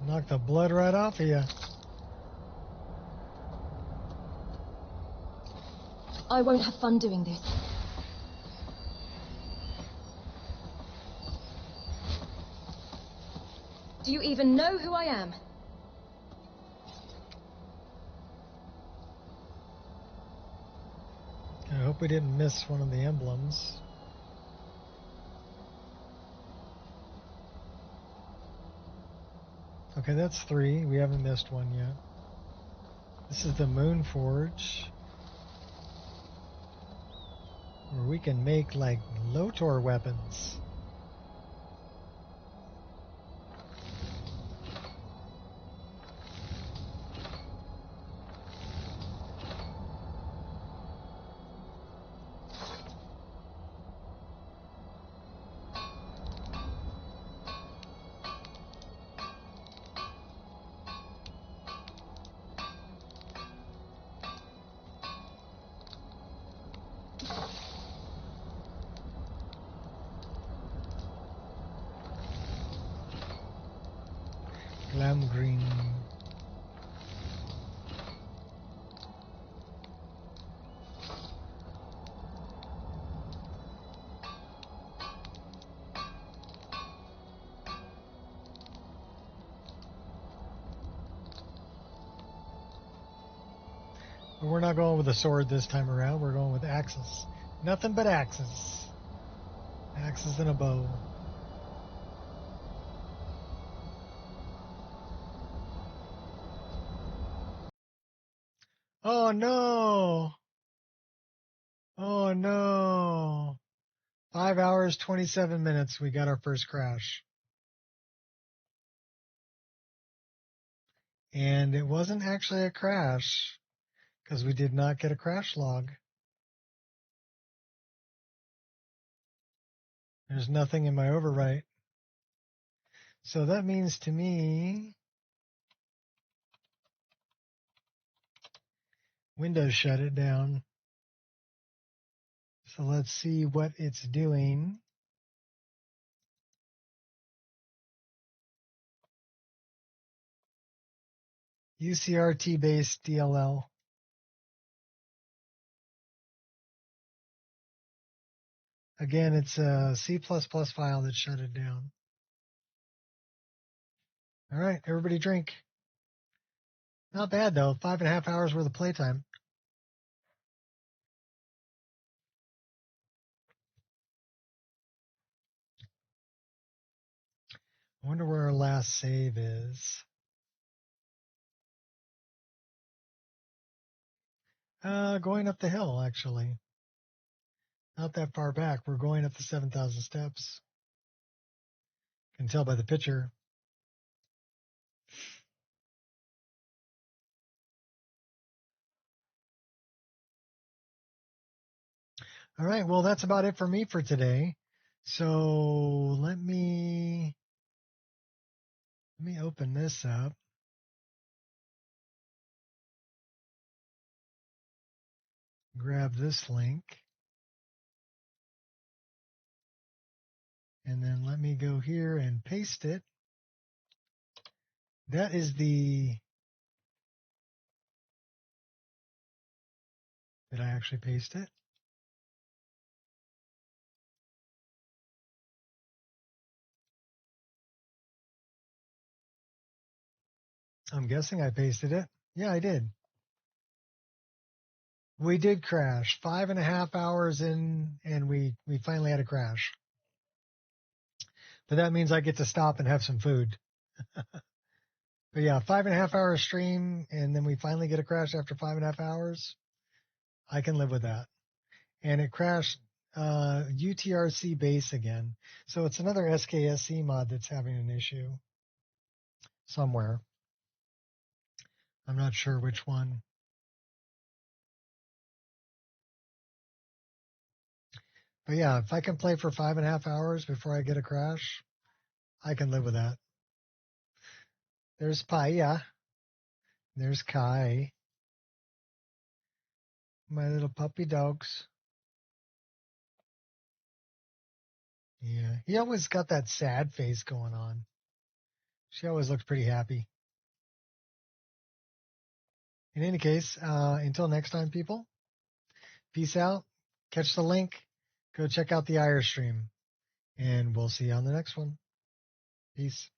[SPEAKER 1] Knock the blood right off of you.
[SPEAKER 17] I won't have fun doing this. Do you even know who I am?
[SPEAKER 1] I hope we didn't miss one of the emblems. Okay, that's 3. We haven't missed one yet. This is the Moon Forge, where we can make like Lotor weapons. Glam green. But we're not going with a sword this time around. We're going with axes. Nothing but axes. Axes and a bow. Oh no. Oh no. 5 hours, 27 minutes. We got our first crash. And it wasn't actually a crash because we did not get a crash log. There's nothing in my overwrite. So that means to me, Windows shut it down. So let's see what it's doing. UCRT based DLL. Again, it's a C++ file that shut it down. All right, everybody drink. Not bad though, 5.5 hours worth of playtime. I wonder where our last save is. Going up the hill, actually. Not that far back. We're going up the 7,000 steps. Can tell by the picture. All right, well, that's about it for me for today. So let me open this up. Grab this link. And then let me go here and paste it. That is the... Did I actually paste it? I'm guessing I pasted it. Yeah, I did. We did crash. 5.5 hours in, and we finally had a crash. But that means I get to stop and have some food. But yeah, 5.5 hour stream, and then we finally get a crash after 5.5 hours. I can live with that. And it crashed UTRC base again. So it's another SKSC mod that's having an issue somewhere. I'm not sure which one. But yeah, if I can play for 5.5 hours before I get a crash, I can live with that. There's Paya. There's Kai. My little puppy dogs. Yeah, he always got that sad face going on. She always looks pretty happy. In any case, until next time, people, peace out. Catch the link. Go check out the IR stream. And we'll see you on the next one. Peace.